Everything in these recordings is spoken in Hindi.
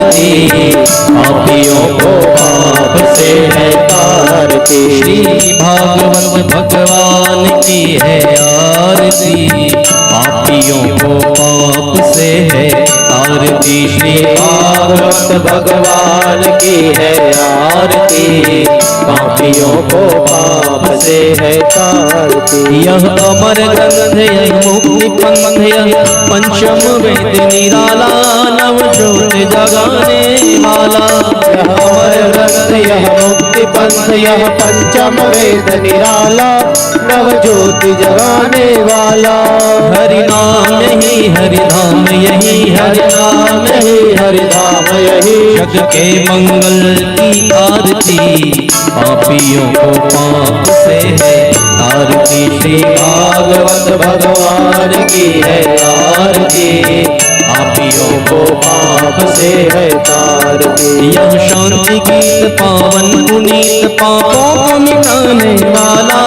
पापियों को पाप से है तारती। श्री भागवत भगवान की है आरती, पापियों को पाप से है तारती। श्री भागवत भगवान की है आरती, पापियों को पाप से है तारती। यह अमर ग्रंथ यह मुक्ति पंथ यह पंचम वेद निराला, नव ज्योत जगाने वाला। यह अमर ग्रंथ यह मुक्ति पंथ यह पंचम वेद निराला, नव ज्योति जगाने वाला। हरि नाम यही हरि धाम यही हरि नाम यही हरि धाम यही, जग के मंगल की आरती, पापियों को पाप से है तारती। श्री भागवत भगवान की है आरती, पापियों को पाप से है तारती। यह शांति गीत पावन पुनीत, पापों को मिटाने वाला,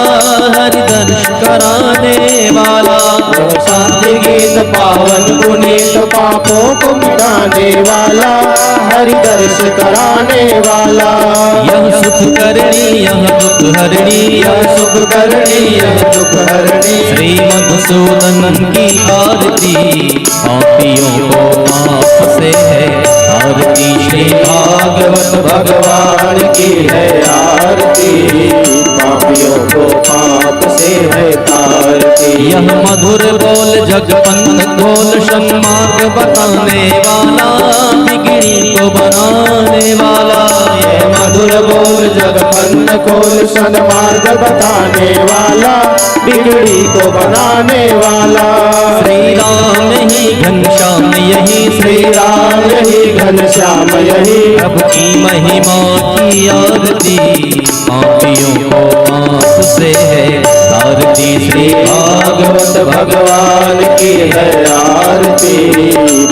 हरि दर्श कराने वाला। यह शांति गीत पावन पुनीत, पापों को मिटाने वाला, हरि दर्श कराने वाला। यह सुख करणी यह दुख हरणी, यह सुख करणी यह दुख हरणी। श्री मधुसूदन की आरती, पापियों को पाप से है आरती। श्री भागवत भगवान की है आरती, पापियों को पाप से है तारती। यह मधुर बोल जग पंथ खोल, सन्मार्ग बताने वाला, बिगड़ी को बनाने वाला। यह मधुर बोल जग पंथ खोल, सन्मार्ग बताने वाला, बिगड़ी को बनाने वाला। श्री राम ही घनश्याम यही, श्री राम यही घनश्याम यही, प्रभु की महिमा की आरती, पापियों को पाप से है तारती। श्री भागवत भगवान की है आरती,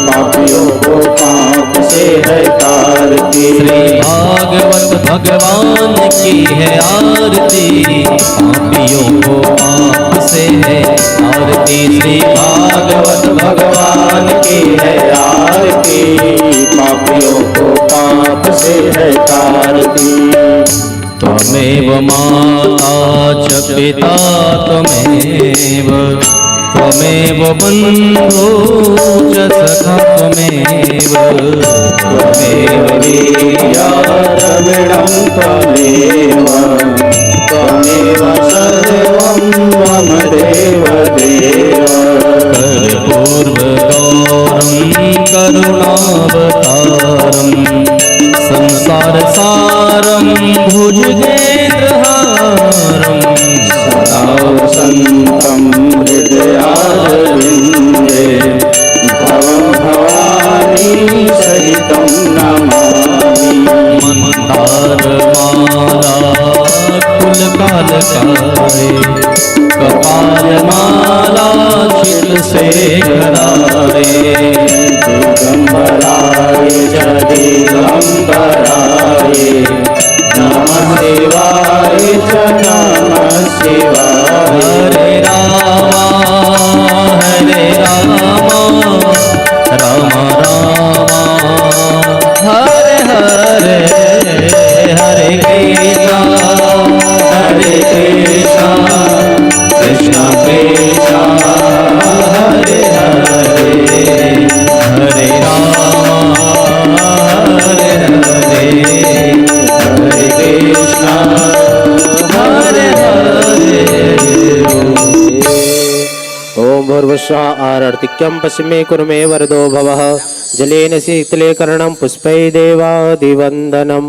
पापियों को पाप से है तारती। श्री भागवत भगवान की है आरती, पापियों को पाप से है आरती। श्री भागवत भगवान की है आरती, पापियों को पाप से है तारती। त्वमेव माता च पिता त्वमेव, त्वमेव बन्धो च सखा त्वमेव, त्वमेव वीर्या द्रविणं त्वमेव, त्वमेव सर्वं मम देव देव। कर्पूर्वगौरं करुणावतारं, संसार सारं भुजगेन्द्रहारं, सदा वसन्तं हृदयारविन्दे, भवं भवानी सहितं नमामि। मन्दारमाला कुलकालकाय, कपालमाला शिरसेखराय, दिगम्बराय च दिगम्बराय, नमः शिवाय च नमः शिवाय। हरे रामा राम राम हरे हरे, हरे कृष्णा कृष्ण कृष्ण हरे हरे, हरे राम हरे हरे, हरे कृष्ण हरे हरे। ओम भूर्भुवस्सुः आरर्तिक्यं पश्चिमे कुर्मे वरदो भवः, जलेन शीतले कर्णं पुष्पै देवादिवन्दनं।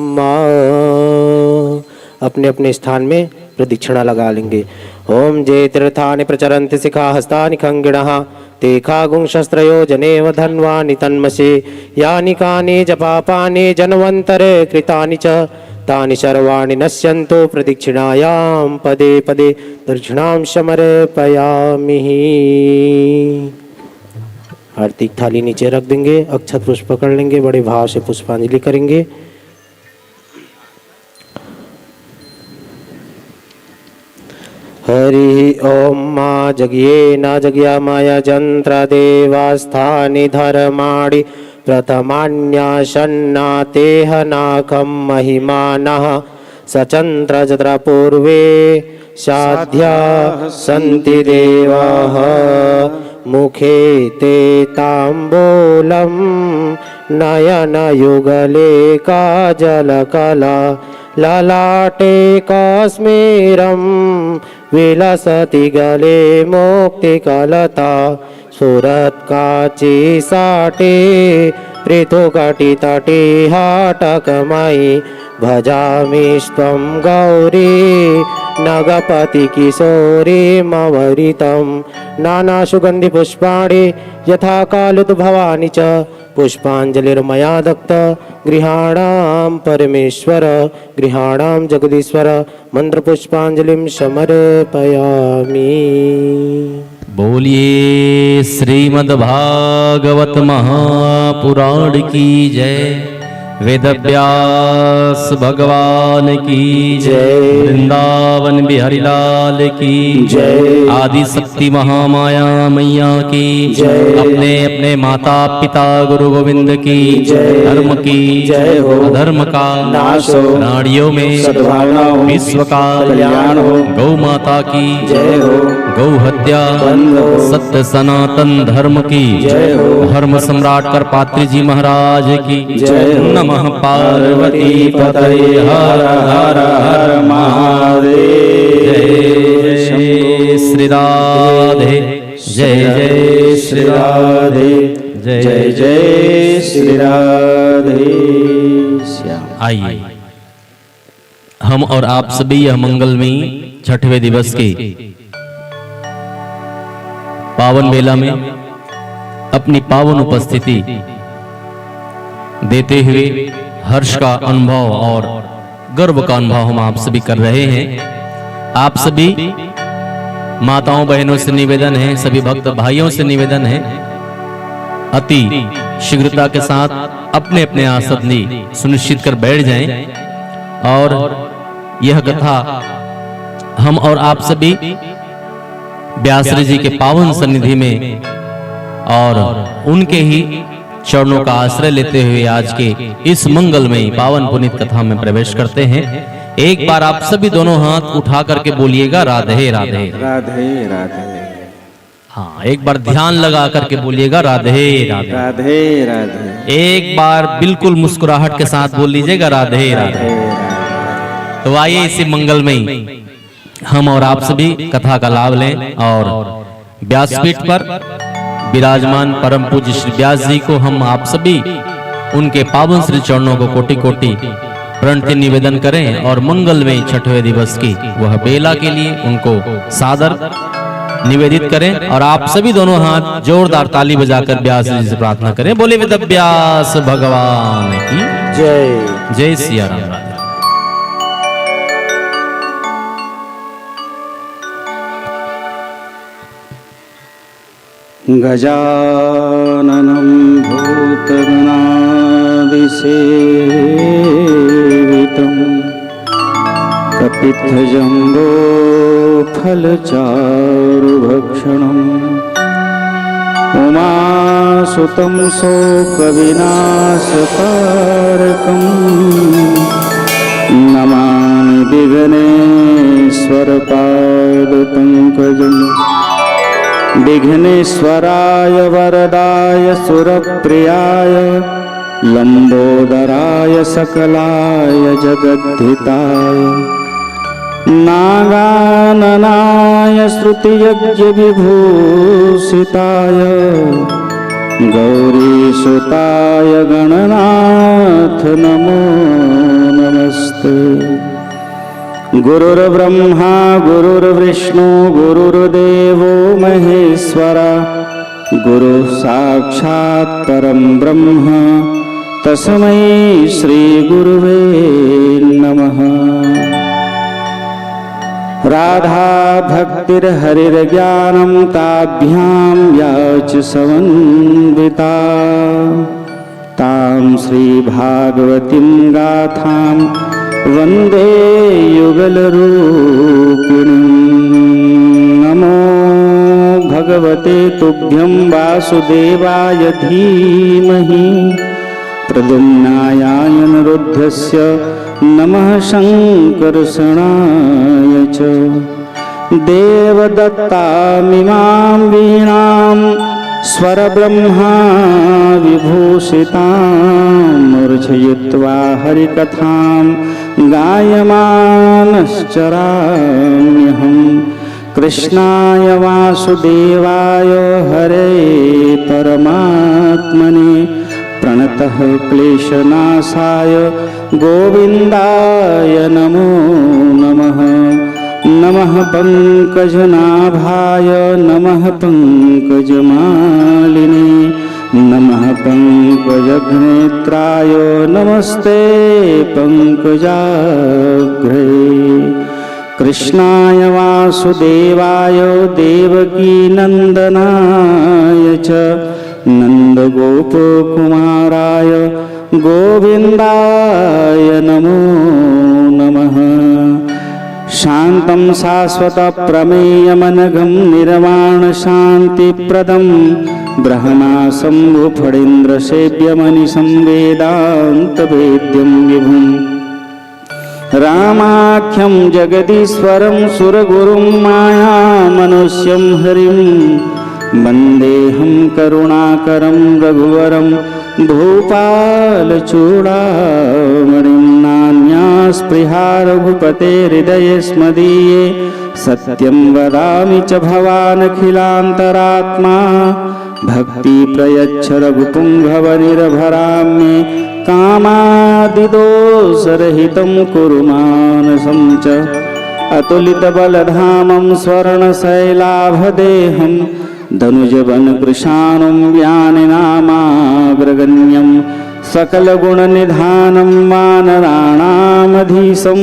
अपने अपने स्थान में प्रदक्षिणा लगा लेंगे। ओम जे तीर्थानि प्रचरन्ति शिखा हस्तानि खंगिणः, ते खागुंशस्त्रयो जनेव धन्वानि तन्मसि, यानि कानि च पापानि जन्वन्तरे कृतानि च, तानि सर्वाणि नश्यन्तु प्रदक्षिणायां पदे पदे दक्षिणां समर्पयामि। आरती थाली नीचे रख देंगे, अक्षत पुष्प पकड़ लेंगे, बड़े भाव से पुष्पांजलि करेंगे। हरि ओम माँ जगिये न जगिया माया जंत्र देवास्थानि धर्माणि प्रथमान्यासन्नातेह नाकं महिमानः सचन्द्रजत्रपूर्वे साध्या सन्ति देवाः मुखे ते ताम्बूलं नयनयुगले काजलकला ललाटे काश्मीरं विलसति गले मुक्तिकलता सूरत्काची साटे ऋतुकटितटे हाटकमयि भजामिस्त्वं गौरी नगपति किशोरीमवरितं नानासुगन्धिपुष्पाणि यथा कालोद्भवानि च पुष्पाञ्जलिर्मया दत्त गृहाणां परमेश्वर गृहाणां जगदीश्वर मन्त्रपुष्पाञ्जलिं समर्पयामि। बोलिए श्रीमद्भागवत महापुराण की जय। वेदव्यास भगवान की जय। वृंदावन बिहारी लाल की जय। आदि शक्ति महामाया मैया की जय। अपने अपने माता पिता गुरु गोविंद की जय। धर्म की जय हो, अधर्म का नाश हो, नाड़ियों में सद्भावना हो, विश्व का कल्याण हो। गौ माता की जय हो, गौ हत्या बंद हो, सत्य सनातन धर्म की जय हो। धर्म सम्राट करपात्री जी महाराज की जय हो। नमः पार्वती पतये हर हर हर महादेव। जय श्री राधे जय जय श्री राधे जय जय श्री राधे श्याम। आइए हम और आप सभी यह मंगलमयी छठवें दिवस के पावन मेला में अपनी पावन उपस्थिति देते हुए हर्ष का अनुभव और गर्व का अनुभव हम आप सभी कर रहे हैं। आप सभी माताओं बहनों से निवेदन है, सभी भक्त भाइयों से निवेदन है, अति शीघ्रता के साथ अपने अपने आसन सुनिश्चित कर बैठ जाएं और यह कथा हम और आप सभी व्यासरी जी के पावन सन्निधि में और उनके ही चरणों का आश्रय लेते हुए आज के इस मंगलमयी पावन पुनीत कथा में प्रवेश करते हैं। एक बार आप सभी दोनों हाथ उठा करके बोलिएगा राधे राधे राधे राधे। हाँ, एक बार ध्यान लगा करके बोलिएगा राधे राधे राधे राधे। एक बार बिल्कुल मुस्कुराहट के साथ बोल लीजिएगा राधे राधे। तो आइए इसी मंगलमयी हम और आप सभी कथा का लाभ लें और व्यासपीठ पर विराजमान परम पूज्य श्री व्यास जी को हम आप सभी उनके पावन श्री चरणों को कोटि कोटि प्रणति निवेदन करें और मंगलमय छठवें दिवस की वह बेला के लिए उनको सादर निवेदित करें और आप सभी दोनों हाथ जोरदार ताली बजाकर व्यास जी से प्रार्थना करें। बोले वेदव्यास भगवान की जय। जय सिया राम। गजाननं भूतगणादिसेवितं कपित्थजम्बोफलचारुभक्षणम् उमासुतं शोकविनाशकारकं नमामि विघ्नेश्वरपादपङ्कजम्। विघ्नेश्वराय वरदाय सुरप्रियाय लंबोदराय सकलाय जगद्धिताय नागाननाय श्रुतियज्ञविभूषिताय गौरीसुताय गणनाथ नमो नमस्ते। गुरुर्ब्रह्मा गुरुर्विष्णु गुरुर्देवो महेश्वरा गुरु साक्षात् परं ब्रह्म तस्मै श्री गुरुवे नमः। राधा भक्तिर्हरिर्ज्ञानं ताभ्यां याच समन्विता तां श्री भागवतीं गाथां वंदे युगलरूपिणीं। नमो भगवते तुभ्यं वासुदेवाय धीमहि प्रद्युम्नाय अनिरुद्धस्य नमः शङ्करशरणाय च देवदत्तामिमां वीणां स्वरब्रह्मा विभूषितां मूर्छयित्वा हरिकथां गायमानश्चराम्यहम् कृष्णाय वासुदेवाय हरे परमात्मने प्रणतः क्लेशनाशाय गोविन्दाय नमो नमः नमः पंकजनाभाय नमः पंकजमालिने नमः पंकजघ्नेत्राय नमस्ते पंकजाग्रे कृष्णाय वासुदेवाय देवकीनन्दनाय च नन्दगोपकुमाराय गोविन्दाय नमो नमः शान्तं शाश्वतप्रमेयमनघं निर्वाणशान्तिप्रदं ब्रह्माशम्भुफणीन्द्रसेव्यमनिशं वेदान्तवेद्यं विभुम् रामाख्यं जगदीश्वरं सुरगुरुं मायामनुष्यं हरिं वन्देऽहं करुणाकरं रघुवरं भूपालचूडामणिं नान्यास्पृहा रघुपते हृदयेस्मदीये सत्यं वदामि च भवानखिलान्तरात्मा भक्तिप्रयच्छ रघुपुङ्गवनिर्भरां मे कामादिदोषरहितं कुरु मानसं च अतुलितबलधामं स्वर्णशैलाभदेहं धनुजवनकृशानुं व्यानिनामाग्रगण्यं सकलगुणनिधानं वानराणामधीशं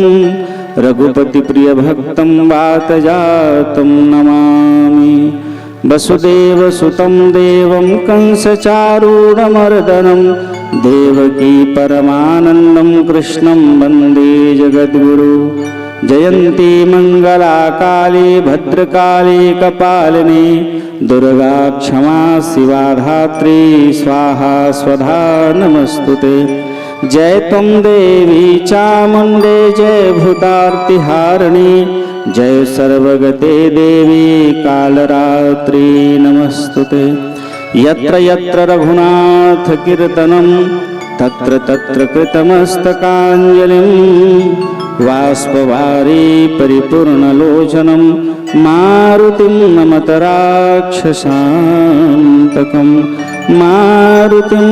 रघुपतिप्रियभक्तं वातजातं नमामि वसुदेवसुतं देवं कंसचारूढमर्दनं देवकी परमानन्दं कृष्णं वन्दे जगद्गुरु जयन्ती मंगला काली भद्रकाली कपालिनी दुर्गा क्षमा शिवा धात्री स्वाहा स्वधा नमस्तुते जय त्वं देवी चामुण्डे जय भूतार्तिहारिणी जय सर्वगते देवी कालरात्रि नमस्तुते यत्र यत्र रघुनाथ कीर्तनं तत्र तत्र कृतमस्तकाञ्जलिं वाष्पवारी परिपूर्णलोचनं मारुतिं नमत राक्षसान्तकं मारुतिं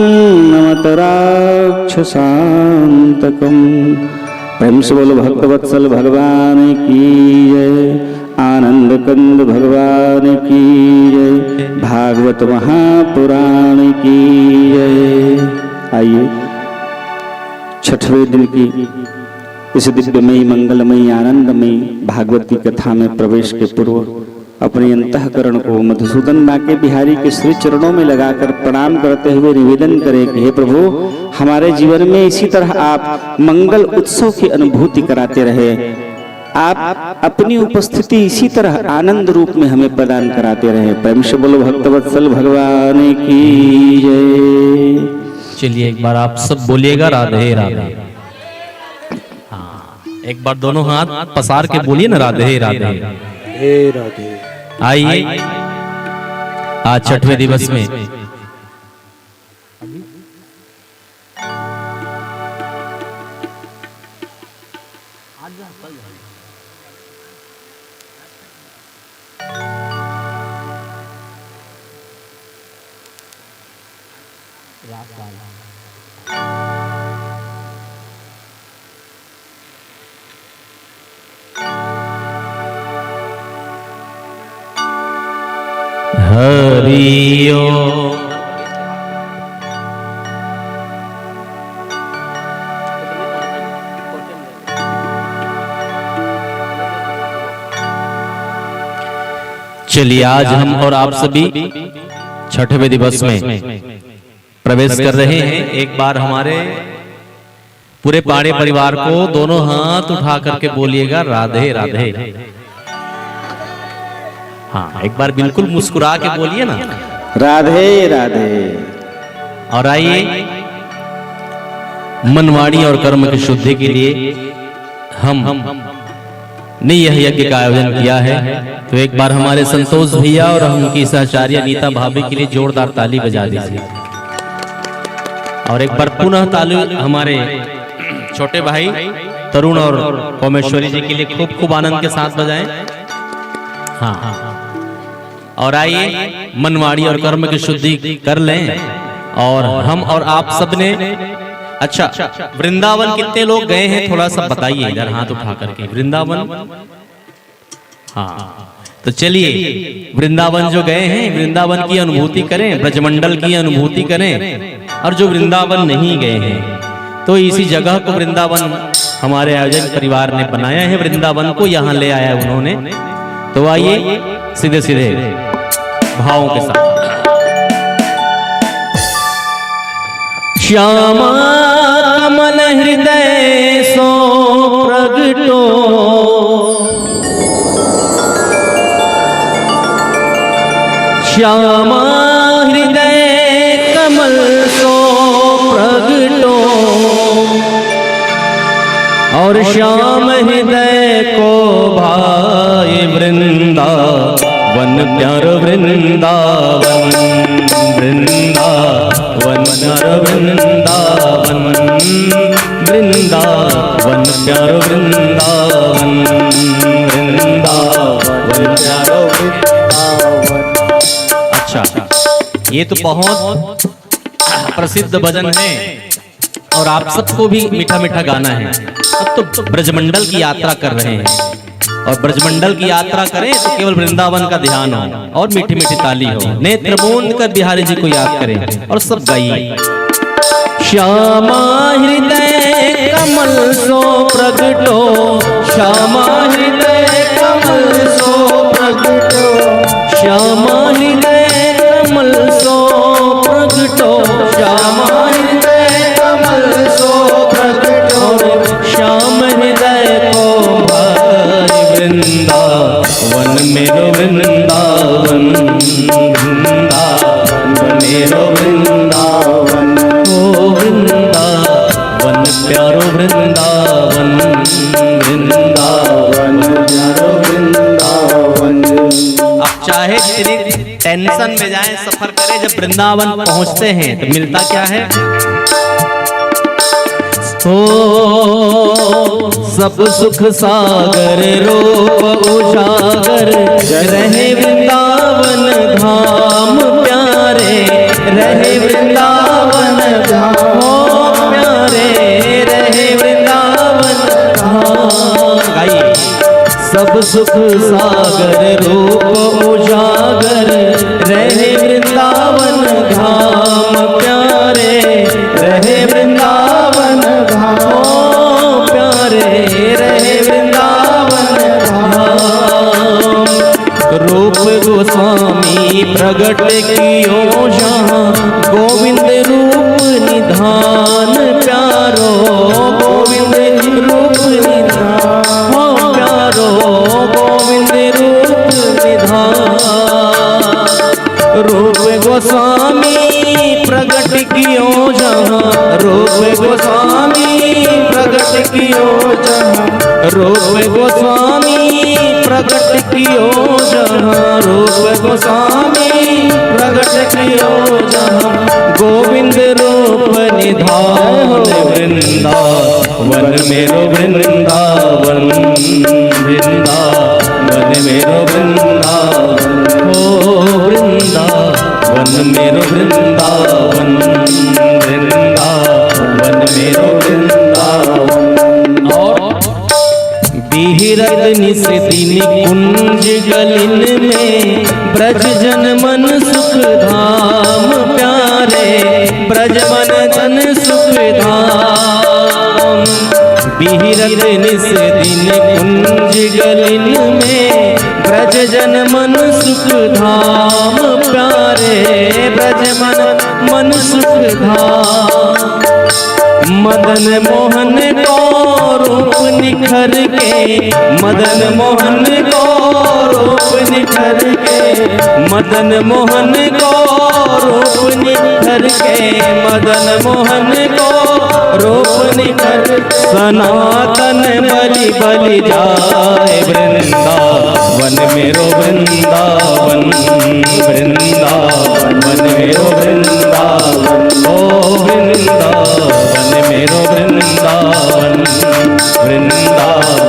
नमत राक्षसान्तकं प्रेम से बोलो भक्तवत्सल भगवान की जय आनंद कंद भगवान की जय भागवत महापुराण की जय। आइए छठवें दिन की इस दिव्यमयी मंगलमयी आनंदमयी भागवती कथा में प्रवेश के पूर्व अपने अंतःकरण को मधुसूदन बांके बिहारी के श्री चरणों में लगाकर प्रणाम करते हुए निवेदन करें कि हे प्रभु हमारे जीवन में इसी तरह आप मंगल उत्सव की अनुभूति कराते रहे, आप अपनी उपस्थिति इसी तरह आनंद रूप में हमें प्रदान कराते रहे। प्रेम से बोलो भक्तवत्सल भगवान की जय। चलिए एक बार आप सब बोलिएगा राधे राधे। एक बार दोनों हाथ पसार के बोलिए ना राधे राधे। राधे आइए आज छठवें दिवस में हरिओ चलिए आज हम और आप सभी छठवें दिवस में प्रवेश कर रहे हैं। एक बार हमारे पूरे पाड़े परिवार को दोनों हाथ उठा करके बोलिएगा राधे राधे। हाँ, एक बार बिल्कुल मुस्कुरा के बोलिए ना, राधे राधे। और आइए मनवाणी और कर्म की शुद्धि के लिए हमने यह यज्ञ का आयोजन किया है। तो एक बार हमारे संतोष भैया और उनकी सहचार्य नीता भाभी के लिए जोरदार ताली बजा दीजिए। और एक बार पुनः ताली हमारे छोटे भाई तरुण और कोमेश्वरी जी के लिए खूब खूब आनंद के साथ बजाएं। हाँ, और आइए मनवाणी और कर्म की शुद्धि कर लें। और हम और आप सब ने, अच्छा, वृंदावन कितने लोग गए हैं थोड़ा सा बताइए इधर हाथ उठा करके। वृंदावन, हाँ, तो चलिए वृंदावन जो गए हैं वृंदावन की अनुभूति करें, ब्रजमंडल की अनुभूति करें। और जो वृंदावन नहीं गए हैं तो इसी जगह को वृंदावन हमारे आयोजक परिवार ने बनाया है, वृंदावन को यहाँ ले आया उन्होंने। तो आइए सीधे सीधे भावों के साथ। श्यामा कमल हृदय सो प्रगटो, श्यामा हृदय कमल सो प्रगटो, और श्याम हृदय को भाई वृंदावन प्यारो वृंदावन, वृंदावन प्यारो वृंदावन, वृंदावन प्यारो वृंदावन, वृंदावन प्यारो वृंदावन। अच्छा, ये तो बहुत प्रसिद्ध भजन है और आप सबको भी मीठा मीठा गाना है। अब तो ब्रजमंडल की यात्रा कर रहे हैं, और ब्रजमंडल की यात्रा करें तो केवल वृंदावन का ध्यान हो और मीठी मीठी ताली हो। नेत्र मूंद कर बिहारी जी को याद करें और सब गाइए। श्यामा हृदय कमल सो प्रगटो, श्यामा हृदय कमल सो प्रगटो, श्यामा हृदय कमल सो प्रगटो, श्यामा हृदय कमल सो प्रगटो, श्याम हृदय को भाई वृंदावन मेरो वृंदावन, वृंदावन मेरो वृंदावन, ओ वृंदावन प्यारो वृंदावन, वृंदावन प्यारो वृंदावन। आप चाहे कितनी टेंशन में जाएं, सफर करें, जब वृंदावन पहुंचते हैं तो मिलता क्या है? हो सब सुख सागर रूप उजागर, रहे वृंदावन धाम प्यारे, रहे वृंदावन धाम प्यारे, रहे वृंदावन धाम। गाइए। सब सुख सागर रूप उजागर, रहे वृंदावन धाम प्यारे, रहे वृंदावन धाम प्यारे, रहे वृंदावन धाम। रूप गोस्वामी प्रगट कियो जहाँ, गोविंद रूप निधान प्यारो, गोविंद रूप निधान प्यारो, गोविंद रूप निधान। रूप गोस्वामी प्रगट कियो जहाँ, रूप गोस्वामी प्रगट कियो जहाँ, रूप गोस्वामी प्रगट कियो जहाँ, रूप गोस्वामी प्रगट कियो जहाँ। गोविंद रूप निधान वृंदावन मेरो वृंदावन, वृंदावन मेरो वृंदावन, ओ वृंदावन मेरो वृंदावन, वृंदावन मेरो वृंदावन। और बिहरत निस दिन कुंज गलिन में, ब्रज जन मन सुख धाम प्यारे, ब्रज मन जन सुख धाम। बिहरत निस दिन कुंज गलिन में, ब्रज जन मन सुख धाम प्यारे, ब्रज मन सुख धाम। मदन मोहन को रूप निखर के, मदन मोहन को रूप निखर के मदन मोहन को रूप निखर के मदन मोहन को रूप निखर सनातन बलि बलि जाए वृंदावन मेरो वृंदावन वृंदावन मेरो वृंदावन ओ वृंदावन मेरो वृंदावन वृंदावन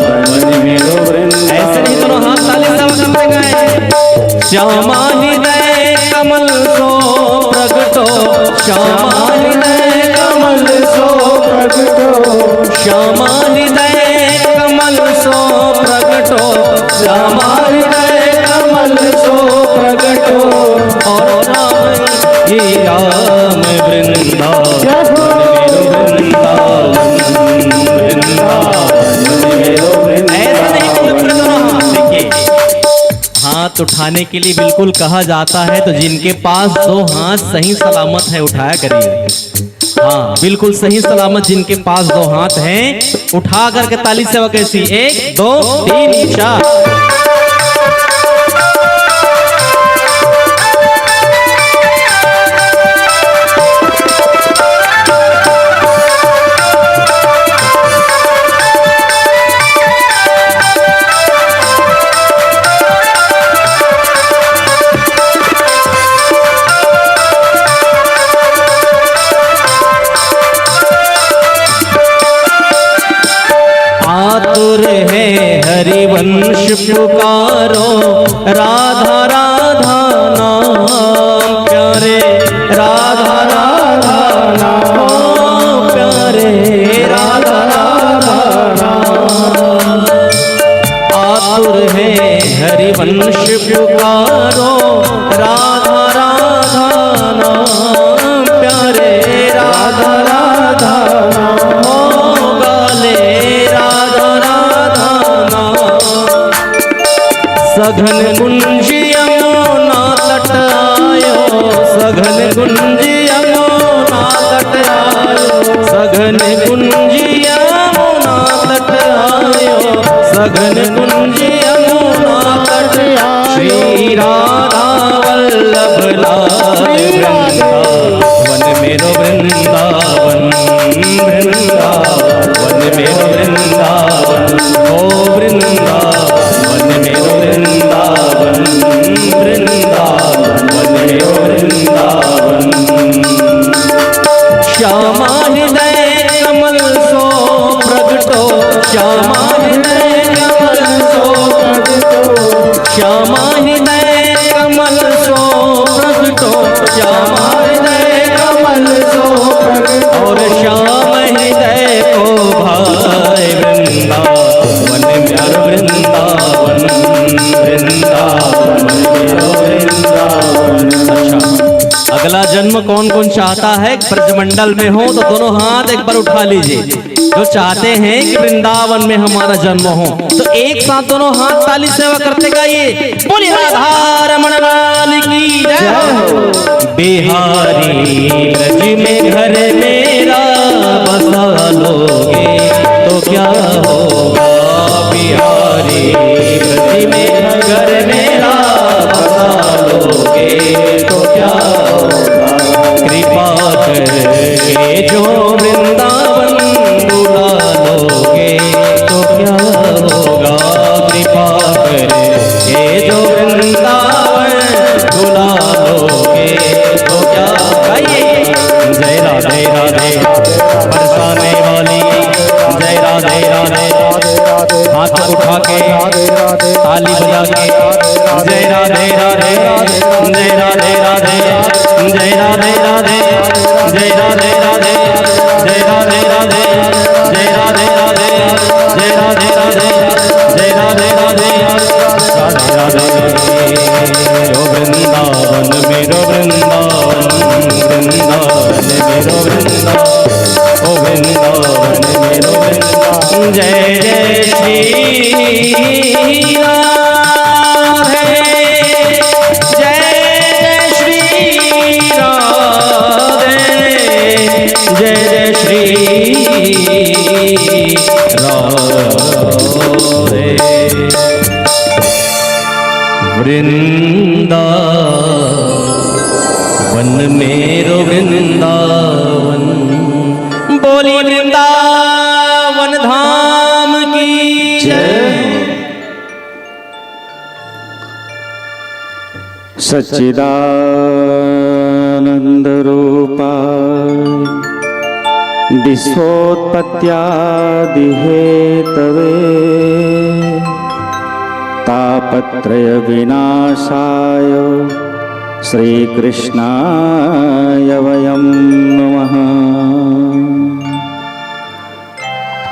मेरो वृंदावन। ऐसे नहीं दोनों हाथ ताली से करते गए। श्यामा हृदय कमल सो प्रगटो श्यामा हृदय कमल सो प्रगटो श्यामा हृदय कमल सो प्रगटो श्यामा हृदय कमल सो प्रगटो और राम ही राम वृंदावन हाथ उठाने के लिए बिल्कुल कहा जाता है, तो जिनके पास दो हाथ सही सलामत है उठाया करिए। हाँ बिल्कुल सही सलामत जिनके पास दो हाथ हैं उठा करके ताली से कैसी 1 2 3 4। आतुर है हरिवंश पुकारो राधा राधा नाम प्यारे राधा राधा नाम प्यारे राधा राधा नाम। आतुर है हरिवंश पुकारो राधा राधा नाम प्यारे राधा राधा नाम गाले सघन कुंज यमुना तट आयो सघन कुंज यमुना तट आयो सघन कुंज यमुना तट आयो सघन कुंज यमुना तट आयो श्री राधा वल्लभ लाल वृंदावन मेरो वृंदावन वृंदावन मेरो वृंदावन ओ वृंदावन मेरो वृंदावन वृंदावन मेरो वृंदावन। श्यामा हृदय कमल सो प्रगटो श्यामा हृदय कमल सो प्रगटो श्यामा हृदय कमल सो प्रगटो श्यामा हृदय कमल सो प्रगटो और श्याम हृदय को भाई वृंदावन मेरो वृंदावन वृंदावन मेरो वृंदावन। अच्छा अगला जन्म कौन कौन चाहता है ब्रजमंडल में हो तो दोनों हाथ एक बार उठा लीजिए। जो चाहते हैं कि वृंदावन में हमारा जन्म हो तो एक साथ दोनों हाथ ताली सेवा करते गाइए बोलिए राधा रमण लाल की जय। बिहारी ब्रज में घर मेरा बसा लोगे तो क्या होगा बिहारी ब्रज में घर मेरा बसा लोगे तो क्या होगा कृपा करके जो वृंदावन बुला लोगे तो क्या होगा कृपा करके जो वृंदावन बुला लोगे तो क्या। गाइए जय राधे राधे बरसाने वाली जय राधे राधे हाथ उठा के ताली बजा के जय राधे राधे जय राधे राधे जय राधे राधे जय राधे राधे जय राधे राधे जय राधे राधे जय राधे राधे जय राधे राधे राधे राधे ओ वृंदावन मेरो वृंदावन वृंदावन मेरो वृंदावन ओ वृंदावन मेरो वृंदावन। जय जय श्री राधे जय जय श्री राधे जय जय श्री राधे। वृंदावन मेरो वृंदावन। बोली वृंदावन धाम की जय। सच्चिदानंद रूपा विश्वोत्पत्त्यादि हेतवे तापत्रय विनाशाय श्रीकृष्णाय वयं नमः।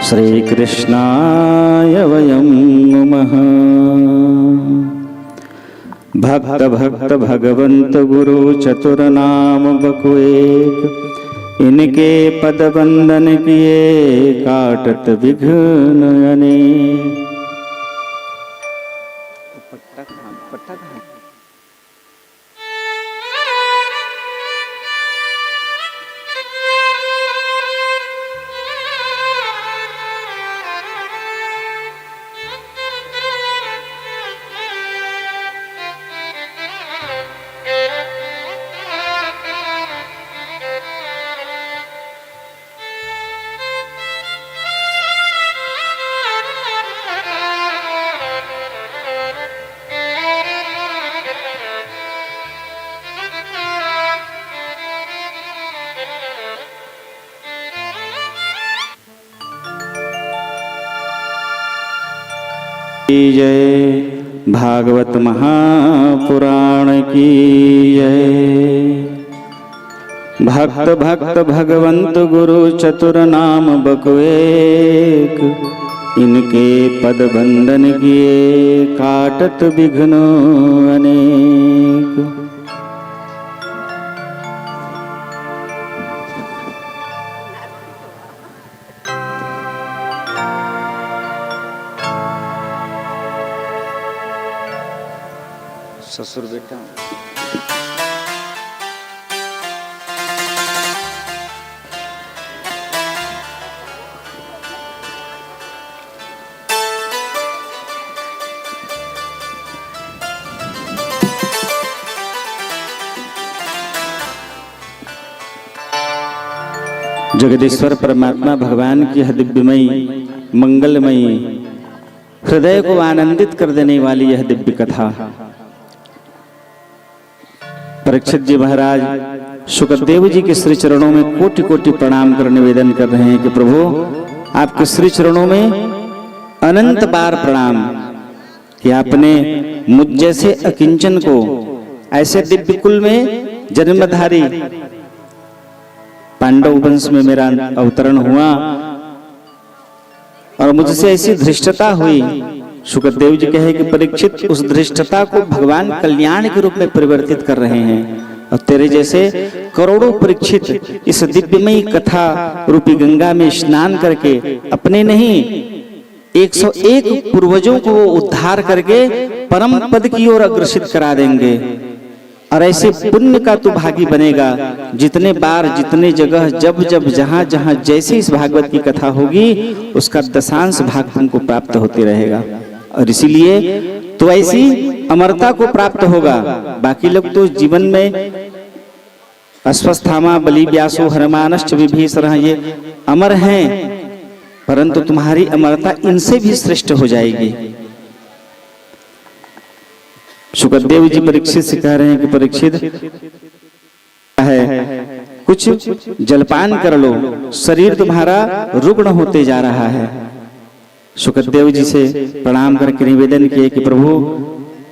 श्रीकृष्णाय वयं नमः। भक्त भक्त भगवंत गुरु चतुर नाम बकुएक, इनके पद वंदन किए काटत विघ्न अनेक। जय। भागवत महापुराण की जय। भक्त भक्त भगवंत गुरु चतुर नाम बकुएक, इनके पद बंदन किए काटत विघ्न अनेक। ससुर बेटा जगदीश्वर परमात्मा भगवान की यह दिव्यमयी मंगलमयी हृदय को आनंदित कर देने वाली यह दिव्य कथा। परीक्षित जी महाराज शुकदेव जी के श्री चरणों में कोटि कोटि प्रणाम कर निवेदन कर रहे हैं कि प्रभु आपके श्री चरणों में अनंत बार प्रणाम कि आपने मुझ जैसे अकिंचन को ऐसे दिव्य कुल में जन्मधारी पांडव वंश में मेरा अवतरण हुआ और मुझसे ऐसी धृष्टता हुई। शुकदेव जी कहे कि परीक्षित उस धृष्टता को भगवान कल्याण के रूप में परिवर्तित कर रहे हैं और तेरे जैसे करोड़ों परीक्षित इस दिव्यमयी कथा रूपी गंगा में स्नान करके अपने नहीं 101 पूर्वजों को उद्धार करके परम पद की ओर अग्रसित करा देंगे। और ऐसे पुण्य का तू भागी बनेगा जितने बार जितने जगह जब जब जहां जहां जैसे इस भागवत की कथा होगी उसका दशांश भाग तुमको प्राप्त होते रहेगा। और इसीलिए तो ऐसी अमरता को प्राप्त होगा। बाकी लोग तो जीवन में अश्वस्थामा बलि व्यासो हनुमानश्च विभीषण ये अमर हैं, परंतु तुम्हारी अमरता इनसे भी श्रेष्ठ हो जाएगी। शुकदेव जी परीक्षित से कह रहे हैं कि परीक्षित है कुछ जलपान कर लो, शरीर तुम्हारा रुग्ण होते जा रहा है। शुकदेव जी से प्रणाम करके निवेदन किए कि प्रभु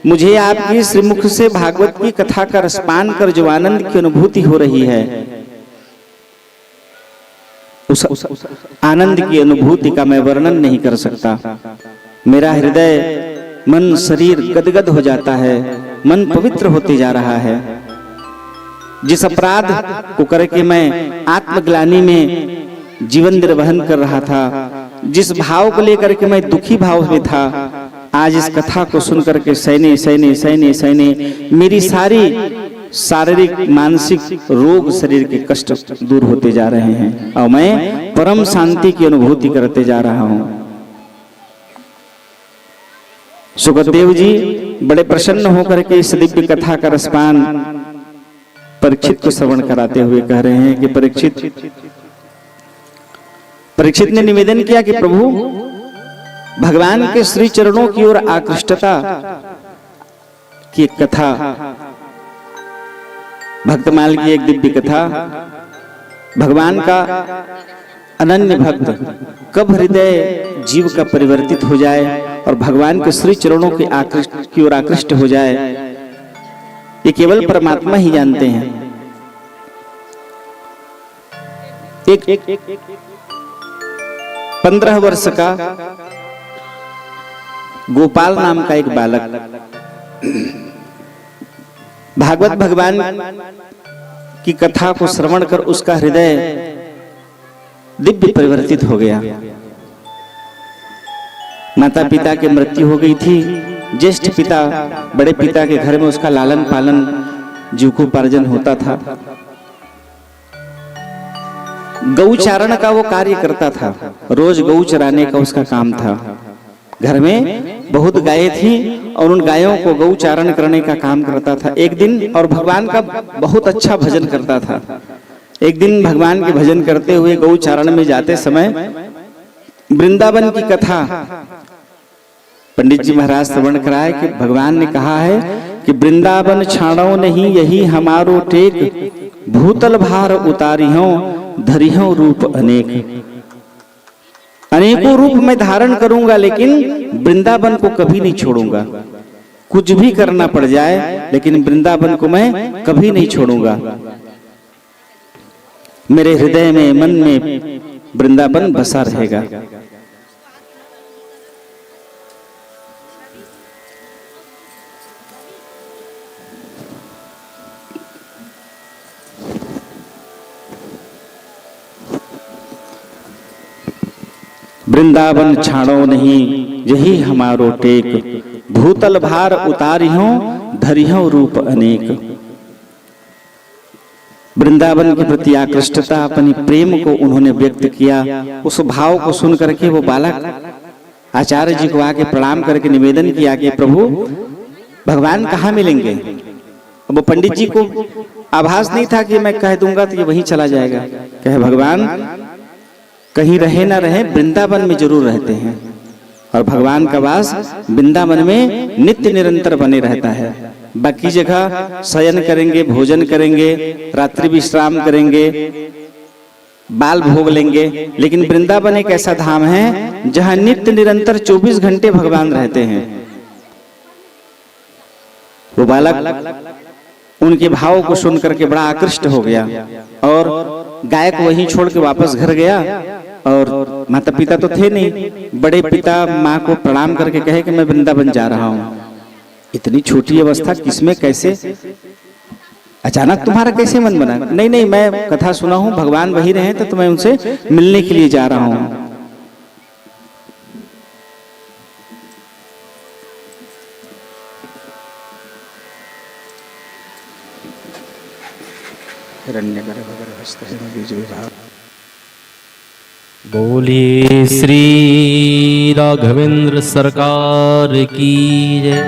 मुझे आपकी श्रीमुख से भागवत की कथा का रसपान कर जो आनंद की अनुभूति हो रही है उस आनंद की अनुभूति का मैं वर्णन नहीं कर सकता। मेरा हृदय मन शरीर गदगद हो जाता है, मन पवित्र होते जा रहा है। जिस अपराध को करके मैं आत्मग्लानि में जीवन निर्वहन कर रहा था, जिस भाव को लेकर के मैं दुखी भाव में था, आज इस कथा को सुनकर के सैने सैने सैने सैने मेरी सारी शारीरिक मानसिक रोग शरीर के कष्ट दूर होते जा रहे हैं और मैं परम शांति की अनुभूति करते जा रहा हूं। सुखदेव जी बड़े प्रसन्न होकर के इस दिव्य कथा का रसपान परीक्षित को श्रवण कराते हुए कह रहे हैं कि परीक्षित ने निवेदन किया कि प्रभु, भगवान के श्री चरणों की ओर आकृष्टता की एक कथा, भक्तमाल की एक दिव्य कथा, भगवान का अनन्य भक्त कब हृदय जीव का परिवर्तित हो जाए और भगवान के श्री चरणों की ओर आकृष्ट हो जाए, ये केवल परमात्मा ही जानते हैं। एक 15 वर्ष का गोपाल नाम का एक बालक भागवत भगवान की कथा को श्रवण कर उसका हृदय दिव्य परिवर्तित हो गया। माता पिता की मृत्यु हो गई थी। ज्येष्ठ पिता, बड़े पिता के घर में उसका लालन पालन, जीविकोपार्जन होता था। गौचारण का वो कार्य करता था, रोज गौ चराने का उसका काम था। घर में बहुत गायें थी और उन गायों को गौचारण करने का काम करता था। एक दिन, और भगवान का बहुत अच्छा भजन करता था। एक दिन भगवान के भजन करते हुए गौचारण में जाते समय वृंदावन की कथा पंडित जी महाराज श्रवण कराए कि भगवान ने कहा है कि वृंदावन छाड़ो नहीं यही हमारो टेक, भूतल भार उतारियों धरियों रूप अनेक। अनेकों रूप मैं धारण करूंगा लेकिन वृंदावन को कभी नहीं छोड़ूंगा। कुछ भी करना पड़ जाए लेकिन वृंदावन को मैं कभी नहीं छोड़ूंगा। मेरे हृदय में, मन में वृंदावन बसा रहेगा। वृंदावन छाड़ो नहीं यही हमारो टेक, भूतल भार उतारियों धरियों रूप अनेक। वृंदावन के प्रति आकृष्टता, अपनी प्रेम को उन्होंने व्यक्त किया। उस भाव को सुन करके वो बालक आचार्य जी को आके प्रणाम करके निवेदन किया कि प्रभु, भगवान कहाँ मिलेंगे। वो पंडित जी को आभास नहीं था कि मैं कह दूंगा तो ये वहीं चला जाएगा। कहे भगवान कहीं रहे ना रहे, वृंदावन में जरूर रहते हैं और भगवान का वास वृंदावन में नित्य निरंतर बने रहता है। बाकी जगह शयन करेंगे, भोजन करेंगे, रात्रि विश्राम करेंगे, बाल भोग लेंगे, लेकिन वृंदावन एक ऐसा धाम है जहां नित्य निरंतर 24 घंटे भगवान रहते हैं। वो बालक उनके भाव को सुन करके बड़ा आकृष्ट हो गया और गाय को वहीं छोड़ के वापस घर गया। और माता पिता तो थे नहीं, बड़े पिता माँ को प्रणाम करके कहे कि मैं वृंदावन जा रहा हूँ। इतनी छोटी अवस्था, किसमें कैसे अचानक तुम्हारा कैसे मन बना। नहीं नहीं, मैं कथा सुना हूँ, भगवान वही रहे तो मैं उनसे मिलने के लिए जा रहा हूँ। बोलिए श्री राघवेंद्र सरकार की जय।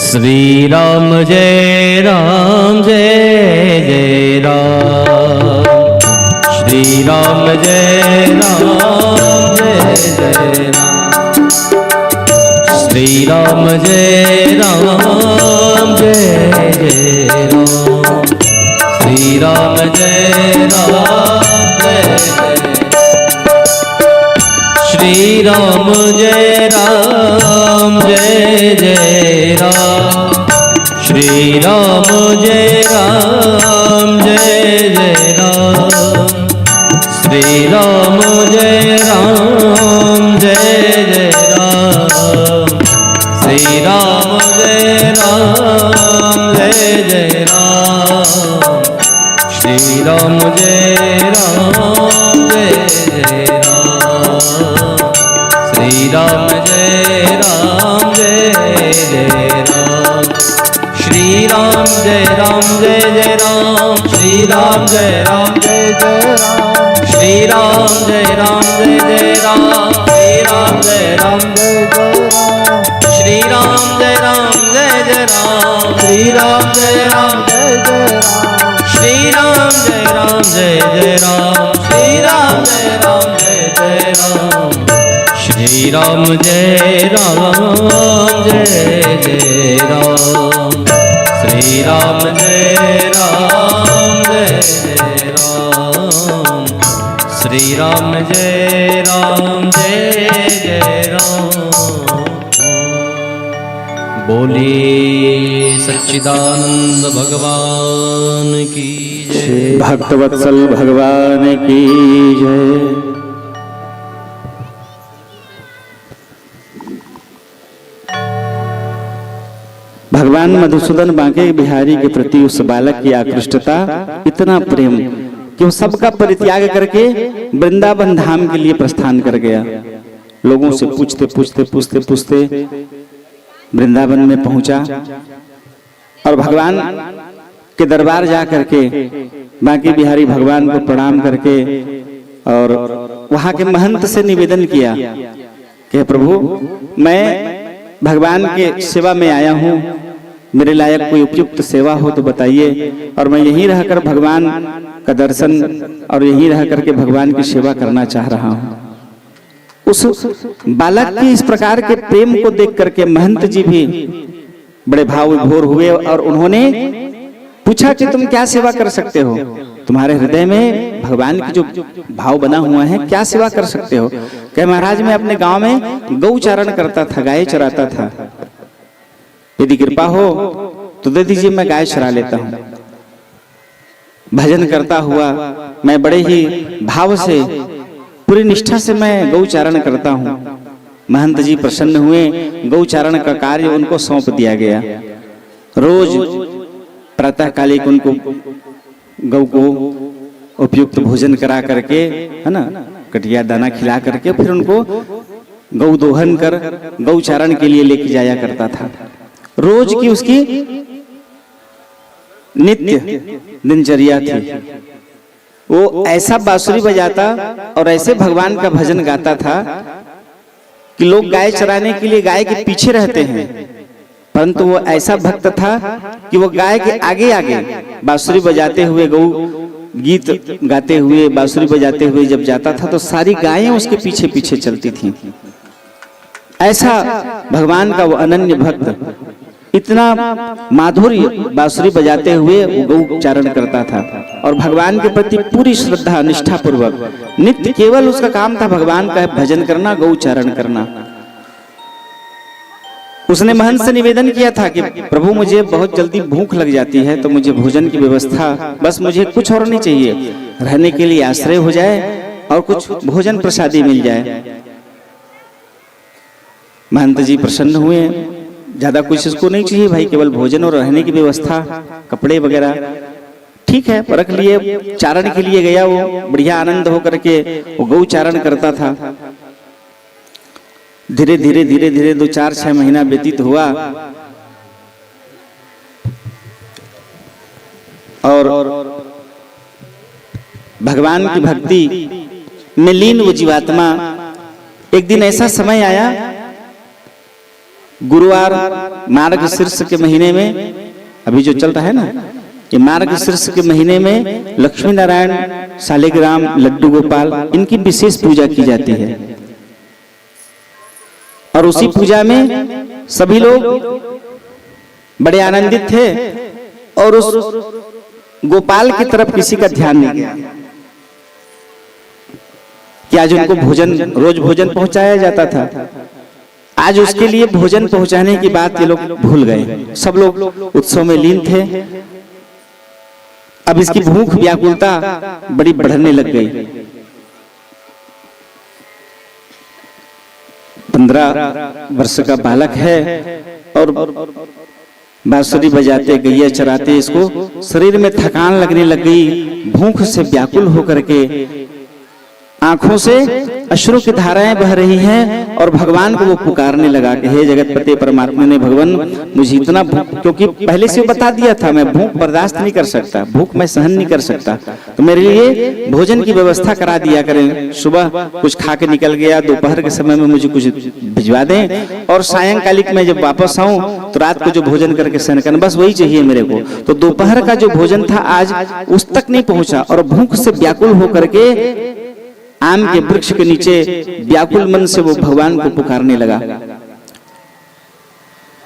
श्री राम जय राम जय जय राम, श्री राम जय राम जय जय राम, श्री राम जय राम जय जय राम, श्री राम जय राम जय जय, श्री राम जय राम जय जय राम, श्री राम जय राम जय जय राम, श्री राम जय राम जय जय राम, श्री राम जय राम जय जय राम, श्री राम जय राम जय जय राम, श्री राम जय राम जय जय राम, श्री राम जय राम जय जय राम, श्री राम जय राम जय जय राम, श्री राम जय राम जय जय राम, श्री राम जय राम जय जय राम, श्री राम जय राम श्री राम जय राम जय जय राम श्री राम जय राम जय जय राम श्री राम जय राम जय जय राम श्री राम जय राम जय जय राम श्री राम जय राम जय जय राम श्री राम जय राम जय जय राम। बोले सच्चिदानंद भगवान की जय। भक्तवत्सल भगवान की जय। भगवान मधुसूदन बांके बिहारी के प्रति उस बालक की आकृष्टता, इतना प्रेम कि वो सबका परित्याग करके वृंदावन धाम के लिए प्रस्थान कर गया। लोगों से पूछते पूछते पूछते पूछते वृंदावन में पहुंचा और भगवान के दरबार जा करके बांके बिहारी भगवान को प्रणाम करके और वहां के महंत से निवेदन किया कि प्रभु, मैं भगवान के सेवा में आया हूँ, मेरे लायक कोई उपयुक्त सेवा हो तो बताइए, और मैं यहीं रहकर भगवान का दर्शन और यहीं रह करके भगवान की सेवा करना चाह रहा हूँ। उस बालक के इस प्रकार के प्रेम को देख करके महंत जी भी बड़े भाव विभोर हुए और उन्होंने पूछा कि तुम क्या सेवा कर सकते हो, तुम्हारे हृदय में भगवान की जो भाव बना हुआ है, क्या सेवा कर सकते हो। कहे महाराज, मैं अपने गांव में गौ चारण करता था, गाय चराता था, यदि कृपा हो तो दे दीजिए, मैं गाय चरा लेता हूँ। भजन करता हुआ मैं बड़े ही भाव से, पूरी निष्ठा से मैं गौ चारण करता हूँ। महंत जी प्रसन्न हुए, गौ चारण का कार्य उनको सौंप दिया गया। रोज प्रातः कालिक उनको गौ को उपयुक्त भोजन करा करके, है ना, कटिया दाना खिला करके फिर उनको गौ दोहन कर गौ चारण के लिए लेके जाया करता था। रोज की उसकी नित्य दिनचर्या थी। वो ऐसा बांसुरी बजाता और ऐसे भगवान का भजन गाता था कि लोग गाय चराने के लिए गाय के पीछे रहते हैं, परंतु वो ऐसा भक्त था कि वो गाय के आगे आगे बांसुरी बजाते हुए, गौ गीत गाते हुए, बांसुरी बजाते हुए जब जाता था तो सारी गायें उसके पीछे पीछे चलती थीं। ऐसा भगवान का वो अनन्य भक्त, इतना माधुर्य बांसुरी बजाते हुए वो गौ चारण करता था और भगवान के प्रति पूरी श्रद्धा निष्ठा पूर्वक नित्य केवल उसका काम था भगवान का भजन करना, गौ चारण करना। उसने महंत से निवेदन किया था कि प्रभु, मुझे बहुत जल्दी भूख लग जाती है, तो मुझे भोजन की व्यवस्था, बस मुझे कुछ और नहीं चाहिए, रहने के लिए आश्रय हो जाए और कुछ भोजन प्रसादी मिल जाए। महंत जी प्रसन्न हुए, ज्यादा कुछ इसको नहीं चाहिए भाई, केवल भोजन और रहने की व्यवस्था, कपड़े वगैरह, ठीक है। रख लिए, चारण के लिए गया, वो बढ़िया आनंद होकर के वो गौ चारण करता था। धीरे धीरे धीरे धीरे 2-4-6 महीना व्यतीत हुआ और भगवान की भक्ति में लीन वो जीवात्मा, एक दिन ऐसा समय आया, गुरुवार मार्गशीर्ष के महीने में, अभी जो चल रहा है ना, ये मार्गशीर्ष के महीने में लक्ष्मी नारायण, शालिग्राम, लड्डू गोपाल, इनकी विशेष पूजा की जाती है। और उसी पूजा में सभी लोग बड़े आनंदित थे और उस गोपाल की तरफ किसी का ध्यान नहीं गया कि आज उनको भोजन, रोज भोजन पहुंचाया जाता था, आज उसके लिए भोजन पहुंचाने की बात ये लोग भूल गए। सब लोग उत्सव में लीन थे। अब इसकी भूख व्याकुलता बड़ी बढ़ने लग गई। 15 वर्ष का बालक है और बांसुरी बजाते, गैया चराते, इसको शरीर में थकान लगने लग गई। भूख से व्याकुल होकर के आंखों से अश्रु की धाराएं बह रही हैं और भगवान को वो पुकारने लगा कि हे जगतपति परमात्मा ने, भगवान मुझे इतना भूख, क्योंकि पहले से वो बता दिया था मैं भूख बर्दाश्त नहीं कर सकता, भूख मैं सहन नहीं कर सकता, तो मेरे लिए भोजन की व्यवस्था करा दिया करें। सुबह कुछ खा के निकल गया, दोपहर के समय में मुझे कुछ भिजवा दें, और सायंकालिक में जब वापस आऊं तो रात को जो भोजन करके सहन करना, बस वही चाहिए मेरे को। तो दोपहर का जो भोजन था आज उस तक नहीं पहुंचा, और भूख से व्याकुल होकर के आम के वृक्ष के नीचे व्याकुल मन से वो भगवान को पुकारने लगा।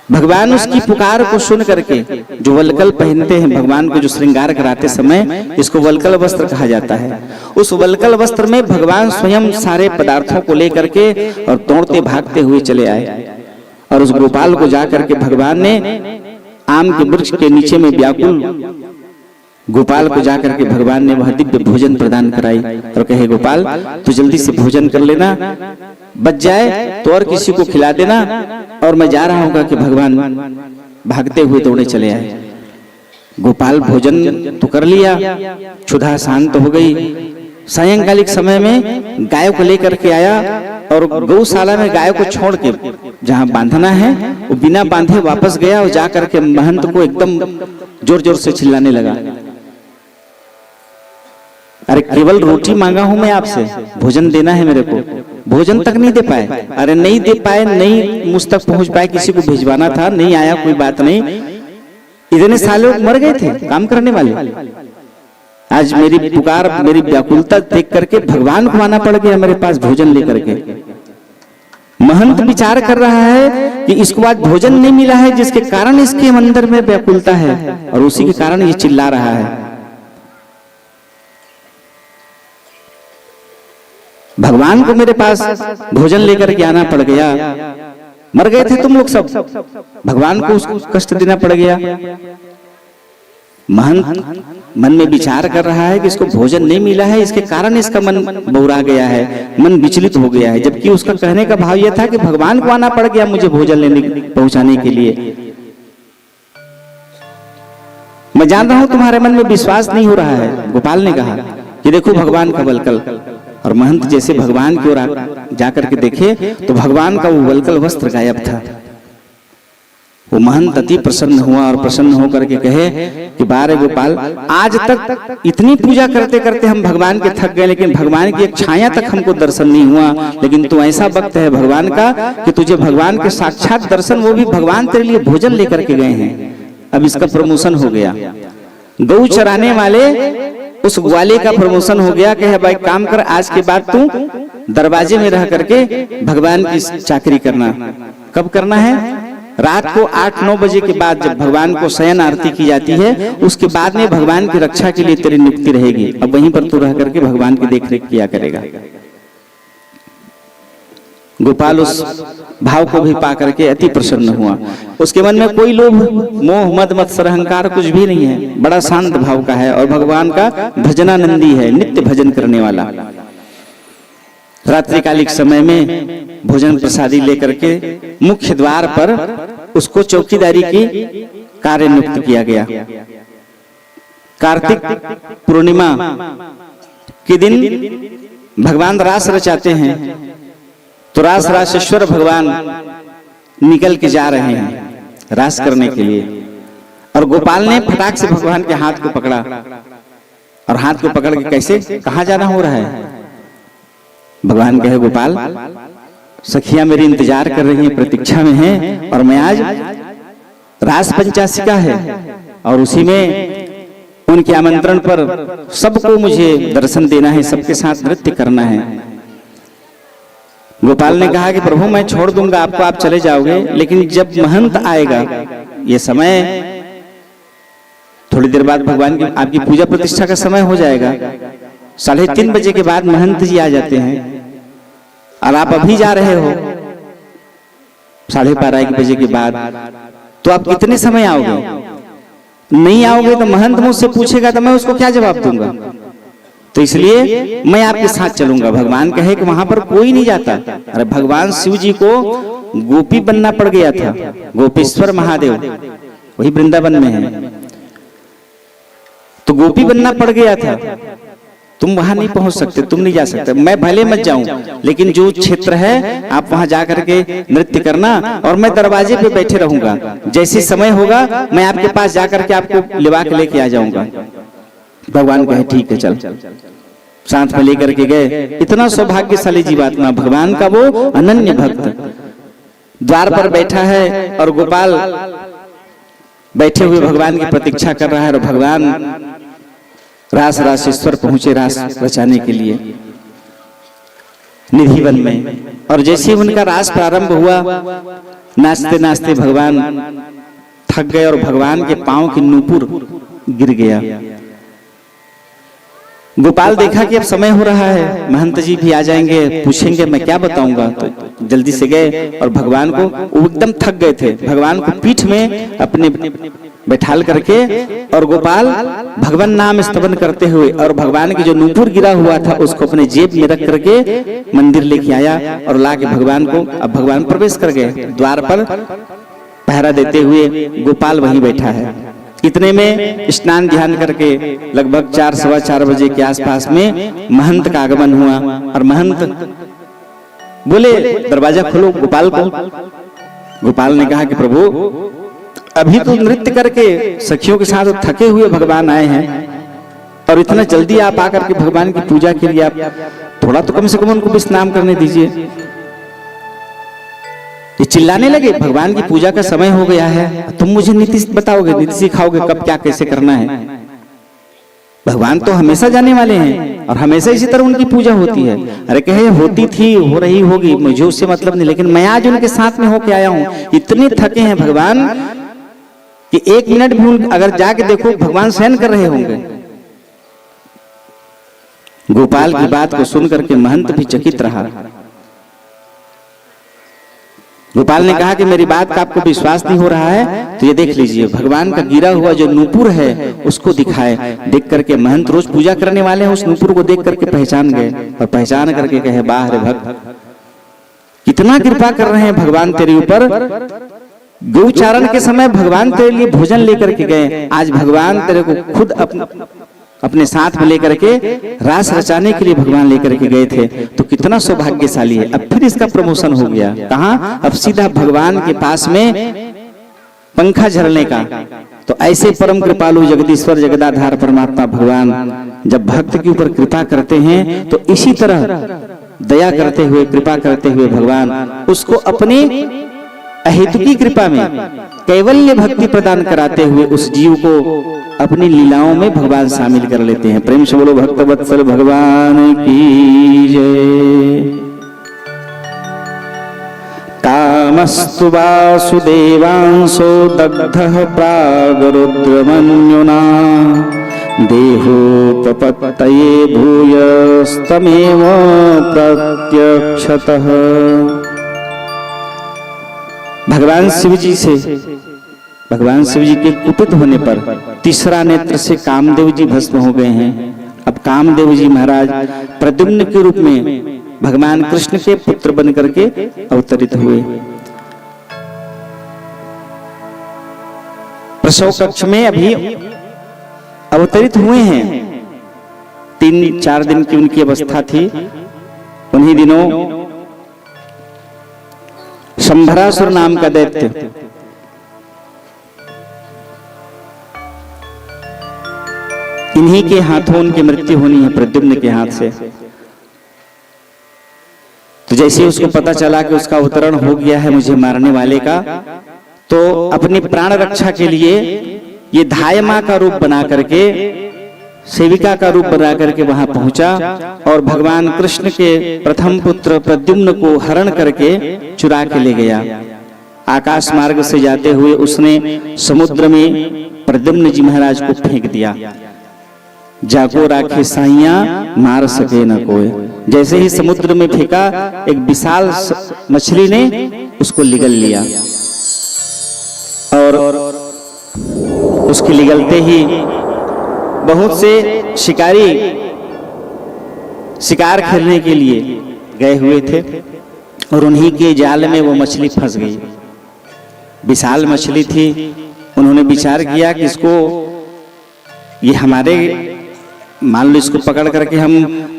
भगवान उसकी पुकार को सुन करके, जो वल्कल पहनते हैं भगवान को, जो श्रृंगार कराते समय, इसको वल्कल वस्त्र कहा जाता है, उस वल्कल वस्त्र में भगवान स्वयं सारे पदार्थों को लेकर के और तोड़ते भागते हुए चले आए, और उस गोपाल को जाकर के भगवान ने आम के वृक्ष के नीचे में व्याकुल गोपाल को जाकर के भगवान ने वह दिव्य भोजन प्रदान कराई, और कहे गोपाल तू जल्दी से भोजन कर लेना, बच जाए तो और किसी को खिला देना, और मैं जा रहा हूँ कि भगवान भागते हुए दौड़े चले आए। गोपाल भोजन तो कर लिया, क्षुधा शांत हो गई। सायंकालिक समय में गाय को लेकर के आया, और गौशाला में गाय को छोड़ के जहाँ बांधना है वो बिना बांधे वापस गया, और जाकर के महंत को एकदम जोर जोर से चिल्लाने लगा, अरे केवल रोटी मांगा हूं मैं आपसे, भोजन देना है मेरे को, भोजन तक नहीं दे पाए। अरे नहीं दे पाए, नहीं मुझ तक पहुंच पाए, किसी को भिजवाना था, नहीं आया, कोई बात नहीं, इतने सालों मर गए थे काम करने वाले, आज मेरी पुकार मेरी व्याकुलता देख करके भगवान को आना पड़ गया मेरे पास भोजन लेकर के। महंत विचार कर रहा है कि इसको आज भोजन नहीं मिला है, जिसके कारण इसके अंदर में व्याकुलता है, और उसी के कारण ये चिल्ला रहा है। भगवान को मेरे पास भोजन लेकर के आना पड़ गया, मर गए थे तुम लोग सब, भगवान को उसको कष्ट देना पड़ गया। महंत मन में विचार कर रहा है कि इसको भोजन नहीं मिला है, इसके कारण इसका मन बौरा गया है, मन विचलित हो गया है, जबकि उसका कहने का भाव यह था कि भगवान को आना पड़ गया मुझे भोजन लेने पहुंचाने के लिए। मैं जान रहा हूं तुम्हारे मन में विश्वास नहीं हो रहा है। गोपाल ने कहा कि देखो भगवान का वल्कल, और महंत जैसे भगवान की ओर जाकर के देखे तो भगवान का वो वल्कल वस्त्र गायब था। वो महंत अति प्रसन्न हुआ, और प्रसन्न होकर के कहे कि बारे गोपाल, आज तक इतनी पूजा करते करते हम भगवान के थक गए, लेकिन भगवान की एक छाया तक हमको दर्शन नहीं हुआ, लेकिन तू ऐसा भक्त है भगवान का कि तुझे भगवान के साक्षात दर्शन, वो भी भगवान तेरे लिए भोजन लेकर के गए हैं। अब इसका प्रमोशन हो गया, गौ चराने वाले उस ग्वाले का प्रमोशन हो गया कि भाई काम कर, आज के बाद तू दरवाजे में रह करके भगवान की चाकरी करना। कब करना है? रात को 8-9 बजे के बाद, जब भगवान को शयन आरती की जाती है, उसके बाद में भगवान की रक्षा के लिए तेरी नियुक्ति रहेगी। अब वहीं पर तू रह करके भगवान की देखरेख किया करेगा। गोपाल उस भाव को भी पा करके अति प्रसन्न हुआ। उसके मन में कोई लोभ मोह मद मत्सर अहंकार कुछ भी नहीं है, बड़ा शांत भाव का है, और भगवान का भजनानंदी है, नित्य भजन करने वाला। रात्रिकालिक समय में भोजन प्रसादी लेकर के मुख्य द्वार पर उसको चौकीदारी की कार्य नियुक्त किया गया। कार्तिक पूर्णिमा के दिन भगवान रास रचाते हैं, तो रास रासेश्वर भगवान निकल के जा रहे हैं रास करने के लिए, और गोपाल ने फटाक से भगवान के हाथ को पकड़ा, और हाथ को पकड़ के कैसे, कहाँ जाना हो रहा है? भगवान कहे गोपाल, सखियां मेरी इंतजार कर रही हैं, प्रतीक्षा में हैं, और मैं आज रास पंचाशिका है, और उसी में उनके आमंत्रण पर सबको मुझे दर्शन देना है, सबके साथ नृत्य करना है। गोपाल ने कहा कि प्रभु मैं छोड़ दूंगा आपको, आप चले जाओगे, लेकिन जब महंत आएगा, ये समय थोड़ी देर बाद भगवान की आपकी पूजा प्रतिष्ठा का समय हो जाएगा, 3:30 बजे के बाद महंत जी आ जाते हैं, और आप अभी जा रहे हो 12:30 बजे के बाद, तो आप कितने समय आओगे? नहीं आओगे तो महंत मुझसे पूछेगा तो मैं उसको क्या जवाब दूंगा? तो इसलिए मैं आपके साथ चलूंगा। भगवान कहे कि वहां पर कोई नहीं जाता। अरे भगवान शिव जी को गोपी बनना पड़ गया था, गोपेश्वर महादेव वही वृंदावन में है, तो गोपी बनना पड़ गया था। तुम वहां नहीं पहुंच सकते, तुम नहीं जा सकते, मैं भले मत जाऊं, लेकिन जो क्षेत्र है आप वहां जा करके नृत्य करना और मैं दरवाजे पे बैठे रहूंगा, जैसे समय होगा मैं आपके पास जा करके आपको लिवा के लेके आ जाऊंगा। भगवान कहे ठीक है चल, साथ में लेकर के गए। इतना सौभाग्यशाली जीवात्मा, भगवान का वो अनन्य भक्त द्वार पर बैठा है और गोपाल बैठे हुए भगवान की प्रतीक्षा कर रहा है और भगवान रास रासेश्वर पहुंचे रास रचाने के लिए निधिवन में। और जैसे उनका रास प्रारंभ हुआ, नाचते नाचते भगवान थक गए और भगवान के पांव की नूपुर गिर गया। गोपाल देखा कि अब समय हो रहा है, महंत जी भी आ जाएंगे, पूछेंगे मैं क्या बताऊंगा, तो जल्दी से गए और भगवान को, वो एकदम थक गए थे, भगवान को पीठ में अपने बैठाल करके और गोपाल भगवान नाम स्तवन करते हुए और भगवान की जो नूपुर गिरा हुआ था उसको अपने जेब में रख करके मंदिर लेके आया और ला के भगवान को, अब भगवान प्रवेश कर गए। द्वार पर पहरा देते हुए गोपाल वहीं बैठा है। इतने में स्नान ध्यान करके लगभग 4 सवा 4 बजे के आसपास में महंत का आगमन हुआ और महंत बोले दरवाजा खोलो गोपाल को। गोपाल ने कहा कि प्रभु अभी तो नृत्य करके सखियों के साथ थके हुए भगवान आए हैं और इतना जल्दी आप आकर के भगवान की पूजा के लिए आप थोड़ा तो कम से कम उनको विश्राम करने दीजिए। ये चिल्लाने लगे भगवान की पूजा का समय हो गया है, तुम मुझे नीति बताओगे, नीति सिखाओगे कब क्या कैसे करना है। भगवान तो हमेशा जाने वाले हैं और हमेशा इसी तरह उनकी पूजा होती है। अरे कहे होती थी, हो रही होगी, मुझे उससे मतलब नहीं, लेकिन मैं आज उनके साथ में होके आया हूं। इतने थके हैं भगवान कि 1 मिनट भी अगर जाके देखो भगवान शयन कर रहे होंगे। गोपाल की बात को सुनकर के महंत भी चकित रहा। गोपाल ने कहा कि मेरी बात का आपको विश्वास नहीं हो रहा है तो ये देख लीजिए, भगवान का गिरा हुआ जो नूपुर है उसको दिखाए। देख करके महंत रोज पूजा करने वाले हैं, उस नूपुर को देख करके पहचान गए और पहचान करके कहे वाह रे भक्त, कितना कृपा कर रहे हैं भगवान तेरे ऊपर। गौचारण के समय भगवान तेरे लिए भोजन लेकर के गए, आज भगवान तेरे को खुद अपने साथ में लेकर के रास रचाने के लिए भगवान लेकर के गए थे, तो कितना सौभाग्यशाली है। अब फिर इसका प्रमोशन हो गया, कहाँ, अब सीधा भगवान के पास में पंखा झरने का। तो ऐसे परम कृपालु जगदीश्वर जगदाधार परमात्मा भगवान जब भक्त के ऊपर कृपा करते हैं तो इसी तरह दया करते हुए, कृपा करते हुए भगवान उसको अपनी अहेतुकी कृपा में कैवल्य भक्ति प्रदान कराते हुए उस जीव को अपनी लीलाओं में भगवान शामिल कर लेते हैं। प्रेम से बोलो भक्त वत्सल भगवान की जय। कामस्तु वासुदेवांशो दग्धः प्रागरुद्रमन्युना देहोपपत्तये भूयस्तमेव प्रत्यक्षतः। भगवान शिव जी के कुपित होने पर तीसरा नेत्र से कामदेव जी भस्म हो गए हैं। अब कामदेव जी महाराज प्रद्युम्न के रूप में भगवान कृष्ण के पुत्र बन करके अवतरित हुए। प्रसव कक्ष में अभी अवतरित हुए हैं, 3-4 दिन की उनकी अवस्था थी। उन्हीं दिनों शंभरासुर नाम का दैत्य इन्हीं के हाथों उनकी मृत्यु होनी है, प्रद्युम्न के हाथ से। तो जैसे उसको पता चला कि उसका अवतरण हो गया है मुझे मारने वाले का, तो अपनी प्राण रक्षा के लिए ये धायमा का रूप बना करके, सेविका का रूप बना करके वहां पहुंचा और भगवान कृष्ण के प्रथम पुत्र प्रद्युम्न को हरण करके चुरा के ले गया। आकाश मार्ग से जाते हुए उसने समुद्र में प्रद्युम्न जी महाराज को फेंक दिया। जाको राखे साइया मार सके न कोई। जैसे ही समुद्र में फेंका, एक विशाल मछली ने उसको लिगल लिया और उसके लिगलते ही बहुत से शिकारी शिकार खेलने के लिए गए हुए थे और उन्हीं के जाल में वो मछली फंस गई। विशाल मछली थी। उन्होंने विचार किया कि इसको ये हमारे मान लो इसको पकड़ करके हम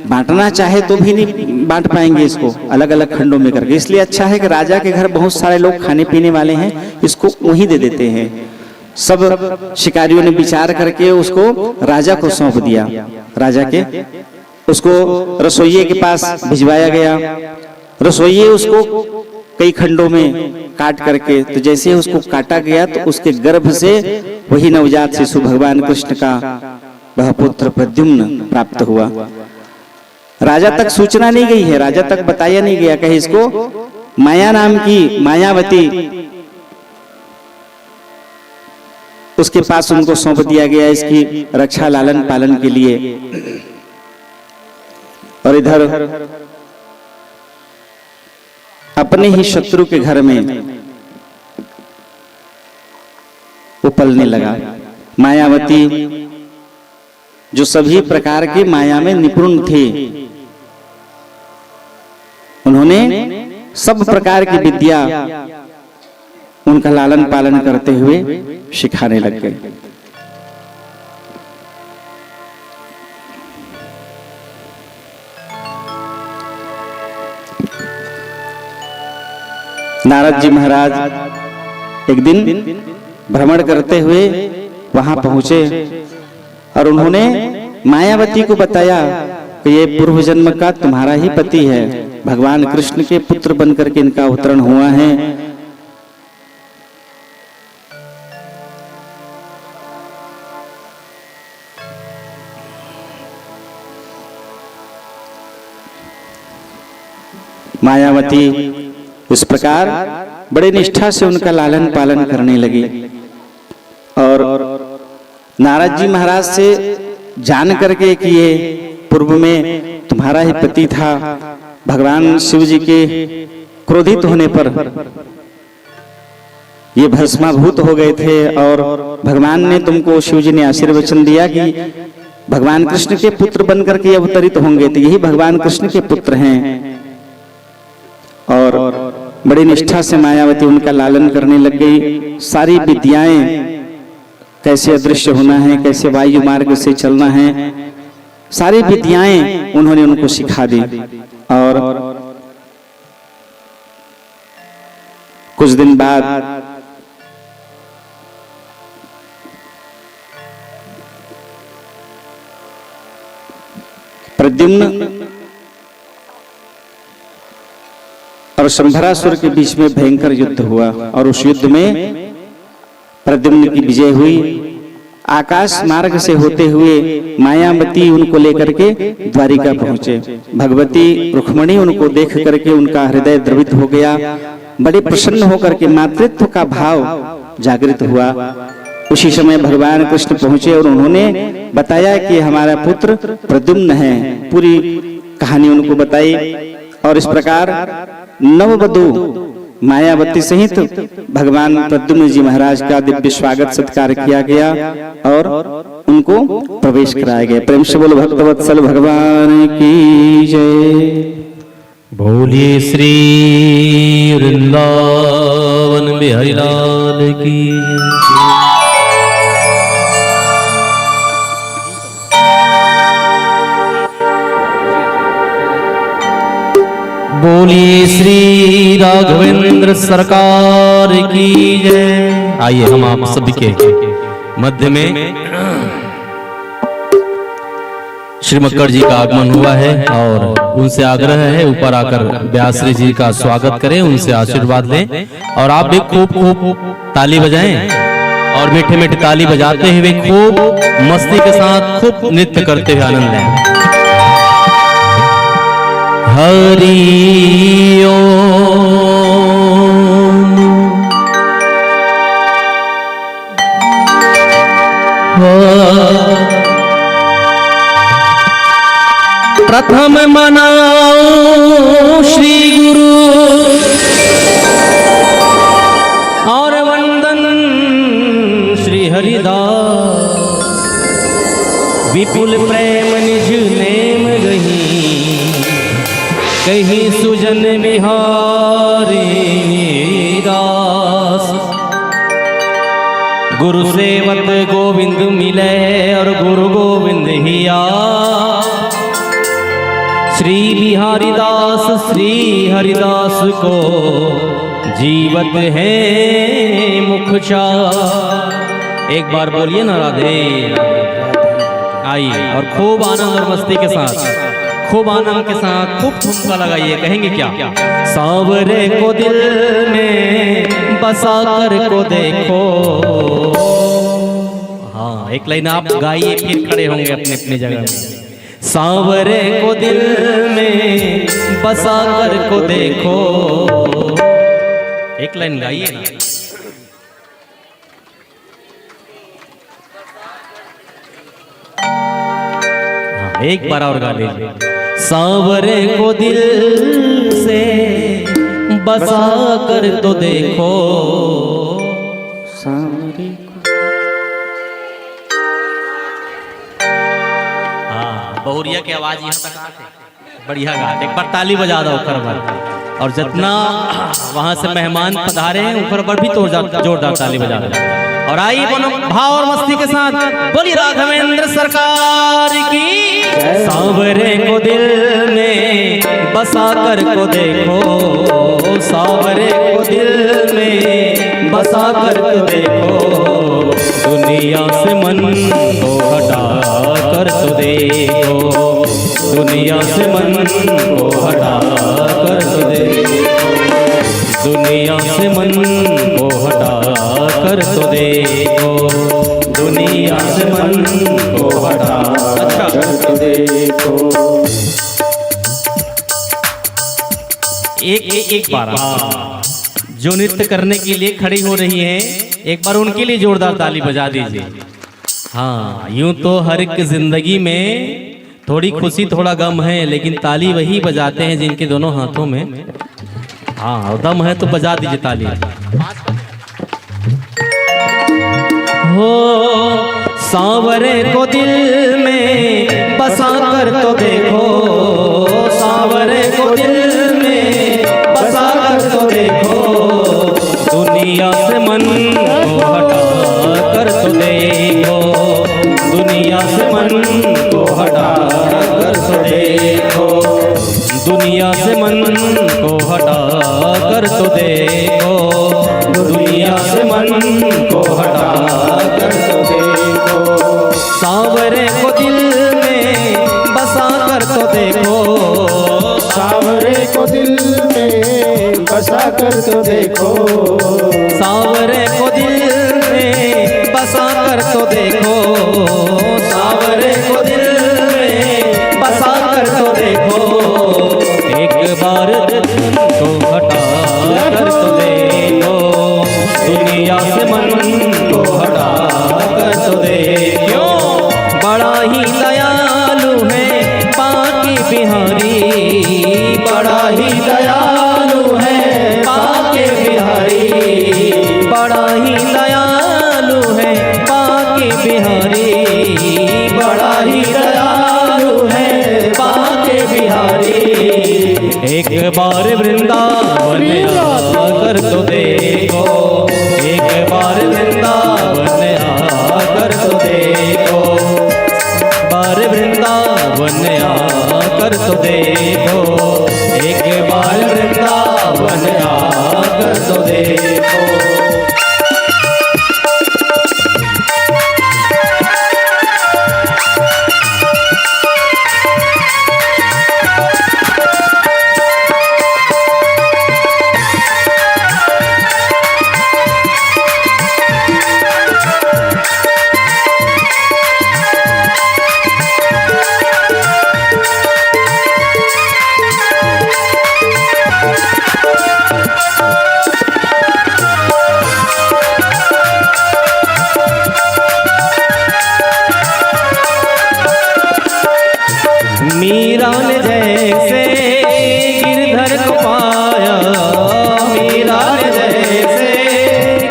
बांटना चाहे तो भी नहीं बांट पाएंगे इसको, अलग अलग खंडों में करके। इसलिए अच्छा है कि राजा के घर बहुत सारे लोग खाने पीने वाले हैं, इसको वहीं दे देते हैं। सब शिकारियों ने विचार करके उसको राजा को सौंप दिया। राजा के उसको रसोइये के पास भिजवाया गया। रसोइये उसको कई खंडों में काट करके, तो जैसे उसको काटा गया तो उसके गर्भ से वही नवजात शिशु भगवान कृष्ण का वह पुत्र प्रद्युम्न प्राप्त हुआ। राजा तक सूचना नहीं गई है, राजा तक बताया नहीं गया। कहे इसको माया नाम की मायावती उसके पास उनको सौंप दिया गया इसकी रक्षा लालन पालन के लिए। और इधर अपने ही शत्रु के घर में वो पलने लगा। मायावती जो सभी प्रकार के माया में निपुण थे, उन्होंने सब प्रकार की विद्या उनका लालन पालन करते हुए सिखाने लग गए। नारद जी महाराज एक दिन भ्रमण करते हुए वहां पहुंचे और उन्होंने मायावती को बताया कि ये पूर्व जन्म का तुम्हारा ही पति है, भगवान कृष्ण के पुत्र बनकर के इनका अवतरण हुआ है। मायावती इस प्रकार बड़े निष्ठा से उनका लालन पालन करने लगी। और नारद जी महाराज से जान करके कि ये पूर्व में तुम्हारा ही पति था, भगवान शिव जी के क्रोधित होने पर ये भस्माभूत हो गए थे और भगवान ने तुमको, शिव जी ने आशीर्वचन दिया कि भगवान कृष्ण के पुत्र बनकर के अवतरित होंगे, तो यही भगवान कृष्ण के पुत्र हैं। और बड़ी निष्ठा से मायावती उनका लालन करने लग गई। सारी विद्याएं, कैसे अदृश्य होना है, कैसे वायु मार्ग से चलना है, सारी विद्याएं उन्होंने उनको सिखा दी। और कुछ दिन बाद प्रद्युम्न और शंभरासुर के बीच में भयंकर युद्ध हुआ और उस युद्ध में प्रद्युम्न की विजय हुई। आकाश मार्ग से होते हुए मायावती उनको लेकर के द्वारिका पहुंचे। भगवती रुक्मिणी उनको देख करके उनका हृदय द्रवित हो गया, बड़े प्रसन्न होकर के मातृत्व का भाव जागृत हुआ। उसी समय भगवान कृष्ण पहुंचे और उन्होंने बताया कि हमारा पुत्र प्रद्युम्न है। पूरी कहानी उनको बताई और इस प्रकार नववधू मायावती सहित भगवान प्रद्युम्न जी महाराज का दिव्य स्वागत सत्कार किया गया और उनको प्रवेश कराया गया। प्रेम से बोलो भक्तवत्सल भगवान की जय। बोलिए श्री वृंदावन बिहारी लाल की। बोलिए श्री राघवेंद्र सरकार की जय। आइए हम आप सभी के मध्य में श्री मक्कड़ जी का आगमन हुआ है और उनसे आग्रह है ऊपर आकर व्यासरी जी का स्वागत करें, उनसे आशीर्वाद लें और आप भी खूब खूब ताली बजाएं और मीठे मीठे ताली बजाते हुए खूब मस्ती के साथ खूब नृत्य करते हुए आनंद लें। हरि ओम प्रथम मनाओ श्री गुरु और वंदन श्री हरिदास। विपुल प्रेम निज नेम गही, कहीं सुजन बिहारी दास। गुरु सेवत गोविंद मिले और गुरु गोविंद हिया। श्री बिहारी दास श्री हरिदास को जीवत है मुख चार। एक बार बोलिए ना राधे। आइए और खूब आनंद और मस्ती के साथ, खूब आनंद के साथ खूब ठुमका लगाइए। कहेंगे क्या? सांवरे को दिल में बसा कर को देखो। हाँ, एक लाइन आप गाइए फिर खड़े होंगे अपने अपनी जगह में। सांवरे को दिल में बसा कर को देखो। एक लाइन गाइए ना। हाँ, एक बार और गा लीजिए। सांवरे को दिल से बसा कर तो देखो। सांवरे बहुरिया की आवाज यहाँ तक बढ़िया गा। एक बार ताली बजा दो ऊपर पर। और जितना वहां से मेहमान पधारे हैं ऊपर पर भी तो जोरदार ताली बजा दो। और आई बोलो भाव और मस्ती के साथ, बोलिए राघवेंद्र सरकार की। सांवरे को दिल में बसा कर को देखो। सांवरे को दिल में बसा कर को देखो। दुनिया से मन को हटा कर तो देखो। दुनिया से मन को हटा कर तो देखो। दुनिया से मन को हटा कर तो देखो। दुनिया से मन को हटा कर तो देखो। एक बार जो नृत्य करने के लिए खड़ी हो रही हैं, एक बार उनके लिए जोरदार ताली बजा दीजिए। हाँ, यूं तो हर एक जिंदगी में थोड़ी खुशी थोड़ा गम है, लेकिन ताली वही बजाते हैं जिनके दोनों हाथों में हाँ दम है। तो बजा दीजिए ताली। हो सांवरे को दिल में बसा कर तो देखो। सांवरे को दिल में बसा कर तो देखो। दुनिया से मन को हटा कर तो देखो। दुनिया से मन को हटा कर तो देखो। दुनिया से मन को हटा कर तो देखो। दुनिया से मन को हटा कर तो देखो। सांवरे को दिल में बसा कर तो देखो। सांवरे को दिल में बसा कर तो देखो। सांवरे को दिल में बसा कर तो देखो। सांवरे को दिल में बसा कर तो देखो। एक बार को हटा कर तो देखो। दुनिया से मन को हटा कर तो देखो। बड़ा ही दयालु है बाकी बिहारी। बड़ा ही दयालु है बाकी बिहारी। बड़ा ही दयालु है बाकी बिहारी। बड़ा ही दयालु है बाकी बिहारी। एक बार वृंदावन आकर तो देखो। एक बार वृंदावन आकर तो देखो। बार वृंदावन आकर तो देखो। एक बार वृंदावन आकर तो देखो। मीरा ने जैसे गिरधर को पाया। मीरा ने जैसे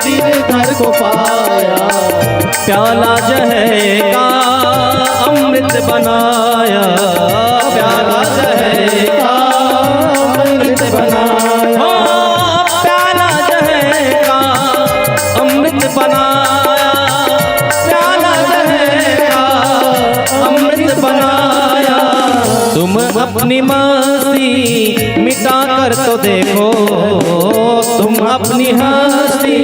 गिरधर को पाया। प्याला जहे का अमृत बनाया। प्याला जहे का अमृत बनाया। प्याला जहे का अमृत बनाया। अपनी मस्ती मिटा कर तो देखो, तुम अपनी हंसी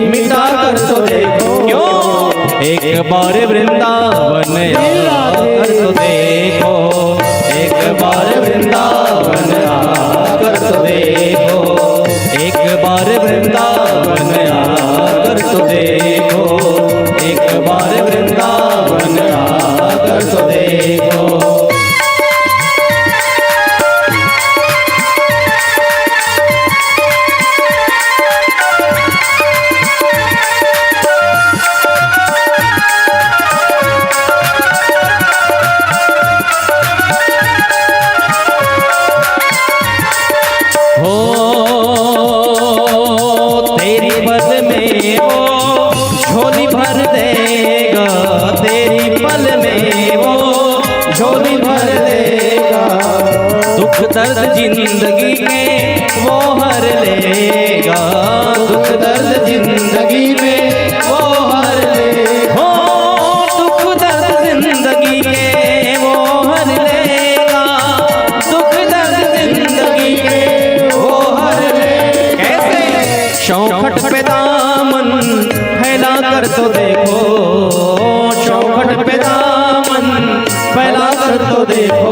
मिटा कर तो देखो। क्यों? एक बार वृंदावन आकर तो देखो, एक बार वृंदावन आकर तो देखो, एक बार वृंदावन आकर तो देखो, एक बार वृंदावन आकर तो देखो। दर्द जिंदगी में वो हर लेगा, दुख दर्द जिंदगी में वो हर लेगा, दुख दर्द जिंदगी के वो हर लेगा, दुख दर्द जिंदगी के वो हर लेगा। कैसे? चौखट पे दामन फैला कर तो देखो, चौखट पे दामन फैला कर तो देखो।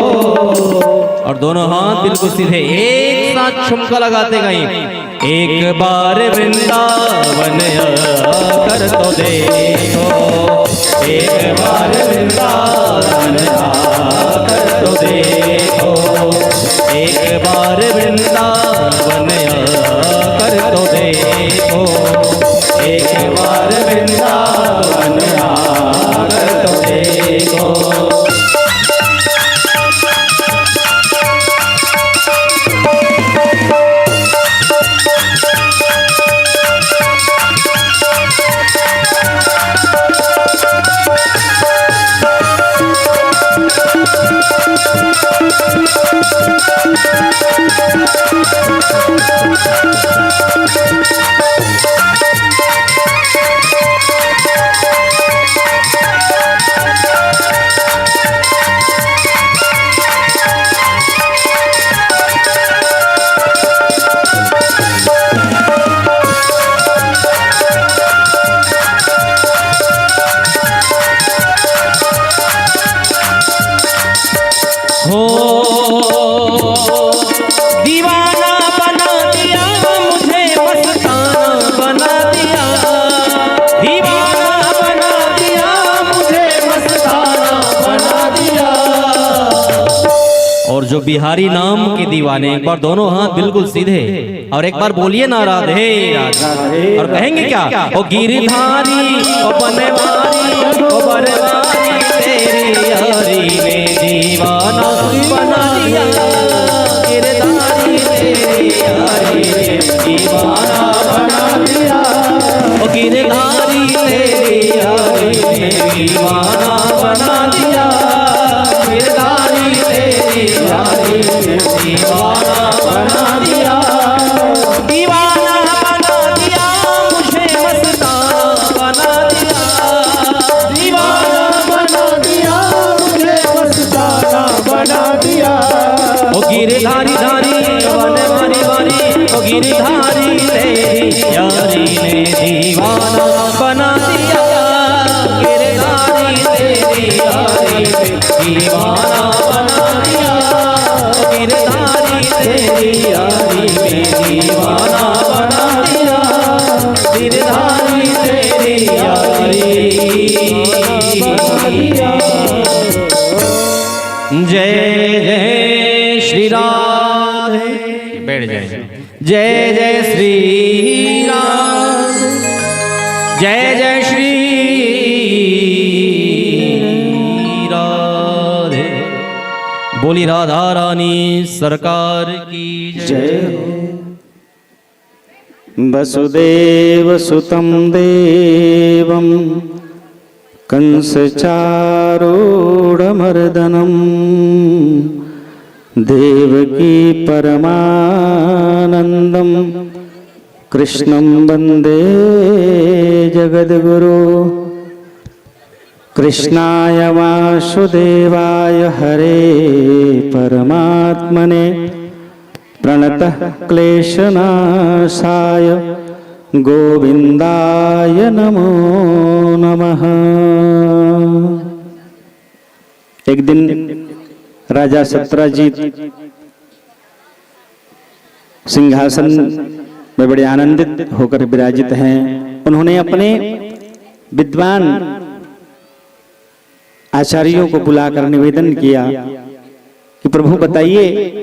और दोनों हाथ बिल्कुल सीधे एक साथ ठुमका लगाते गए। एक बार वृंदावन आकर तो देखो, एक बार वृंदावन आकर तो देखो, एक बार वृंदावन आकर तो देखो, एक बार वृंदावन आकर तो देखो। दीवाना बना दिया मुझे, मस्ताना बना दिया, दीवाना बना दिया मुझे, मस्ताना बना दिया। और जो बिहारी नाम के दीवाने, एक बार दोनों हाथ बिल्कुल सीधे और एक बार बोलिए ना राधे राधे। और कहेंगे क्या? ओ गिरधारी, ओ बनवारी, ओ बनवारी, तेरी यारी ने दीवाना बना दिया, गिरधारी तेरी यारी ने दीवाना बना दिया, ओ गिरधारी तेरी यारी ने दीवाना बना दिया, गिरधारी तेरी यारी ने दीवाना बना दिया, दीवाना बना दिया मुझे, मस्ताना बना दिया, दीवाना बना दिया मुझे, मस्ताना बना दिया। ओ गिरधारी धारी बनवारी वारी, ओ गिरधारी तेरी यारी ने दीवाना बना दिया, गिरधारी तेरी यारी ने दीवाना बना दिया, गिरधारी तेरी यारी ने दीवाना बना दिया, गिरधारी तेरी यारी बना दिया। जय जय श्री राधे, बैठ जाए। जय जय श्री राधे, जय जय श्री राधे। बोली राधा रानी सरकार की जय। वसुदेव सुतं देवं कंसचारूढमर्दनं देवकी परमानन्दं कृष्णं वन्दे जगद्गुरो। कृष्णाय वासुदेवाय हरे परमात्मने प्रणतः क्लेशनाशाय गोविंदाय नमो नमः। एक दिन राजा सत्यजीत सिंहासन में बड़े आनंदित होकर विराजित हैं। उन्होंने अपने विद्वान आचार्यों को बुलाकर निवेदन किया कि प्रभु बताइए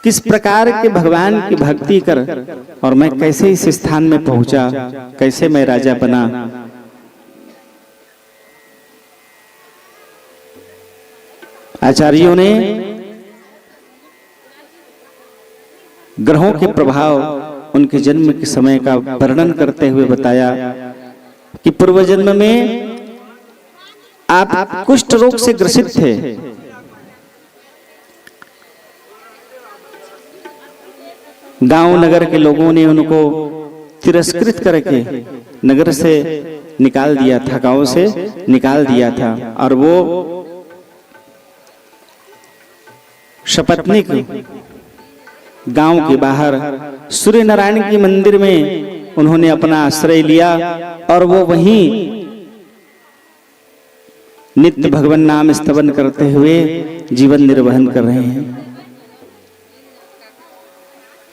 किस प्रकार के भगवान की भक्ति कर और मैं कैसे इस स्थान में पहुंचा, कैसे मैं राजा बना। आचार्यों ने ग्रहों के प्रभाव, उनके जन्म के समय का वर्णन करते हुए बताया कि पूर्व जन्म में आप कुष्ठ रोग से ग्रसित थे। गांव नगर के लोगों ने उनको तिरस्कृत करके नगर से निकाल दिया था, गांव से निकाल दिया था। और वो शपथनिक गांव के बाहर सूर्य नारायण के मंदिर में उन्होंने अपना आश्रय लिया और वो वहीं नित्य भगवान नाम स्तवन करते हुए जीवन निर्वहन कर रहे हैं।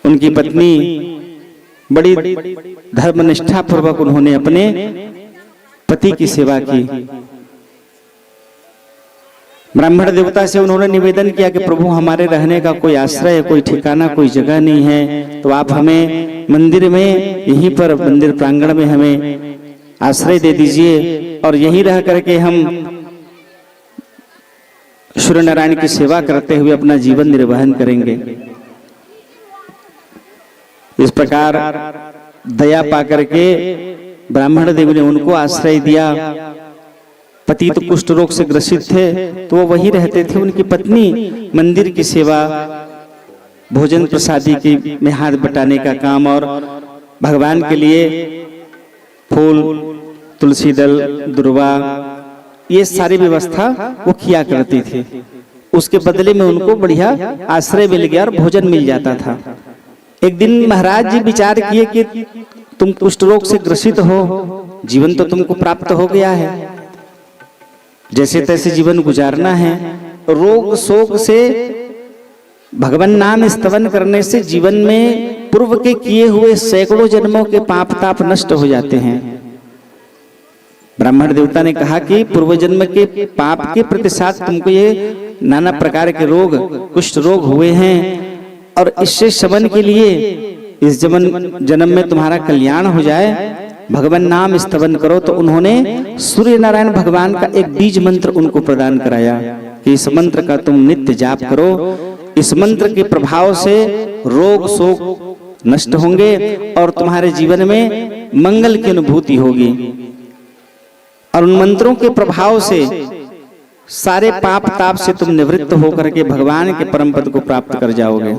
उनकी पत्नी बड़ी धर्मनिष्ठा पूर्वक उन्होंने अपने पति की सेवा की। ब्राह्मण देवता से उन्होंने निवेदन किया कि प्रभु हमारे रहने का कोई आश्रय, कोई ठिकाना, कोई जगह नहीं है, तो आप हमें मंदिर में, यहीं पर मंदिर प्रांगण में हमें आश्रय दे दीजिए और यहीं रह करके हम सूर्य नारायण की सेवा करते हुए अपना जीवन निर्वहन करेंगे। इस प्रकार दया पाकर के ब्राह्मण देव ने उनको आश्रय दिया। पति तो कुष्ठ रोग से ग्रसित थे तो वो वहीं रहते थे। उनकी पत्नी मंदिर की सेवा, भोजन प्रसादी की में हाथ बटाने का काम और भगवान के लिए फूल, तुलसी दल, दुर्वा, ये सारी व्यवस्था वो किया करती थी। उसके बदले में उनको बढ़िया आश्रय मिल गया और भोजन मिल जाता था। एक दिन महाराज जी विचार किए कि तुम कुष्ठ रोग से ग्रसित हो, जीवन तो तुमको प्राप्त हो गया है, जैसे तैसे जीवन गुजारना है। रोग शोक से, भगवान नाम स्तवन करने से जीवन में पूर्व के किए हुए सैकड़ों जन्मों के पाप ताप नष्ट हो जाते हैं। ब्राह्मण देवता ने कहा कि पूर्व जन्म के पाप के प्रतिसाद तुमको ये नाना प्रकार के रोग, कुष्ठ रोग हुए हैं और इससे शमन के लिए इस जन्म में तुम्हारा कल्याण हो जाए, भगवान नाम स्तवन करो। तो उन्होंने सूर्य नारायण भगवान का एक बीज मंत्र उनको प्रदान कराया कि इस मंत्र का तुम नित्य जाप करो। इस मंत्र के प्रभाव से रोग शोक नष्ट होंगे और तुम्हारे जीवन में मंगल की अनुभूति होगी। और उन मंत्रों के प्रभाव से सारे पाप ताप से तुम निवृत्त होकर के भगवान के परम पद को प्राप्त कर जाओगे।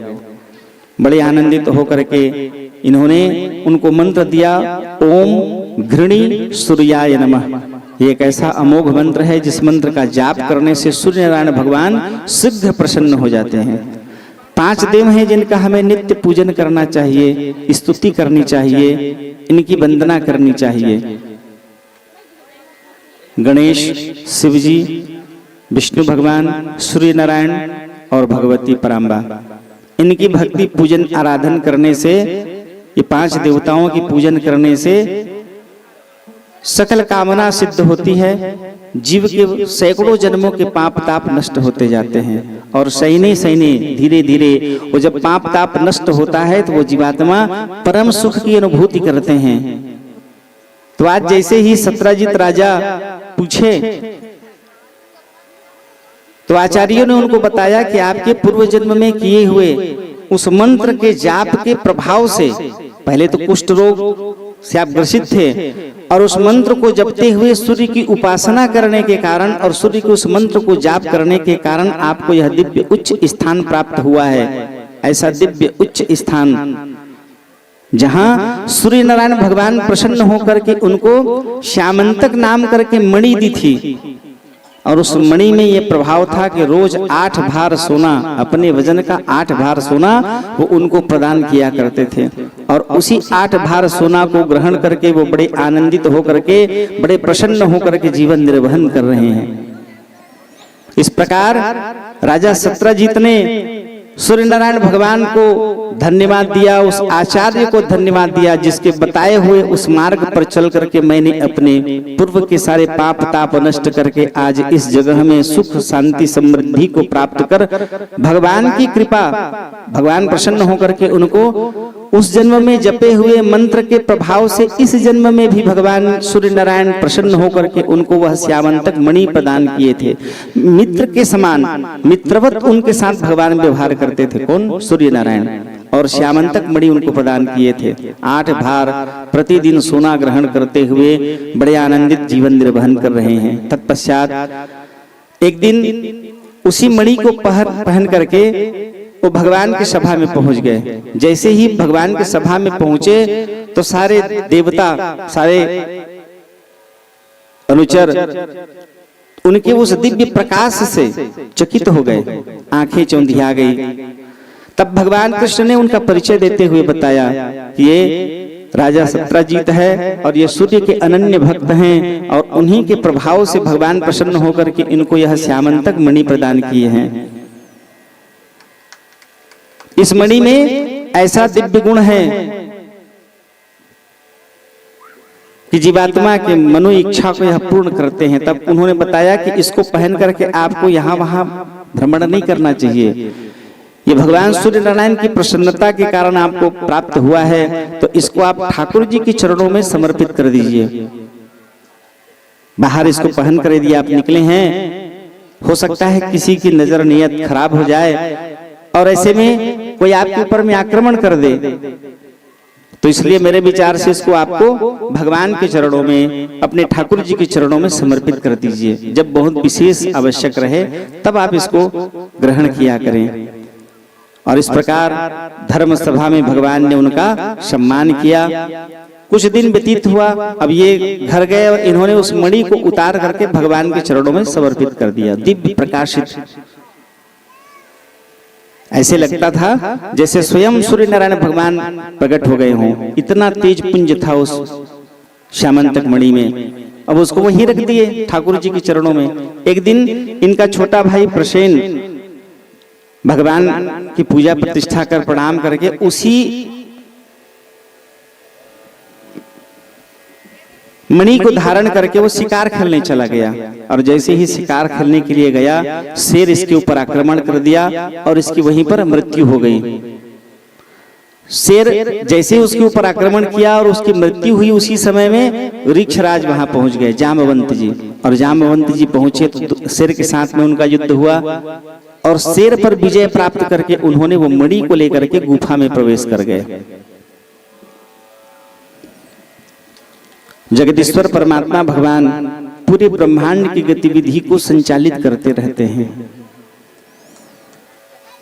बड़े आनंदित होकर के इन्होंने उनको मंत्र दिया, ओम घृणी सूर्याय नमः। ये एक ऐसा अमोघ मंत्र है जिस मंत्र का जाप करने से सूर्य नारायण भगवान शीघ्र प्रसन्न हो जाते हैं। 5 देव हैं जिनका हमें नित्य पूजन करना चाहिए, स्तुति करनी चाहिए, इनकी वंदना करनी चाहिए। गणेश, शिव जी, विष्णु भगवान, सूर्य नारायण और भगवती पराम्बा, इनकी भक्ति पूजन आराधन करने से, ये 5 देवताओं की पूजन करने से सकल कामना सिद्ध होती है। जीव के सैकड़ों जन्मों के पाप ताप नष्ट होते जाते हैं और सैने सैने धीरे धीरे वो जब पाप ताप नष्ट होता है तो वो जीवात्मा परम सुख की अनुभूति करते हैं। तो आज जैसे ही सत्यजीत राजा पूछे तो आचार्यों ने उनको बताया कि आपके पूर्व जन्म में किए हुए उस मंत्र के जाप के प्रभाव से पहले तो कुष्ठ रोग से आप ग्रसित थे और उस मंत्र को जपते हुए सूर्य की उपासना करने के कारण और सूर्य के उस मंत्र को जाप करने के कारण आपको यह दिव्य उच्च स्थान प्राप्त हुआ है। ऐसा दिव्य उच्च स्थान जहां सूर्य नारायण भगवान प्रसन्न होकर के उनको श्यामंतक नाम करके मणि दी थी, और उस मणि में ये प्रभाव था कि रोज 8 भार सोना, अपने वजन का 8 भार सोना वो उनको प्रदान किया करते थे। और उसी 8 भार सोना को ग्रहण करके वो बड़े आनंदित होकर के, बड़े प्रसन्न होकर के जीवन निर्वहन कर रहे हैं। इस प्रकार राजा सत्रजीत ने सूर्य नारायण भगवान को धन्यवाद दिया, उस आचार्य को धन्यवाद दिया जिसके बताए हुए उस मार्ग पर चल करके मैंने अपने पूर्व के सारे पाप ताप नष्ट करके आज इस जगह में सुख शांति समृद्धि को प्राप्त कर, भगवान की कृपा, भगवान प्रसन्न होकर के उनको उस जन्म में जपे हुए मंत्र के प्रभाव से इस जन्म में भी भगवान सूर्य नारायण प्रसन्न होकर के उनको वह श्यामंतक मणि प्रदान किए थे। मित्र के समान, मित्रवत उनके साथ भगवान व्यवहार करते थे। कौन? सूर्य नारायण। और श्यामंतक मणि उनको प्रदान किए थे। 8 भार प्रतिदिन सोना ग्रहण करते हुए बड़े आनंदित जीवन निर्वहन कर रहे हैं। तत्पश्चात एक दिन उसी मणि को पहन करके वो भगवान की सभा में पहुंच गए। जैसे ही भगवान की सभा में पहुंचे तो सारे देवता, सारे अनुचर उनके उस दिव्य प्रकाश से चकित हो गए, आंखें चौंधिया गई। तब भगवान कृष्ण ने उनका परिचय देते हुए बताया कि ये राजा सत्रजीत है और ये सूर्य के अनन्य भक्त हैं, और उन्हीं के प्रभाव से भगवान प्रसन्न होकर के इनको यह श्यामंतक मणि प्रदान किए हैं। इस मणि में ऐसा दिव्य गुण है कि जीवात्मा के मनो इच्छा को यह पूर्ण करते हैं। तब उन्होंने बताया कि इसको पहन करके आपको यहाँ वहां भ्रमण नहीं करना चाहिए, ये भगवान सूर्य नारायण की प्रसन्नता के कारण आपको प्राप्त हुआ है, तो इसको आप ठाकुर जी के चरणों में समर्पित कर दीजिए। बाहर इसको पहन कर यदि आप निकले हैं, हो सकता है किसी की नजर नियत खराब हो जाए और ऐसे में कोई आपके ऊपर में आक्रमण कर दे, तो इसलिए मेरे विचार से इसको आपको भगवान के चरणों में, अपने ठाकुर जी के चरणों में समर्पित कर दीजिए। जब बहुत विशेष आवश्यक रहे तब आप इसको ग्रहण किया करें। और इस प्रकार धर्म सभा में भगवान ने उनका सम्मान किया। कुछ दिन व्यतीत हुआ, अब ये घर गए और इन्होंने उस मणि को उतार करके भगवान के चरणों में समर्पित कर दिया। दिव्य प्रकाशित, ऐसे लगता था जैसे स्वयं सूर्य नारायण भगवान प्रकट हो गए हों, इतना तेज पुंज था उस श्यामंतक मणि में। अब उसको वहीं रख दिए ठाकुर जी के चरणों में। एक दिन इनका छोटा भाई प्रसेन भगवान की पूजा प्रतिष्ठा कर प्रणाम करके उसी मणि को धारण करके वो शिकार खेलने चला गया। और जैसे ही शिकार खेलने के लिए गया, शेर इसके ऊपर आक्रमण कर दिया और इसकी वहीं पर मृत्यु हो गई। शेर जैसे ही उसके ऊपर आक्रमण किया और उसकी मृत्यु हुई, उसी समय में वृक्षराज वहां पहुंच गए, जामवंत जी। और जामवंत जी पहुंचे तो शेर के साथ में उनका युद्ध हुआ और शेर पर विजय प्राप्त करके उन्होंने वो मणि को लेकर के गुफा में प्रवेश कर गए। जगदीश्वर परमात्मा भगवान पूरे ब्रह्मांड की गतिविधि को संचालित करते रहते हैं।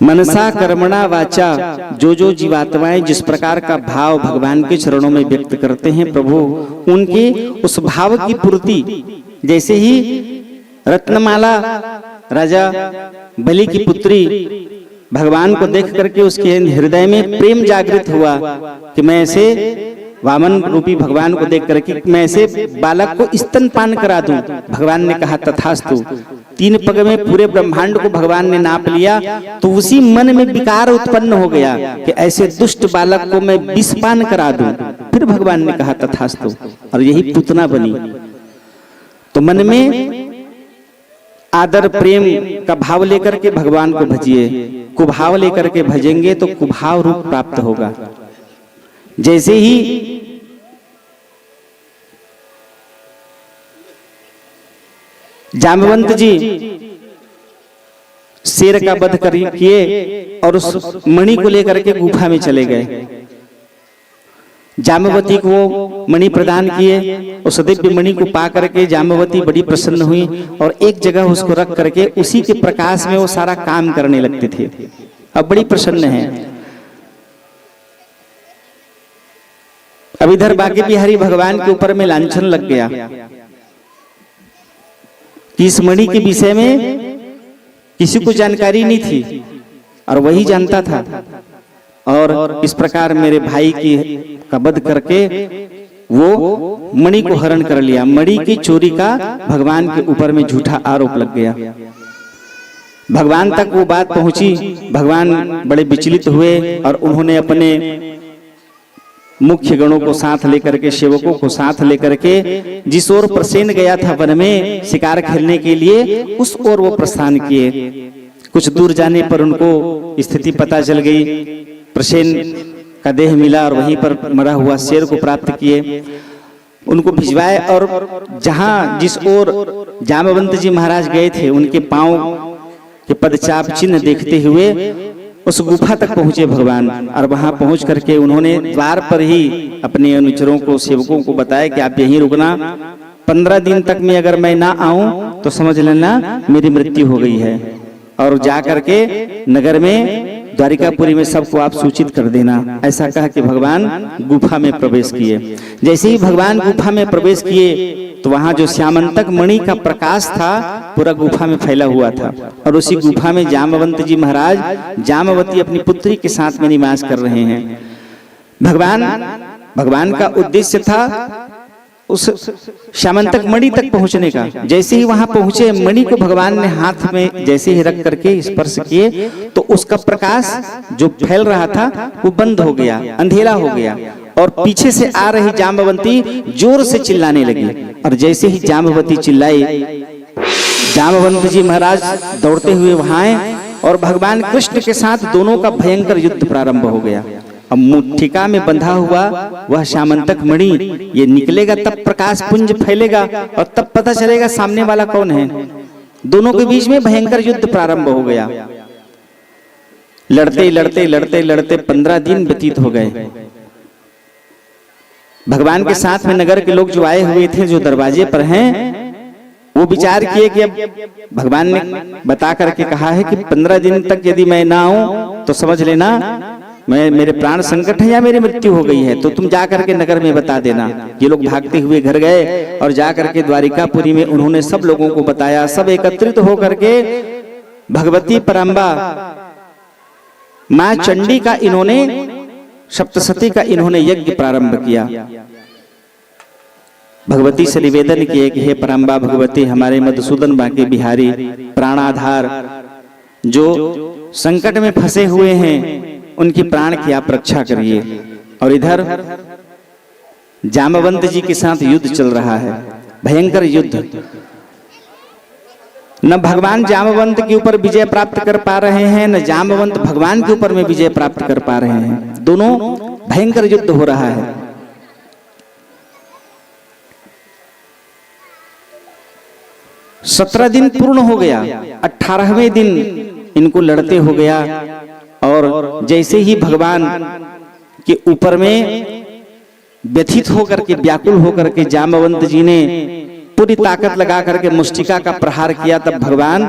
मनसा कर्मणा वाचा, जो जीवात्माएं जिस प्रकार का भाव भगवान के चरणों में व्यक्त करते हैं, प्रभु उनके उस भाव की पूर्ति, जैसे ही रत्नमाला राजा बलि की पुत्री भगवान को देख करके उसके हृदय में प्रेम जागृत हुआ कि मैं ऐसे वामन रूपी भगवान को देख करके मैं ऐसे बालक को स्तनपान करा दूं। भगवान ने कहा तथास्तु। 3 पग में पूरे ब्रह्मांड को भगवान ने नाप लिया, तो उसी मन में विकार उत्पन्न हो गया कि ऐसे दुष्ट बालक को मैं विषपान करा दूं। फिर भगवान ने कहा तथास्तु, और यही पूतना बनी। तो मन में आदर प्रेम का भाव लेकर के भगवान को भजिए, कुभाव लेकर के भजेंगे तो कुभाव रूप प्राप्त होगा। जैसे ही जामवंत जी शेर का वध किए और उस मणि को लेकर के गुफा में चले गए, जामवती को मणि प्रदान किए। उस दिव्य मणि को पा करके जामवती बड़ी प्रसन्न हुई और एक जगह उसको रख करके उसी के प्रकाश में वो सारा काम करने लगते थे। अब बड़ी प्रसन्न है। अब इधर बांके बिहारी भगवान के ऊपर में लांछन लग गया कि इस मणि के विषय में किसी को जानकारी नहीं थी और वही जानता था, और इस प्रकार मेरे भाई की का वध करके वो मणि को हरण कर लिया। मणि की चोरी का भगवान के ऊपर में झूठा आरोप लग गया। भगवान तक वो बात पहुंची, भगवान बड़े विचलित हुए और उन्होंने अपने मुख्य गणों को साथ लेकर के, सेवकों को साथ लेकर के जिस ओर प्रसेन गया था वन में शिकार खेलने के लिए, उस ओर वो प्रस्थान किए। कुछ दूर जाने पर उनको स्थिति पता चल गई, प्रसेन का देह मिला और वहीं पर मरा हुआ शेर को प्राप्त किए, उनको भिजवाए और जहां जिस ओर जामवंत जी महाराज गए थे उनके पांव के पदचाप चिन्ह देखते हुए उस गुफा तक पहुंचे भगवान। और वहां पहुंच करके उन्होंने द्वार पर ही अपने अनुचरों को, सेवकों को बताया कि आप यहीं रुकना, 15 दिन तक में अगर मैं ना आऊं तो समझ लेना मेरी मृत्यु हो गई है, और जा करके नगर में द्वारिकापुरी में सबको आप सूचित कर देना। ऐसा कहा कि भगवान गुफा में प्रवेश किए। जैसे ही भगवान गुफा में प्रवेश किए तो वहां जो श्यामंतक मणि का प्रकाश था पूरा गुफा में फैला हुआ था, और उसी गुफा में जामवंत जी महाराज जामवती अपनी पुत्री के साथ में निवास कर रहे हैं। भगवान का उद्देश्य था उस श्यामंतक मणि तक पहुंचने का। जैसे ही वहां पहुंचे, मणि को भगवान ने हाथ में जैसे ही रख करके स्पर्श किए तो उसका प्रकाश जो फैल रहा था वो बंद हो गया, अंधेरा हो गया, और पीछे से आ रही जामवंती जोर से चिल्लाने लगी। और जैसे ही जामवती चिल्लाई, जामवंत जी महाराज दौड़ते हुए वहां आए और भगवान कृष्ण के साथ दोनों का भयंकर युद्ध प्रारंभ हो गया। अब मुट्ठिका में बंधा हुआ वह श्यामंतक मणि ये निकलेगा तब प्रकाश पुंज फैलेगा और तब पता चलेगा सामने वाला कौन है। दोनों के बीच में भयंकर युद्ध प्रारंभ हो गया। लड़ते लड़ते लड़ते लड़ते 15 दिन व्यतीत हो गए। भगवान के साथ में नगर के लोग जो आए हुए थे, जो दरवाजे पर हैं, वो विचार किए कि अब भगवान ने बता करके कहा है कि 15 दिन तक यदि मैं ना आऊं तो समझ लेना मेरे प्राण संकट है या मेरी मृत्यु हो गई है, तो तुम जा करके नगर में बता देना। ये लोग भागते हुए घर गए और जा करके द्वारिकापुरी में उन्होंने सब लोगों को बताया। सब एकत्रित होकर के भगवती परम्बा मां चंडी का इन्होंने, सप्तशती का इन्होंने यज्ञ प्रारंभ किया। भगवती से निवेदन किए कि हे परम्बा भगवती, हमारे मधुसूदन बांके बिहारी प्राणाधार जो संकट में फंसे हुए हैं, उनकी प्राण की आप रक्षा करिए। और इधर जामवंत जी के साथ युद्ध चल रहा है, भयंकर युद्ध। न भगवान जामवंत के ऊपर विजय प्राप्त कर पा रहे हैं, न जामवंत भगवान के ऊपर में विजय प्राप्त कर पा रहे हैं। दोनों भयंकर युद्ध हो रहा है। 17 दिन पूर्ण हो गया, 18वें दिन इनको लड़ते हो गया। और जैसे ही भगवान के ऊपर में व्यथित होकर के, व्याकुल होकर के जामवंत जी ने पूरी ताकत लगा करके मुष्टिका का प्रहार किया, तब भगवान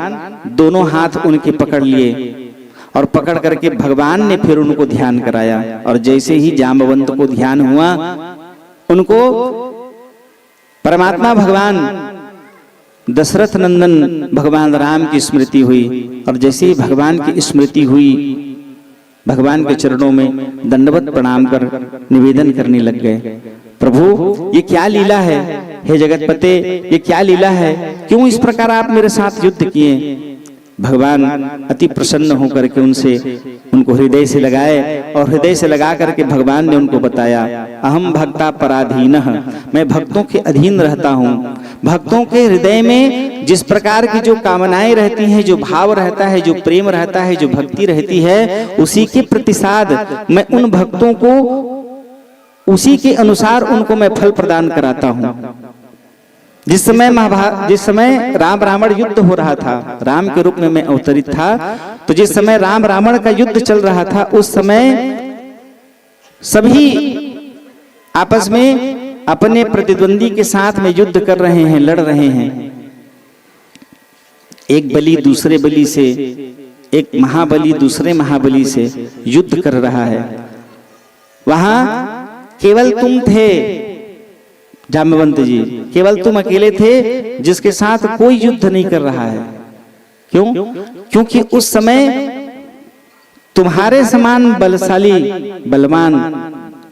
दोनों हाथ उनके पकड़ लिए और पकड़ करके भगवान ने फिर उनको ध्यान कराया। और जैसे ही जामवंत को ध्यान हुआ, उनको परमात्मा भगवान दशरथ नंदन भगवान राम की स्मृति हुई। और जैसे ही भगवान की स्मृति हुई, भगवान के चरणों में दंडवत प्रणाम कर निवेदन करने लग गए, प्रभु ये क्या लीला है, हे जगतपते ये क्या लीला है, क्यों इस प्रकार आप मेरे साथ युद्ध किए। भगवान अति प्रसन्न होकर के उनको हृदय से लगाए और हृदय से लगा करके भगवान ने उनको बताया, अहम भक्ता पराधीनः, मैं भक्तों के अधीन रहता हूँ। भक्तों के हृदय में जिस प्रकार की जो कामनाएं रहती हैं, जो भाव रहता है, जो प्रेम रहता है, जो भक्ति रहती है, उसी के प्रतिसाद मैं उन भक्तों को उसी के अनुसार उनको मैं फल प्रदान कराता हूँ। जिस समय राम रावण युद्ध हो रहा था, राम के रूप में मैं अवतरित था, तो जिस समय राम रावण का युद्ध चल रहा था, उस समय सभी आपस में अपने प्रतिद्वंदी के साथ में युद्ध कर रहे हैं, लड़ रहे हैं। एक बलि दूसरे बलि से, एक महाबली दूसरे महाबली से युद्ध कर रहा है। वहां केवल तुम थे जाम्बवंत जी, केवल तुम अकेले थे जिसके साथ कोई युद्ध नहीं कर रहा है। क्यों? क्योंकि उस समय तुम्हारे समान बलशाली बलवान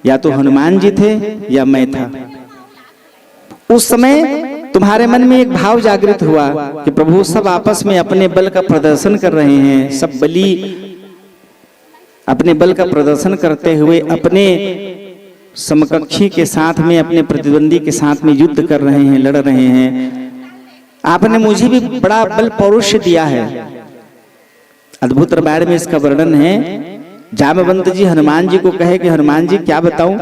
या तो हनुमान जी थे या मैं था। उस समय तुम्हारे मन में एक भाव जागृत हुआ कि प्रभु सब आपस में अपने बल का प्रदर्शन कर रहे हैं, सब बली अपने बल का प्रदर्शन करते हुए अपने समकक्षी के साथ में, अपने प्रतिद्वंदी के साथ में युद्ध कर रहे हैं, लड़ रहे हैं। आपने मुझे भी बड़ा बल पौरुष दिया है। अद्भुत रामायण में इसका वर्णन है। जाम्बवंत जी हनुमान जी को कहे कि हनुमान जी क्या बताऊं,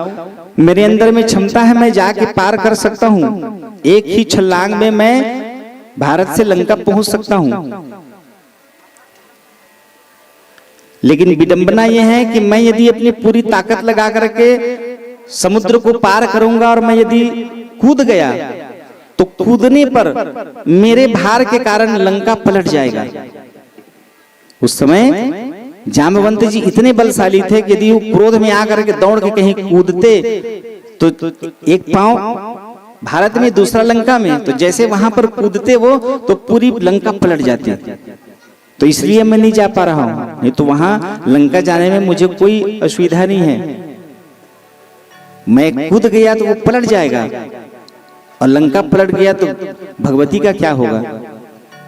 मेरे अंदर में क्षमता है, मैं जाके पार कर सकता हूं, एक ही छलांग में मैं भारत से लंका पहुंच सकता हूं। लेकिन विडंबना यह है कि मैं यदि अपनी पूरी ताकत लगा करके समुद्र को पार करूंगा और मैं यदि कूद गया तो कूदने पर मेरे भार के कारण लंका पलट जाएगा। उस समय जाम्बवंत जी इतने बलशाली थे कि यदि वो क्रोध में आकर के दौड़ के कहीं कूदते तो एक पांव भारत में दूसरा लंका में, तो जैसे वहां पर कूदते वो तो पूरी लंका पलट जाती। तो इसलिए मैं नहीं जा पा रहा हूं, नहीं तो वहां लंका जाने में मुझे कोई असुविधा नहीं है। मैं कूद गया तो वो पलट जाएगा और लंका पलट गया तो भगवती का क्या होगा।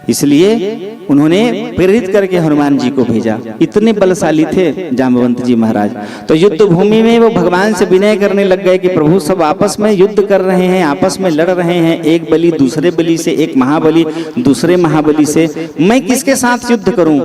इसलिए उन्होंने प्रेरित करके हनुमान जी को भेजा। इतने बलशाली थे जाम्बवंत जी महाराज। तो युद्ध भूमि में वो भगवान से विनय करने लग गए कि प्रभु सब आपस में युद्ध कर रहे हैं, आपस में लड़ रहे हैं, एक बलि दूसरे बलि से, एक महाबली दूसरे महाबली से, मैं किसके साथ युद्ध करूं?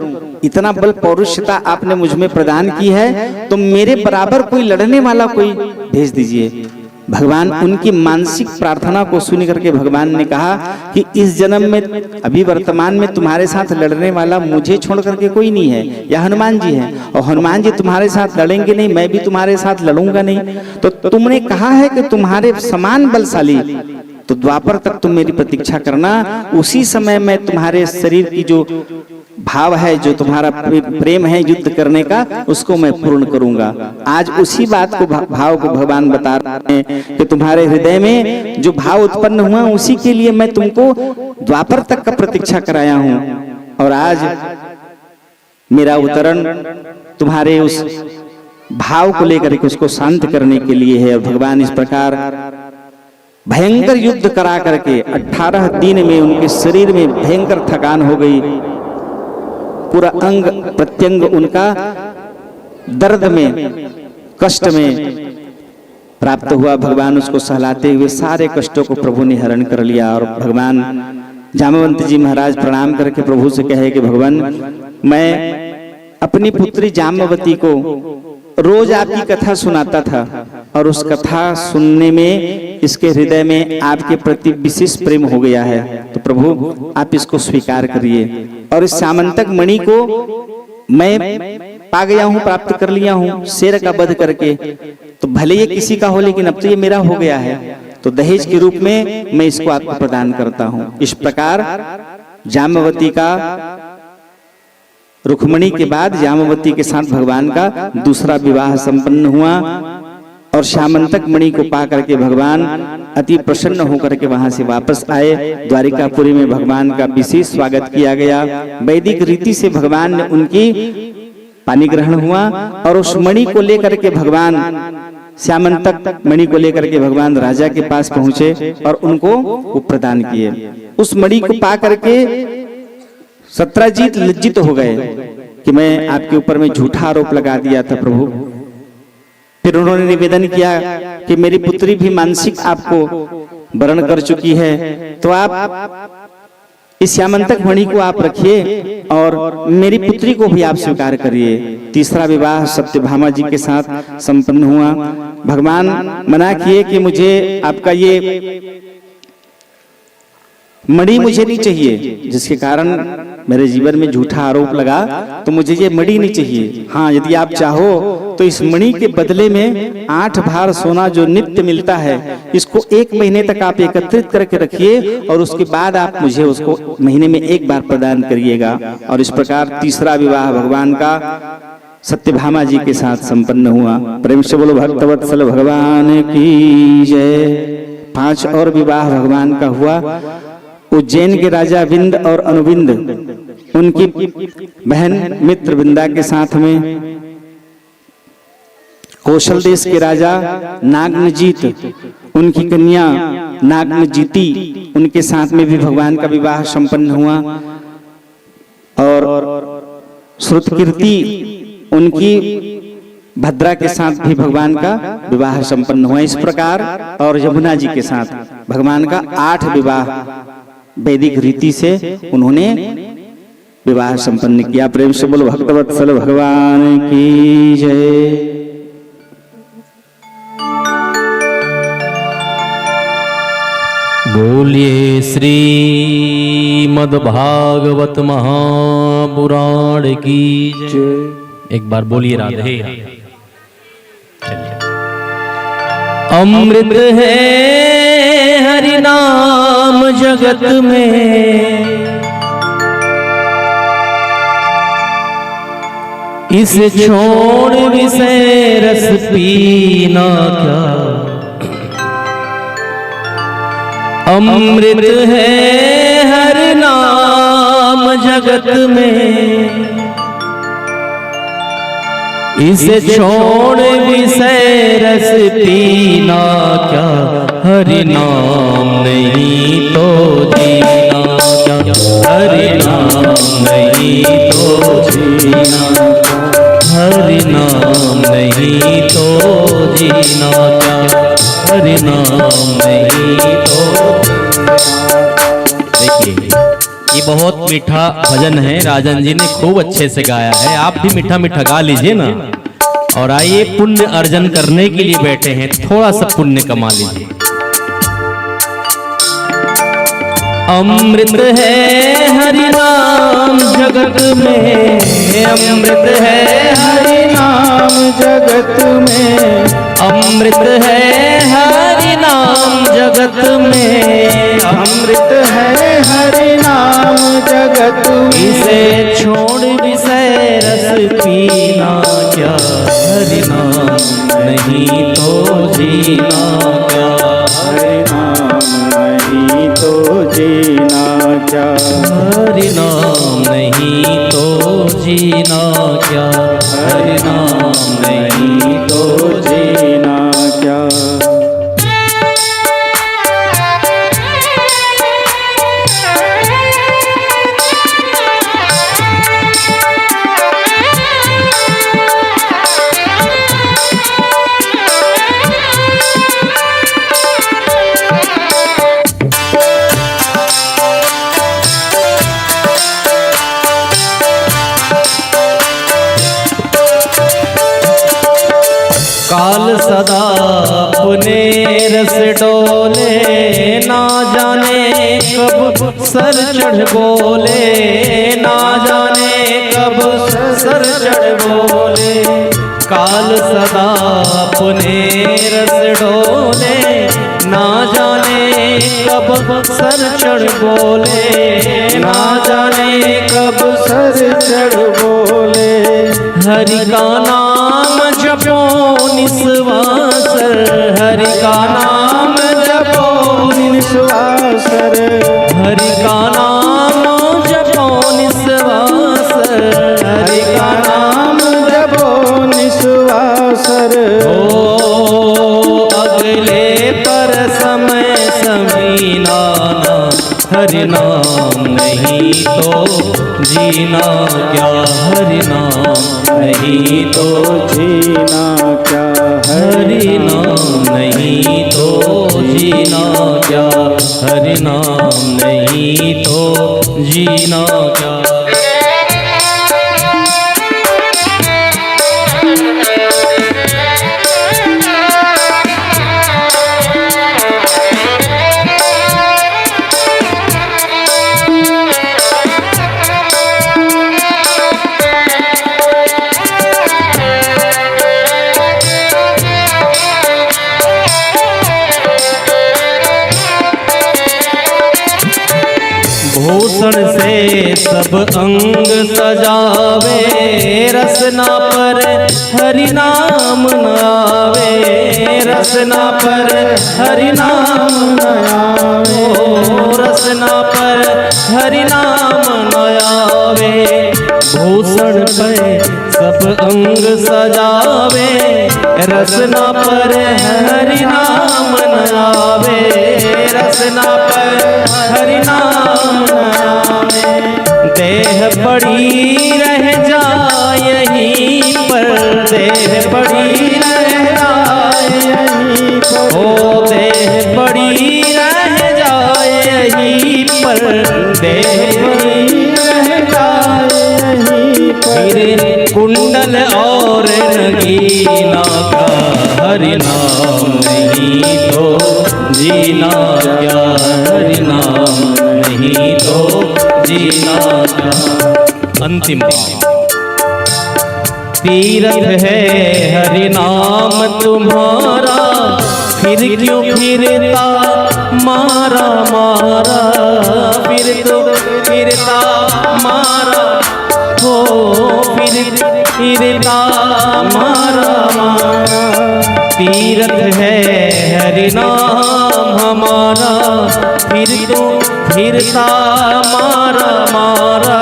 इतना बल पौरुषता आपने मुझ में प्रदान की है, तो मेरे बराबर कोई लड़ने वाला कोई भेज दीजिए। भगवान उनकी मानसिक प्रार्थना को सुन करके भगवान ने कहा कि इस जन्म में, अभी वर्तमान में तुम्हारे साथ लड़ने वाला मुझे छोड़ करके कोई नहीं है, या हनुमान जी हैं, और हनुमान जी तुम्हारे साथ लड़ेंगे नहीं, मैं भी तुम्हारे साथ लड़ूंगा नहीं। तो तुमने कहा है कि तुम्हारे समान बलशाली, तो द्वापर तक तुम मेरी प्रतीक्षा करना, उसी समय मैं तुम्हारे शरीर की जो भाव है, जो तुम्हारा प्रेम है युद्ध करने का, उसको मैं पूर्ण करूंगा। आज उसी बात को, भाव को भगवान बता रहे हैं कि तुम्हारे हृदय में जो भाव उत्पन्न हुआ उसी के लिए मैं तुमको द्वापर तक का प्रतीक्षा कराया हूं, और आज मेरा अवतरण तुम्हारे उस भाव को लेकर के उसको शांत करने के लिए है। और भगवान इस प्रकार भयंकर युद्ध करा करके 18 दिन में उनके शरीर में भयंकर थकान हो गई, पूरा अंग प्रत्यंग उनका दर्द में, कष्ट में प्राप्त हुआ। भगवान उसको सहलाते हुए सारे कष्टों को प्रभु ने हरण कर लिया। और भगवान जाम्बवंत जी महाराज प्रणाम करके प्रभु से कहे कि भगवान, मैं अपनी पुत्री जाम्बवती को रोज आपकी कथा सुनाता था, और उस कथा सुनने में इसके हृदय में आपके प्रति विशेष प्रेम हो गया है। तो प्रभु आप इसको स्वीकार करिए, और इस सामंतक मणि को मैं पा गया हूं, प्राप्त कर लिया हूं शेर का वध करके, तो भले ये किसी का हो लेकिन अब तो ये मेरा हो गया है, तो दहेज के रूप में मैं इसको आपको प्रदान करता हूं। इस प्रकार जाम्बवती का, रुक्मिणी के बाद जाम्बवती के साथ भगवान का दूसरा विवाह संपन्न हुआ, और श्यामंतक मणि को पा करके भगवान अति प्रसन्न होकर के वहां से वापस आए। द्वारिकापुरी में भगवान का विशेष स्वागत किया गया। वैदिक रीति से भगवान ने उनकी पानी ग्रहण हुआ, और उस मणि को लेकर के भगवान, श्यामंतक मणि को लेकर के भगवान राजा के पास पहुंचे और उनको वो प्रदान किए। उस मणि को पा करके सत्राजीत लज्जित हो गए कि मैं आपके ऊपर में झूठा आरोप लगा दिया था प्रभु। फिर उन्होंने निवेदन किया कि मेरी पुत्री भी मानसिक आपको वरण कर चुकी है, तो आप इस श्यामंतक मणि को आप रखिए और मेरी पुत्री को भी आप स्वीकार करिए। तीसरा विवाह सत्यभामा जी के साथ संपन्न हुआ। भगवान मना किए कि मुझे आपका ये मणि मुझे नहीं चाहिए, जिसके कारण मेरे जीवन में झूठा आरोप लगा, तो मुझे ये मणि नहीं चाहिए। हाँ, यदि आप चाहो तो इस मणि के बदले में 8 भार सोना जो नित्य मिलता है, इसको 1 महीने तक आप एकत्रित करके रखिए, और उसके बाद आप मुझे उसको महीने में 1 बार प्रदान करिएगा। और इस प्रकार तीसरा विवाह भगवान का सत्यभामा जी के साथ संपन्न हुआ। प्रेम से बोलो भक्तवत्सल भगवान की जय। 5 और विवाह भगवान का हुआ। उज्जैन के राजा विंद और अनुविंद, उनकी बहन मित्र विंदा के साथ में, कौशल देश के राजा नागनजीत, उनकी कन्या नागनजीती, उनके साथ में भी भगवान का विवाह संपन्न हुआ। और श्रुतकीर्ति, उनकी भद्रा के साथ भी भगवान का विवाह संपन्न हुआ। इस प्रकार और यमुना जी के साथ भगवान का 8 विवाह वैदिक रीति से उन्होंने विवाह संपन्न किया। प्रेम से बोलो भक्तवत्सल भगवान की जय। बोलिए श्रीमद्भागवत महापुराण की जय। एक बार बोलिए राधे। अमृत है हरि नाम जगत में, इसे छोड़ विषय रस पीना क्या। अमृत है हर नाम जगत में, इसे छोड़ विषय रस पीना क्या। हरि नाम नहीं तो जीना क्या, हरि नाम नहीं तो जीना, हरि नाम नहीं तो जीना क्या, हरि नाम नहीं तो। देखिए ये बहुत मीठा भजन है, राजन जी ने खूब अच्छे से गाया है। आप भी मीठा मीठा गा लीजिए ना। और आइए पुण्य अर्जन करने के लिए बैठे हैं, थोड़ा सा पुण्य कमा लीजिए। अमृत है हरि नाम जगत में, अमृत है हरि नाम जगत में, अमृत है हरि नाम जगत में, अमृत है हरि नाम जगत में, इसे छोड़ विषय रस पीना क्या। हरि नाम नहीं तो जीना क्या, हरि नाम नहीं तो जीना क्या, हरि नाम नहीं तो जीना क्या, हरि नाम नहीं तो जीना क्या। काल सदा अपने रस डोले, ना जाने कब सर चढ़ बोले, ना जाने कब सर चढ़ बोले। काल सदा अपने रस डोले, ना जाने कब सर चढ़ बोले, ना जाने कब सर चढ़ बोले। हरि का नाम जपो निस्वासर, हरि का नाम जपो निस्वासर, हरि का नाम जपो निस्वासर, हरि का नाम जपो निस्वासर। ओ अगले पर समय समीना ना, हरि नाम नहीं तो जीना क्या, हरि नाम नहीं तो जीना क्या, हरि नाम नहीं तो जीना क्या, हरि नाम नहीं तो जीना क्या। से सब अंग सजावे, रसना पर हरि नाम न आवे, रसना पर हरि नाम न आवे, रसना पर हरि नाम न आवे। भूषण पे सब अंग सजावे, रसना पर हरि नाम न आवे, रसना पर हरि नाम न आवे। देह पड़ी रह जाए यहीं पर, देह पड़ी रह जाए यहीं पर, ओ देह पड़ी रह जाए यहीं पर, देह पड़ी रह जाए यहीं पर। फिर कुंडल और नगीना का हरि नाम नहीं तो जीना क्या, हरि नाम नहीं तो जीना क्या। अंतिम तीरथ है हरि नाम तुम्हारा, फिर क्यों फिरता मारा मारा, फिर तो फिरता मारा हो, फिरता मारा मारा। तीरथ है हरि नाम हमारा, फिर तो फिरता मारा मारा,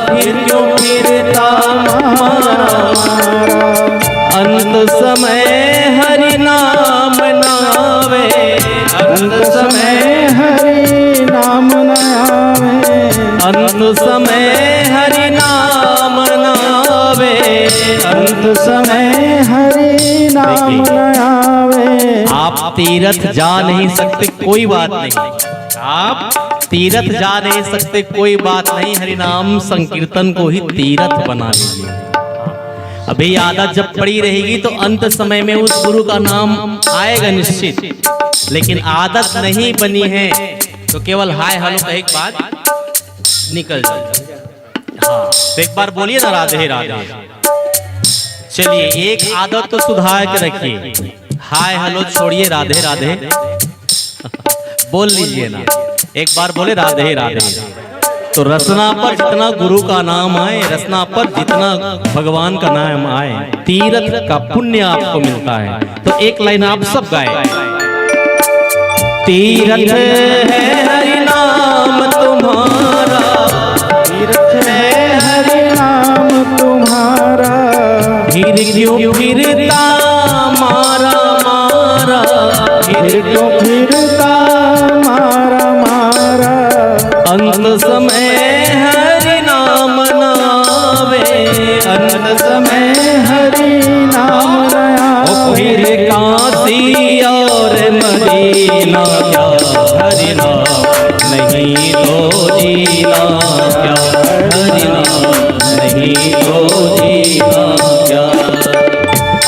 फिर क्यों फिरता मारा मारा। अंत समय हरि नाम नावे, अंत समय हरि नाम नावे, अंत समय हरि नाम नावे, अंत समय हरि नाम नावे। आप तीर्थ जा नहीं सकते कोई बात नहीं, आप तीर्थ जा नहीं सकते कोई बात नहीं, हरि नाम संकीर्तन को ही तीर्थ बना लीजिए। अभी आदत जब पड़ी रहेगी तो अंत समय में उस गुरु का नाम आएगा निश्चित, लेकिन आदत नहीं बनी है तो केवल हाय हेलो का एक बात निकल जाए। हाँ तो एक बार बोलिए ना राधे राधे। चलिए एक आदत तो सुधार के रखिए, हाय हेलो छोड़िए, राधे राधे बोल लीजिए ना, एक बार बोले राधे राधे। तो रसना पर जितना गुरु का नाम आए, रसना पर जितना भगवान का नाम आए, तीर्थ का पुण्य आपको मिलता है। तो एक लाइन आप सब गाए। तीर्थ है हरि नाम तुम्हारा, तीर्थ है हरि नाम तुम्हारा, फिर क्यों फिरता मारा मारा, फिर क्यों फिरता मारा मारा। अंत समय हरि नाम नावे, अंत समय हरि नाम नावे। फिर काशी और मदीना क्या, हरि नाम नहीं तो जीना क्या, हरि नाम नहीं तो जीना क्या।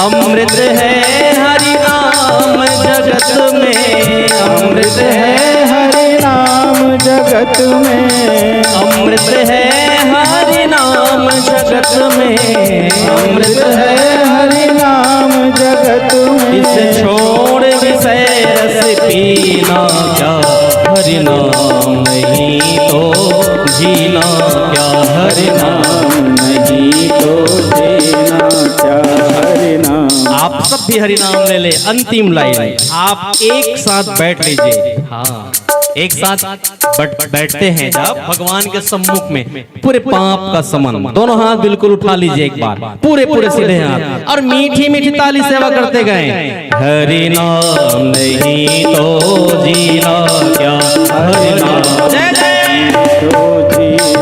अमृत है हरि नाम जगत में, अमृत है हरि नाम जगत में, अमृत है हरि नाम जगत में, अमृत है हरि नाम जगत में। इसे छोड़ विषय रस पीना क्या, हरि नाम नहीं तो जीना क्या, हरि नाम नहीं तो जीना क्या, हरि नाम। आप सब भी हरि नाम ले ले। अंतिम लाइन आप एक साथ बैठ लीजिए। हाँ एक साथ बैठते हैं जब भगवान के सम्मुख में, पूरे पाप का समन, दोनों हाथ बिल्कुल उठा लीजिए एक बार, पूरे पूरे सीधे हाथ, और मीठी मीठी ताली सेवा करते गए। हरि नाम नहीं तो जीना क्या, हरि नाम जय जय तो जीना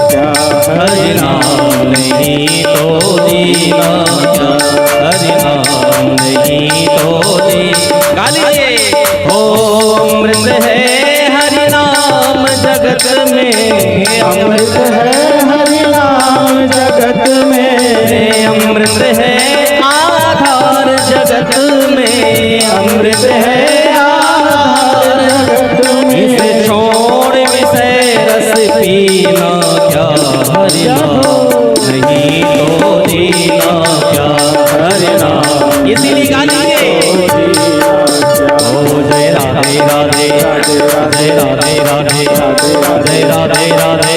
क्या, हरि नाम नहीं तो जीना क्या, हरि नाम नहीं तो जीना। अमृत है हरि नाम जगत में, अमृत है हरि नाम जगत में, अमृत है आधार जगत में, अमृत है आधार जगत में। इसे छोड़ विषय रस पीना क्या, हरि नाम नहीं तो जीना क्या, हरि नाम। इसीलिए गालिए जय राधे राधे, जय राधे राधे, जय राधे राधे,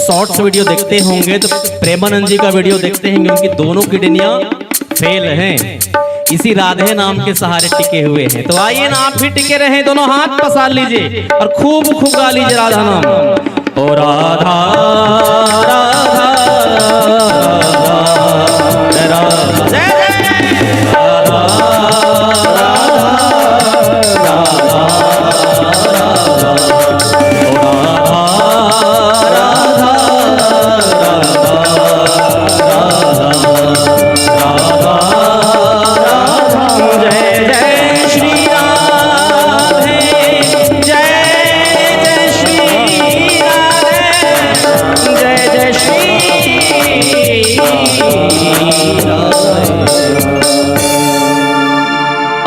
शॉर्ट्स वीडियो देखते होंगे तो प्रेमानंद जी का वीडियो देखते होंगे, उनकी दोनों किडनियां फेल हैं, इसी राधे नाम के सहारे टिके हुए हैं। तो आइए ना आप भी टिके रहे, दोनों हाथ पसार लीजिए और खूब खूब गा लीजिए राधा नाम। ओ राधा राधा राधा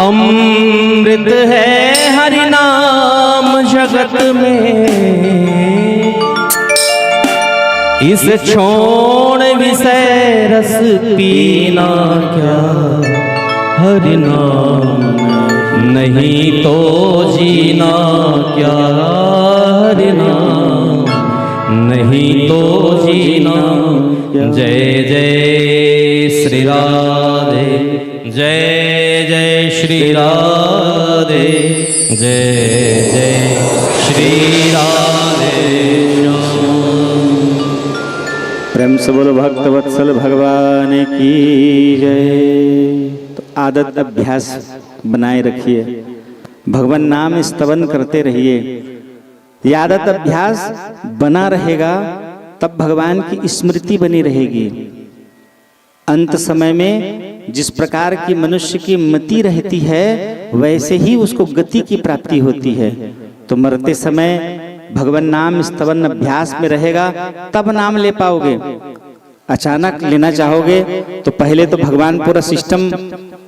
अमृत है हरि नाम जगत में, इस छोड़ विषय रस पीना क्या, हरि नाम नहीं तो जीना क्या, हरि नाम नहीं तो जीना। जय जय श्री राधे, जय जय श्री राधे, जय जय श्री राधे। प्रेम से बोलो भक्त वत्सल भगवान की जय। तो आदत अभ्यास बनाए रखिए, भगवान नाम स्तवन करते रहिए। ये आदत अभ्यास बना रहेगा तब भगवान की स्मृति बनी रहेगी। अंत समय में जिस प्रकार की मनुष्य की मति रहती है वैसे ही उसको गति की प्राप्ति होती है। तो मरते समय भगवान नाम स्तवन अभ्यास में रहेगा तब नाम ले पाओगे। अचानक लेना चाहोगे तो पहले तो भगवान पूरा सिस्टम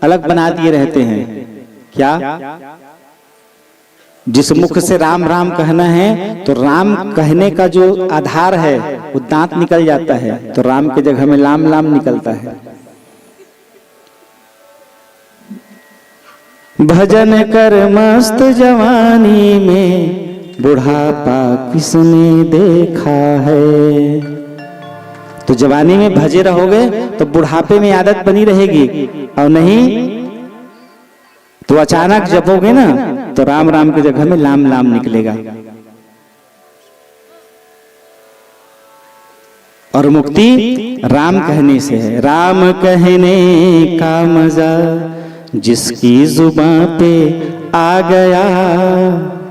अलग बना दिए रहते हैं। क्या? जिस मुख से राम राम कहना है तो राम कहने का जो आधार है वो दांत निकल जाता है, तो राम की जगह में लाम लाम निकलता है। भजन कर मस्त जवानी में, बुढ़ापा किसने देखा है। तो जवानी में भजे रहोगे तो बुढ़ापे में आदत बनी रहेगी, और नहीं तो अचानक जपोगे ना तो राम राम की जगह में लाम लाम निकलेगा। और मुक्ति राम कहने से है। राम कहने का मजा जिसकी जुबान पे आ गया।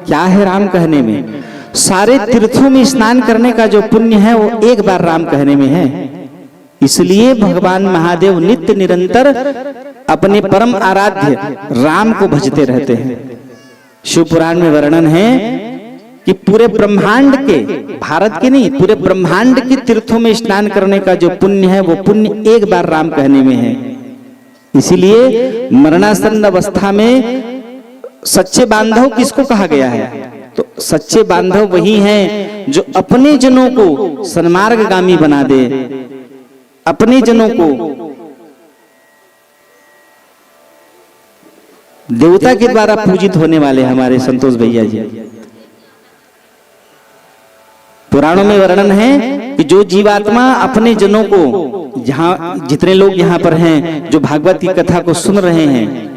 क्या है राम कहने में? सारे तीर्थों में स्नान करने का जो पुण्य है वो एक बार राम कहने में है। इसलिए भगवान महादेव नित्य निरंतर अपने परम आराध्य राम को भजते रहते हैं। शिव पुराण में वर्णन है कि पूरे ब्रह्मांड के, भारत के नहीं, पूरे ब्रह्मांड के तीर्थों में स्नान करने का जो पुण्य है वो पुण्य एक बार राम कहने में है। इसीलिए मरणासन्न अवस्था में सच्चे बांधव किसको कहा गया है? तो सच्चे बांधव वही हैं जो अपने जनों को सन्मार्गगामी बना दे, अपने जनों को देवता के द्वारा पूजित होने वाले हमारे संतोष भैया जी। पुराणों में वर्णन है कि जो जीवात्मा अपने जनों को, जहां जितने लोग यहाँ पर हैं जो भागवत की कथा को सुन रहे हैं,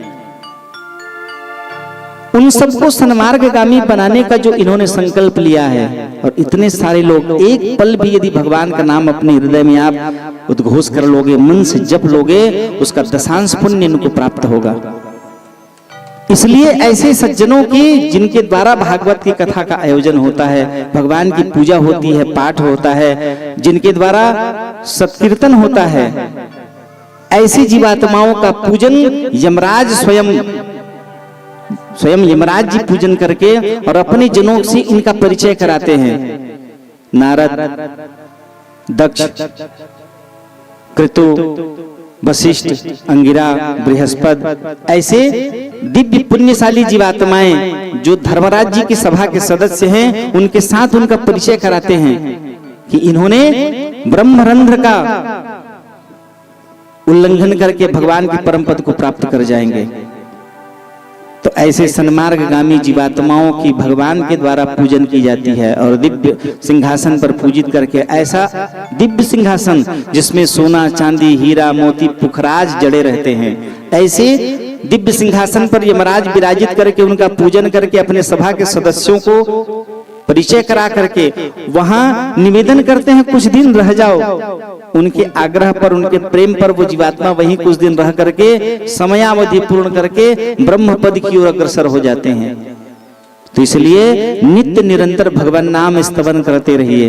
उन सबको सन्मार्गगामी बनाने का जो इन्होंने संकल्प लिया है, और इतने सारे लोग एक पल भी यदि भगवान का नाम अपने हृदय में आप उद्घोष कर लोगे, मन से जप लोगे, उसका दशांश पुण्य इनको प्राप्त होगा। इसलिए ऐसे सज्जनों की, जिनके द्वारा भागवत की कथा का आयोजन होता है, भगवान की पूजा होती है, पाठ होता है, जिनके द्वारा सत्कीर्तन होता है, ऐसी जीवात्माओं का पूजन यमराज स्वयं यमराज जी पूजन करके और अपने जनों से इनका परिचय कराते हैं। नारद, दक्ष, क्रतु, वशिष्ठ, अंगिरा, बृहस्पति, ऐसे दिव्य पुण्यशाली जीवात्माएं जो धर्मराज जी की सभा के सदस्य हैं, उनके साथ उनका परिचय कराते हैं कि इन्होंने ब्रह्मरंध्र का उल्लंघन करके भगवान के परम पद को प्राप्त कर जाएंगे। तो ऐसे सन्मार्गगामी जीवात्माओं की भगवान के द्वारा पूजन की जाती है और दिव्य सिंहासन पर पूजित करके, ऐसा दिव्य सिंहासन जिसमें सोना चांदी हीरा मोती पुखराज जड़े रहते हैं, ऐसे दिव्य सिंहासन पर यमराज विराजित करके उनका पूजन करके अपने सभा के सदस्यों को परिचय करा करके वहां निवेदन करते हैं कुछ दिन रह जाओ। उनके आग्रह पर, उनके प्रेम पर वो जीवात्मा वहीं कुछ दिन रह करके समयावधि पूर्ण करके ब्रह्म पद की ओर अग्रसर हो जाते हैं। तो इसलिए नित्य निरंतर भगवान नाम स्तवन करते रहिए।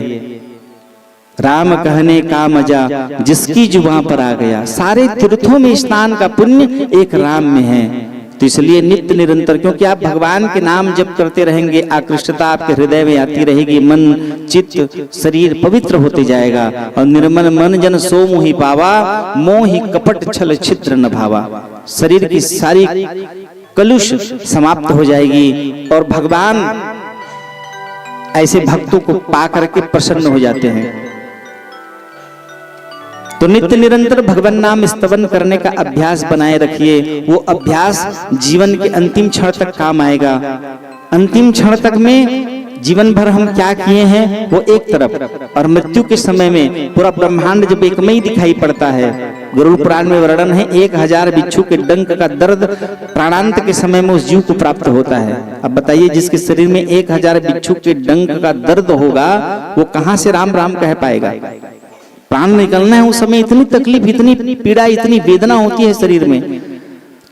राम कहने का मजा जिसकी जुबां पर आ गया, सारे तीर्थों में स्नान का पुण्य एक राम में है। तो इसलिए नित्य निरंतर, क्योंकि आप भगवान के नाम जप करते रहेंगे, आकृष्टता आपके हृदय में आती रहेगी, मन चित्त शरीर पवित्र होते जाएगा। और निर्मल मन जन सो मोहि पावा, मोहि कपट छल छिद्र न भावा। शरीर की सारी कलुष समाप्त हो जाएगी और भगवान ऐसे भक्तों को पा करके प्रसन्न हो जाते हैं। तो नित्य निरंतर भगवान नाम स्तवन करने का अभ्यास बनाए रखिए। वो अभ्यास जीवन के अंतिम क्षण तक काम आएगा। अंतिम क्षण तक में जीवन भर हम क्या किए हैं वो एक तरफ, और मृत्यु के समय में पूरा ब्रह्मांड जब एकमय दिखाई पड़ता है। गरुड़ पुराण में वर्णन है 1000 बिच्छू के डंक का दर्द प्राणांत के समय में उस जीव को प्राप्त होता है। अब बताइए, जिसके शरीर में 1000 बिच्छू के डंक का दर्द होगा वो कहां से राम राम कह पाएगा। प्राण निकलना है उस समय इतनी तकलीफ, इतनी पीड़ा, इतनी वेदना होती है शरीर में।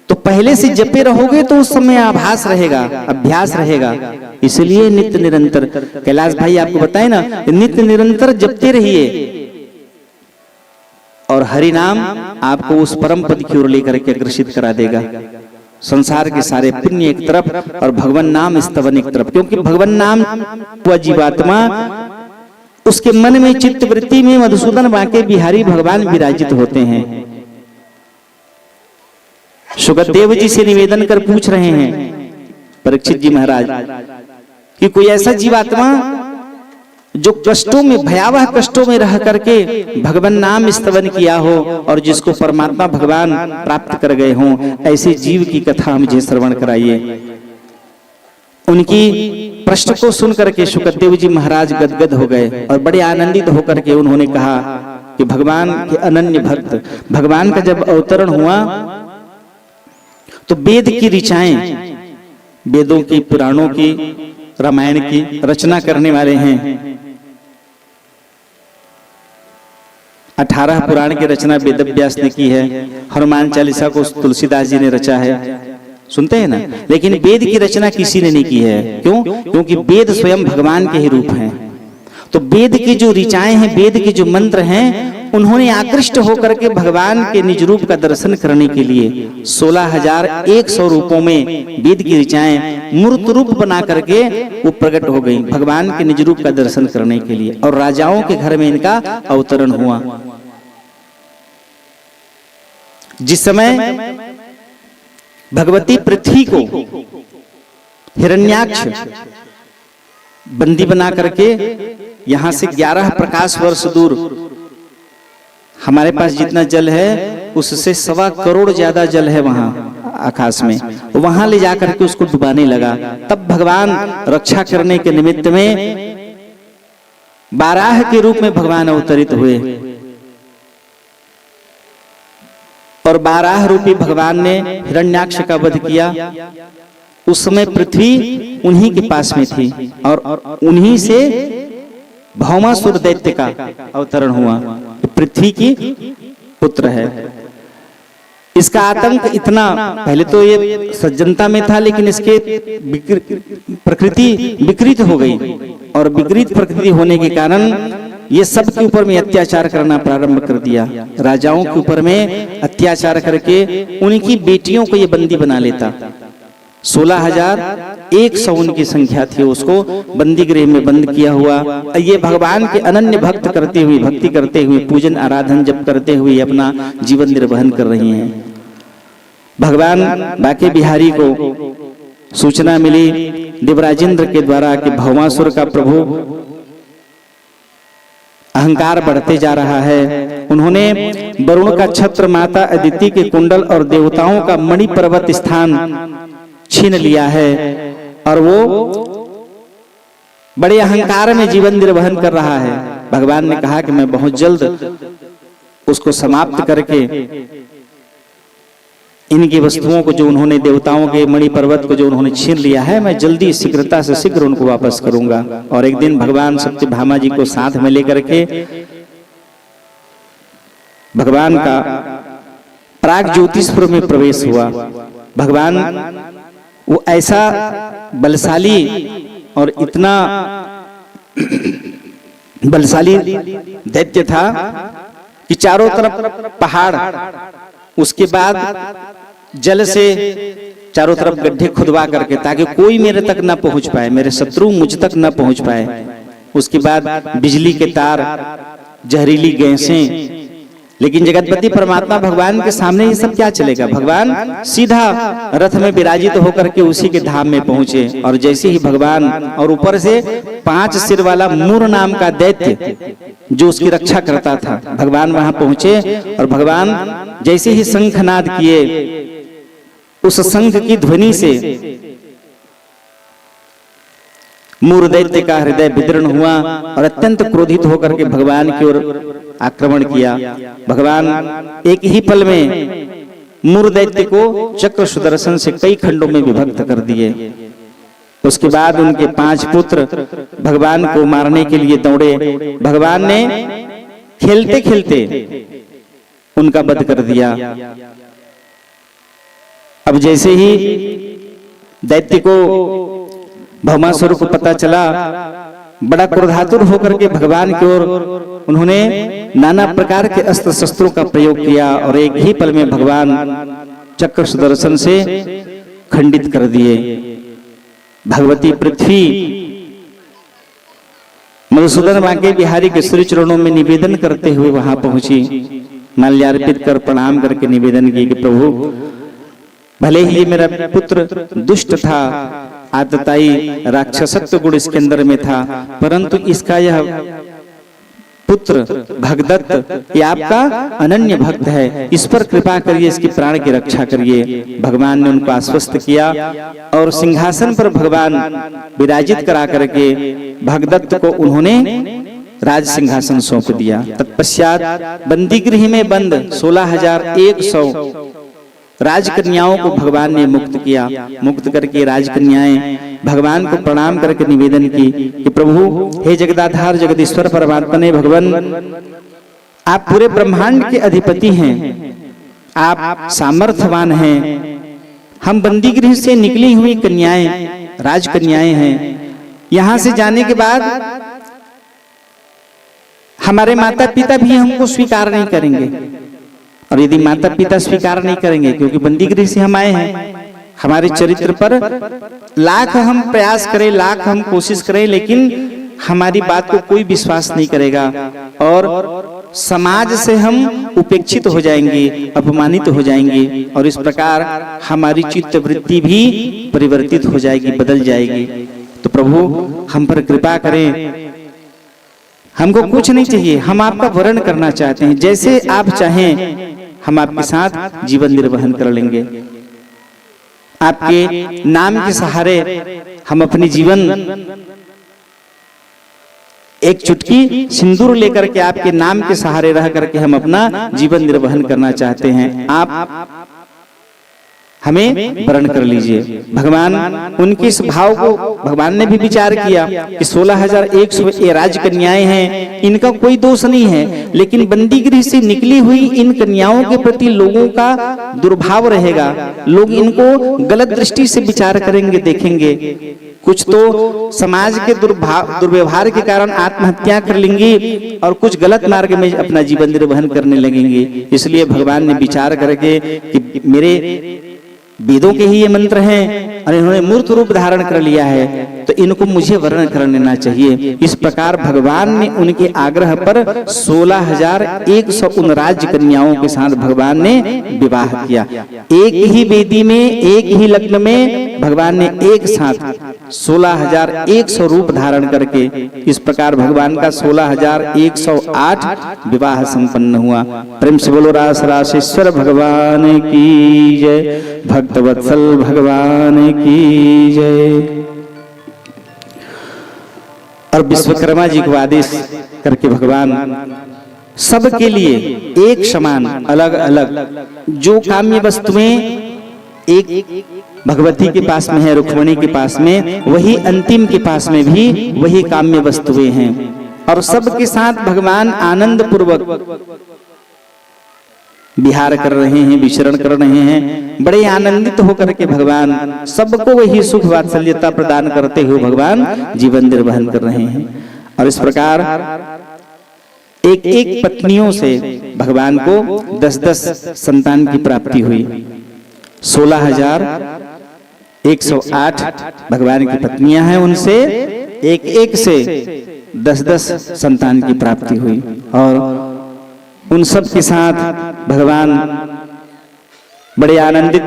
तो पहले से जपे रहोगे तो उस समय आभास रहेगा, अभ्यास रहेगा। इसलिए नित्य निरंतर, कैलाश भाई आपको बताए ना, नित्य निरंतर जपते रहिए और हरि नाम आपको उस परम पद की ओर लेकर के अग्रसित करा देगा। संसार के सारे पुण्य एक तरफ और भगवान नाम स्तवन एक तरफ, क्योंकि भगवान नाम वह जीवात्मा उसके मन में चित्त वृत्ति में मधुसूदन बांके बिहारी भगवान विराजित होते हैं। सुखदेव जी से निवेदन कर पूछ रहे हैं परीक्षित जी महाराज कि कोई ऐसा जीवात्मा जो कष्टों में, भयावह कष्टों में रह करके भगवान नाम स्तवन किया हो और जिसको परमात्मा भगवान प्राप्त कर गए हों, ऐसे जीव की कथा मुझे श्रवण कराइए। उनकी प्रश्न को सुन करके सुखदेव जी महाराज गदगद हो गए और बड़े आनंदित होकर के उन्होंने कहा कि भगवान के अनन्य भक्त, भगवान का जब अवतरण हुआ तो वेद की ऋचाएं, वेदों की, पुराणों की, रामायण की रचना करने वाले हैं। 18 पुराण की रचना वेदव्यास ने की है। हनुमान चालीसा को तुलसीदास जी ने रचा है, सुनते हैं ना। लेकिन वेद की रचना किसी ने नहीं की है। क्यों? क्योंकि वेद स्वयं भगवान के ही रूप हैं। तो वेद की जो ऋचाएं हैं, वेद के जो मंत्र हैं, उन्होंने आकृष्ट होकर के भगवान के निज रूप का दर्शन करने के लिए 16,100 रूपों में वेद की ऋचाएं मूर्त रूप बना करके वो प्रकट हो गई भगवान के निज रूप का दर्शन करने के लिए। और राजाओं के घर में इनका अवतरण हुआ। जिस समय भगवती पृथ्वी को हिरण्याक्ष बंदी बना करके यहां से 11 प्रकाश वर्ष दूर, हमारे पास जितना जल है उससे 1.25 करोड़ ज्यादा जल है वहां आकाश में, वहां ले जाकर के उसको डुबाने लगा। तब भगवान रक्षा करने के निमित्त में बाराह के रूप में भगवान अवतरित हुए और बाराह रूपी भगवान ने हिरण्याक्ष का वध किया। उस समय पृथ्वी उन्हीं के पास में थी और उन्हीं से भौमासुर दैत्य का अवतरण हुआ। पृथ्वी की पुत्र है। इसका आतंक इतना, पहले तो ये सज्जनता में था, लेकिन इसके प्रकृति विकृत हो गई और विकृत प्रकृति होने के कारण ये सब के ऊपर में अत्याचार करना प्रारंभ कर दिया। राजाओं के ऊपर में अत्याचार करके उनकी बेटियों को ये बंदी बना लेता। 16,100 उनकी संख्या थी, उसको बंदी गृह में बंद किया हुआ। ये भगवान के अनन्य भक्त करते हुए, भक्ति करते हुए, पूजन आराधन जप करते हुए अपना जीवन निर्वहन कर रही हैं। भगवान बांके बिहारी को सूचना मिली देवराजेंद्र के द्वारा कि भौमासुर का प्रभु अहंकार बढ़ते जा रहा है। उन्होंने वरुण का छत्र, माता अदिति के कुंडल और देवताओं का मणि पर्वत स्थान छीन लिया है और वो बड़े अहंकार में जीवन निर्वहन कर रहा है। भगवान ने कहा कि मैं बहुत जल्द उसको समाप्त करके इनकी वस्तुओं को, जो उन्होंने देवताओं के मणि पर्वत को जो उन्होंने छीन लिया है, मैं जल्दी शीघ्रता से शीघ्र उनको वापस करूंगा। और एक दिन भगवान सत्यभामा जी को साथ में लेकर के भगवान का प्राग ज्योतिषपुर में प्रवेश हुआ। भगवान वो ऐसा बलशाली और इतना बलशाली दैत्य था कि चारों तरफ पहाड़, उसके बाद जल से चारों तरफ गड्ढे खुदवा करके, ताकि कोई मेरे तक न पहुंच पाए, मेरे शत्रु मुझ तक न पहुंच पाए। उसके बाद बिजली के तार, जहरीली गैसें। लेकिन जगतपति परमात्मा भगवान के सामने ये सब क्या चलेगा। भगवान सीधा रथ में विराजित होकर के उसी के धाम में पहुंचे। और जैसे ही भगवान, और ऊपर से 5 सिर वाला मूर नाम का दैत्य जो उसकी रक्षा करता था, भगवान वहां पहुंचे। और भगवान जैसे ही शंखनाद किए, उस शंख की ध्वनि से मूर दैत्य का हृदय विदीर्ण हुआ और अत्यंत क्रोधित होकर के भगवान की ओर आक्रमण किया। भगवान एक ही पल में मूर दैत्य को चक्र सुदर्शन से कई खंडों में विभक्त कर दिए। उसके बाद उनके 5 पुत्र भगवान को मारने के लिए दौड़े। भगवान ने खेलते खेलते उनका वध कर दिया। अब जैसे ही दैत्य को, भौमासुर को पता चला, बड़ा क्रोधातुर होकर के भगवान की ओर उन्होंने नाना प्रकार के अस्त्र शस्त्रों का प्रयोग किया और एक ही पल में भगवान चक्र सुदर्शन से खंडित कर दिए। भगवती पृथ्वी मधुसूदन बांके बिहारी के श्री चरणों में निवेदन करते हुए वहां पहुंची। माल्यार्पित कर प्रणाम करके निवेदन किया कि प्रभु, भले ही ये मेरा पुत्र दुष्ट था, आतताई राक्षसत्व गुण इसके अंदर में था, परंतु इसका यह पुत्र भगदत्त ये आपका अनन्य भक्त है, इस पर कृपा करिए, इसकी प्राण की रक्षा करिए। भगवान ने उनको आश्वस्त किया और सिंहासन पर भगवान विराजित करा करके भगदत्त को उन्होंने राज सिंहासन सौंप दिया। तत्पश्चात बंदी गृह में बंद 16,100 राजकन्याओं को भगवान ने मुक्त किया। मुक्त करके राजकन्याएं भगवान को प्रणाम करके निवेदन की कि प्रभु, हे जगदाधार जगदीश्वर परमात्मा ने, भगवान आप पूरे ब्रह्मांड के अधिपति हैं, आप सामर्थ्यवान हैं। हम बंदी गृह से निकली हुई कन्याएं, राजकन्याएं हैं। यहां से जाने के बाद हमारे माता पिता भी हमको स्वीकार नहीं करेंगे। और यदि माता पिता स्वीकार नहीं करेंगे, क्योंकि बंदी गृह से हम आए हैं, हमारे चरित्र पर लाख हम प्रयास करें, लाख हम कोशिश करें, लेकिन हमारी बात को कोई विश्वास नहीं करेगा और समाज से हम उपेक्षित हो जाएंगे, अपमानित हो जाएंगे। और इस प्रकार हमारी चित्त वृत्ति भी परिवर्तित हो जाएगी, बदल जाएगी। तो प्रभु हम पर कृपा करें, हमको कुछ नहीं चाहिए, हम आपका वरण करना चाहते हैं, जैसे आप चाहें हम आपके साथ जीवन निर्वहन कर लेंगे। आपके नाम के सहारे हम अपनी जीवन, एक चुटकी सिंदूर लेकर के आपके नाम के सहारे रह करके हम अपना जीवन निर्वहन करना चाहते हैं। आप हमें वरण कर लीजिए। भगवान उनके इस भाव को भगवान ने भी विचार किया कि 16,100 राजकन्याएं हैं, इनका कोई दोष नहीं है, लेकिन बंदी गृह से निकली हुई इन कन्याओं के प्रति लोगों का दुर्भाव रहेगा। लोग इनको गलत दृष्टि से विचार करेंगे, देखेंगे। कुछ तो समाज के दुर्व्यवहार के कारण आत्महत्या कर लेंगी और कुछ गलत मार्ग में अपना जीवन निर्वहन करने लगेंगे। इसलिए भगवान ने विचार करके कि मेरे वेदों के ही ये मंत्र हैं और इन्होंने मूर्त रूप धारण कर लिया है, तो इनको मुझे वर्ण कर लेना चाहिए। इस प्रकार भगवान ने उनके आग्रह पर 16,100 उन राज्य कन्याओं के साथ भगवान ने विवाह किया। एक ही वेदी में, एक ही लग्न में भगवान ने एक साथ 16,100 रूप धारण करके इस प्रकार भगवान का 16,108 विवाह संपन्न हुआ। प्रेम से बोलो रास रासेश्वर भगवान की जय, भक्तवत्सल भगवान की जय। और विश्वकर्मा जी को आदेश करके भगवान सबके लिए एक समान अलग अलग जो काम्य वस्तुएं एक भगवती के पास में है, रुक्मिणी के पास में, वही अंतिम के पास में भी वही काम्य वस्तुएं हैं। और सबके साथ भगवान आनंद पूर्वक विहार कर रहे हैं, विचरण कर रहे हैं। बड़े आनंदित होकर के भगवान सबको वही सुख वात्सल्यता प्रदान करते हुए भगवान जीवन निर्वहन कर रहे हैं। और इस प्रकार एक एक पत्नियों से भगवान को 10-10 संतान की प्राप्ति हुई। 16,108 भगवान की पत्नियां हैं, उनसे एक एक से 10-10 संतान की प्राप्ति हुई। और उन सब के साथ भगवान बड़े आनंदित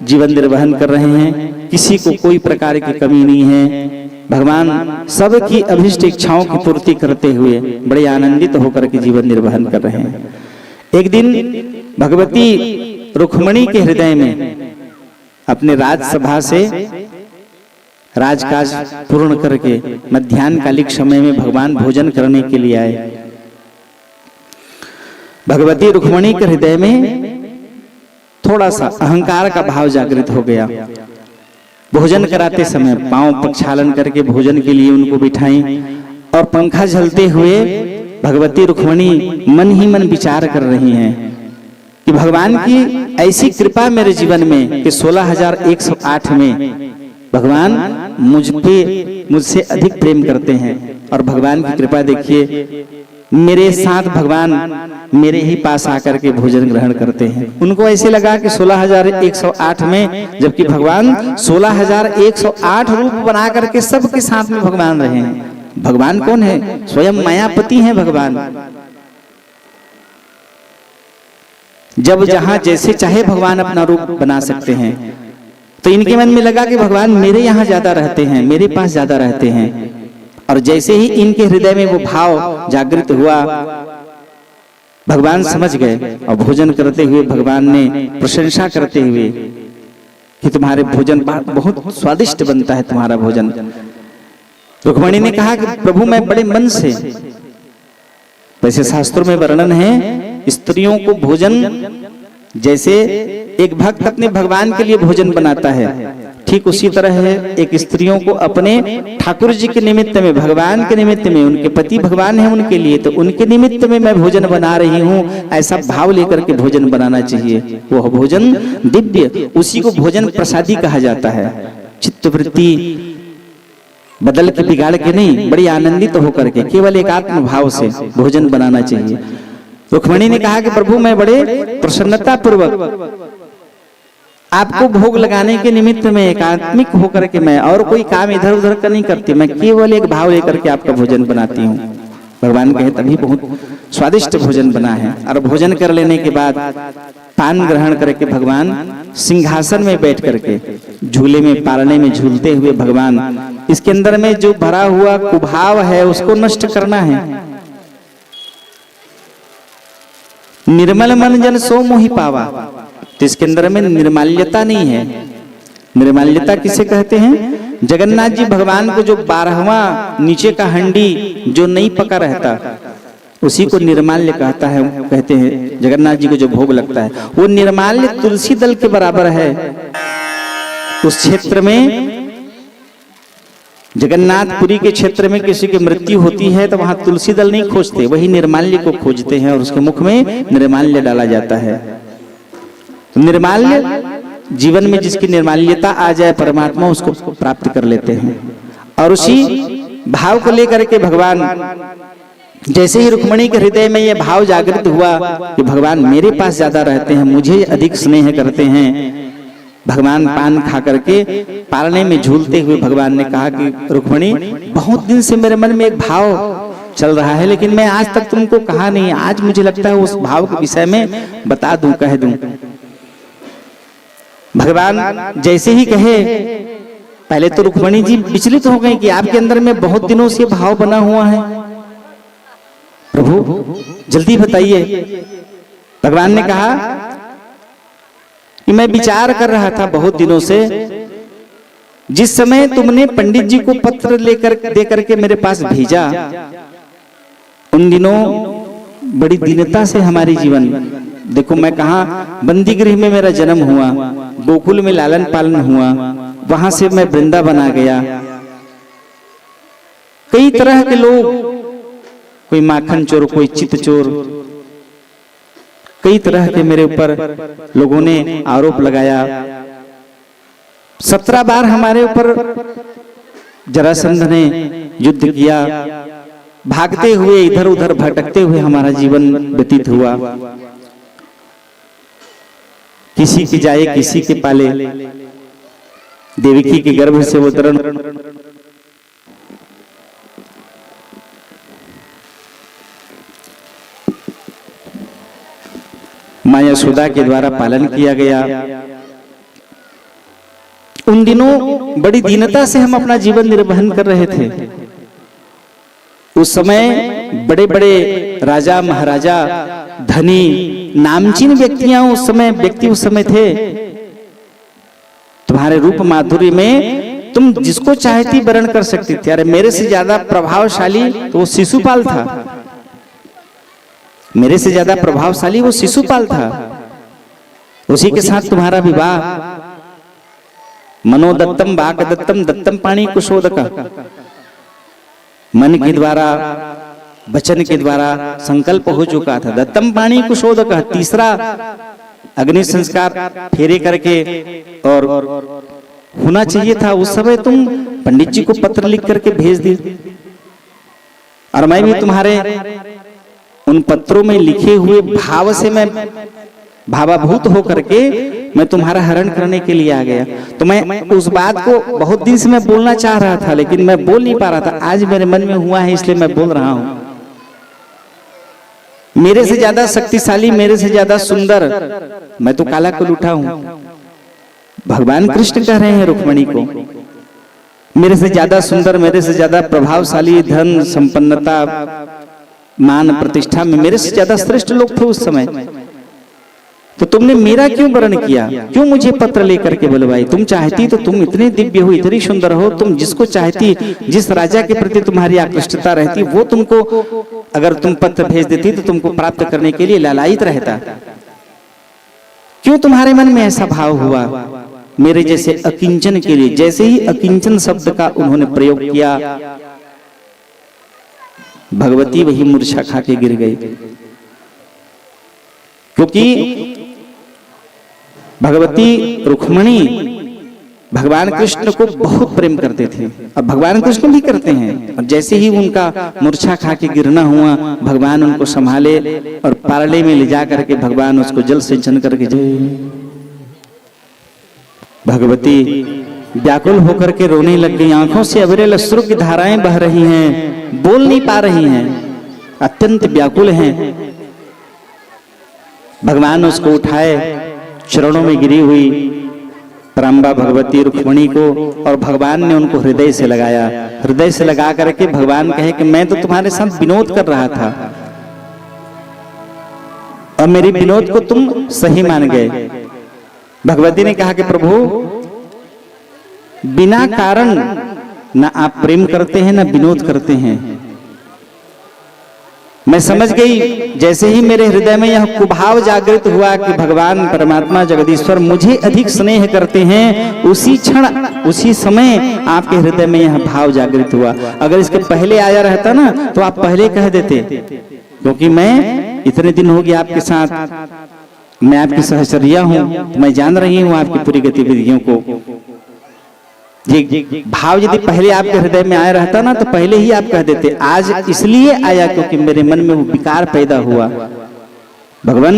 जीवन निर्वहन कर रहे हैं। किसी को कोई प्रकार की कमी नहीं है। भगवान सबकी अभिष्ट इच्छाओं की पूर्ति करते हुए बड़े आनंदित होकर के जीवन निर्वहन कर रहे हैं। एक दिन भगवती रुक्मिणी के हृदय में अपने राजसभा से राजकाज पूर्ण करके मध्याह्न कालिक समय में भगवान भोजन करने के लिए आए। भगवती रुक्मिणी के हृदय में थोड़ा सा अहंकार का भाव जागृत हो गया। भोजन कराते समय पांव प्रक्षालन करके भोजन के लिए उनको बिठाई और पंखा झलते हुए भगवती रुक्मिणी मन ही मन विचार कर रही हैं कि भगवान की ऐसी कृपा मेरे जीवन में कि 16,108 में भगवान मुझसे अधिक प्रेम करते हैं। और भगवान की कृपा देखिए, मेरे साथ भगवान मेरे ही पास आकर के भोजन ग्रहण करते हैं। उनको ऐसे लगा कि 16,108 में, जबकि भगवान 16,108 रूप बना करके सबके साथ में भगवान रहे हैं। भगवान कौन है? स्वयं मायापति हैं भगवान। जब जहां जैसे चाहे भगवान अपना रूप बना सकते हैं। तो इनके मन में लगा कि भगवान मेरे यहाँ ज्यादा रहते हैं, मेरे पास ज्यादा रहते हैं। और जैसे ही इनके हृदय में वो भाव जागृत हुआ, भगवान समझ गए और भोजन करते हुए भगवान ने प्रशंसा करते हुए कि तुम्हारे भोजन बहुत स्वादिष्ट बनता है तुम्हारा भोजन। रुक्मिणी ने कहा कि प्रभु मैं बड़े मन से, वैसे शास्त्रों में वर्णन है स्त्रियों को भोजन, जैसे एक भक्त अपने भगवान के लिए भोजन बनाता है, ठीक उसी तरह है एक स्त्रियों को अपने ठाकुर जी के निमित्त में, भगवान के निमित्त में, उनके पति भगवान है उनके लिए, तो उनके निमित्त में मैं भोजन बना रही हूँ, ऐसा भाव लेकर के भोजन बनाना चाहिए। वह भोजन दिव्य, उसी को भोजन प्रसादी कहा जाता है। चित्तवृत्ति बदल के बिगाड़ के नहीं, बड़ी आनंदित होकर के केवल एक आत्म भाव से भोजन बनाना चाहिए। रुक्मिणी ने कहा कि प्रभु मैं बड़े प्रसन्नता पूर्वक आपको भोग लगाने के निमित्त में एकात्मिक होकर के मैं और कोई काम इधर उधर का नहीं करती, मैं केवल एक भाव लेकर के आपका भोजन बनाती हूँ। भगवान कहे तभी बहुत स्वादिष्ट भोजन बना है। और भोजन कर लेने के बाद पान ग्रहण करके भगवान सिंहासन में बैठ करके झूले में पालने में झूलते हुए भगवान इसके अंदर में जो भरा हुआ कुभाव है उसको नष्ट करना है। निर्मल मन जन सो मोहि पावा, तो इसके अंदर में निर्माल्यता नहीं है। निर्माल्यता किसे कहते हैं? जगन्नाथ जी भगवान को जो 12वां नीचे का हंडी जो नहीं पका रहता उसी को निर्माल्य कहता है, कहते हैं। जगन्नाथ जी को जो भोग लगता है वो निर्माल्य तुलसी दल के बराबर है। उस क्षेत्र में जगन्नाथपुरी के क्षेत्र में किसी की मृत्यु होती है तो वहां तुलसी दल नहीं खोजते, वही निर्माल्य को खोजते हैं और उसके मुख में निर्माल्य डाला जाता है। निर्माल्य जीवन में जिसकी निर्माल्यता आ जाए परमात्मा उसको प्राप्त कर लेते हैं। और उसी भाव को लेकर के भगवान, जैसे ही रुक्मिणी के हृदय में यह भाव जागृत हुआ कि भगवान मेरे पास ज्यादा रहते हैं, मुझे अधिक स्नेह करते हैं, भगवान पान खा करके पालने में झूलते हुए भगवान ने कहा कि रुक्मिणी बहुत दिन से मेरे मन में एक भाव चल रहा है लेकिन मैं आज तक तुमको कहा नहीं, आज मुझे लगता है उस भाव के विषय में बता दूं, कह दूं। भगवान जैसे ही कहे पहले तो रुक्मणी जी विचलित हो गई कि आपके अंदर में बहुत दिनों से भाव बना हुआ है, प्रभु जल्दी बताइए। भगवान ने कहा कि मैं विचार कर रहा था बहुत दिनों से, जिस समय तुमने पंडित जी को पत्र दे करके मेरे पास भेजा, उन दिनों बड़ी दीनता से हमारी जीवन, देखो मैं कहा बंदी गृह में मेरा जन्म हुआ, गोकुल में लालन पालन हुआ, वहां से मैं वृंदावन आ गया। कई तरह के लोग, कोई माखन चोर, कोई चित चोर, कई तरह के मेरे ऊपर लोगों ने आरोप लगाया। 17 बार हमारे ऊपर जरासंध ने युद्ध किया, भागते हुए इधर उधर भटकते हुए हमारा जीवन व्यतीत हुआ। किसी की जाए किसी के पाले, देवकी के गर्भ से अवतरण, माँ यशोदा के द्वारा पालन किया गया। उन दिनों बड़ी दीनता से हम अपना जीवन निर्वहन कर रहे थे। उस समय बड़े बड़े राजा महाराजा, धनी, नामचीन व्यक्ति उस समय थे। तुम्हारे रूप माधुर्य में तुम जिसको चाहती वर्ण कर सकती थी। अरे मेरे से ज्यादा प्रभावशाली तो वो शिशुपाल था, मेरे से ज्यादा प्रभावशाली वो शिशुपाल था। उसी के साथ तुम्हारा विवाह, मनोदत्तम वाक्दत्तम दत्तम पाणी कुशोदक, मन के द्वारा वचन के द्वारा संकल्प हो चुका था। दत्तम पाणी कुशोदक, तीसरा अग्नि संस्कार फेरे करके और होना चाहिए था। उस समय तुम पंडित जी को पत्र लिख करके भेज दी, और मैं भी तुम्हारे उन पत्रों में लिखे हुए भाव से मैं भावाभूत होकर के मैं तुम्हारा हरण करने के लिए आ गया। तो मैं उस बात को बहुत दिन से मैं बोलना चाह रहा था, लेकिन मैं बोल नहीं पा रहा था। आज मेरे मन में हुआ है, इसलिए मैं बोल रहा हूं। मेरे से ज्यादा शक्तिशाली, मेरे से ज्यादा सुंदर मैं तो काला कुल उठा हूं। भगवान कृष्ण कह रहे हैं रुक्मणी को, मेरे से ज्यादा सुंदर, मेरे से ज्यादा प्रभावशाली, धन संपन्नता मान प्रतिष्ठा में मेरे से ज्यादा श्रेष्ठ लोग थे उस समय। तो तुमने मेरा क्यों वर्ण किया, क्यों मुझे पत्र लेकर के बुलवाई? तुम चाहती तो तुम इतने दिव्य हो, इतनी सुंदर हो, तुम जिसको चाहती, जिस राजा के प्रति तुम्हारी आकृष्टता रहती, वो तुमको अगर तुम पत्र भेज देती तो तुमको प्राप्त करने के लिए लालायित रहता। क्यों तुम्हारे मन में ऐसा भाव हुआ मेरे जैसे अकिंचन के लिए? जैसे ही अकिंचन शब्द का उन्होंने प्रयोग किया, भगवती वही मूर्छा खा के गिर गई। क्योंकि भगवती रुक्मणी भगवान कृष्ण को बहुत प्रेम करते थे, और भगवान कृष्ण भी करते हैं। और जैसे ही उनका मूर्छा खा के गिरना हुआ, भगवान उनको संभाले और पारले में ले जा करके भगवान उसको जल सिंचन करके, भगवती व्याकुल होकर के रोने लग गई। आंखों से अविरल अश्रु की धाराएं बह रही हैं, बोल नहीं पा रही हैं, अत्यंत व्याकुल हैं। भगवान उसको उठाए, चरणों में गिरी हुई परम्बा भगवती रुक्मणी को, और भगवान ने उनको हृदय से लगाया। हृदय से लगा करके भगवान कहे कि मैं तो तुम्हारे साथ विनोद कर रहा था, और मेरी विनोद को तुम सही मान गए। भगवती ने कहा कि प्रभु, बिना कारण ना आप प्रेम करते हैं ना विनोद करते हैं। मैं समझ गई, जैसे ही मेरे हृदय में यह कुभाव जागृत हुआ कि भगवान परमात्मा जगदीश्वर मुझे अधिक स्नेह करते हैं, उसी क्षण उसी समय आपके हृदय में यह भाव जागृत हुआ। अगर इसके पहले आया रहता ना तो आप पहले कह देते, क्योंकि मैं इतने दिन हो गए आपके साथ, मैं आपकी सहचर्या हूं, मैं जान रही हूं आपकी पूरी गतिविधियों को। ये भाव यदि पहले आपके हृदय में आया रहता ना तो पहले ही आप कह देते। आज इसलिए आया क्योंकि मेरे मन में वो विकार पैदा हुआ। भगवान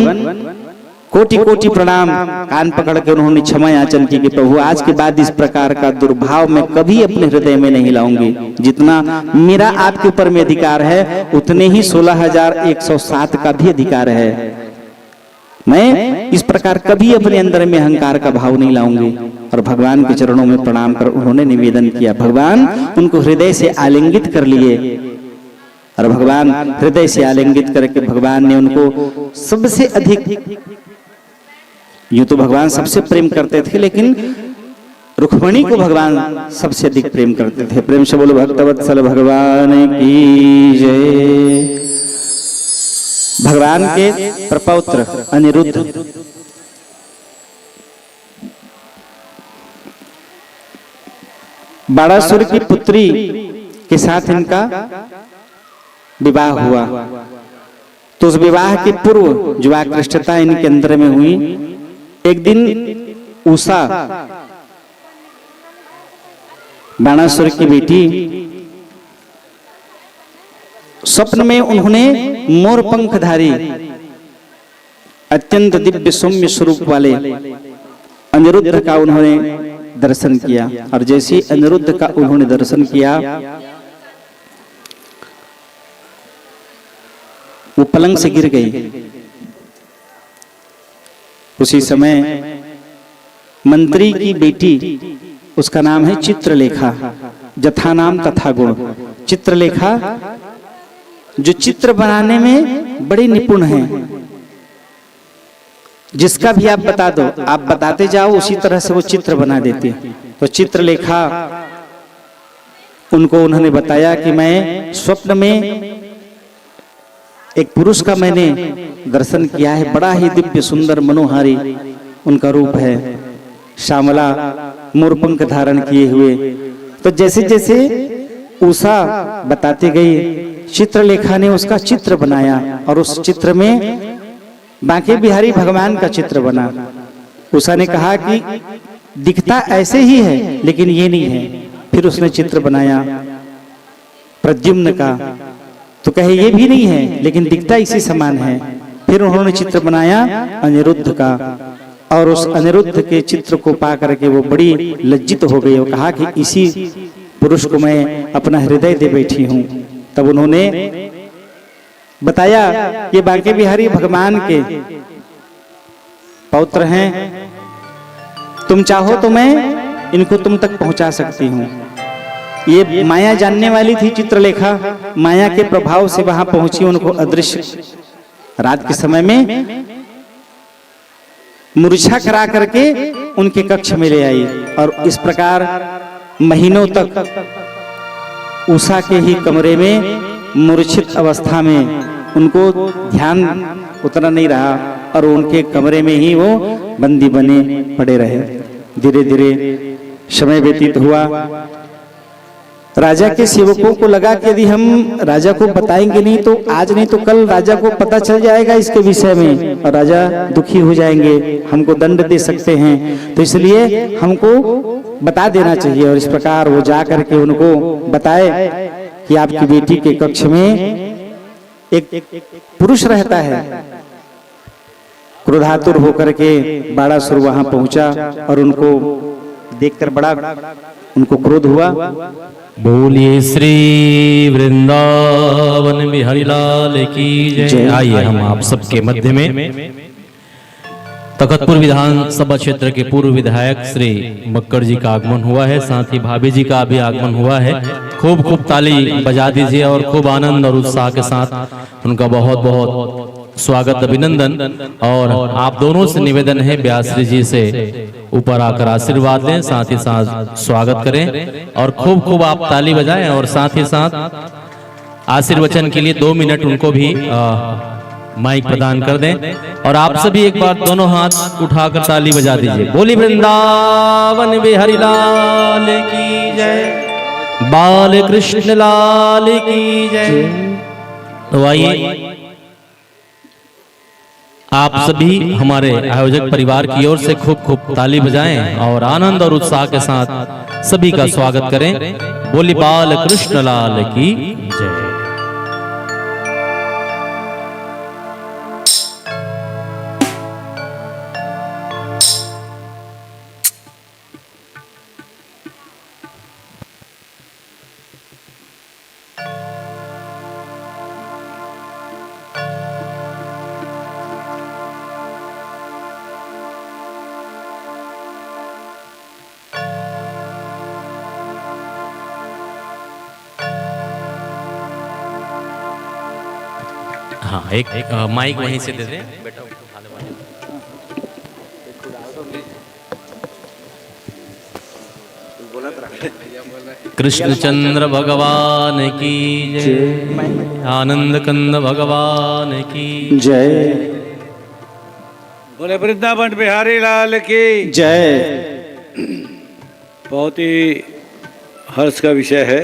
कोटि कोटि प्रणाम। कान पकड़ के उन्होंने क्षमा याचन की कि प्रभु, आज के बाद इस प्रकार का दुर्भाव मैं कभी अपने हृदय में नहीं लाऊंगी। जितना मेरा आपके ऊपर में अधिकार है, उतने ही 16,107 का भी अधिकार है। मैं इस प्रकार कभी अपने अंदर में अहंकार का भाव नहीं लाऊंगी। और भगवान के चरणों में प्रणाम कर उन्होंने निवेदन किया। भगवान उनको हृदय से आलिंगित कर लिए और भगवान हृदय से आलिंगित करके भगवान ने उनको सबसे अधिक, यूं तो भगवान सबसे प्रेम करते थे, लेकिन रुक्मिणी को भगवान सबसे अधिक प्रेम करते थे। प्रेम से बोलो भक्तवत्सल भगवान की जय। भगवान के प्रपौत्र अनिरुद्ध बाणासुर की पुत्री के साथ इनका विवाह हुआ। तो उस विवाह के पूर्व जो आकृष्टता इनके अंदर में हुई, एक दिन उषा बाणासुर की बेटी, स्वप्न में उन्होंने मोर पंखधारी अत्यंत दिव्य सौम्य स्वरूप वाले अनिरुद्ध का उन्होंने दर्शन किया। और जैसे अनिरुद्ध का उन्होंने दर्शन किया, वो पलंग से गिर गई। उसी समय मंत्री की बेटी, उसका नाम है चित्रलेखा, जथा नाम तथा गुण। चित्रलेखा जो चित्र बनाने में बड़ी निपुण है, जिसका भी आप बता दो, आप बताते जाओ उसी तरह से वो चित्र बना देती है। तो चित्रलेखा उनको उन्होंने बताया कि मैं स्वप्न में एक पुरुष का मैंने दर्शन किया है, बड़ा ही दिव्य सुंदर मनोहारी उनका रूप है, श्यामला मोरपंख धारण किए हुए। तो जैसे जैसे उषा बताती गई, चित्रलेखा ने उसका चित्र बनाया और उस चित्र में बांके बिहारी भगवान का चित्र बना। उषा ने कहा कि दिखता ऐसे ही है लेकिन ये नहीं है। फिर उसने चित्र बनाया प्रद्युम्न का, तो कहे ये भी नहीं है लेकिन दिखता इसी समान है। फिर उन्होंने चित्र बनाया अनिरुद्ध का, और उस अनिरुद्ध के चित्र को पा करके वो बड़ी लज्जित हो गई। वो कहा कि इसी पुरुष को मैं अपना हृदय दे बैठी हूं। तब उन्होंने बताया ये बांके बिहारी भगवान के पौत्र हैं, तुम चाहो तो मैं इनको तुम तक पहुंचा सकती हूं। ये माया जानने वाली थी चित्रलेखा, माया के प्रभाव से वहां पहुंची, उनको अदृश्य रात के समय में मूर्छा करा करके उनके कक्ष में ले आई। और इस प्रकार महीनों तक उषा के ही कमरे में मूर्छित अवस्था में उनको ध्यान उतना नहीं रहा और उनके कमरे में ही वो बंदी बने पड़े रहे। धीरे धीरे समय व्यतीत हुआ। राजा के सेवकों को लगा कि यदि हम राजा को बताएंगे नहीं तो आज नहीं तो कल राजा को पता चल जाएगा इसके विषय में और राजा दुखी हो जाएंगे, हमको दंड दे सकते हैं, तो इसलिए हमको बता देना चाहिए। और इस प्रकार वो जा करके उनको बताए कि आपकी बेटी के कक्ष में एक पुरुष रहता है। क्रोधातुर होकर के बाणासुर वहां पहुंचा और उनको देखकर बड़ा उनको क्रोध हुआ। बोलिए श्री वृंदावन बिहारी लाल की जय। आइए हम आप सबके मध्य में तखतपुर विधानसभा क्षेत्र के पूर्व विधायक श्री मक्कर जी का आगमन हुआ है, साथ ही भाभी जी का भी आगमन हुआ है। खूब खूब ताली बजा दीजिए और खूब आनंद और उत्साह के साथ उनका बहुत बहुत स्वागत अभिनंदन। और आप दोनों से निवेदन है व्यासरी जी से ऊपर आकर आशीर्वाद लें, साथ ही साथ स्वागत करें और खूब खूब आप ताली बजाएं और साथ ही साथ आशीर्वचन के लिए 2 मिनट उनको भी माइक प्रदान कर दें। और आप सभी एक बार दोनों हाथ उठाकर ताली बजा दीजिए। बोली वृंदावन बिहारी लाल की जय, बाल कृष्ण लाल की जय। तो आइए आप सभी हमारे आयोजक परिवार की ओर से खूब खूब ताली बजाएं और आनंद और उत्साह के साथ सभी का स्वागत करें। बोली बाल कृष्ण लाल की जय। हाँ एक माइक वहीं से दे दें। कृष्णचंद्र भगवान की जय, आनंद कंद भगवान की जय। बोले वृंदावन बिहारी लाल की जय। बहुत ही हर्ष का विषय है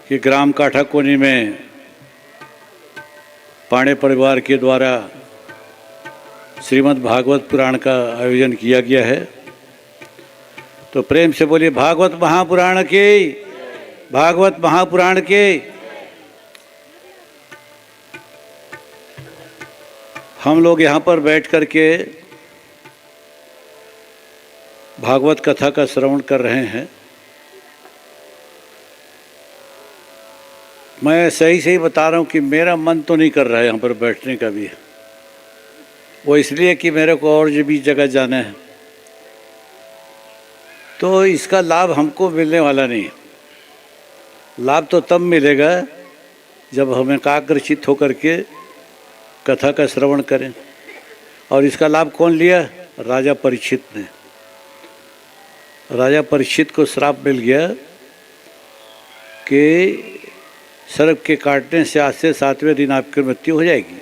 कि ग्राम काठाकोनी में पाणे परिवार के द्वारा श्रीमद् भागवत पुराण का आयोजन किया गया है। तो प्रेम से बोलिए भागवत महापुराण की, भागवत महापुराण की। हम लोग यहाँ पर बैठ कर के भागवत कथा का श्रवण कर रहे हैं। मैं सही सही बता रहा हूँ कि मेरा मन तो नहीं कर रहा है यहाँ पर बैठने का भी। वो इसलिए कि मेरे को और भी जगह जाना है, तो इसका लाभ हमको मिलने वाला नहीं है। लाभ तो तब मिलेगा जब हम एकाग्रचित्त होकर के कथा का श्रवण करें। और इसका लाभ कौन लिया? राजा परीक्षित ने। राजा परीक्षित को श्राप मिल गया कि सर्प के काटने से आज से 7वें दिन आपकी मृत्यु हो जाएगी।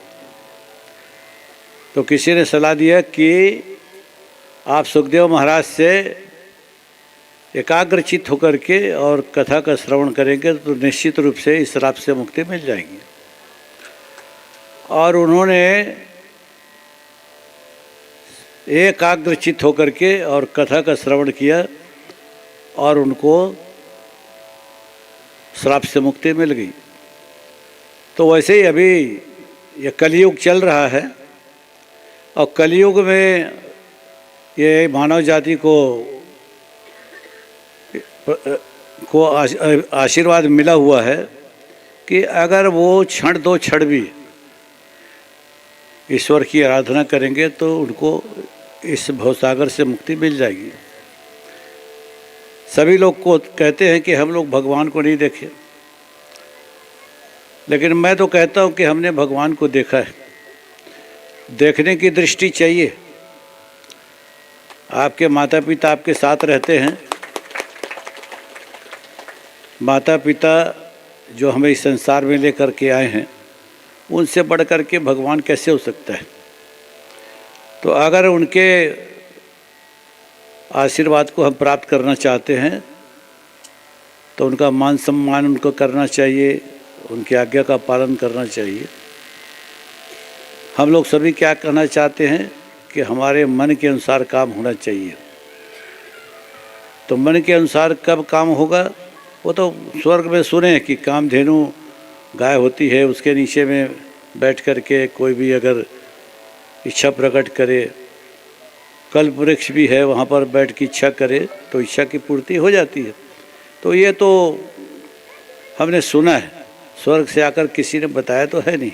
तो किसी ने सलाह दिया कि आप सुखदेव महाराज से एकाग्रचित्त होकर के और कथा का श्रवण करेंगे तो निश्चित रूप से इस श्राप से मुक्ति मिल जाएगी। और उन्होंने एकाग्रचित्त होकर के और कथा का श्रवण किया और उनको श्राप से मुक्ति मिल गई। तो वैसे ही अभी ये कलयुग चल रहा है और कलयुग में ये मानव जाति को आशीर्वाद मिला हुआ है कि अगर वो क्षण दो क्षण भी ईश्वर की आराधना करेंगे तो उनको इस भवसागर से मुक्ति मिल जाएगी। सभी लोग को कहते हैं कि हम लोग भगवान को नहीं देखे, लेकिन मैं तो कहता हूँ कि हमने भगवान को देखा है। देखने की दृष्टि चाहिए। आपके माता पिता आपके साथ रहते हैं। माता पिता जो हमें इस संसार में लेकर के आए हैं, उनसे बढ़ कर के भगवान कैसे हो सकता है? तो अगर उनके आशीर्वाद को हम प्राप्त करना चाहते हैं तो उनका मान सम्मान उनको करना चाहिए, उनकी आज्ञा का पालन करना चाहिए। हम लोग सभी क्या कहना चाहते हैं कि हमारे मन के अनुसार काम होना चाहिए। तो मन के अनुसार कब काम होगा? वो तो स्वर्ग में सुने कि कामधेनु गाय होती है, उसके नीचे में बैठ कर के कोई भी अगर इच्छा प्रकट करे, कल्प वृक्ष भी है, वहाँ पर बैठ की इच्छा करे तो इच्छा की पूर्ति हो जाती है। तो ये तो हमने सुना है, स्वर्ग से आकर किसी ने बताया तो है नहीं।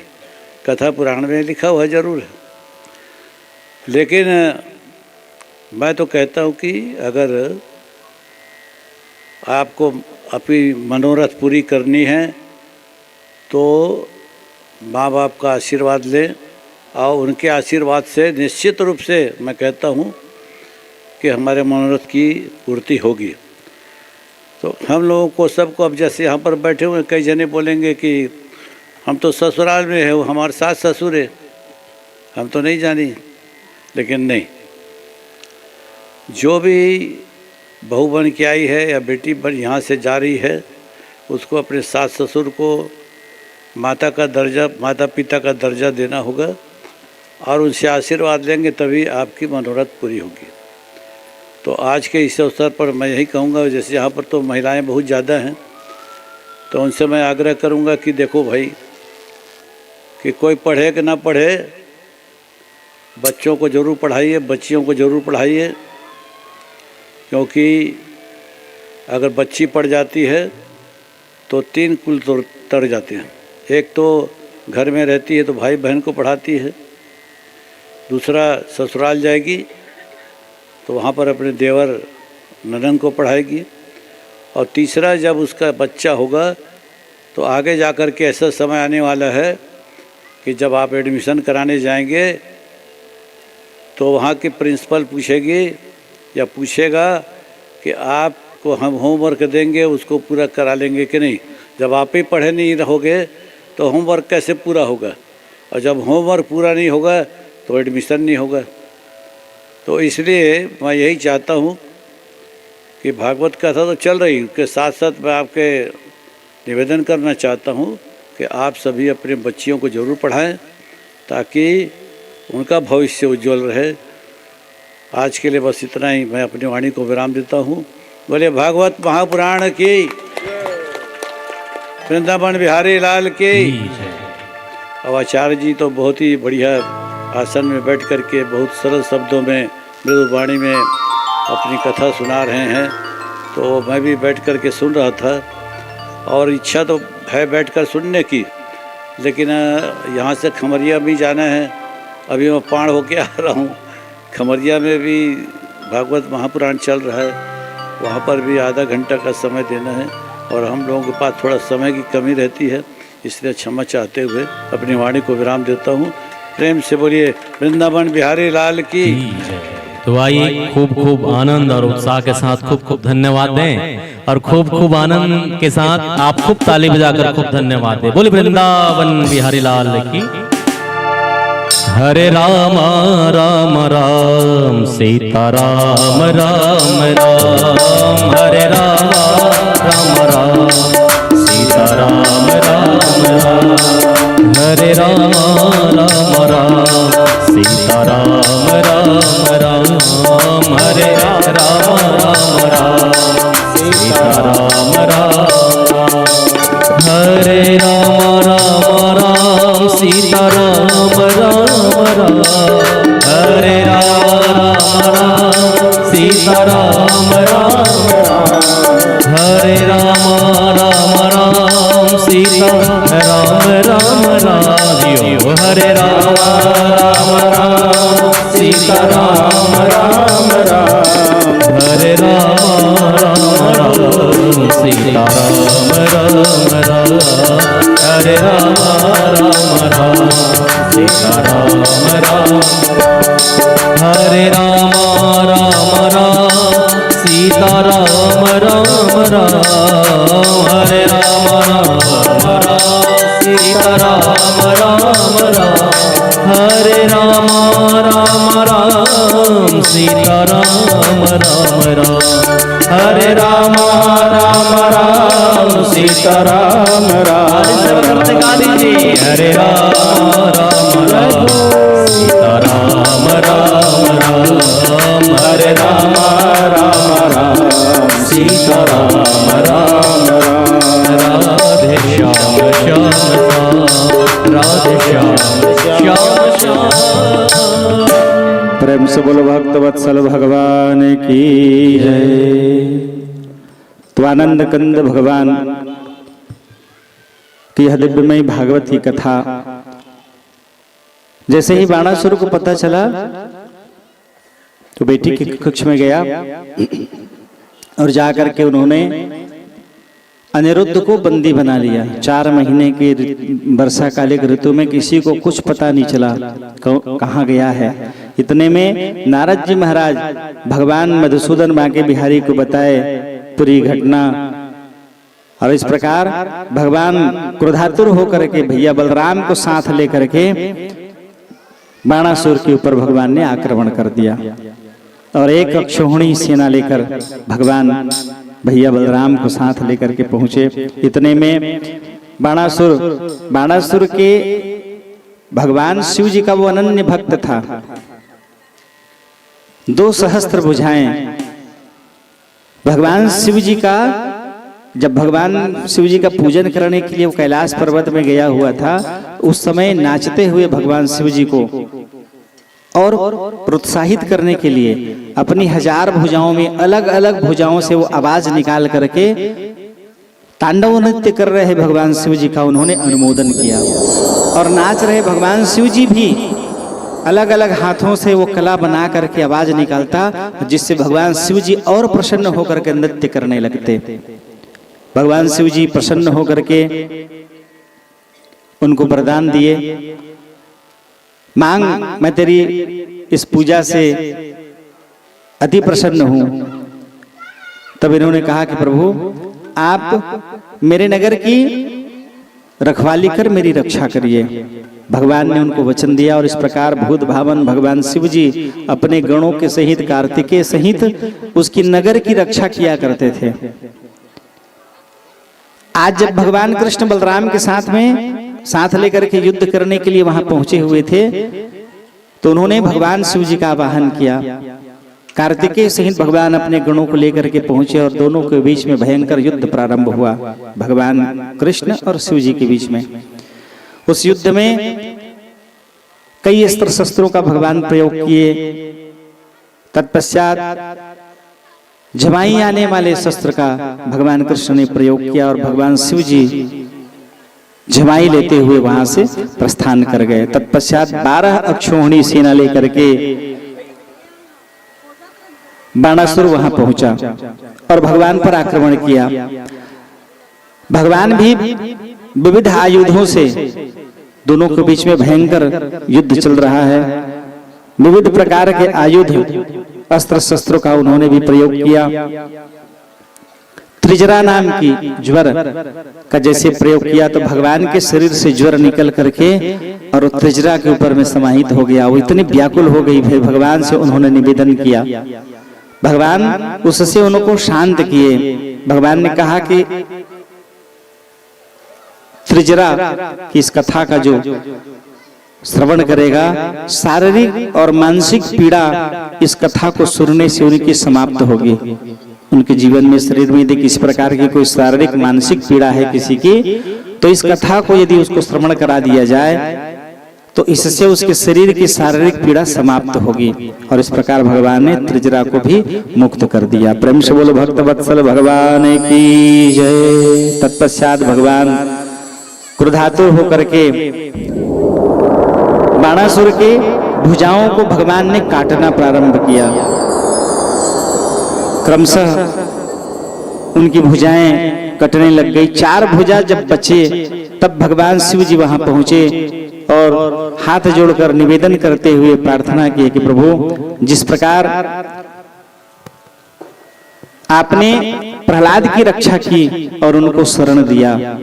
कथा पुराण में लिखा हुआ जरूर है, लेकिन मैं तो कहता हूँ कि अगर आपको अपनी मनोरथ पूरी करनी है तो माँ बाप का आशीर्वाद लें और उनके आशीर्वाद से निश्चित रूप से मैं कहता हूँ कि हमारे मनोरथ की पूर्ति होगी। तो हम लोगों को सबको, अब जैसे यहाँ पर बैठे हुए कई जने बोलेंगे कि हम तो ससुराल में है, वो हमारे सास ससुर है, हम तो नहीं जानी। लेकिन नहीं, जो भी बहू बन के आई है या बेटी बन यहाँ से जा रही है, उसको अपने सास ससुर को माता का दर्जा, माता पिता का दर्जा देना होगा और उनसे आशीर्वाद लेंगे तभी आपकी मनोरथ पूरी होगी। तो आज के इस अवसर पर मैं यही कहूँगा, जैसे यहाँ पर तो महिलाएं बहुत ज़्यादा हैं, तो उनसे मैं आग्रह करूँगा कि देखो भाई, कि कोई पढ़े कि ना पढ़े, बच्चों को ज़रूर पढ़ाइए, बच्चियों को ज़रूर पढ़ाइए। क्योंकि अगर बच्ची पढ़ जाती है तो 3 कुल तो तर जाते हैं। एक तो घर में रहती है तो भाई बहन को पढ़ाती है, दूसरा ससुराल जाएगी तो वहाँ पर अपने देवर ननद को पढ़ाएगी, और तीसरा जब उसका बच्चा होगा तो आगे जा कर के ऐसा समय आने वाला है कि जब आप एडमिशन कराने जाएंगे तो वहाँ के प्रिंसिपल पूछेगी या पूछेगा कि आपको हम होमवर्क देंगे उसको पूरा करा लेंगे कि नहीं। जब आप ही पढ़े नहीं रहोगे तो होमवर्क कैसे पूरा होगा, और जब होमवर्क पूरा नहीं होगा तो एडमिशन नहीं होगा। तो इसलिए मैं यही चाहता हूँ कि भागवत कथा तो चल रही, उसके साथ साथ मैं आपके निवेदन करना चाहता हूँ कि आप सभी अपने बच्चियों को ज़रूर पढ़ाएं ताकि उनका भविष्य उज्जवल रहे। आज के लिए बस इतना ही, मैं अपनी वाणी को विराम देता हूँ। बोले भागवत महापुराण की, वृंदावन बिहारी लाल की। अब आचार्य जी तो बहुत ही बढ़िया आसन में बैठ कर के बहुत सरल शब्दों में मृदु वाणी में अपनी कथा सुना रहे हैं, तो मैं भी बैठ कर के सुन रहा था। और इच्छा तो है बैठ कर सुनने की, लेकिन यहाँ से खमरिया भी जाना है। अभी मैं पाण होके आ रहा हूँ, खमरिया में भी भागवत महापुराण चल रहा है, वहाँ पर भी आधा घंटा का समय देना है और हम लोगों के पास थोड़ा समय की कमी रहती है, इसलिए क्षमा चाहते हुए अपनी वाणी को विराम देता हूँ। प्रेम से बोलिए वृंदावन बिहारी लाल की। तो आइए खूब खूब आनंद और उत्साह के साथ खूब खूब धन्यवाद दें, और खूब खूब आनंद के साथ आप खूब ताली बजाकर खूब धन्यवाद दें। बोले वृंदावन बिहारी लाल की। हरे राम राम राम सीता राम राम राम, हरे राम राम राम सीता राम राम राम, हरे राम राम राम सीता राम राम राम, हरे राम राम राम सीता राम राम, हरे राम राम राम सीता राम राम राम, हरे राम राम सीता राम राम राम, हरे राम राम सीता राम राम राम, हरे राम राम सीता राम राम राम, हरे राम सीता राम राम राम, हरे राम सीता राम राम, हरे राम सीता राम राम राम, हरे राम सीता राम राम राम, हरे राम सीता राम राम राम, हरे राम सीता राम राम, हरे राम सीता राम राम राम, हरे राम सीता राम राम राम, राधे श्याम श्याम श्याम, राधे श्याम श्याम श्याम। प्रेम से बोलो भक्त वत्सल भगवान की जय। तो आनंद कंद भगवान की यह दिव्यमयी भागवत की कथा जैसे ही बाणासुर को पता चला तो बेटी के कक्ष में गया और जाकर के उन्होंने अनिरुद्ध को बंदी बना लिया। 4 महीने के वर्षाकालिक ऋतु में किसी को कुछ पता नहीं चला कहाँ गया है। इतने में नारद जी महाराज भगवान मधुसूदन बांके बिहारी को बताए पूरी घटना, और इस प्रकार भगवान क्रोधातुर होकर के भैया बलराम को साथ लेकर के बाणासुर के ऊपर भगवान ने आक्रमण कर दिया, और एक अक्षौहिणी सेना लेकर भगवान भैया बलराम को साथ लेकर के पहुंचे। इतने में बाणासुर के भगवान शिव जी का वो अनन्य भक्त था। 2 सहस्त्र भुजाएं भगवान शिव जी का, जब भगवान शिव जी का पूजन करने के लिए वो कैलाश पर्वत में गया हुआ था, उस समय नाचते हुए भगवान शिव जी को और प्रोत्साहित करने के लिए अपनी 1000 भुजाओं में अलग अलग भुजाओं से वो आवाज निकाल करके तांडव नृत्य कर रहे भगवान शिव जी का उन्होंने अनुमोदन किया, और नाच रहे भगवान शिव जी भी अलग अलग हाथों से वो कला बना करके आवाज निकालता, जिससे भगवान शिव जी और प्रसन्न होकर के नृत्य करने लगते। भगवान शिव जी प्रसन्न होकर के उनको वरदान दिए मांग, मैं तेरी इस पूजा से अति प्रसन्न हूं। तब इन्होंने कहा कि प्रभु आप मेरे नगर की रखवाली कर मेरी रक्षा करिए। भगवान ने उनको वचन दिया और इस प्रकार भूत भावन भगवान शिव जी अपने गणों के सहित, कार्तिकेय सहित उसकी नगर की रक्षा किया करते थे। आज जब भगवान कृष्ण बलराम के साथ लेकर के युद्ध करने के लिए वहां पहुंचे हुए थे, तो उन्होंने भगवान शिव जी का आवाहन किया। कार्तिकेय सहित भगवान अपने गणों को लेकर के पहुंचे और दोनों के बीच में भयंकर युद्ध प्रारंभ हुआ, भगवान कृष्ण और शिव जी के बीच में। उस युद्ध में कई अस्त्र शस्त्रों का भगवान प्रयोग किए। तत्पश्चात जमाई आने वाले शस्त्र का भगवान कृष्ण ने प्रयोग किया और भगवान शिव जी जमाई लेते हुए वहां से प्रस्थान कर गए। तत्पश्चात 12 अक्षौहिणी सेना लेकर के बाणासुर वहां पहुंचा और भगवान पर आक्रमण किया। भगवान भी विविध आयुधों से, दोनों के बीच में भयंकर युद्ध चल रहा है, विविध प्रकार के आयुध अस्त्र शस्त्रों का उन्होंने भी प्रयोग किया। त्रिजरा नाम की ज्वर का जैसे प्रयोग किया तो भगवान के शरीर से ज्वर निकल करके और त्रिजरा के ऊपर में समाहित हो गया। वो इतनी व्याकुल हो गई, भगवान से उन्होंने निवेदन किया। भगवान उससे उनको शांत किए। भगवान ने कहा कि त्रिजरा की इस कथा का जो श्रवण करेगा, शारीरिक और मानसिक पीड़ा इस कथा को सुनने से उनकी समाप्त होगी। उनके जीवन में, शरीर में यदि किसी प्रकार की कोई शारीरिक मानसिक पीड़ा है किसी की, तो इस कथा को यदि उसको श्रवण करा दिया जाए तो इससे उसके शरीर की शारीरिक पीड़ा समाप्त होगी। और इस प्रकार भगवान ने त्रिजरा को भी मुक्त कर दिया। प्रेम से बोलो भक्त वत्सल भगवान की जय। तत्पश्चात भगवान क्रोधातुर होकर के बाणासुर के भुजाओं को भगवान ने काटना प्रारंभ किया। क्रमशः उनकी भुजाएं कटने लग गई। 4 भुजा जब बचे तब भगवान शिव जी वहां पहुंचे और हाथ जोड़कर निवेदन करते हुए प्रार्थना की कि प्रभु, जिस प्रकार आपने प्रहलाद की रक्षा की और उनको शरण दिया,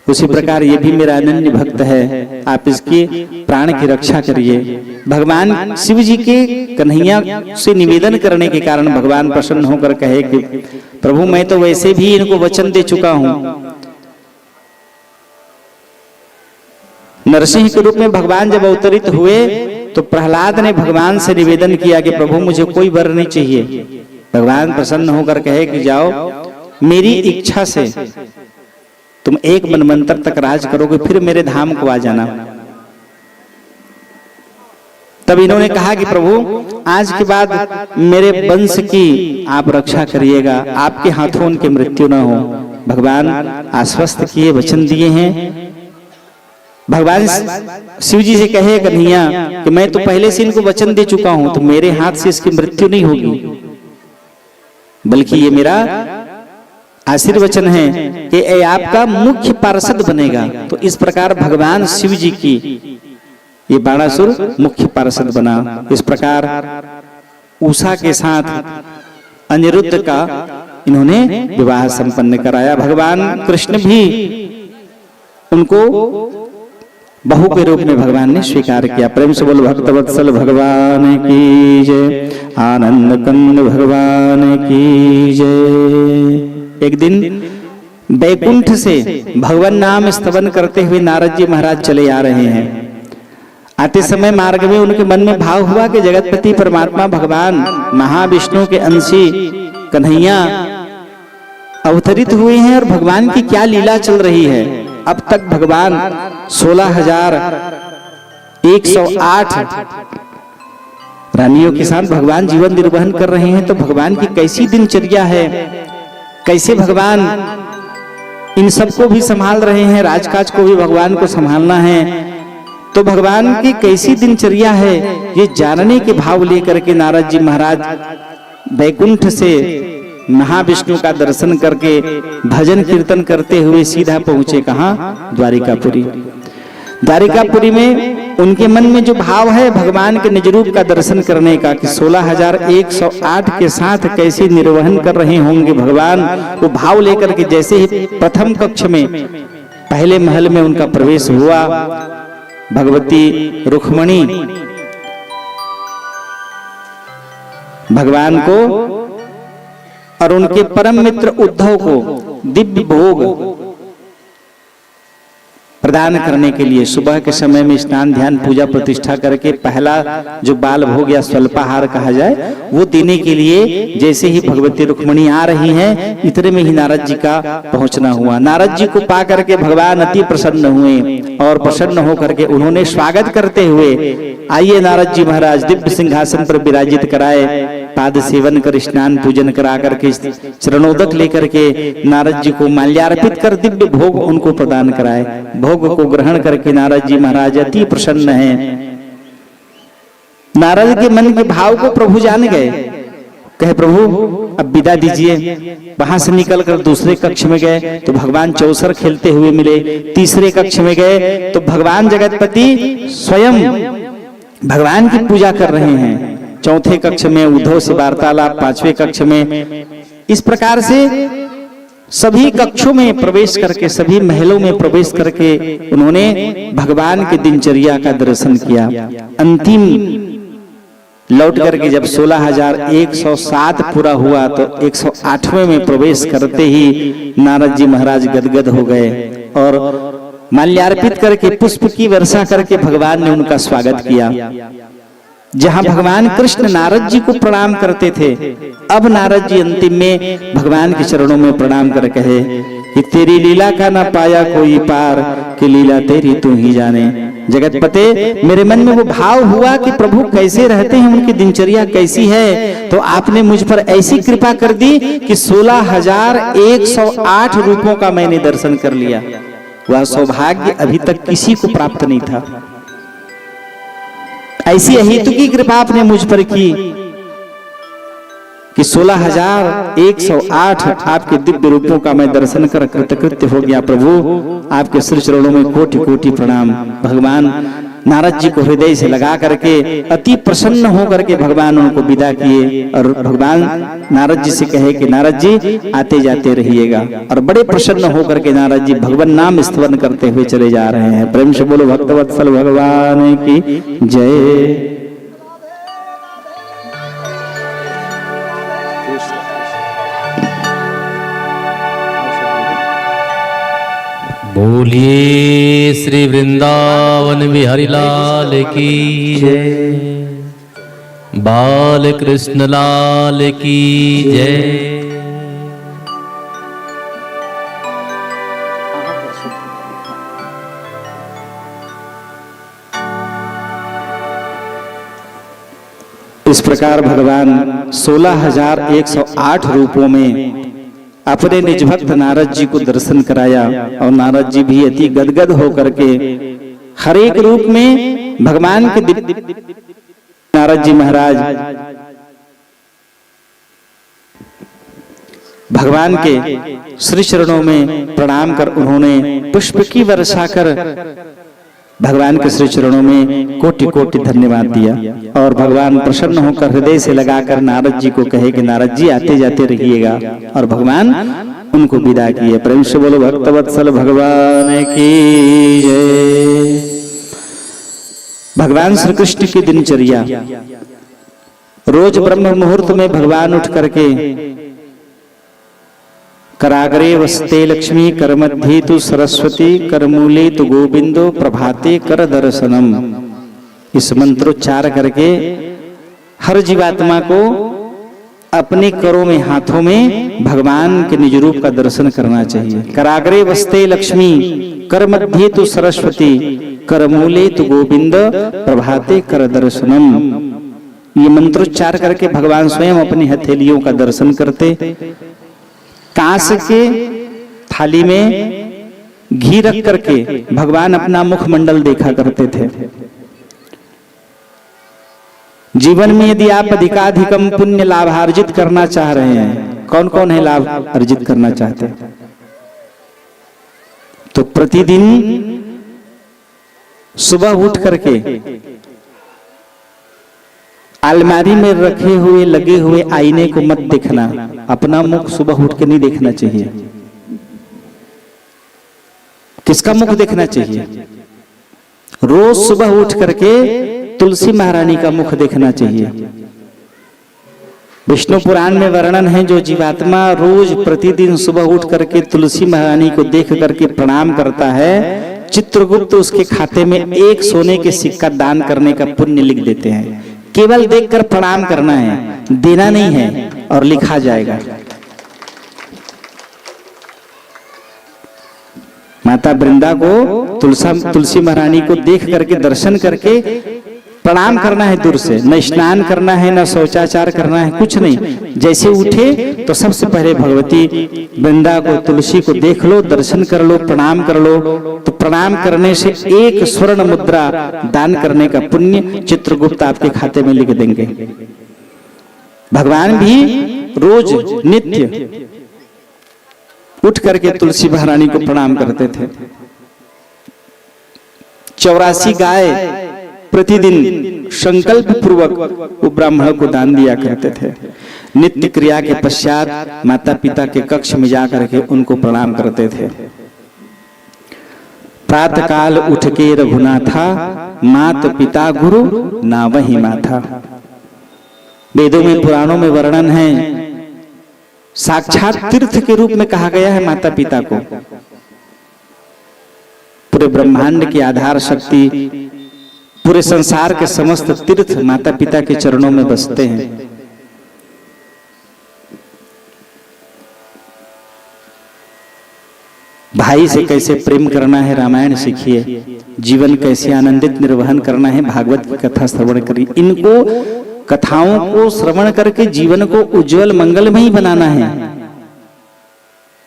उसी प्रकार ये भी मेरा अनन्य भक्त है, आप इसके प्राण की रक्षा करिए। भगवान शिव जी के कन्हैया से निवेदन करने के कारण भगवान प्रसन्न होकर कहे कि प्रभु, मैं तो वैसे भी इनको वचन दे चुका हूं। नरसिंह के रूप में भगवान जब अवतरित हुए तो प्रहलाद ने भगवान से निवेदन किया कि प्रभु, मुझे कोई वर नहीं चाहिए। भगवान प्रसन्न होकर कहे कि जाओ, मेरी इच्छा से तुम 1 मनवंतर तक राज करोगे, फिर मेरे धाम को आ जाना। तब इन्होंने कहा कि प्रभु, आज के बाद मेरे वंश की आप रक्षा करिएगा, आपके हाथों उनकी मृत्यु न हो। भगवान आश्वस्त किए, वचन दिए हैं। भगवान शिव जी से कहे कन्हैया कि मैं तो पहले से इनको वचन दे चुका हूं, तो मेरे हाथ से इसकी मृत्यु नहीं होगी, बल्कि ये मेरा आशीर्वचन है कि ये आपका मुख्य पार्षद बनेगा। तो इस प्रकार भगवान शिव जी की ये बाणासुर मुख्य पार्षद बना। इस प्रकार उषा के साथ अनिरुद्ध का इन्होंने विवाह संपन्न कराया। भगवान कृष्ण भी उनको बहू के रूप में भगवान ने स्वीकार किया। प्रेम से बोलो भक्त वत्सल भगवान की जय, आनंद कंद भगवान की जय। एक दिन बैकुंठ से भगवान नाम स्तवन करते हुए नारद जी महाराज चले आ रहे हैं। आते समय मार्ग में उनके मन में भाव हुआ कि जगतपति परमात्मा भगवान महाविष्णु के अंशी कन्हैया अवतरित हुए हैं और भगवान की क्या लीला चल रही है। अब तक भगवान 16,108 रानियों के साथ भगवान जीवन निर्वहन कर रहे हैं, तो भगवान की कैसी दिनचर्या है, कैसे भगवान इन सबको भी संभाल रहे हैं, राजकाज को भी भगवान को संभालना है, तो भगवान की कैसी दिनचर्या है, ये जानने के भाव लेकर के नारद जी महाराज बैकुंठ से महाविष्णु का दर्शन करके भजन कीर्तन करते हुए सीधा पहुंचे कहां? द्वारिकापुरी। द्वारिकापुरी में उनके मन में जो भाव है भगवान के निज रूप का दर्शन करने का कि 16,108 के साथ कैसे निर्वहन कर रहे होंगे भगवान, वो भाव लेकर के जैसे ही प्रथम कक्ष में पहले महल में उनका प्रवेश हुआ, भगवती रुक्मणी भगवान को और उनके परम मित्र उद्धव को दिव्य भोग प्रदान करने के लिए सुबह के समय में स्नान ध्यान पूजा प्रतिष्ठा करके पहला जो बाल भोग या स्वल्पाहार कहा जाए वो देने के लिए जैसे ही भगवती रुक्मणी आ रही हैं, इतने में ही नारद जी का पहुंचना हुआ। नारद जी को पा करके भगवान अति प्रसन्न हुए और प्रसन्न होकर के उन्होंने स्वागत करते हुए, आइए नारद जी महाराज, दिव्य सिंहासन पर विराजित कराए, पाद सेवन कर स्नान पूजन करा करके चरणोदक लेकर के नारद जी को माल्यार्पित कर दिव्य भोग उनको प्रदान कराए। भोग को ग्रहण करके नारद जी महाराज अति प्रसन्न हैं। नारद के मन के भाव को प्रभु जान गए, कहे प्रभु अब विदा दीजिए। वहां से निकलकर दूसरे कक्ष में गए तो भगवान चौसर खेलते हुए मिले। तीसरे कक्ष में गए तो भगवान जगतपति स्वयं भगवान की पूजा कर रहे हैं। चौथे कक्ष में उद्धव से वार्तालाप, पांचवें कक्ष में, इस प्रकार से सभी कक्षों में प्रवेश करके, सभी महलों में प्रवेश करके उन्होंने भगवान की दिनचर्या का दर्शन किया। अंतिम लौट करके जब 16,107 पूरा हुआ तो 108वें में प्रवेश करते ही नारद जी महाराज गदगद हो गए और माल्यार्पित करके पुष्प की वर्षा करके भगवान ने उनका स्वागत किया। जहां भगवान कृष्ण नारद जी को प्रणाम करते थे, अब नारद जी अंतिम में भगवान के चरणों में प्रणाम कर कहे कि तेरी लीला का ना पाया कोई पार, कि लीला तेरी तू ही जाने। जगतपते, मेरे मन में वो भाव हुआ कि प्रभु कैसे रहते हैं, उनकी दिनचर्या कैसी है, तो आपने मुझ पर ऐसी कृपा कर दी कि 16,108 रूपों का मैंने दर्शन कर लिया। वह सौभाग्य अभी तक किसी को प्राप्त नहीं था। ऐसी अहेतुकी कृपा आपने मुझ पर की कि 16,108 आपके दिव्य रूपों का मैं दर्शन कर कृतकृत्य हो गया। प्रभु आपके श्री चरणों में कोटि कोटि प्रणाम। भगवान नारद जी को हृदय से लगा करके अति प्रसन्न होकर के भगवान उनको विदा किए और भगवान नारद जी से कहे कि नारद जी आते जाते रहिएगा। और बड़े प्रसन्न होकर के नारद जी भगवान नाम स्तवन करते हुए चले जा रहे हैं। प्रेम से बोलो भक्तवत्सल भगवान की जय। बोलिए श्री वृंदावन बिहारी लाल की जय, बाल कृष्ण लाल की जय। इस प्रकार भगवान 16,108 रूपों में अपने निज भक्त नारद जी को दर्शन कराया और नारद जी भी अति गदगद होकर के हर एक रूप में भगवान के नारद जी महाराज भगवान के श्री चरणों में प्रणाम कर उन्होंने पुष्प की वर्षा कर भगवान के श्री चरणों में कोटि कोटि धन्यवाद दिया। और भगवान प्रसन्न होकर हृदय से लगाकर नारद जी को कहे कि नारद जी आते जाते रहिएगा और भगवान उनको विदा किए। प्रेम से बोलो भक्तवत्सल भगवान की जय। भगवान श्री कृष्ण की दिनचर्या, रोज ब्रह्म मुहूर्त में भगवान उठ करके कराग्रे वसते लक्ष्मी करमध्ये तु सरस्वती करमूले तु गोविंदो प्रभाते कर दर्शनम। इस मंत्रोच्चार करके हर जीवात्मा को अपने करों में, हाथों में भगवान के निज रूप का दर्शन करना चाहिए। कराग्रे वसते लक्ष्मी करमध्ये तु सरस्वती करमूले तु गोविंद प्रभाते कर दर्शनम। ये मंत्रोच्चार करके भगवान स्वयं अपनी हथेलियों का दर्शन करते। कांस के थाली में घी रख करके भगवान अपना मुखमंडल देखा करते थे। जीवन में यदि आप अधिकाधिकम पुण्य लाभ अर्जित करना चाह रहे हैं, कौन कौन है लाभ अर्जित करना चाहते हैं, तो प्रतिदिन सुबह उठ करके अलमारी में रखे हुए लगे हुए आईने को मत देखना, अपना मुख सुबह उठ के नहीं देखना चाहिए। किसका मुख देखना चाहिए? रोज सुबह उठ करके तुलसी महारानी का मुख देखना चाहिए। विष्णु पुराण में वर्णन है, जो जीवात्मा रोज प्रतिदिन सुबह उठ करके तुलसी महारानी को देख करके प्रणाम करता है, चित्रगुप्त उसके खाते में 1 सोने के सिक्का दान करने का पुण्य लिख देते हैं। केवल देखकर प्रणाम करना है, देना नहीं है, और लिखा जाएगा। माता वृंदा को तुलसी महारानी को देख करके दर्शन करके प्रणाम करना है दूर से, न स्नान करना है, न शौचाचार करना है, कुछ नहीं। जैसे उठे तो सबसे पहले भगवती वृंदा को, तुलसी को देख लो, दर्शन कर लो, प्रणाम कर लो। तो प्रणाम करने से 1 स्वर्ण मुद्रा दान करने का पुण्य चित्रगुप्त आपके खाते में लिख देंगे। भगवान भी रोज नित्य उठ करके तुलसी महारानी को प्रणाम करते थे। 84 गाय प्रतिदिन संकल्प पूर्वक वो ब्राह्मण को दान दिया करते थे। नित्य क्रिया के पश्चात माता पिता के कक्ष में जाकर के उनको प्रणाम करते थे। प्रातः काल उठ के रघुनाथा, मात पिता गुरु ना वही माथा। वेदों में पुराणों में वर्णन है, साक्षात तीर्थ के रूप में कहा गया है माता पिता को। पूरे ब्रह्मांड की आधार शक्ति, पूरे संसार के समस्त तीर्थ माता पिता के चरणों में बसते हैं। भाई से कैसे प्रेम करना है रामायण सीखिए, जीवन कैसे आनंदित निर्वहन करना है भागवत की कथा श्रवण करिए। इनको कथाओं को श्रवण करके जीवन को उज्जवल मंगलमय बनाना है।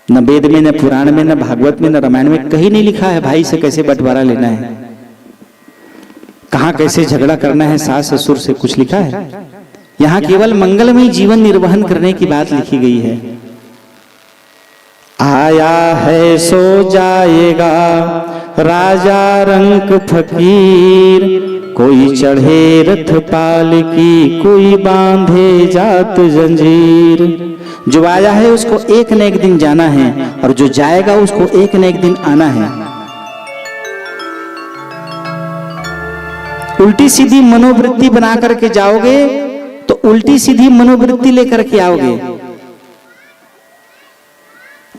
न वेद में, न पुराण में, न भागवत में, न रामायण में कहीं नहीं लिखा है भाई से कैसे बंटवारा लेना है, कहां कैसे झगड़ा करना है सास ससुर से, कुछ लिखा है? यहां केवल मंगलमय जीवन निर्वहन करने की बात लिखी गई है। आया है सो जाएगा राजा रंक फकीर, कोई चढ़े रथ पालकी, कोई बांधे जात जंजीर। जो आया है उसको एक न एक दिन जाना है, और जो जाएगा उसको एक न एक दिन आना है। उल्टी सीधी मनोवृत्ति बना करके जाओगे तो उल्टी सीधी मनोवृत्ति लेकर के आओगे।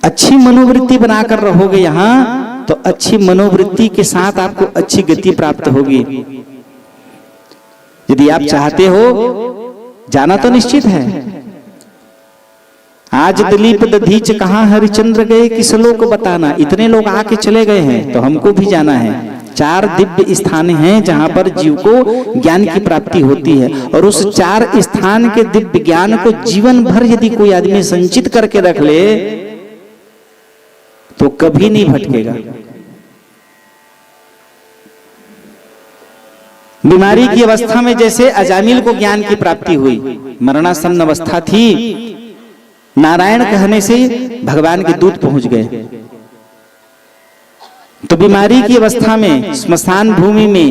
अच्छी मनोवृत्ति बनाकर रहोगे यहां तो अच्छी मनोवृत्ति के साथ आपको अच्छी गति प्राप्त होगी। यदि आप चाहते हो जाना तो निश्चित है। आज दिलीप दधीच कहां हरिचंद्र गए किस लोक बताना, इतने लोग आके चले गए हैं तो हमको भी जाना है। 4 दिव्य स्थान हैं जहां पर जीव को ज्ञान की प्राप्ति होती है, और उस 4 स्थान के दिव्य ज्ञान को जीवन भर यदि कोई आदमी संचित करके रख ले तो कभी नहीं भटकेगा। बीमारी की अवस्था में जैसे अजामिल को ज्ञान की प्राप्ति हुई, मरणासन्न अवस्था थी, नारायण कहने से भगवान के दूत पहुंच गए। तो बीमारी की अवस्था में स्मशान भूमि में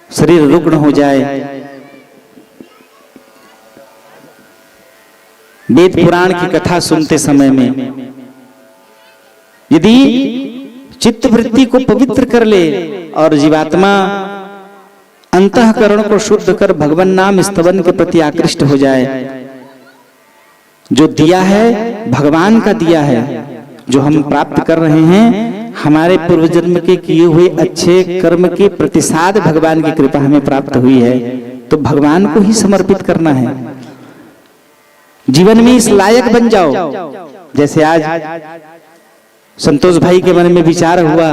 शरीर रुग्ण हो जाए, वेद पुराण की कथा सुनते समय में यदि चित्त वृत्ति को पवित्र कर ले और जीवात्मा अंतःकरण को शुद्ध कर भगवान नाम स्तवन के प्रति आकृष्ट हो जाए, जो दिया है भगवान का दिया है, जो हम प्राप्त कर रहे हैं हमारे पूर्व जन्म के किए हुए अच्छे कर्म के प्रतिसाद भगवान की कृपा हमें प्राप्त हुई है, तो भगवान को ही समर्पित करना है। जीवन में इस लायक बन जाओ। जैसे आज संतोष भाई के मन में विचार हुआ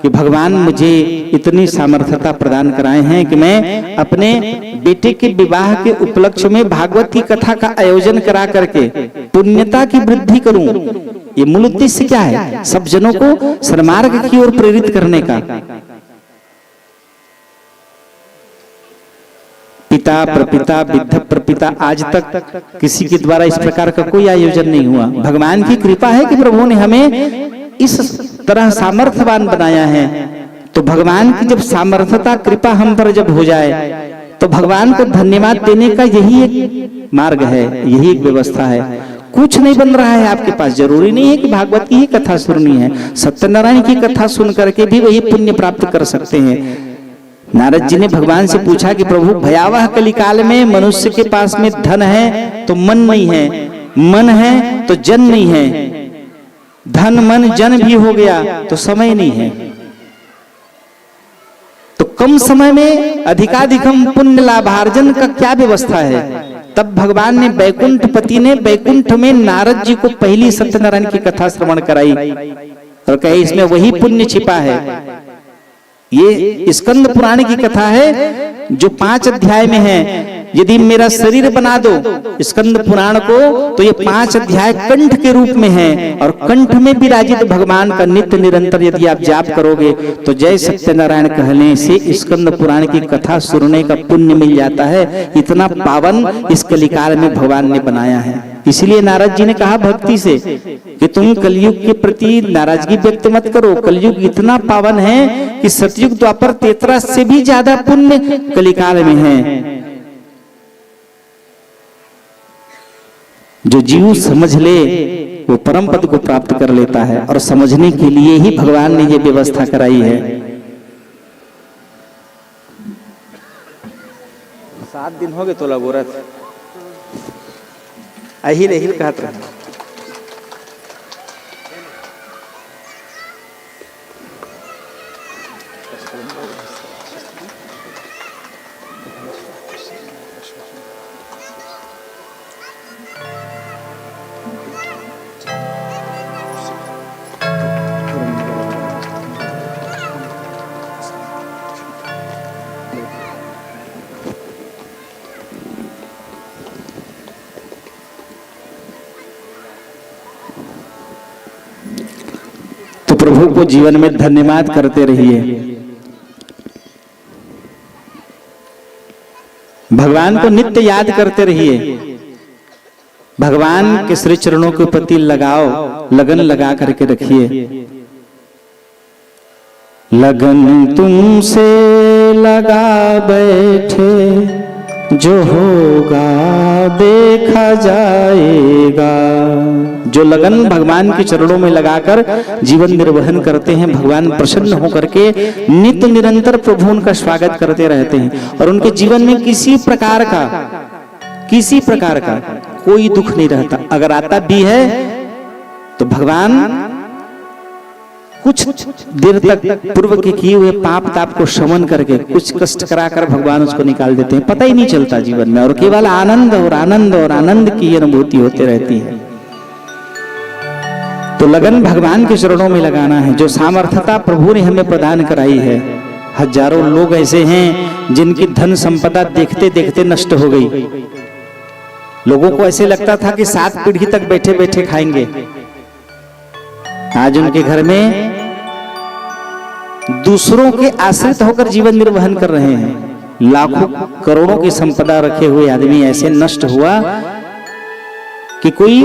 कि भगवान मुझे इतनी सामर्थ्यता प्रदान कराए हैं कि मैं अपने बेटे के विवाह के उपलक्ष्य में भागवत की कथा का आयोजन करा करके पुण्यता की वृद्धि करूं। ये मूल उद्देश्य क्या है? सब जनों को सन्मार्ग की ओर प्रेरित करने का। पिता प्रपिता विद्ध प्रपिता आज तक किसी के द्वारा इस प्रकार का कोई आयोजन नहीं हुआ। भगवान की कृपा है कि प्रभु ने हमें इस तरह सामर्थ्यवान बनाया है तो भगवान की जब सामर्थ्यता कृपा हम पर जब हो जाए तो भगवान को धन्यवाद देने का यही एक मार्ग है, यही एक व्यवस्था है। कुछ नहीं बन रहा है आपके पास, जरूरी नहीं है कि भागवत की ही कथा सुननी है, सत्यनारायण की कथा सुन करके भी वही पुण्य प्राप्त कर सकते हैं। नारद जी ने भगवान से पूछा कि प्रभु भयावह कलिकाल में मनुष्य के पास में धन है तो मन नहीं है, मन है तो जन नहीं है, धन मन जन भी हो गया तो समय नहीं है, तो कम समय में अधिकाधिकम पुण्य लाभार्जन का क्या व्यवस्था है। तब भगवान ने बैकुंठ पति ने बैकुंठ में नारद जी को पहली सत्यनारायण की कथा श्रवण कराई और कहे इसमें वही पुण्य छिपा है। ये स्कंद पुराण की कथा है जो 5 अध्याय में है। यदि मेरा शरीर बना दो स्कंद पुराण को तो ये 5 अध्याय कंठ के रूप में है और कंठ में विराजित भगवान का नित्य निरंतर यदि आप जाप करोगे तो जय सत्यनारायण कहने से स्कंद पुराण की कथा सुनने का पुण्य मिल जाता है। इतना पावन इस कलिकाल में भगवान ने बनाया है। इसीलिए नारद जी ने कहा भक्ति से कि तुम कलयुग के प्रति नाराजगी व्यक्त मत करो, कलयुग इतना पावन है कि सतयुग द्वापर तेतरा से भी ज्यादा पुण्य कलिकाल में है। जो जीव समझ ले वो परम पद को प्राप्त कर लेता है और समझने के लिए ही भगवान ने ये व्यवस्था कराई है। 7 दिन हो गए तोला गोरत अहिल अहिल कहत रहे। प्रभु को जीवन में धन्यवाद करते रहिए, भगवान को नित्य याद करते रहिए, भगवान के श्री चरणों के प्रति लगाओ, लगन लगा करके रखिए। लगन तुमसे लगा बैठे जो होगा देखा जाएगा। जो लगन भगवान के चरणों में लगाकर जीवन निर्वहन करते हैं, भगवान प्रसन्न होकर के नित्य निरंतर प्रभु उनका स्वागत करते रहते हैं और उनके जीवन में किसी प्रकार का कोई दुख नहीं रहता। अगर आता भी है तो भगवान कुछ देर तक पूर्व के किए हुए पाप ताप को शमन करके कुछ कष्ट कराकर भगवान उसको निकाल देते हैं, पता ही नहीं चलता जीवन में, और केवल आनंद और आनंद और आनंद की अनुभूति होती रहती है। तो लगन भगवान के चरणों में लगाना है। जो सामर्थ्यता प्रभु ने हमें प्रदान कराई है, हजारों लोग ऐसे हैं जिनकी धन संपदा देखते देखते नष्ट हो गई। लोगों को ऐसे लगता था कि 7 पीढ़ी तक बैठे बैठे खाएंगे, आज उनके घर में दूसरों के आश्रित होकर जीवन निर्वहन कर रहे हैं। लाखों करोड़ों की संपदा रखे हुए आदमी ऐसे नष्ट हुआ कि कोई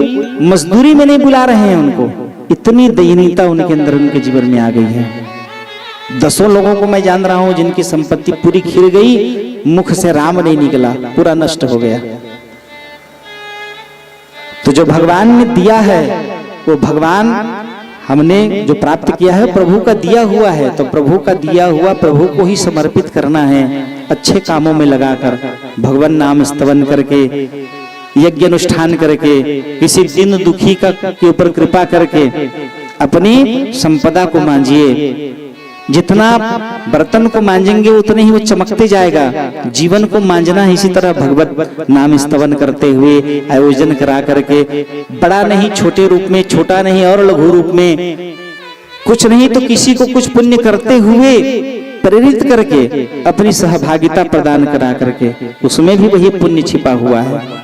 मजदूरी में नहीं बुला रहे हैं उनको। इतनी दयनीयता उनके अंदर उनके जीवन में आ गई है। 10 लोगों को मैं जान रहा हूं जिनकी संपत्ति पूरी खिल गई, मुख से राम नहीं निकला, पूरा नष्ट हो गया। तो जो भगवान ने दिया है वो भगवान हमने जो प्राप्त किया है प्रभु का दिया हुआ है, तो प्रभु का दिया हुआ प्रभु को ही समर्पित करना है। अच्छे कामों में लगाकर, भगवान नाम स्तवन करके, यज्ञ अनुष्ठान करके, किसी दिन दुखी का के ऊपर कृपा करके अपनी संपदा को मांजिए। जितना बर्तन को मांजेंगे उतने ही वो चमकते जाएगा। जीवन को मांजना है इसी तरह भगवत नाम स्तवन करते हुए, आयोजन करा करके, बड़ा नहीं छोटे रूप में, छोटा नहीं और लघु रूप में, कुछ नहीं तो किसी को कुछ पुण्य करते हुए प्रेरित करके अपनी सहभागिता प्रदान करा करके, उसमें भी वही पुण्य छिपा हुआ है।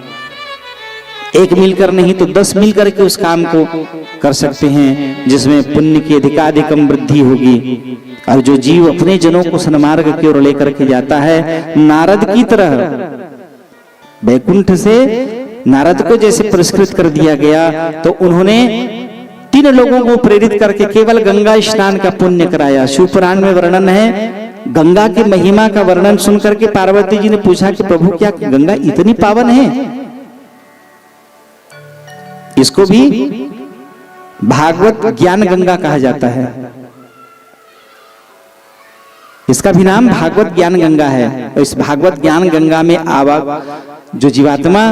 एक मिलकर नहीं तो 10 मिलकर के उस काम को कर सकते हैं जिसमें पुण्य की अधिकाधिकम वृद्धि होगी। और जो जीव अपने जनों को सन्मार्ग की ओर लेकर के जाता है, नारद की तरह बैकुंठ से नारद को जैसे पुरस्कृत कर दिया गया, तो उन्होंने 3 लोगों को प्रेरित करके केवल गंगा स्नान का पुण्य कराया। शिव पुराण में वर्णन है, गंगा की महिमा का वर्णन सुनकर के पार्वती जी ने पूछा कि प्रभु क्या गंगा इतनी पावन है? इसको भी भागवत ज्ञान गंगा कहा जाता है। इसका भी नाम भागवत ज्ञान गंगा है। और इस भागवत ज्ञान गंगा में जो जीवात्मा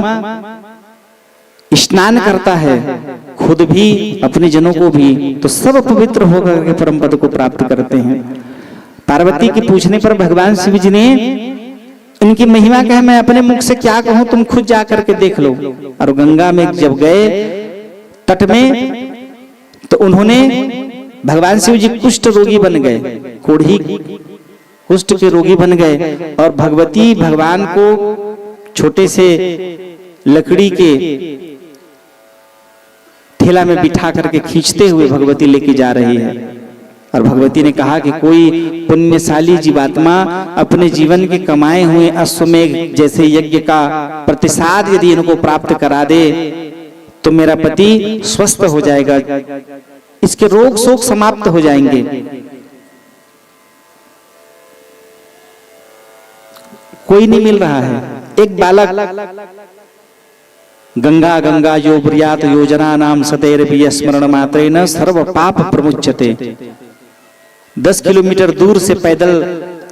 स्नान करता है, खुद भी अपने जनों को भी, तो सब पवित्र होकर के परम पद को प्राप्त करते हैं। पार्वती के पूछने पर भगवान शिव जी ने इनकी महिमा कहे, मैं अपने मुख से क्या कहूं, तुम खुद जा करके देख लो। और गंगा में जब गए तट में, तो उन्होंने भगवान शिव जी कुष्ठ रोगी बन गए, कोढ़ी कुष्ठ के रोगी बन गए। और भगवती भगवान को छोटे से लकड़ी के ठेला में बिठा करके खींचते हुए भगवती लेके जा रही है। और भगवती ने कहा कि कोई पुण्यशाली जीवात्मा अपने जीवन के कमाए हुए अश्वमेघ जैसे यज्ञ का प्रतिसाद यदि इनको प्राप्त करा दे तो मेरा पति स्वस्थ हो जाएगा, इसके रोग शोक समाप्त हो जाएंगे। कोई नहीं मिल रहा है। एक बालक गंगा गंगा यो ब्रियात योजना नाम सतेरपि स्मरण मात्रेन सर्व पाप प्रमुच्यते। 10 किलोमीटर दूर से पैदल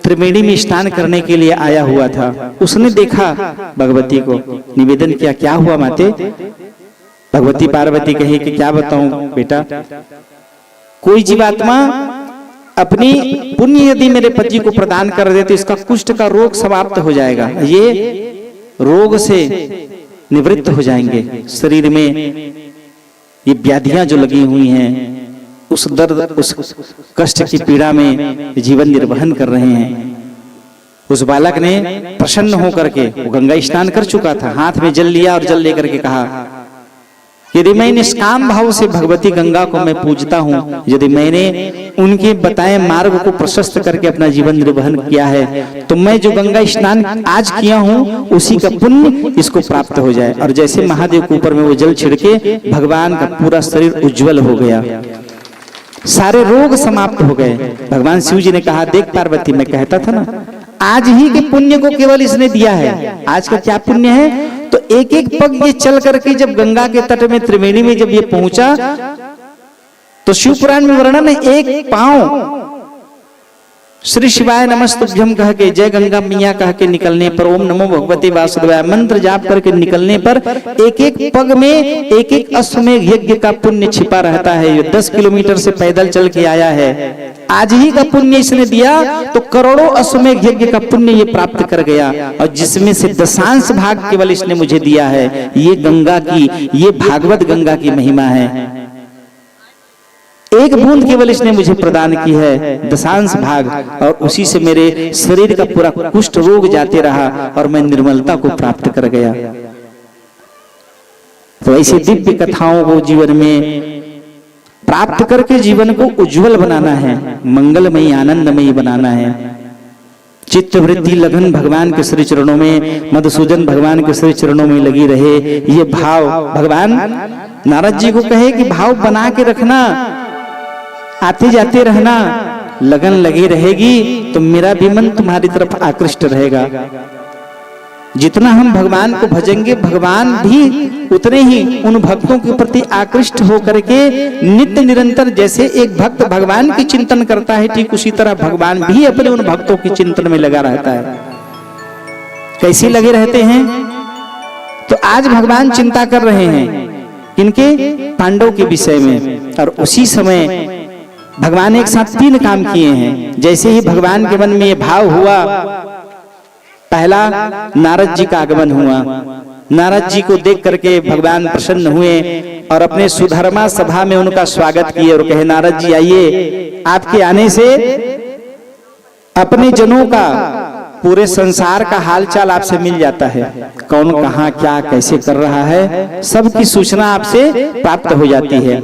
त्रिवेणी में स्नान करने के लिए आया हुआ था। उसने देखा भगवती को, निवेदन किया, क्या हुआ माते? भगवती पार्वती कही कि क्या बताऊं बेटा, कोई जीवात्मा अपनी पुण्य यदि मेरे पति को प्रदान कर दे तो इसका कुष्ठ का रोग समाप्त हो जाएगा, ये रोग से निवृत्त हो जाएंगे। शरीर में ये व्याधियां जो लगी हुई हैं, उस दर्द उस कष्ट की पीड़ा में जीवन निर्वहन कर रहे हैं। उस बालक ने प्रसन्न होकर के, वो गंगा स्नान कर चुका था, हाथ में जल लिया और जल लेकर के कहा, यदि मैं निष्काम भाव से भगवती गंगा को मैं पूजता हूँ, यदि मैंने उनके बताए मार्ग को प्रशस्त करके अपना जीवन निर्वहन किया है, तो मैं जो गंगा स्नान आज किया हूँ उसी का पुण्य इसको प्राप्त हो जाए। और जैसे महादेव के ऊपर में वो जल छिड़के, भगवान का पूरा शरीर उज्जवल हो गया, सारे रोग समाप्त हो गए। भगवान शिव जी ने कहा, देख पार्वती, मैं कहता था ना, आज ही के पुण्य को केवल इसने दिया है। आज का क्या पुण्य है? तो एक एक पग ये चल करके जब गंगा के तट में त्रिवेणी में जब ये पहुंचा, तो शिव पुराण में वर्णन है, एक पांव श्री शिवाय नमस्तुभ्यम कह के, जय गंगा मैया कह के निकलने पर, ओम नमो भगवते वासुदेवाय मंत्र जाप करके निकलने पर एक एक पग में एक एक अश्वमेघ यज्ञ का पुण्य छिपा रहता है। ये 10 किलोमीटर से पैदल चल के आया है, आज ही का पुण्य इसने दिया तो करोड़ों अश्वमेघ यज्ञ का पुण्य ये प्राप्त कर गया। और जिसमें से दशांश भाग केवल इसने मुझे दिया है। ये गंगा की, ये भागवत गंगा की महिमा है। एक बूंद केवल इसने मुझे प्रदान की है, दशांश भाग, और उसी से मेरे शरीर का पूरा कुष्ठ रोग जाते रहा और मैं निर्मलता को प्राप्त कर गया। तो ऐसी दिव्य कथाओं को जीवन में प्राप्त करके जीवन को उज्जवल बनाना है, मंगलमयी आनंदमयी बनाना है। चित्त वृत्ति लगन भगवान के श्री चरणों में, मधुसूदन भगवान के श्री चरणों में लगी रहे। ये भाव भगवान नारद जी को कहे कि भाव बना के रखना, आते जाते रहना, लगन लगी रहेगी तो मेरा भी मन तुम्हारी तरफ आकृष्ट रहेगा। जितना हम भगवान को भजेंगे, भगवान भी उतने ही उन भक्तों के प्रति आकृष्ट होकर के नित्य निरंतर, जैसे एक भक्त भगवान की चिंतन करता है, ठीक उसी तरह भगवान भी अपने उन भक्तों की चिंतन में लगा रहता है। कैसे लगे रहते हैं? तो आज भगवान चिंता कर रहे हैं इनके पांडव के विषय में, और उसी समय भगवान एक साथ 3 काम किए हैं। जैसे ही भगवान के मन में ये भाव हुआ, पहला नारद जी का आगमन हुआ। नारद जी को देख करके भगवान प्रसन्न हुए और अपने सुधर्मा सभा में उनका स्वागत किए और कहे, नारद जी आइए, आपके आने से अपने जनों का, पूरे संसार का हालचाल आपसे मिल जाता है। कौन कहाँ क्या कैसे कर रहा है, सबकी सूचना आपसे प्राप्त हो जाती है।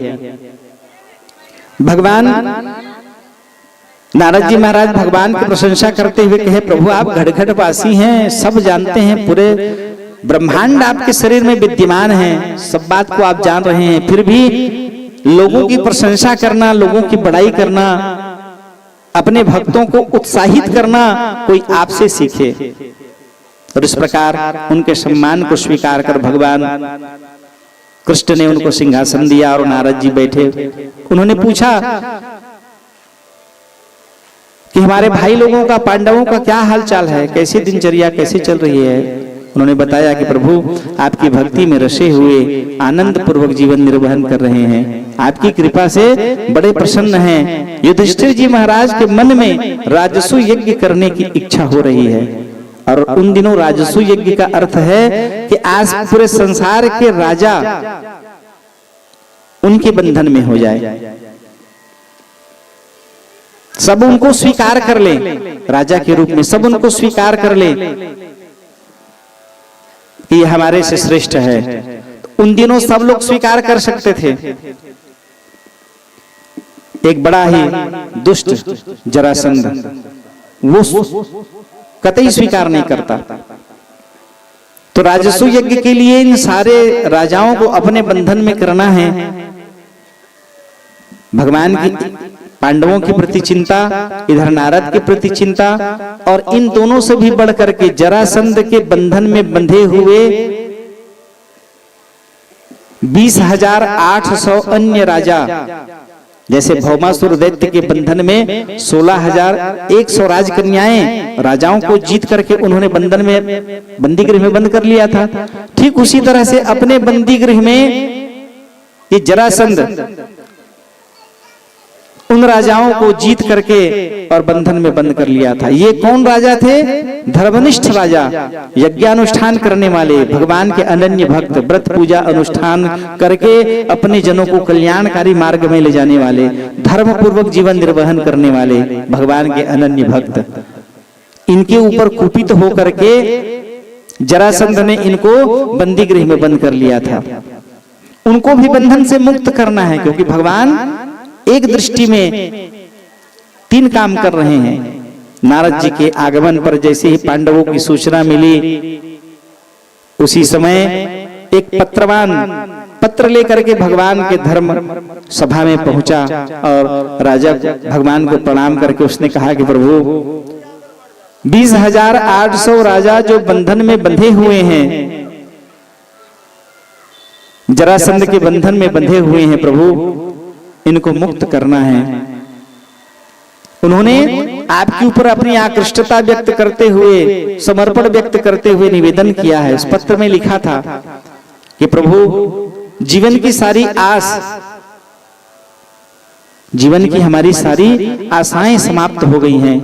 भगवान नारद जी महाराज भगवान की प्रशंसा करते हुए कहे, प्रभु आप घट वासी हैं, सब जानते हैं, पूरे ब्रह्मांड आपके शरीर में विद्यमान है, सब बात को आप जान रहे हैं, फिर भी लोगों की प्रशंसा करना, लोगों की बड़ाई करना, अपने भक्तों को उत्साहित करना कोई आपसे सीखे। और इस प्रकार उनके सम्मान को स्वीकार कर भगवान कृष्ण ने उनको सिंहासन दिया और नारद जी बैठे। उन्होंने पूछा कि हमारे भाई लोगों का, पांडवों का क्या हाल चाल है, कैसी दिनचर्या कैसे चल रही है। उन्होंने बताया कि प्रभु आपकी भक्ति में रसे हुए आनंद पूर्वक जीवन निर्वहन कर रहे हैं, आपकी कृपा से बड़े प्रसन्न हैं। युधिष्ठिर जी महाराज के मन में राजसु यज्ञ करने की इच्छा हो रही है। और उन दिनों राजसु यज्ञ का अर्थ है कि आज पूरे संसार के राजा उनके बंधन में हो जाए, सब उनको स्वीकार कर ले, राजा के रूप में सब उनको स्वीकार कर ले कि ये हमारे से श्रेष्ठ है। उन दिनों सब लोग स्वीकार कर सकते थे। एक बड़ा ही दुष्ट जरासंध वो कतई स्वीकार नहीं करता। तो राजसु यज्ञ के लिए इन सारे राजाओं को अपने बंधन में करना है। भगवान की पांडवों के प्रति चिंता, इधर नारद के प्रति चिंता, और इन दोनों से भी बढ़कर के जरासंध के बंधन में बंधे हुए 20,800 अन्य राजा, जैसे भौमासुर दैत्य के बंधन में 16,100 राजकन्याएं, राजाओं को जीत करके उन्होंने बंधन में, बंदी गृह में बंद कर लिया था। ठीक उसी तरह से अपने बंदी गृह में ये जरासंध उन राजाओं को जीत करके और बंधन में बंद कर लिया था। ये कौन राजा थे? धर्मनिष्ठ राजा, यज्ञानुष्ठान करने वाले, भगवान के अनन्य भक्त, व्रत पूजा अनुष्ठान करके अपने जनों को कल्याणकारी मार्ग में ले जाने वाले, धर्म पूर्वक जीवन निर्वहन करने वाले भगवान के अनन्य भक्त। इनके ऊपर कुपित होकर के जरासंध ने इनको बंदी गृह में बंद कर लिया था। उनको भी बंधन से मुक्त करना है, क्योंकि भगवान एक दृष्टि में 3 काम कर रहे हैं। नारद जी के आगमन पर जैसे ही पांडवों की सूचना मिली, उसी समय एक पत्रवान पत्र लेकर के भगवान के धर्म सभा में पहुंचा और राजा भगवान को प्रणाम करके उसने कहा कि प्रभु 20,800 राजा जो बंधन में बंधे हुए हैं, जरासंध के बंधन में बंधे हुए हैं प्रभु, इनको मुक्त करना है। उन्होंने आपके ऊपर अपनी आकृष्टता व्यक्त करते हुए, समर्पण व्यक्त करते हुए निवेदन किया है। उस पत्र में लिखा था कि प्रभु जीवन की सारी आस, जीवन की हमारी सारी आशाएं समाप्त हो गई हैं,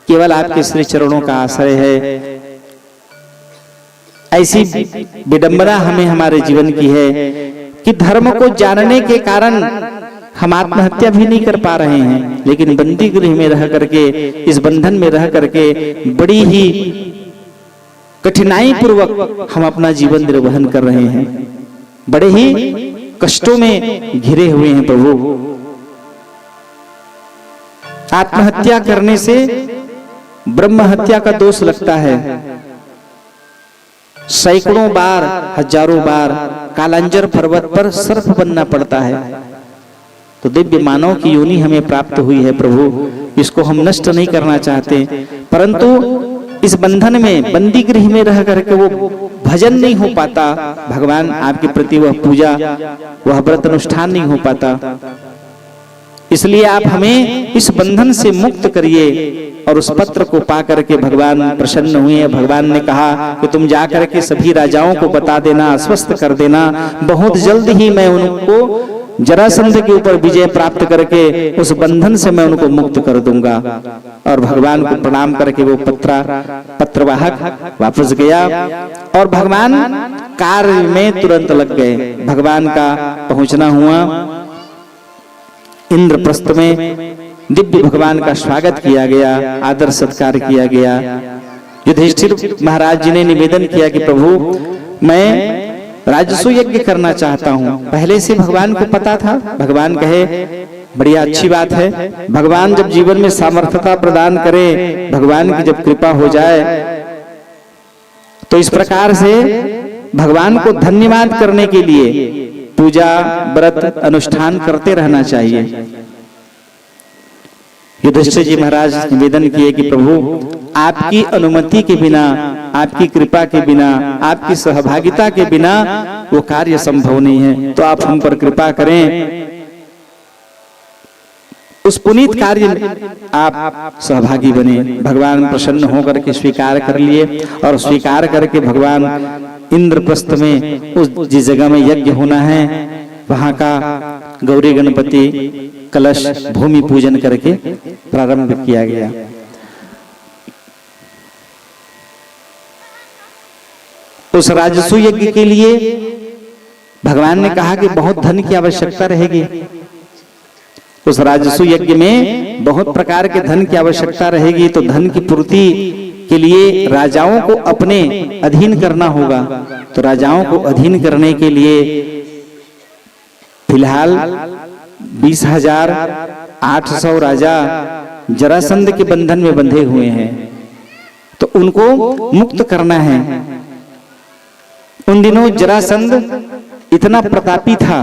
केवल आपके श्री चरणों का आश्रय है। ऐसी विडंबना हमें हमारे जीवन की है कि धर्म को जानने के कारण हम आत्महत्या भी नहीं कर पा रहे हैं, लेकिन बंदी गृह में रह करके, इस बंधन में रह करके बड़ी ही कठिनाई पूर्वक हम अपना जीवन निर्वहन कर रहे हैं, बड़े ही कष्टों में घिरे हुए हैं प्रभु। आत्महत्या करने से ब्रह्म हत्या का दोष लगता है। सैकड़ों बार, हजारों बार कालांजर पर्वत पर सर्प बनना पड़ता है। तो दिव्य मानव की योनि हमें प्राप्त हुई है प्रभु, इसको हम नष्ट नहीं करना चाहते, परंतु इस बंधन में, बंदी गृह में रह करके वो भजन नहीं हो पाता, भगवान आपके प्रति वह पूजा, वह व्रत अनुष्ठान नहीं हो पाता। इसलिए आप हमें इस बंधन से मुक्त करिए। और उस पत्र को पा करके भगवान प्रसन्न हुए। भगवान ने कहा कि तुम जा करके सभी राजाओं को बता देना, आश्वस्त कर देना, बहुत जल्द ही मैं उनको जरासंध के ऊपर विजय प्राप्त करके उस बंधन से मैं उनको मुक्त कर दूंगा। और भगवान को प्रणाम करके वो पत्रवाहक वापस गया और भगवान कार्य में तुरंत लग गए। भगवान का पहुंचना हुआ, इंद्रप्रस्थ में दिव्य भगवान का स्वागत किया गया, आदर सत्कार किया गया। युधिष्ठिर महाराज जी ने निवेदन किया कि प्रभु मैं राजसु यज्ञ करना चाहता हूँ। पहले से भगवान को पता था। भगवान कहे बढ़िया अच्छी बात है, भगवान जब जीवन में सामर्थ्यता प्रदान करे, भगवान की जब कृपा हो जाए, तो इस प्रकार से भगवान को धन्यवाद करने के लिए पूजा व्रत अनुष्ठान करते रहना चाहिए। युधिष्ठिर जी महाराज निवेदन किए कि प्रभु आपकी अनुमति के बिना, आपकी कृपा के बिना, आपकी सहभागिता के बिना वो कार्य संभव नहीं है, तो आप हम पर कृपा करें, उस पुनीत कार्य में आप सहभागी बने। भगवान प्रसन्न होकर के स्वीकार कर लिए और स्वीकार करके भगवान इंद्रप्रस्थ में उस जिस जगह में यज्ञ होना है वहां का गौरी गणपति कलश भूमि पूजन करके प्रारंभ किया गया। उस राजसू यज्ञ के लिए भगवान ने कहा कि बहुत धन की आवश्यकता रहेगी। उस राजसू यज्ञ में बहुत प्रकार के धन की आवश्यकता रहेगी, तो धन की पूर्ति के लिए राजाओं को अपने अधीन करना होगा। तो राजाओं को अधीन करने के लिए फिलहाल 20,800 राजा जरासंध के बंधन में बंधे हुए हैं, तो उनको मुक्त करना है। उन दिनों जरासंध इतना प्रतापी था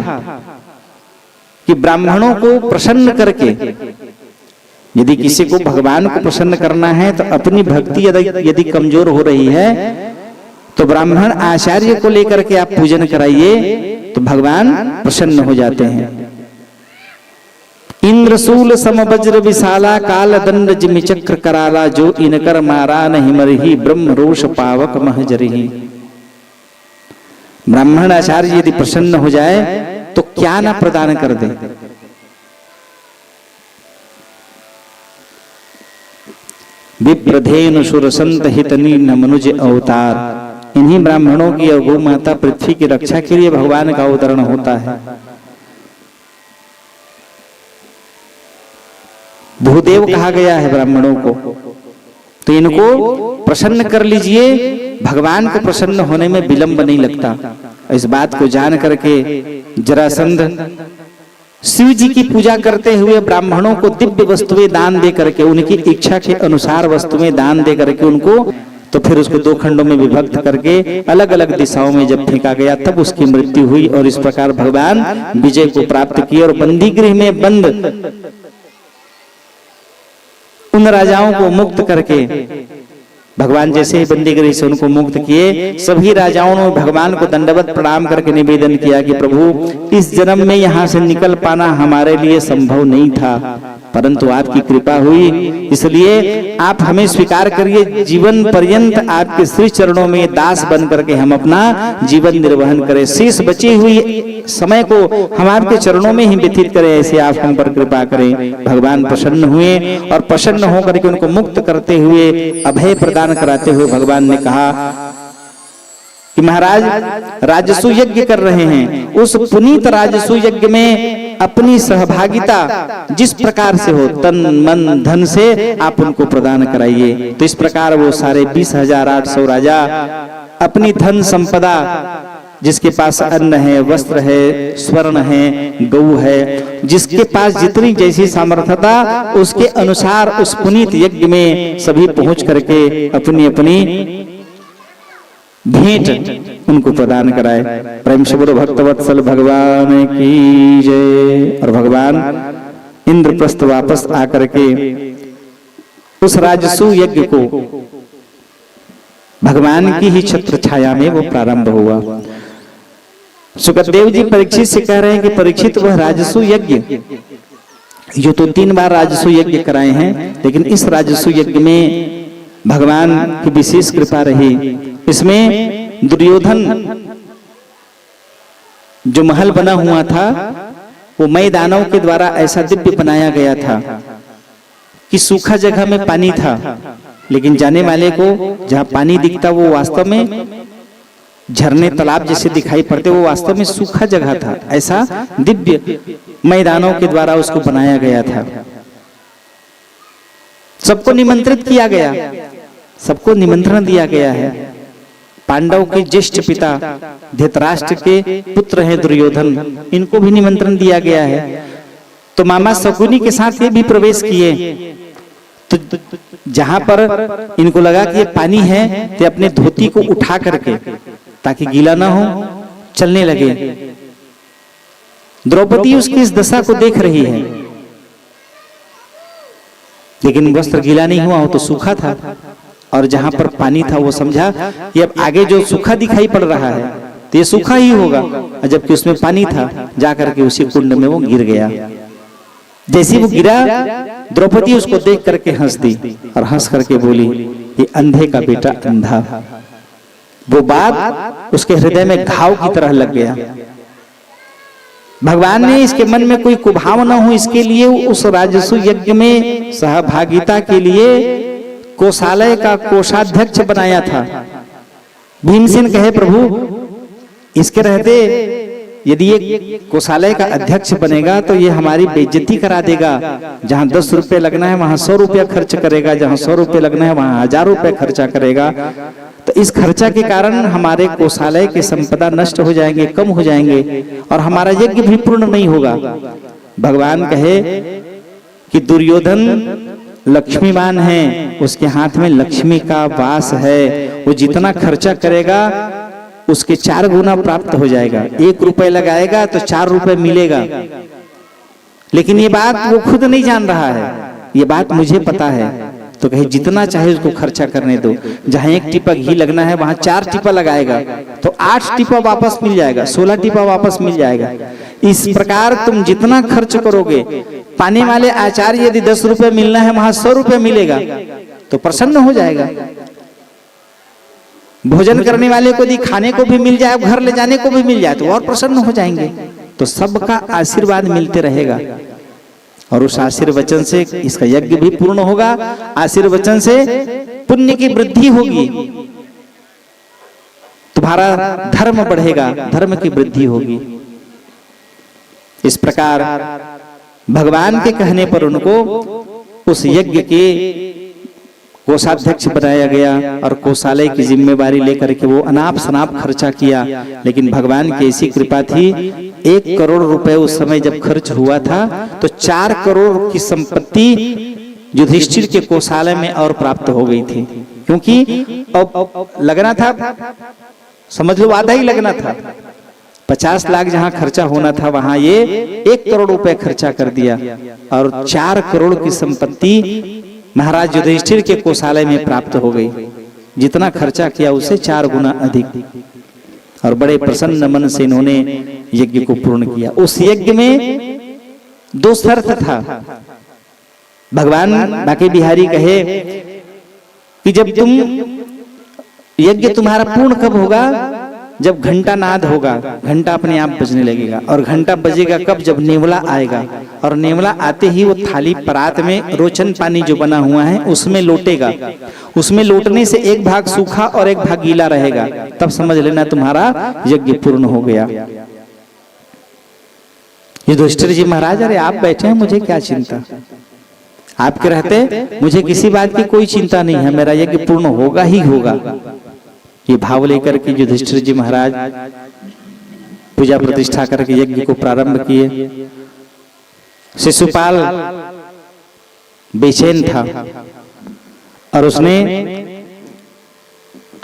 कि ब्राह्मणों को प्रसन्न करके, यदि किसी को भगवान को प्रसन्न करना है तो अपनी भक्ति यदि कमजोर हो रही है तो ब्राह्मण आचार्य को लेकर के आप पूजन कराइए तो भगवान प्रसन्न हो जाते हैं। इंद्रसूल सम वज्र विशाला काल दंड जिमि चक्र कराला, जो इनकर मारा नहीं मरही ब्रह्म रोष पावक महजरही। ब्राह्मण आचार्य यदि प्रसन्न हो जाए तो क्या ना प्रदान कर दे। विप्रधेनु सुरसंत हितनी न मनुज अवतार। इन्हीं ब्राह्मणों की और गौ माता पृथ्वी की रक्षा के लिए भगवान का अवतरण होता है। भूदेव कहा गया है ब्राह्मणों को, तो इनको प्रसन्न कर लीजिए। भगवान को प्रसन्न होने में विलंब नहीं लगता। इस बात को जान करके जरासंध शिव जी की पूजा करते हुए ब्राह्मणों को दिव्य वस्तुएं दान दे करके, उनकी इच्छा के अनुसार वस्तुएं दान दे करके उनको, तो फिर उसको 2 खंडों में विभक्त करके अलग अलग दिशाओं में जब फेंका गया तब उसकी मृत्यु हुई। और इस प्रकार भगवान विजय को प्राप्त किए और बंदी गृह में बंद उन राजाओं को मुक्त करके, भगवान जैसे ही बंदी गृह से उनको मुक्त किए, सभी राजाओं ने भगवान को दंडवत प्रणाम करके निवेदन किया कि प्रभु इस जन्म में यहाँ से निकल पाना हमारे लिए संभव नहीं था, परंतु आपकी कृपा हुई, इसलिए आप हमें स्वीकार करिए। जीवन पर्यंत आपके श्री चरणों में दास बन करके हम अपना जीवन निर्वहन करें। शेष बची हुई समय को हम आपके चरणों में ही व्यतीत करें, ऐसे आप हम पर कृपा करें। भगवान प्रसन्न हुए और प्रसन्न होकर के उनको मुक्त करते हुए, अभय प्रदान कराते हुए भगवान ने कहा कि महाराज राजसू यज्ञ कर रहे हैं, उस पुनीत राजसू यज्ञ में अपनी सहभागिता जिस प्रकार से हो, तन मन धन से आप उनको प्रदान कराइए। तो इस प्रकार वो सारे 20,800 राजा अपनी धन संपदा, जिसके पास अन्न है, वस्त्र है, स्वर्ण है, गौ है, जिसके पास जितनी जैसी सामर्थ्यता उसके अनुसार उस पुनीत यज्ञ में सभी पहुंच करके अपनी अपनी भेंट उनको प्रदान कराए। प्रेम से बोलो भक्तवत्सल भगवान की जय। और भगवान इंद्रप्रस्थ वापस आकर के उस राजसू यज्ञ को भगवान की ही छत्र छाया में वो प्रारंभ हुआ। सुखदेव जी परीक्षित से कह रहे हैं कि परीक्षित वह राजसू यज्ञ जो तो 3 बार राजसू यज्ञ कराए हैं, लेकिन इस राजसू यज्ञ में भगवान की विशेष कृपा रही। इसमें दुर्योधन जो महल बना हुआ था वो मैदानों के द्वारा ऐसा दिव्य बनाया गया था कि सूखा जगह में पानी था, लेकिन जाने वाले को जहां पानी दिखता वो वास्तव में झरने तालाब जैसे दिखाई पड़ते, वो वास्तव में सूखा जगह था। ऐसा दिव्य मैदानों के द्वारा उसको बनाया गया था। सबको निमंत्रित किया गया, सबको निमंत्रण दिया गया है। पांडव के ज्येष्ठ पिता धृतराष्ट्र के पुत्र हैं दुर्योधन, इनको भी निमंत्रण दिया गया है। तो मामा शकुनी के साथ ये भी प्रवेश किए। तो जहां पर इनको लगा कि ये पानी है, तो अपने धोती को उठा करके, ताकि गीला ना हो, चलने लगे। द्रौपदी उसकी इस दशा को देख रही है, लेकिन वस्त्र गीला नहीं हुआ, वो तो सूखा था, और जहां पर पानी था वो समझा कि अब आगे जो सूखा दिखाई पड़ रहा है तो ये सूखा ही होगा, जबकि उसमें पानी था। जाकर के उसी कुंड में वो गिर गया। जैसे वो गिरा, द्रौपदी उसको देख करके हंस दी और हंस करके बोली, ये अंधे का बेटा अंधा। वो बात उसके हृदय में घाव की तरह लग गया। भगवान ने इसके मन में कोई कुभाव न हो इसके लिए उस राजसु यज्ञ में सहभागिता के लिए कोषालय का कोषाध्यक्ष बनाया था। भीमसेन कहे, प्रभु इसके रहते यदि ये कोषालय का अध्यक्ष बनेगा तो ये हमारी बेइज्जती करा देगा। जहां 10 रुपए लगना है वहां 100 रुपया खर्च करेगा, जहां 100 रुपए लगना है वहां 1000 रुपए खर्चा करेगा। तो इस खर्चा के कारण हमारे कोषालय की संपदा नष्ट हो जाएंगे, कम हो जाएंगे, और हमारा यज्ञ भी पूर्ण नहीं होगा। भगवान कहे कि दुर्योधन लक्ष्मीवान है, उसके हाथ में लक्ष्मी का वास है, वो जितना खर्चा करेगा उसके 4 गुना प्राप्त हो जाएगा। 1 रुपए लगाएगा तो 4 रुपए मिलेगा। लेकिन ये बात वो खुद नहीं जान रहा है, ये बात मुझे पता है। तो कहे जितना चाहे उसको खर्चा करने दो, जहां 1 टीपा घी लगना है वहां 4 टीपा लगाएगा तो 8 टीपा वापस मिल जाएगा, 16 टीपा वापस मिल जाएगा। इस प्रकार तुम जितना खर्च करोगे, पाने वाले आचार्य यदि 10 रुपए मिलना है वहां 100 रुपए मिलेगा तो प्रसन्न हो जाएगा। भोजन करने वाले को यदि खाने को भी मिल जाए, घर ले जाने को भी मिल जाए तो और प्रसन्न हो जाएंगे। तो सबका आशीर्वाद मिलते रहेगा, और उस आशीर्वचन से इसका यज्ञ भी पूर्ण होगा। आशीर्वचन से पुण्य की वृद्धि होगी, तुम्हारा धर्म बढ़ेगा, धर्म की वृद्धि होगी। इस प्रकार भगवान के कहने पर उनको उस यज्ञ के कोषाध्यक्ष बनाया गया और कोषालय की जिम्मेवारी लेकर के वो अनाप शनाप खर्चा किया। लेकिन भगवान की ऐसी कृपा थी, 1 करोड़ रुपए उस समय जब खर्च हुआ था तो 4 करोड़ की संपत्ति युधिष्ठिर के कोषालय में और प्राप्त हो गई थी। क्योंकि अब लगना था, समझ लो आधा ही लगना था। 50 लाख जहां खर्चा होना था वहां ये 1 करोड़ रुपए खर्चा कर दिया, और 4 करोड़ की संपत्ति महाराज युधिष्ठिर के कोषालय में प्राप्त हो गई। जितना खर्चा किया उससे 4 गुना अधिक, और बड़े प्रसन्न मन से इन्होंने यज्ञ को पूर्ण किया। उस यज्ञ में 2 शर्त था। भगवान बांके बिहारी कहे कि जब तुम यज्ञ तुम्हारा पूर्ण कब होगा, जब घंटा नाद होगा, घंटा अपने आप बजने लगेगा। और घंटा बजेगा कब, जब नेवला आएगा, और नेवला आते ही वो थाली परात में रोचन पानी जो बना हुआ है उसमें लोटेगा। उसमें लोटने से एक भाग सूखा और एक भाग गीला रहेगा, तब समझ लेना तुम्हारा यज्ञ पूर्ण हो गया। युधिष्ठिर जी महाराज, अरे आप बैठे हैं, मुझे क्या चिंता, आपके रहते मुझे किसी बात की कोई चिंता नहीं है, मेरा यज्ञ पूर्ण होगा ही होगा। ये भाव लेकर के युधिष्ठिर जी महाराज पूजा प्रतिष्ठा करके यज्ञ को प्रारंभ किए। शिशुपाल बेचैन था, और उसने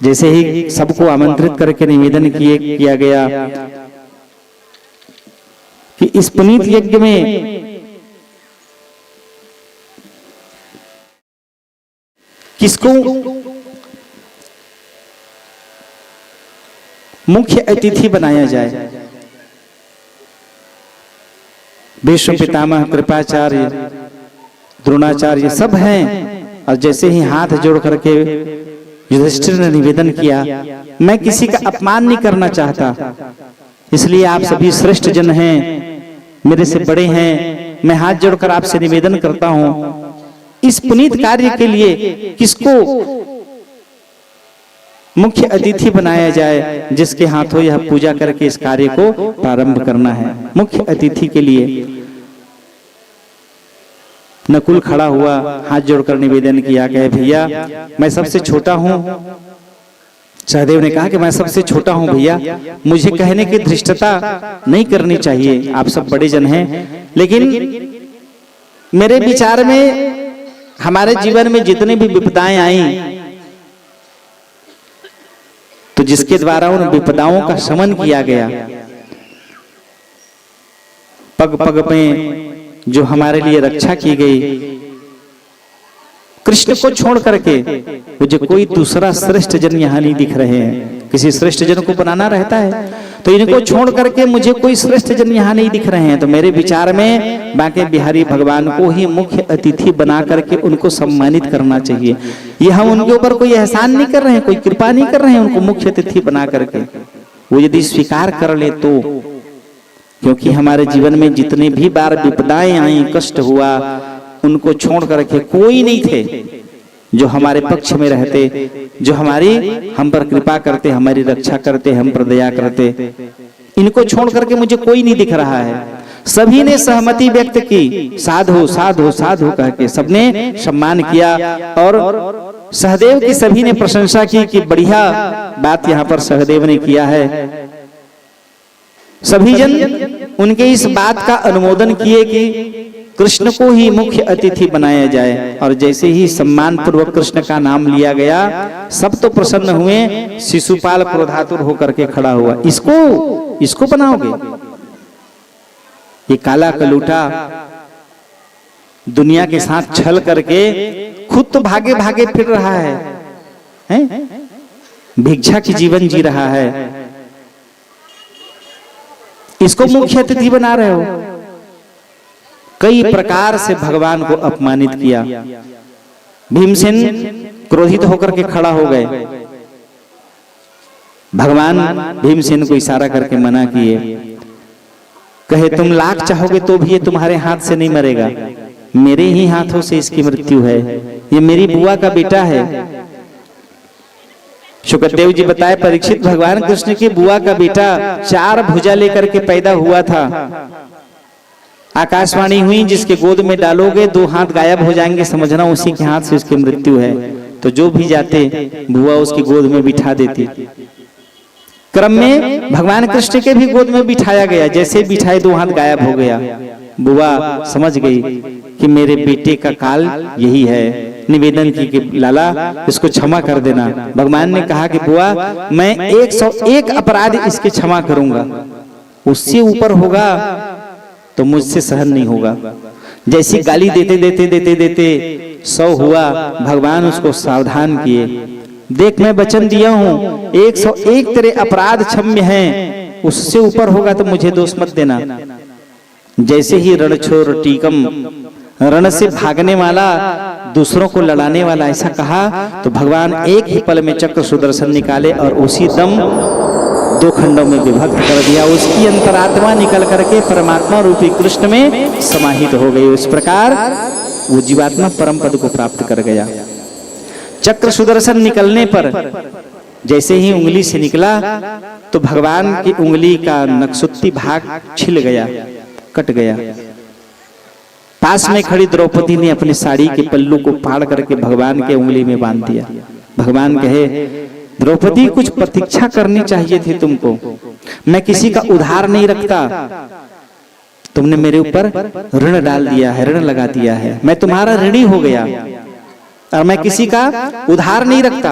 जैसे ही सबको आमंत्रित करके निवेदन किया गया कि इस पुनीत यज्ञ में किसको मुख्य अतिथि बनाया जाए। भीष्म पितामह, कृपाचार्य, द्रोणाचार्य सब हैं, और जैसे ही हाथ जोड़ करके युधिष्ठिर ने निवेदन किया, मैं किसी का अपमान नहीं करना चाहता, इसलिए आप सभी श्रेष्ठ जन हैं, मेरे से बड़े हैं, मैं हाथ जोड़कर आपसे निवेदन करता हूं, इस पुनीत कार्य के लिए किसको मुख्य अतिथि बनाया जाए, जिसके हाथों यह पूजा करके इस कार्य को प्रारंभ करना है। मुख्य अतिथि के लिए नकुल खड़ा हुआ, हाथ जोड़कर निवेदन किया, कहे भैया मैं सबसे छोटा हूं। सहदेव ने कहा कि मैं सबसे छोटा हूं भैया, मुझे कहने की धृष्टता नहीं करनी चाहिए, आप सब बड़े जन हैं, लेकिन मेरे विचार में हमारे जीवन में जितनी भी विपदाएं आई तो जिसके द्वारा उन विपदाओं का शमन किया गया, पग पग में जो हमारे लिए रक्षा की गई, कृष्ण को छोड़ करके मुझे कोई दूसरा श्रेष्ठ जन यहाँ नहीं दिख रहे हैं। किसी श्रेष्ठ जन को बनाना रहता है, तो इनको छोड़ करके मुझे कोई श्रेष्ठ जन यहाँ नहीं दिख रहे हैं। तो मेरे विचार में बांके बिहारी भगवान को ही मुख्य अतिथि बना करके उनको सम्मानित करना चाहिए। ये हम उनके ऊपर कोई एहसान नहीं कर रहे हैं, कोई कृपा नहीं कर रहे हैं, उनको मुख्य अतिथि बना करके वो यदि स्वीकार कर ले तो। क्योंकि हमारे जीवन में जितने भी बार विपदाएं आई, कष्ट हुआ, उनको छोड़ करके कोई नहीं थे जो हमारे पक्ष में रहते, जो हम पर कृपा करते, हमारी रक्षा करते, हम पर दया करते। इनको छोड़ करके मुझे कोई नहीं दिख रहा है। सभी ने सहमति व्यक्त की, साधु साधु साधु कह के सबने सम्मान किया और सहदेव की सभी ने प्रशंसा की कि बढ़िया बात यहाँ पर सहदेव ने किया है। सभी जन उनके इस बात का अनुमोदन किए कि कृष्ण को ही मुख्य अतिथि बनाया जाए। और जैसे ही सम्मान पूर्वक कृष्ण का नाम लिया गया, सब तो प्रसन्न हुए। शिशुपाल क्रोधातुर होकर के खड़ा हुआ, इसको बनाओगे? ये काला कलूटा दुनिया के साथ छल करके खुद तो भागे भागे फिर रहा है? भिक्षा की जीवन जी रहा है, इसको मुख्य अतिथि बना रहे हो। कई प्रकार से भगवान को अपमानित किया। भीमसेन क्रोधित होकर के खड़ा हो गए। भगवान भीमसेन को इशारा करके मना किए, कहे तुम लाख चाहोगे तो भी ये तुम्हारे हाथ से नहीं मरेगा, मेरे ही हाथों से इसकी मृत्यु है, ये मेरी बुआ का बेटा है। शुक्रदेव जी बताए, परीक्षित भगवान कृष्ण की बुआ का बेटा 4 भुजा लेकर के पैदा हुआ था। आकाशवाणी हुई, जिसके गोद में डालोगे 2 हाथ गायब हो जाएंगे, समझना उसी के हाथ से उसकी मृत्यु है। तो जो भी जाते बुआ उसकी गोद में बिठा देती। क्रम में भगवान कृष्ण के भी गोद में बिठाया गया, जैसे बिठाए 2 हाथ गायब हो गया। बुआ समझ गई कि मेरे बेटे का काल यही है, निवेदन की कि लाला इसको क्षमा कर देना। भगवान ने कहा कि बुआ मैं 101 अपराध इसके क्षमा करूंगा, उससे ऊपर होगा तो मुझसे सहन नहीं होगा। जैसी गाली देते देते देते देते 100 हुआ, भगवान उसको सावधान किए, देख मैं वचन दिया हूं 101 तेरे अपराध क्षम्य हैं, उससे ऊपर होगा तो मुझे दोष मत देना। जैसे ही रणछोर टीकम, रण से भागने वाला, दूसरों को लड़ाने वाला, ऐसा कहा तो भगवान एक ही पल में चक्र सुदर्शन निकाले और उसी दम 2 खंडों में विभक्त कर दिया। उसकी अंतरात्मा निकल करके परमात्मा रूपी कृष्ण में समाहित हो गई। उस प्रकार वो जीवात्मा परम पद को प्राप्त कर गया। चक्र सुदर्शन निकलने पर जैसे ही उंगली से निकला तो भगवान की उंगली का नक्सुत्ती भाग छिल गया, कट गया। पास में खड़ी द्रौपदी ने अपनी साड़ी के पल्लू को फाड़ करके भगवान के उंगली में बांध दिया। भगवान कहे, द्रौपदी कुछ प्रतीक्षा करनी चाहिए थी तुमको, मैं किसी का उधार नहीं रखता, तुमने मेरे ऊपर ऋण डाल दिया है, ऋण लगा दिया है, मैं तुम्हारा ऋणी हो गया और मैं किसी का उधार नहीं रखता।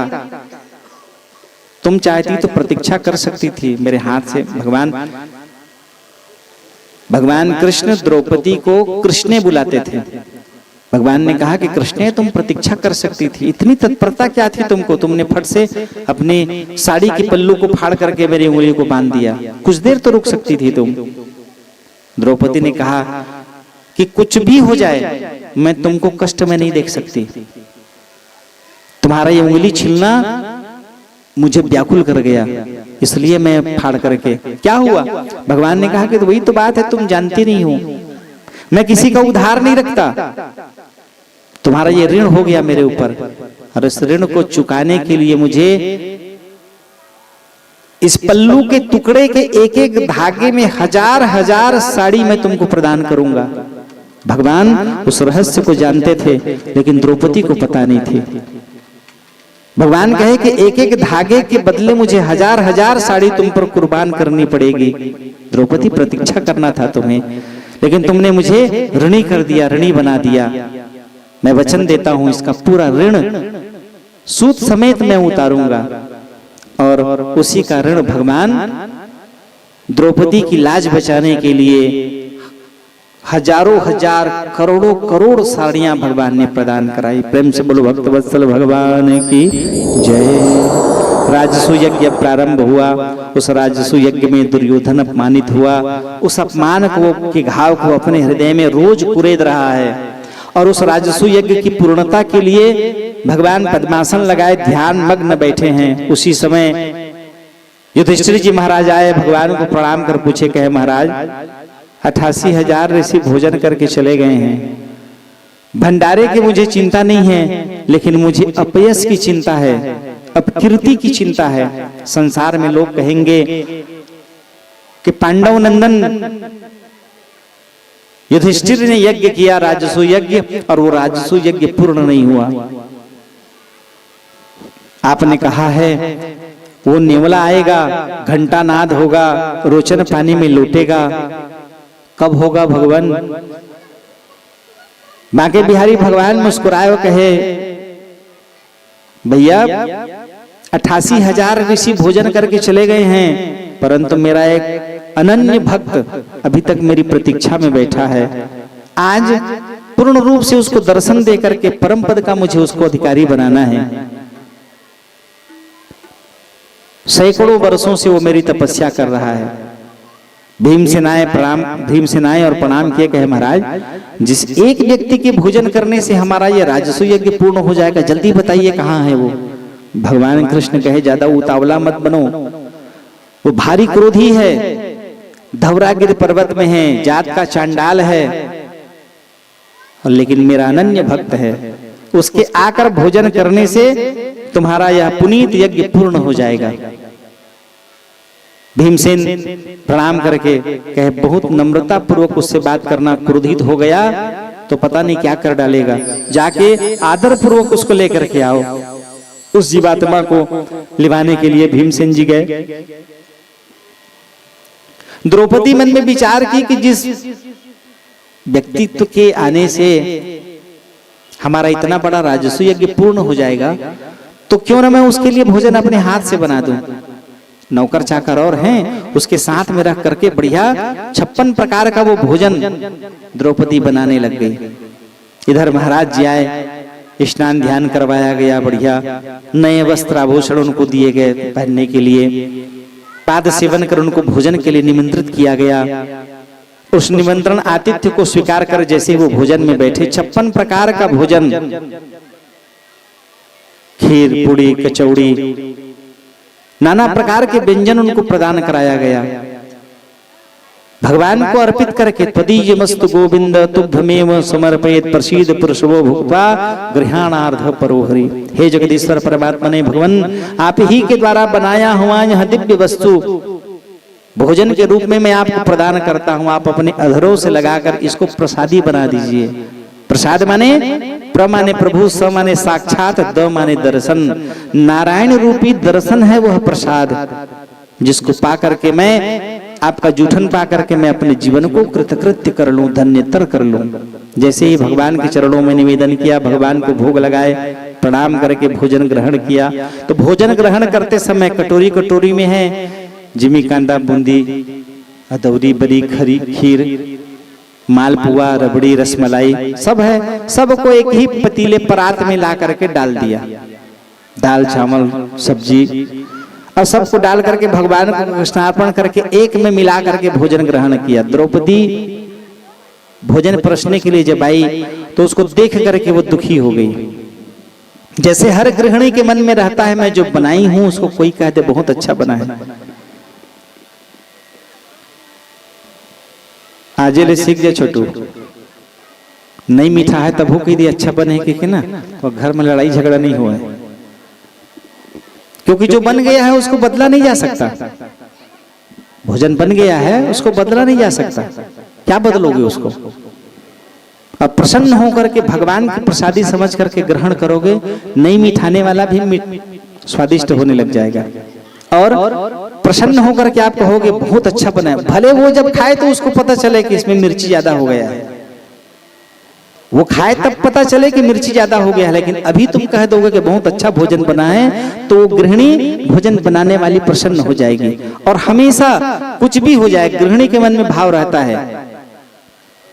तुम चाहती तो प्रतीक्षा कर सकती थी मेरे हाथ से। भगवान कृष्ण द्रौपदी को कृष्णे बुलाते थे। भगवान ने कहा कि कृष्ण तुम प्रतीक्षा कर सकती थी, इतनी तत्परता क्या थी तुमको, तुमने फट से अपनी साड़ी की पल्लू को फाड़ करके मेरी उंगली को बांध दिया, कुछ देर तो रुक सकती थी तुम। द्रौपदी ने कहा कि कुछ भी हो जाए मैं तुमको कष्ट में नहीं देख सकती, तुम्हारा ये उंगली छिलना मुझे व्याकुल कर गया, इसलिए मैं फाड़ करके। क्या हुआ? भगवान ने कहा कि वही तो बात है, तुम जानती नहीं हो, मैं किसी का उधार नहीं रखता, तुम्हारा ये ऋण हो गया मेरे ऊपर, और इस ऋण को चुकाने के लिए मुझे इस पल्लू के टुकड़े के एक एक धागे में 1000 साड़ी मैं तुमको प्रदान करूंगा। भगवान उस रहस्य को जानते थे, लेकिन द्रौपदी को पता नहीं थी। भगवान कहे कि एक एक धागे के बदले मुझे 1000 साड़ी तुम पर कुर्बान करनी पड़ेगी। द्रौपदी प्रतीक्षा करना था तुम्हें, लेकिन तुमने मुझे ऋणी कर दिया, ऋणी बना दिया। मैं वचन देता हूं इसका पूरा ऋण सूद समेत मैं उतारूंगा। और उसी का ऋण भगवान द्रौपदी की लाज बचाने के लिए हजारों हजार करोड़ों करोड़ साड़ियां भगवान ने प्रदान कराई। प्रेम से बोलो भक्तवत्सल भगवान की जय। राजसू यज्ञ प्रारंभ हुआ। उस राजसू यज्ञ में दुर्योधन अपमानित हुआ। उस अपमान को के घाव को अपने हृदय में रोज कुरेद रहा है। और उस राजसू यज्ञ की पूर्णता के लिए भगवान पद्मासन लगाए ध्यान मग्न बैठे हैं। उसी समय युधिष्ठिर जी महाराज आए, भगवान को प्रणाम कर पूछे, कहे महाराज 88,000 ऋषि भोजन करके चले गए हैं। भंडारे की मुझे चिंता नहीं है, लेकिन मुझे अपयश की चिंता है, अपकीर्ति की चिंता है। संसार में लोग कहेंगे कि पांडव नंदन युधिष्ठिर ने यज्ञ किया, राजसू यज्ञ, और वो राजसू यज्ञ पूर्ण नहीं हुआ। आपने कहा है वो नेवला आएगा, घंटा नाद होगा, रोचन पानी में लौटेगा। कब होगा भगवान? बांके बिहारी भगवान मुस्कुराए और कहे, भैया 88,000 ऋषि भोजन करके चले गए हैं, परंतु मेरा एक अनन्य भक्त अभी तक मेरी प्रतीक्षा में बैठा है। आज पूर्ण रूप से उसको दर्शन दे करके परम पद का मुझे उसको अधिकारी बनाना है। सैकड़ों वर्षों से वो मेरी तपस्या कर रहा है। भीमसेनाएं और प्रणाम किए, कहे महाराज जिस एक व्यक्ति के भोजन करने से हमारा ये राजसू यज्ञ पूर्ण हो जाएगा, जल्दी बताइए कहाँ है वो। भगवान कृष्ण कहे ज्यादा उतावला मत बनो, वो भारी क्रोधी है, धवरागिर पर्वत में है, जात का चांडाल है, लेकिन मेरा अनन्य भक्त है। उसके आकर भोजन करने से तुम्हारा यह पुनीत यज्ञ पूर्ण हो जाएगा। भीमसेन प्रणाम करके कहे, बहुत नम्रता पूर्वक उससे बात करना, क्रोधित हो गया तो पता नहीं क्या कर डालेगा, जाके आदर पूर्वक उसको लेकर के आओ। उस जीवात्मा को लिवाने के लिए भीमसेन जी गए। द्रौपदी मन में विचार की कि जिस व्यक्तित्व के आने से हमारा इतना बड़ा राजसू यज्ञ पूर्ण हो जाएगा, तो क्यों ना मैं उसके लिए भोजन अपने हाथ से बना दूं। नौकर चाकर और हैं, उसके साथ में रख करके बढ़िया 56 प्रकार का वो भोजन द्रौपदी बनाने लग गई। इधर महाराज जी आए, स्नान ध्यान करवाया गया, बढ़िया नए वस्त्र आभूषण उनको दिए गए पहनने के लिए, पाद सेवन कर उनको भोजन के लिए निमंत्रित किया गया। उस निमंत्रण आतिथ्य को स्वीकार कर जैसे वो भोजन में बैठे, 56 प्रकार का भोजन, खीर पूड़ी कचौड़ी नाना प्रकार के व्यंजन उनको प्रदान कराया गया। भगवान को अर्पित करके त्वदीय मस्तु गोविंद तुभ्यमेव समर्पयेत् प्रसीद पुरुषो भुक्त्वा गृहाणार्ध परोहरि। हे जगदीश्वर परमात्मा ने, भगवान आप ही के द्वारा बनाया हुआ यह दिव्य वस्तु भोजन के रूप में मैं आपको प्रदान करता हूं। आप अपने अधरों से लगाकर इसको प्रसादी बना दीजिए। प्रसाद माने प्र माने प्रभु, स माने साक्षात, द माने दर्शन। नारायण रूपी दर्शन है वह प्रसाद, जिसको पा करके मैं आपका जूठन पा करके मैं अपने जीवन को कृतकृत्य कर लूं, धन्यतर कर लूं। जैसे ही भगवान के चरणों में निवेदन किया, भगवान को भोग लगाए, प्रणाम करके भोजन ग्रहण किया। तो भोजन ग्रहण करते समय कटोरी कटोरी में है जिमी कांदा बूंदी, अदौरी बरी खरी खीर, मालपुआ रबड़ी रसमलाई सब है। सबको एक ही पतीले परात में ला करके डाल दिया, दाल चावल सब्जी, और सबको डाल करके भगवान को कृष्णार्पण करके एक में मिला करके भोजन ग्रहण किया। द्रौपदी भोजन परसने के लिए जब आई तो उसको देख करके वो दुखी हो गई। जैसे हर गृहिणी के मन में रहता है, मैं जो बनाई हूं उसको कोई कह दे बहुत अच्छा बना है, आजे ले सीख जाए छोटू, नहीं मीठा है तब वो कह दिया अच्छा बने कि ना, तो घर में लड़ाई झगड़ा नहीं हुआ है। क्योंकि जो बन गया है उसको बदला नहीं जा सकता। भोजन बन गया है उसको बदला नहीं जा सकता, क्या बदलोगे उसको? अब प्रसन्न होकर के भगवान की प्रसादी समझ करके ग्रहण करोगे, नहीं मिठाने वाला भी स्वादिष्ट होने लग जाएगा। और प्रसन्न होकर के आप कहोगे बहुत अच्छा बना है, भले वो जब खाए तो उसको पता चले कि इसमें मिर्ची ज्यादा हो गया है, वो खाए तब पता चले कि मिर्ची ज्यादा हो गया है। लेकिन अभी तुम कह दोगे कि बहुत अच्छा भोजन बना है, तो गृहिणी भोजन बनाने वाली प्रसन्न हो जाएगी। और हमेशा कुछ भी हो जाए गृहिणी के मन में भाव रहता है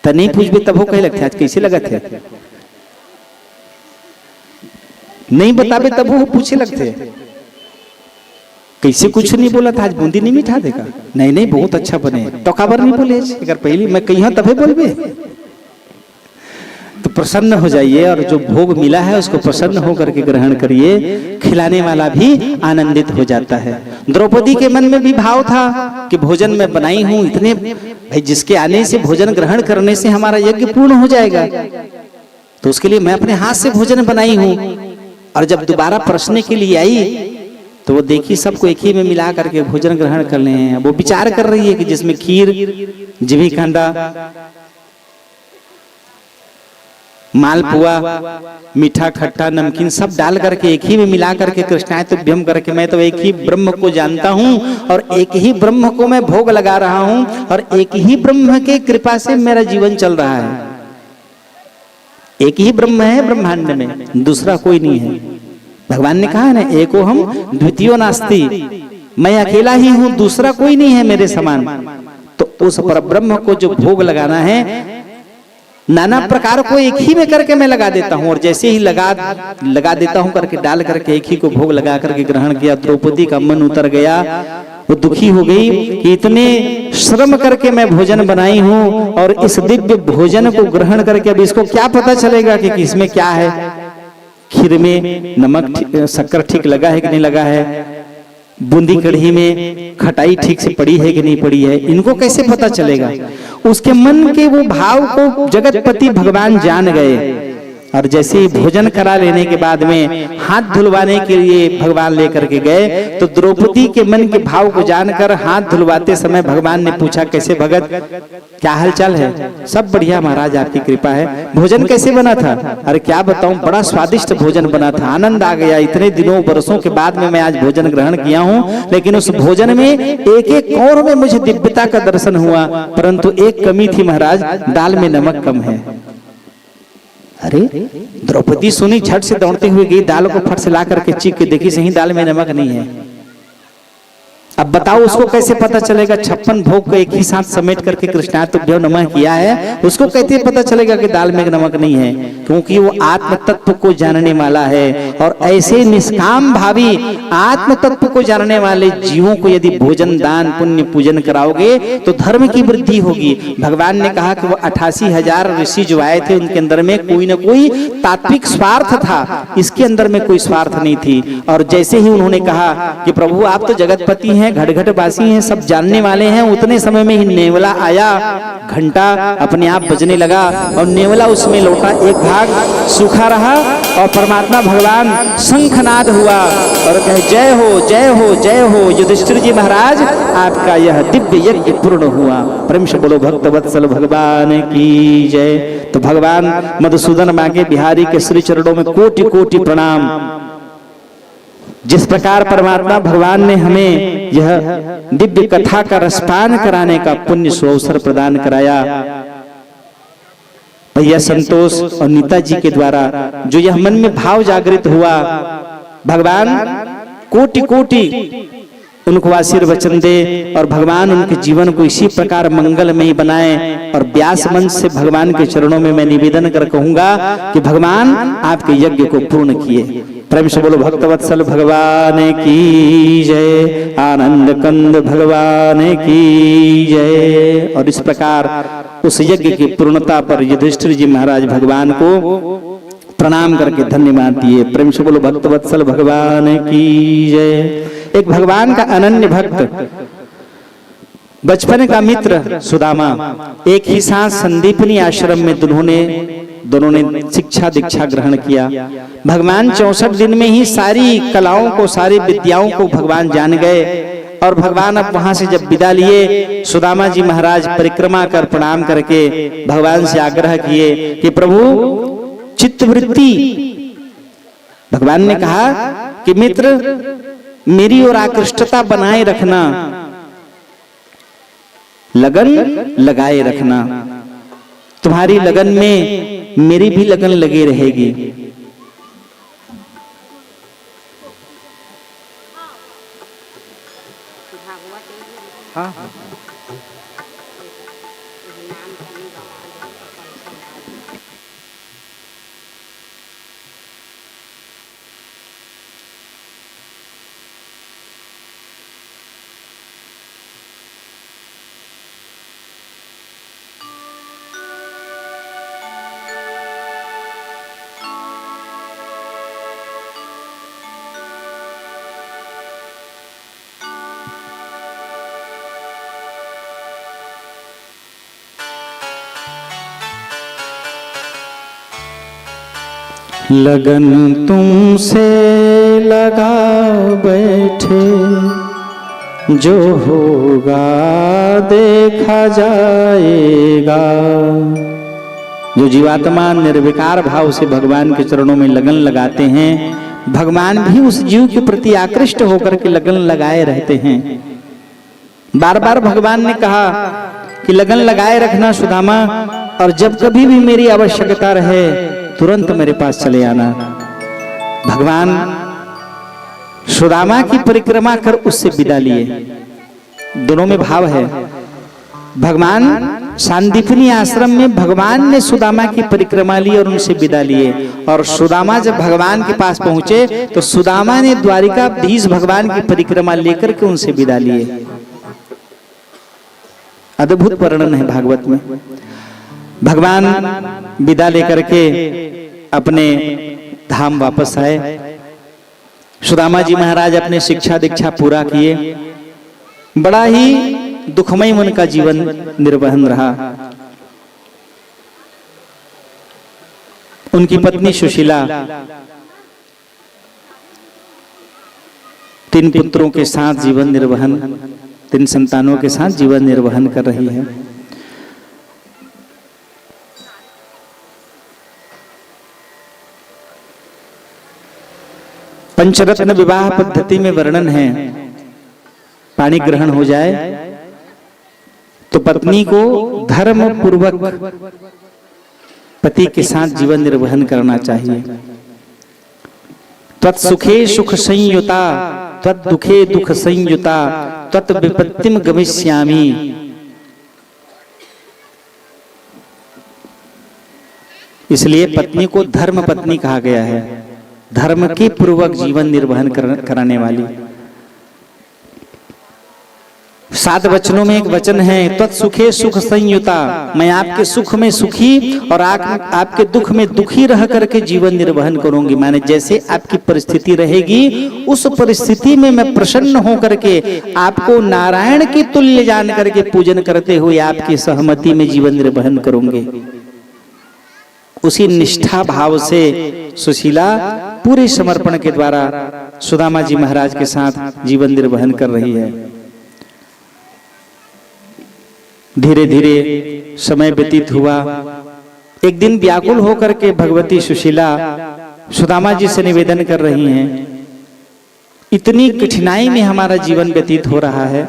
तो नहीं पूछबे तब हो कहे लगते आज कैसे लगत है, नहीं बताबे तब वो पूछे लगते कैसे कुछ नहीं बोला था आज बूंदी नहीं मिठा देगा, नहीं नहीं बहुत अच्छा बने तो खबर नहीं बोले, अगर पहले मैं कहीं तबे बोलबे। तो प्रसन्न हो जाइए और जो भोग मिला है उसको प्रसन्न होकर के ग्रहण करिए, खिलाने वाला भी आनंदित हो जाता है। द्रौपदी के मन में भी भाव था कि भोजन मैं बनाई हूं, इतने भाई जिसके आने से भोजन ग्रहण करने से हमारा यज्ञ पूर्ण हो जाएगा, तो उसके लिए मैं अपने हाथ से भोजन बनाई हूं। और जब दोबारा परसने के लिए आई तो वो देखी सबको एक ही में मिला करके भोजन ग्रहण कर ले हैं। वो विचार कर रही है कि जिसमें खीर, जिभी कांदा, मालपुआ, मीठा खट्टा नमकीन सब डाल करके एक ही में मिला करके कृष्णाय तुभ्यम करके मैं तो एक ही ब्रह्म को जानता हूं और एक ही ब्रह्म को मैं भोग लगा रहा हूं और एक ही ब्रह्म के कृपा से मेरा जीवन चल रहा है। एक ही ब्रह्म है ब्रह्मांड में, दूसरा कोई नहीं है। भगवान ने कहा है ना, एको हम द्वितीयो नास्ति, मैं अकेला ही हूं, दूसरा कोई नहीं है मेरे समान। तो उस परब्रह्म को जो भोग लगाना है, नाना प्रकार को एक ही में करके मैं लगा देता हूं और जैसे ही लगा देता हूं करके डाल करके एक ही को भोग लगा करके ग्रहण किया। द्रौपदी का मन उतर गया, वो दुखी हो गई कि इतने श्रम करके मैं भोजन बनाई हूं और इस दिव्य भोजन को ग्रहण करके अब इसको क्या पता चलेगा कि इसमें क्या है, खीर में नमक शक्कर ठीक लगा है कि नहीं लगा है, बूंदी कढ़ी में खटाई ठीक से पड़ी है कि नहीं पड़ी है, इनको कैसे पता चलेगा। उसके मन के वो भाव को जगतपति भगवान जान गए और जैसे ही भोजन करा लेने के बाद में हाथ धुलवाने के लिए भगवान लेकर के गए तो द्रौपदी के मन के भाव को जानकर हाथ धुलवाते समय भगवान ने पूछा, कैसे भगत, क्या हालचाल है? सब बढ़िया महाराज, आपकी कृपा है। भोजन कैसे बना था? अरे क्या बताऊं, बड़ा स्वादिष्ट भोजन बना था, आनंद आ गया। इतने दिनों बरसों के बाद में मैं आज भोजन ग्रहण किया हूं, लेकिन उस भोजन में एक एक कौर में मुझे दिव्यता का दर्शन हुआ, परंतु एक कमी थी महाराज, दाल में नमक कम है। अरे द्रौपदी सुनी, झट से दौड़ते हुए गई, दाल को फट से ला करके चीख के देखी, सही दाल में नमक नहीं है। अब बताओ उसको कैसे पता चलेगा? 56 भोग को एक ही साथ समेट करके कृष्णार्पण नमः किया है, उसको कैसे पता चलेगा कि दाल में नमक नहीं है? क्योंकि वो आत्म तत्व को जानने वाला है। और ऐसे निष्काम भावी आत्म तत्व को जानने वाले जीवों को यदि भोजन दान पुण्य पूजन कराओगे तो धर्म की वृद्धि होगी। भगवान ने कहा कि वो 88,000 ऋषि जो आए थे उनके अंदर में कोई ना कोई तात्विक स्वार्थ था, इसके अंदर में कोई स्वार्थ नहीं थी। और जैसे ही उन्होंने कहा कि प्रभु आप तो जगतपति हैं, घट वासी हैं, सब जानने वाले हैं, उतने समय में ही नेवला आया, घंटा अपने आप बजने लगा और नेवला उसमें लौटा, एक भाग सूखा रहा और परमात्मा भगवान शंखनाद हुआ और कहे जय हो जय हो जय हो युधिष्ठिर जी महाराज, आपका यह दिव्य यज्ञ पूर्ण हुआ। प्रेम से बोलो भक्त वत्सल भगवान की जय। तो भगवान मधुसूदन मांगे बिहारी के श्री चरणों में कोटि कोटि प्रणाम। जिस प्रकार परमात्मा भगवान ने हमें यह दिव्य कथा का रसपान कराने का पुण्य सुअवसर प्रदान कराया, भैया संतोष और नीता जी के द्वारा जो यह मन में भाव जागृत हुआ, भगवान कोटि कोटि उनको आशीर्वचन दे और भगवान उनके जीवन को इसी प्रकार मंगलमय बनाए। और व्यास मंच से भगवान के चरणों में मैं निवेदन कर कहूंगा कि भगवान आपके यज्ञ को पूर्ण किए। प्रेम से बोलो भक्तवत्सल भगवान की जय, आनंद कंद भगवान की जय। और इस प्रकार उस यज्ञ की पूर्णता पर युधिष्ठिर जी महाराज भगवान को प्रणाम करके धन्यवाद दिए। प्रेम से बोलो भक्तवत्सल भगवान की जय। एक भगवान का अनन्य भक्त, बचपन का मित्र सुदामा, एक ही साथ संदीपनी आश्रम में दोनों ने शिक्षा दीक्षा ग्रहण किया। भगवान 64 दिन में ही सारी कलाओं को, सारी विद्याओं को भगवान जान गए। और भगवान अब वहां से जब विदा लिए, सुदामा जी महाराज परिक्रमा कर प्रणाम करके भगवान से आग्रह किए कि प्रभु चित्तवृत्ति, भगवान ने कहा कि मित्र मेरी ओर आकृष्टता बनाए रखना, लगन लगाए रखना, तुम्हारी लगन में मेरी भी लगन लगी रहेगी। हाँ लगन तुमसे लगा बैठे, जो होगा देखा जाएगा। जो जीवात्मा निर्विकार भाव से भगवान के चरणों में लगन लगाते हैं, भगवान भी उस जीव के प्रति आकृष्ट होकर के लगन लगाए रहते हैं। बार बार भगवान ने कहा कि लगन लगाए रखना सुदामा, और जब कभी भी मेरी आवश्यकता रहे तुरंत मेरे पास चले आना। भगवान सुदामा की परिक्रमा कर उससे विदा लिए। दोनों में भाव है। भगवान सांदीपनी आश्रम में भगवान ने सुदामा की परिक्रमा ली और उनसे विदा लिए, और सुदामा जब भगवान के पास पहुंचे तो सुदामा ने द्वारिकाधीश भगवान की परिक्रमा लेकर के उनसे विदा लिए। अद्भुत वर्णन है भागवत में। भगवान विदा लेकर के अपने धाम वापस आए। सुदामा जी महाराज अपने शिक्षा दीक्षा पूरा किए। बड़ा ही दुखमय उनका जीवन निर्वहन रहा। उनकी पत्नी सुशीला 3 पुत्रों के साथ जीवन निर्वहन, 3 संतानों के साथ जीवन निर्वहन कर रही है। पंचरत्न विवाह पद्धति में वर्णन है, पाणी ग्रहण हो जाए तो पत्नी को धर्म पूर्वक पति के साथ जीवन निर्वहन करना चाहिए। तत्सुखे सुख संयुता, तद्दुखे दुख संयुता, तत् विपत्तिम गमिष्यामि। इसलिए पत्नी को धर्म पत्नी कहा गया है, धर्म के पूर्वक जीवन निर्वहन कराने वाली। 7 वचनों में एक वचन है, तत्सुखे सुख संयुता। मैं आपके सुख में सुखी और आपके दुख में दुखी रह करके जीवन निर्वहन करूंगी। माने जैसे आपकी परिस्थिति रहेगी उस परिस्थिति में मैं प्रसन्न होकर के आपको नारायण के तुल्य जान करके पूजन करते हुए आपकी सहमति में जीवन निर्वहन करूंगी। उसी निष्ठा भाव से सुशीला पूरे समर्पण के द्वारा सुदामा जी महाराज के साथ जीवन निर्वहन कर रही है। धीरे धीरे समय व्यतीत हुआ। एक दिन व्याकुल होकर के भगवती सुशीला सुदामा जी से निवेदन कर रही हैं, इतनी कठिनाई में हमारा जीवन व्यतीत हो रहा है,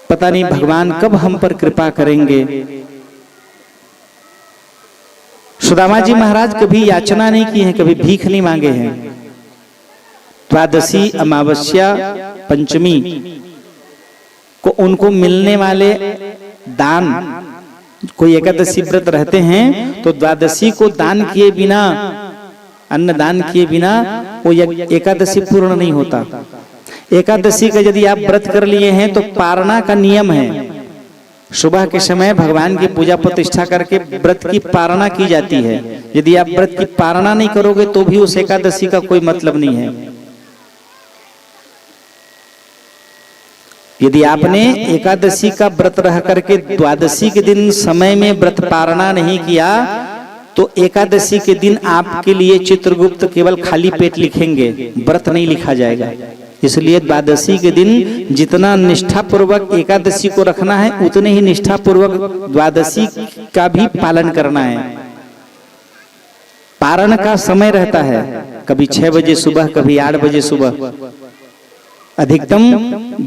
पता नहीं भगवान कब हम पर कृपा करेंगे। सुदामा जी महाराज कभी याचना नहीं की है, कभी भीख नहीं मांगे हैं। द्वादशी, अमावस्या, पंचमी को उनको मिलने वाले दान, कोई एकादशी व्रत रहते हैं तो द्वादशी को दान किए बिना, अन्न दान किए बिना वो एकादशी पूर्ण नहीं होता। एकादशी का यदि आप व्रत कर लिए हैं तो पारणा का नियम है, सुबह के समय भगवान की पूजा प्रतिष्ठा करके व्रत की पारणा की जाती है। यदि आप व्रत की पारणा नहीं करोगे तो भी उस एकादशी का कोई मतलब नहीं है। यदि आपने एकादशी का व्रत रह करके द्वादशी के दिन समय में व्रत पारणा नहीं किया तो एकादशी के दिन आपके लिए चित्रगुप्त केवल खाली पेट लिखेंगे, व्रत नहीं लिखा जाएगा। इसलिए द्वादशी के दिन जितना निष्ठा पूर्वक एकादशी को रखना है उतने ही निष्ठा पूर्वक द्वादशी का भी पालन करना है। पारण का समय रहता है, कभी 6 बजे सुबह, कभी 8 बजे सुबह, अधिकतम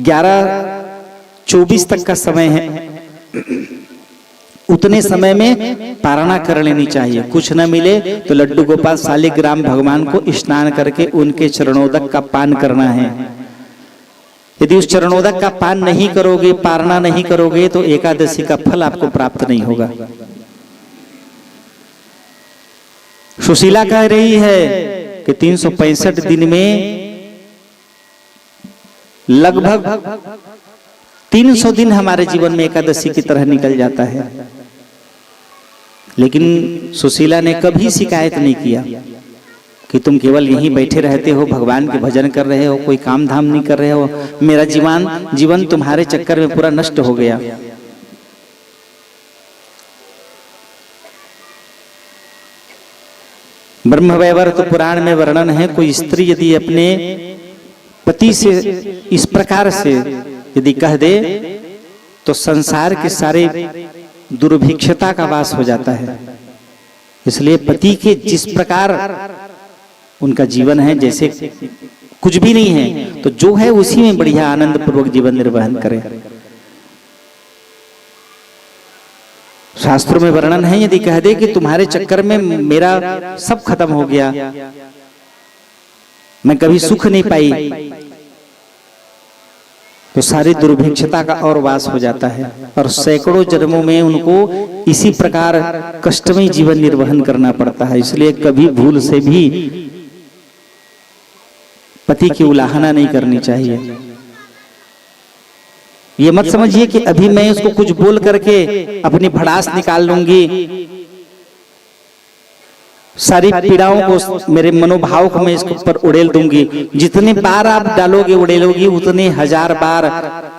11:24 तक का समय है। उतने समय में पारणा कर लेनी चाहिए। कुछ न मिले तो लड्डू गोपाल शालिग्राम भगवान को स्नान करके उनके चरणोदक का पान करना है। यदि उस चरणोदक का पान नहीं करोगे, पारणा नहीं करोगे तो एकादशी का फल आपको प्राप्त नहीं होगा। सुशीला कह रही है कि 365 दिन में लगभग 300 दिन हमारे जीवन में एकादशी की तरह निकल जाता है। लेकिन सुशीला ने कभी शिकायत नहीं किया कि तुम केवल यहीं बैठे रहते हो, भगवान के भजन कर रहे हो, कोई काम धाम नहीं कर रहे हो, मेरा जीवन तुम्हारे चक्कर में पूरा नष्ट हो गया। ब्रह्मवैवर्त पुराण में वर्णन है, कोई स्त्री यदि अपने पति से इस प्रकार से यदि कह दे तो संसार के सारे दुर्भिक्षता का वास हो जाता है। इसलिए पति के जिस प्रकार उनका जीवन है, जैसे कुछ भी नहीं है तो जो है उसी में बढ़िया आनंद पूर्वक जीवन निर्वहन करें। शास्त्रों में वर्णन है, यदि कह दे कि तुम्हारे चक्कर में मेरा सब खत्म हो गया, मैं कभी सुख नहीं पाई, तो सारी दुर्भिक्षता का और वास हो जाता है और सैकड़ों जन्मों में उनको इसी प्रकार कष्टमय जीवन निर्वहन करना पड़ता है। इसलिए कभी भूल से भी पति की उलाहना नहीं करनी चाहिए। ये मत समझिए कि अभी मैं उसको कुछ बोल करके अपनी भड़ास निकाल लूंगी, सारी पीड़ाओं को, मेरे मनोभाव को मैं इसके ऊपर उड़ेल दूंगी। जितने बार आप डालोगे उड़ेलोगी उतने हजार बार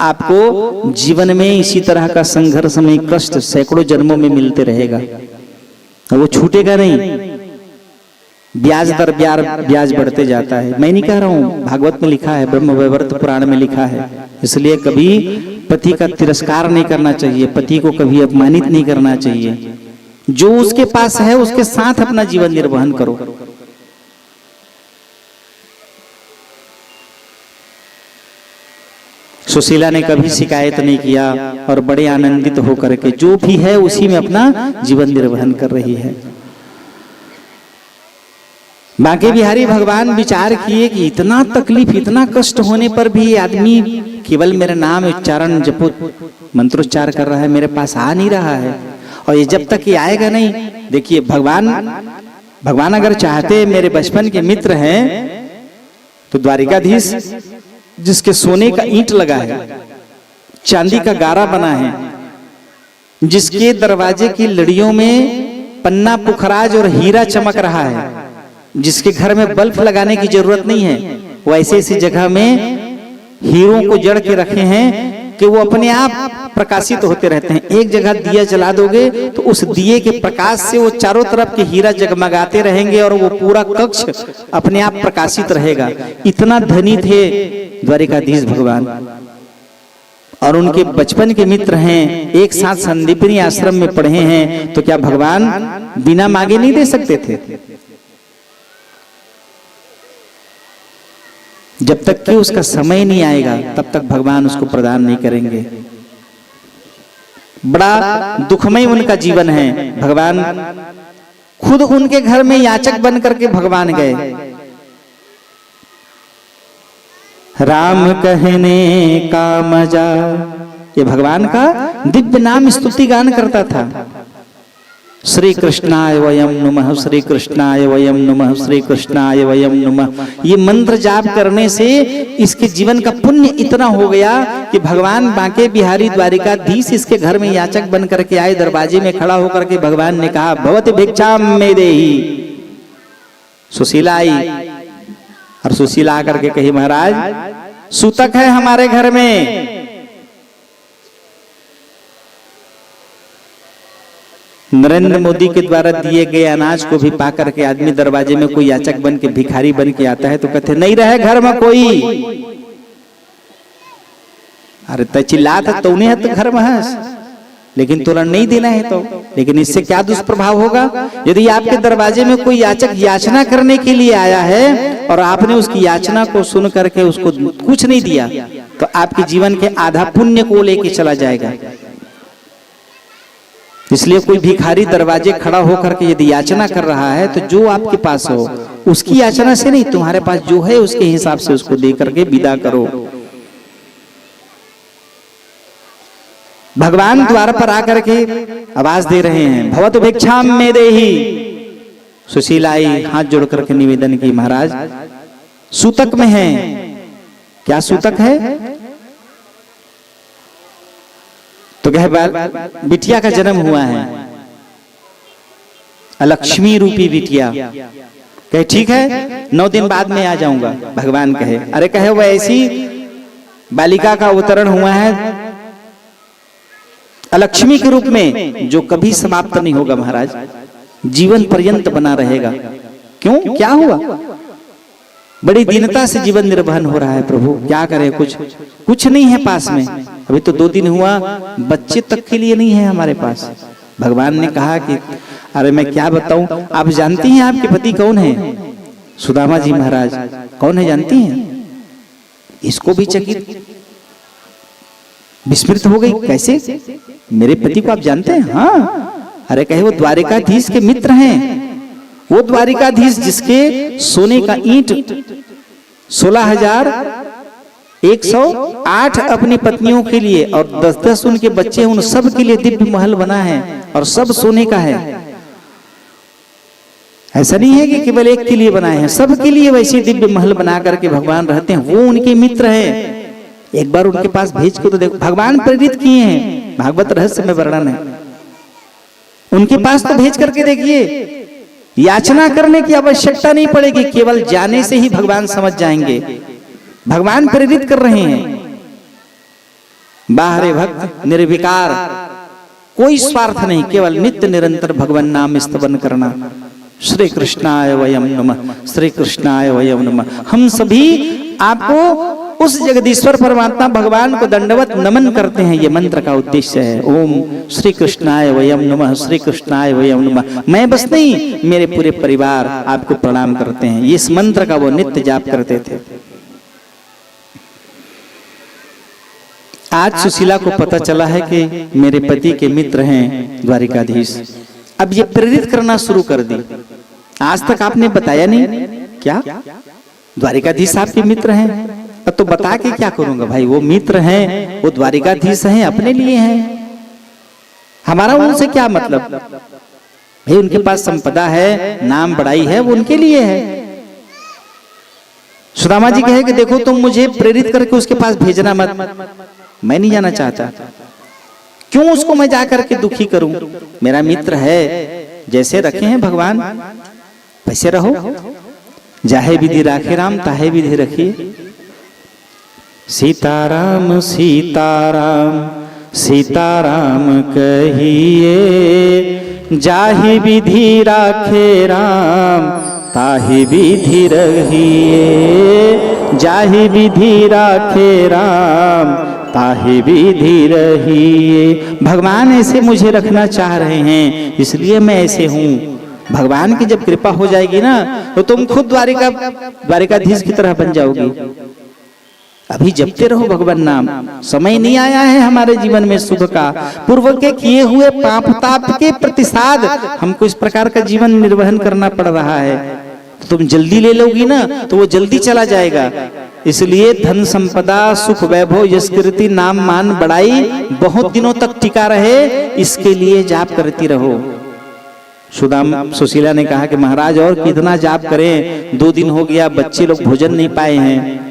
आपको जीवन में इसी तरह का संघर्ष में कष्ट सैकड़ों जन्मों में मिलते रहेगा और वो छूटेगा नहीं। ब्याज दर ब्याज बढ़ते जाता है। मैं नहीं कह रहा हूं, भागवत में लिखा है, ब्रह्मवैवर्त पुराण में लिखा है। इसलिए कभी पति का तिरस्कार नहीं करना चाहिए, पति को कभी अपमानित नहीं करना चाहिए। जो उसके पास है उसके साथ अपना जीवन निर्वहन करो। सुशीला ने कभी शिकायत नहीं किया और बड़े आनंदित होकर के जो भी है उसी में अपना जीवन निर्वहन कर रही है। बांके बिहारी भगवान विचार किए कि इतना तकलीफ, इतना कष्ट होने पर भी आदमी केवल मेरा नाम उच्चारण जपो मंत्रोच्चार कर रहा है, मेरे पास आ नहीं रहा है। और ये जब तक ये आएगा नहीं, देखिए भगवान अगर चाहते, मेरे बचपन के मित्र हैं तो द्वारिकाधीश जिसके सोने का ईंट लगा है, चांदी का गारा बना है, जिसके दरवाजे की लड़ियों में पन्ना पुखराज और हीरा चमक रहा है, जिसके घर में बल्ब लगाने की जरूरत नहीं है, वैसे ऐसी जगह में हीरों को जड़ के रखे हैं कि वो अपने आप प्रकाशित होते रहते हैं। एक जगह दिया जला दोगे तो उस दिए के प्रकाश से वो चारों तरफ के हीरा जगमगाते रहेंगे और वो पूरा कक्ष अपने आप प्रकाशित रहेगा। इतना धनी थे द्वारिकाधीश भगवान। और उनके बचपन के मित्र हैं, एक साथ संदीपनी आश्रम में पढ़े हैं, तो क्या भगवान बिना मांगे नहीं दे सकते थे? जब तक कि उसका समय नहीं आएगा तब तक भगवान उसको प्रदान नहीं करेंगे। बड़ा दुखमय उनका जीवन है। भगवान खुद उनके घर में याचक बन करके भगवान गए। राम कहने का मजा, ये भगवान का दिव्य नाम स्तुति गान करता था। श्री कृष्णाय वयम नमः, श्री कृष्णाय वयम नमः, श्री कृष्णाय वयम नमः। ये मंत्र जाप करने से इसके जीवन का पुण्य इतना हो गया कि भगवान बांके बिहारी द्वारिकाधीश इसके घर में याचक बन करके आए। दरवाजे में खड़ा होकर के भगवान ने कहा, भवति भिक्षाम मे देहि। सुशीला आई और सुशीला आकर के कही, महाराज सूतक है हमारे घर में, नरेंद्र मोदी के द्वारा दिए गए अनाज को भी पाकर के आदमी दरवाजे में कोई याचक बन के, भिखारी बन के आता है तो कहते नहीं रहे घर में कोई। अरे तो चिल्लात है तो नहीं है तो घर में है, लेकिन तुरंत नहीं देना है तो। लेकिन इससे क्या दुष्प्रभाव होगा? यदि आपके दरवाजे में कोई याचक याचना करने के लिए आया है और आपने उसकी याचना को सुन करके उसको कुछ नहीं दिया, तो आपके जीवन के आधा पुण्य को लेके चला जाएगा। इसलिए कोई भिखारी दरवाजे खड़ा होकर के यदि याचना कर रहा है तो जो आपके पास हो उसकी याचना से नहीं, तुम्हारे पास जो है उसके हिसाब से उसको दे करके विदा करो। भगवान द्वार पर आकर के आवाज दे रहे हैं, भवतु भिक्षाम मे देहि। सुशीला आई, हाथ जोड़ करके निवेदन की, महाराज सूतक में है। क्या सूतक है? तो कहे बिटिया का जन्म हुआ है, लक्ष्मी रूपी बिटिया। कहे ठीक है, 9 दिन बाद में आ जाऊंगा। भगवान कहे, अरे कहे वह ऐसी बालिका का अवतरण हुआ है अलक्ष्मी के रूप में जो कभी समाप्त नहीं होगा महाराज, जीवन पर्यंत बना रहेगा। क्यों, क्या हुआ? बड़ी दीनता से जीवन निर्वहन हो रहा है प्रभु, क्या करें, कुछ नहीं है पास में। अभी तो 2 दिन हुआ, बच्चे तक के लिए नहीं है हमारे पास। भगवान ने कहा कि अरे मैं क्या बताऊं, आप जानती हैं आपके पति कौन है? सुदामा जी महाराज कौन है जानती हैं? इसको भी चकित विस्मृत हो गई, कैसे मेरे पति को आप जानते हैं? हाँ, अरे कहे वो द्वारिकाधीश के मित्र हैं। वो द्वारिकाधीश जिसके सोने का ईंट 16,108 अपनी पत्नियों के लिए और 10-10 उनके बच्चे, उन सब के लिए दिव्य महल बना है और सब सोने का है। ऐसा नहीं है कि केवल एक के लिए बनाए हैं, सब के लिए वैसे दिव्य महल बना करके भगवान रहते हैं। वो उनके मित्र हैं। एक बार उनके पास भेज को तो देखो, भगवान प्रेरित किए हैं, भागवत रहस्य में वर्णन है। उनके पास तो भेज करके देखिए, याचना करने की आवश्यकता नहीं पड़ेगी, केवल जाने से ही भगवान समझ जाएंगे। भगवान प्रेरित कर रहे हैं। बाहरे भक्त निर्विकार, कोई स्वार्थ नहीं, केवल नित्य निरंतर भगवान नाम स्तवन करना। श्री कृष्णाय वयम नमः, श्री कृष्णाय वयम नमः। हम सभी आपको उस जगदीश्वर परमात्मा भगवान को दंडवत नमन करते हैं, ये मंत्र का उद्देश्य है। ओम श्री कृष्णाय वयम नमः, श्री कृष्णाय वयम नमः। मैं बस नहीं, मेरे पूरे परिवार आपको प्रणाम करते हैं। इस मंत्र का वो नित्य जाप करते थे। आज सुशीला को पता चला है कि मेरे पति के मित्र हैं द्वारिकाधीश। अब ये प्रेरित करना शुरू कर दी। आज तक आपने बताया नहीं, क्या द्वारिकाधीश आपके मित्र हैं? तो बता के क्या करूंगा भाई, वो मित्र हैं, वो द्वारिकाधीश हैं, अपने लिए हैं, हमारा उनसे क्या मतलब? भाई उनके पास संपदा है, नाम बड़ाई है, वो उनके लिए है। सुदामा जी कहे कि देखो तुम मुझे प्रेरित करके उसके पास भेजना मत, मैं नहीं जाना चाहता। क्यों उसको मैं जाकर के दुखी करूं? मेरा मित्र है, जैसे रखे हैं भगवान वैसे रहो। जाहे विधि राखे राम, ताहे विधि रखिए। सीताराम सीताराम सीताराम कहिए, जाहि विधि राखे राम, ताहि विधि रहिए। जाहि विधि राखे राम, ताहि विधि रहिए। भगवान ऐसे मुझे रखना चाह रहे हैं, इसलिए मैं ऐसे हूँ। भगवान की जब कृपा हो जाएगी ना, तो तुम खुद द्वारिकाधीश की तरह बन जाओगी। अभी जपते रहो भगवान नाम। समय नहीं आया है हमारे जीवन में शुभ का, पूर्व के किए हुए पाप ताप के प्रतिसाद हमको इस प्रकार का जीवन निर्वहन करना पड़ रहा है। तो तुम जल्दी ले लोगी ना, तो वो जल्दी चला जाएगा। इसलिए धन संपदा सुख वैभव यश कीर्ति नाम मान बड़ाई बहुत दिनों तक टिका रहे, इसके लिए जाप करती रहो। सुशीला ने कहा कि महाराज और कितना जाप करें, 2 दिन हो गया, बच्चे लोग भोजन नहीं पाए हैं।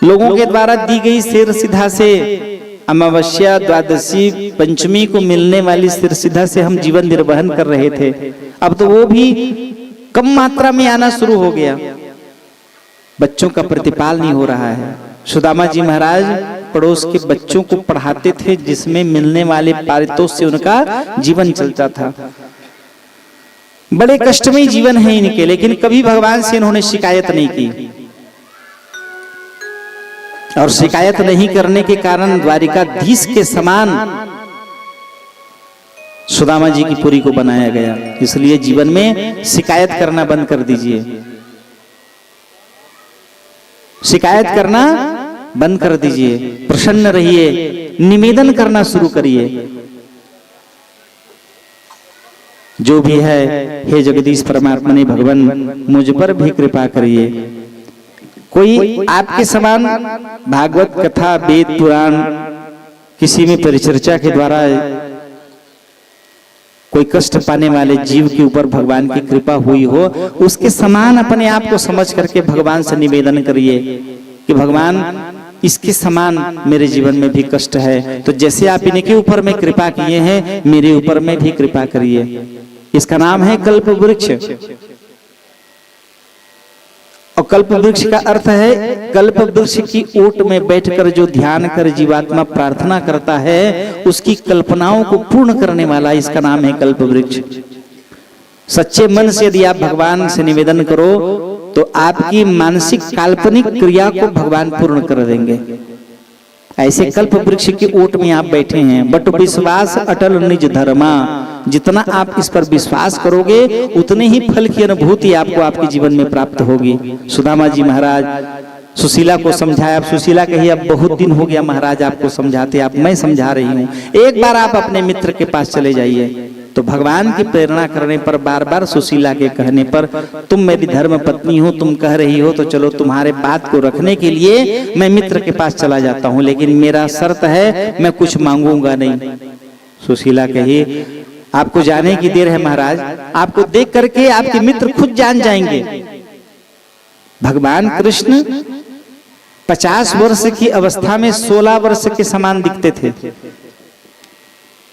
लोगों के द्वारा दी गई सिर सीधा से अमावस्या द्वादशी पंचमी को मिलने वाली सिर सीधा से हम जीवन निर्वहन कर रहे थे। अब तो वो भी कम मात्रा में आना शुरू हो गया। बच्चों का प्रतिपाल नहीं हो रहा है। सुदामा जी महाराज पड़ोस के बच्चों को पढ़ाते थे, जिसमें मिलने वाले पारितोष से उनका जीवन चलता था। बड़े कष्टमय जीवन है इनके, लेकिन कभी भगवान से इन्होंने शिकायत नहीं की। और शिकायत नहीं करने के कारण द्वारिकाधीश के समान सुदामा जी की पुरी को बनाया गया। इसलिए जीवन में शिकायत करना बंद कर दीजिए। शिकायत करना बंद कर दीजिए, प्रसन्न रहिए, निवेदन करना शुरू करिए। जो भी है, हे जगदीश परमात्मा ने भगवान मुझ पर भी कृपा करिए। कोई आपके समान भागवत कथा वेद पुराण किसी में परिचर्चा के द्वारा कोई कष्ट पाने वाले जीव के ऊपर भगवान की कृपा हुई हो, उसके समान अपने आप को समझ करके भगवान से निवेदन करिए कि भगवान इसके समान मेरे जीवन में भी कष्ट है, तो जैसे आप इनके ऊपर में कृपा किए हैं, मेरे ऊपर में भी कृपा करिए। इसका नाम है कल्प वृक्ष। और कल्प वृक्ष का अर्थ है, कल्प वृक्ष की ओट में बैठकर जो ध्यान कर जीवात्मा प्रार्थना करता है, उसकी कल्पनाओं को पूर्ण करने वाला, इसका नाम है कल्प वृक्ष। सच्चे मन से यदि आप भगवान से निवेदन करो तो आपकी मानसिक काल्पनिक क्रिया को भगवान पूर्ण कर देंगे। ऐसे कल्प वृक्ष की ओट में आप बैठे हैं, बट विश्वास अटल निज धर्मा, जितना आप इस पर विश्वास करोगे उतने ही फल की अनुभूति आपको आपके जीवन में प्राप्त होगी। सुदामा जी महाराज सुशीला को समझाया। अब सुशीला कही अब बहुत दिन हो गया महाराज आपको समझाते, आप मैं समझा रही हूँ, एक बार आप अपने मित्र के पास चले जाइए। तो भगवान की प्रेरणा करने पर, बार बार सुशीला के कहने पर, तुम मेरी धर्म पत्नी हो, तुम कह रही हो तो चलो तुम्हारे बात को रखने के लिए मैं मित्र के पास चला जाता हूँ, लेकिन मेरा शर्त है मैं कुछ मांगूंगा नहीं। सुशीला कही आपको जाने की देर है महाराज, आपको देख करके आपके मित्र खुद जान जाएंगे। भगवान कृष्ण 50 वर्ष की अवस्था में 16 वर्ष के समान दिखते थे।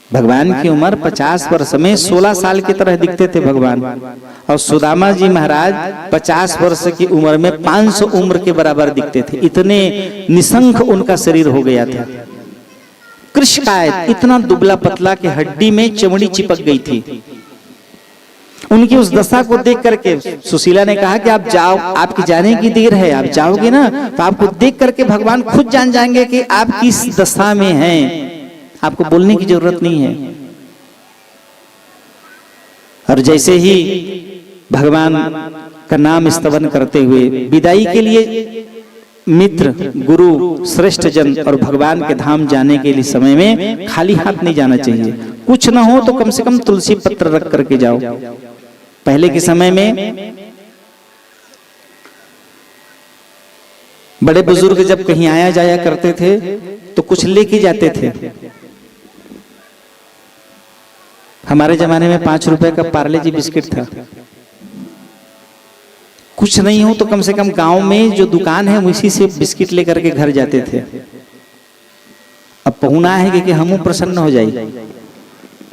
भगवान की उम्र 50 वर्ष में 16 साल की तरह दिखते थे भगवान। और सुदामा जी महाराज 50 वर्ष की उम्र में 500 उम्र के बराबर दिखते थे। इतने निसंख उनका शरीर हो गया था। कृष्णकाय इतना दुबला पतला कि हड्डी में चमड़ी चिपक गई थी। उनकी उस दशा को देख करके सुशीला ने कहा कि आप जाओ, आपकी जाने की देर है, आप जाओगे ना तो आपको देख करके भगवान खुद जान जाएंगे कि आप किस दशा में हैं, आपको बोलने की जरूरत नहीं है। और जैसे ही भगवान का नाम स्तवन करते हुए विदाई के लिए मित्र, गुरु, श्रेष्ठ जन और भगवान के धाम जाने के लिए समय में खाली हाथ नहीं जाना चाहिए। कुछ ना हो तो कम से कम तुलसी पत्र रख करके जाओ। पहले के समय में बड़े बुजुर्ग जब कहीं आया जाया करते थे तो कुछ लेके जाते थे। हमारे जमाने में 5 रुपए का पार्ले जी बिस्किट था। कुछ नहीं हो तो कम से कम गांव में जो दुकान है उसी से बिस्किट लेकर के घर जाते थे। अब पहुना है कि हम प्रसन्न हो जाए,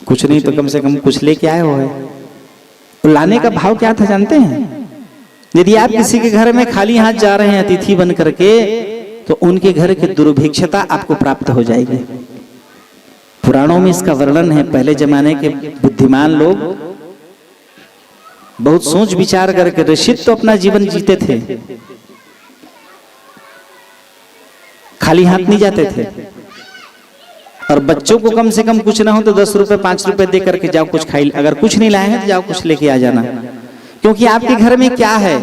कुछ नहीं तो कम से कम कुछ लेके आए हो है। तो लाने का भाव क्या था जानते हैं? यदि आप किसी के घर में खाली हाथ जा रहे हैं अतिथि बन करके तो उनके घर की दुर्भिक्षता आपको प्राप्त हो जाएगी। पुराणों में इसका वर्णन है। पहले जमाने के बुद्धिमान लोग बहुत सोच विचार करके ऋषित्व तो अपना जीवन जीते थे, खाली हाथ नहीं जाते थे। और बच्चों को कम से कम कुछ ना हो तो 10 रुपए 5 रुपए दे करके जाओ कुछ खाई, अगर कुछ नहीं लाए हैं तो जाओ कुछ लेके आ जाना। क्योंकि आपके घर में क्या है,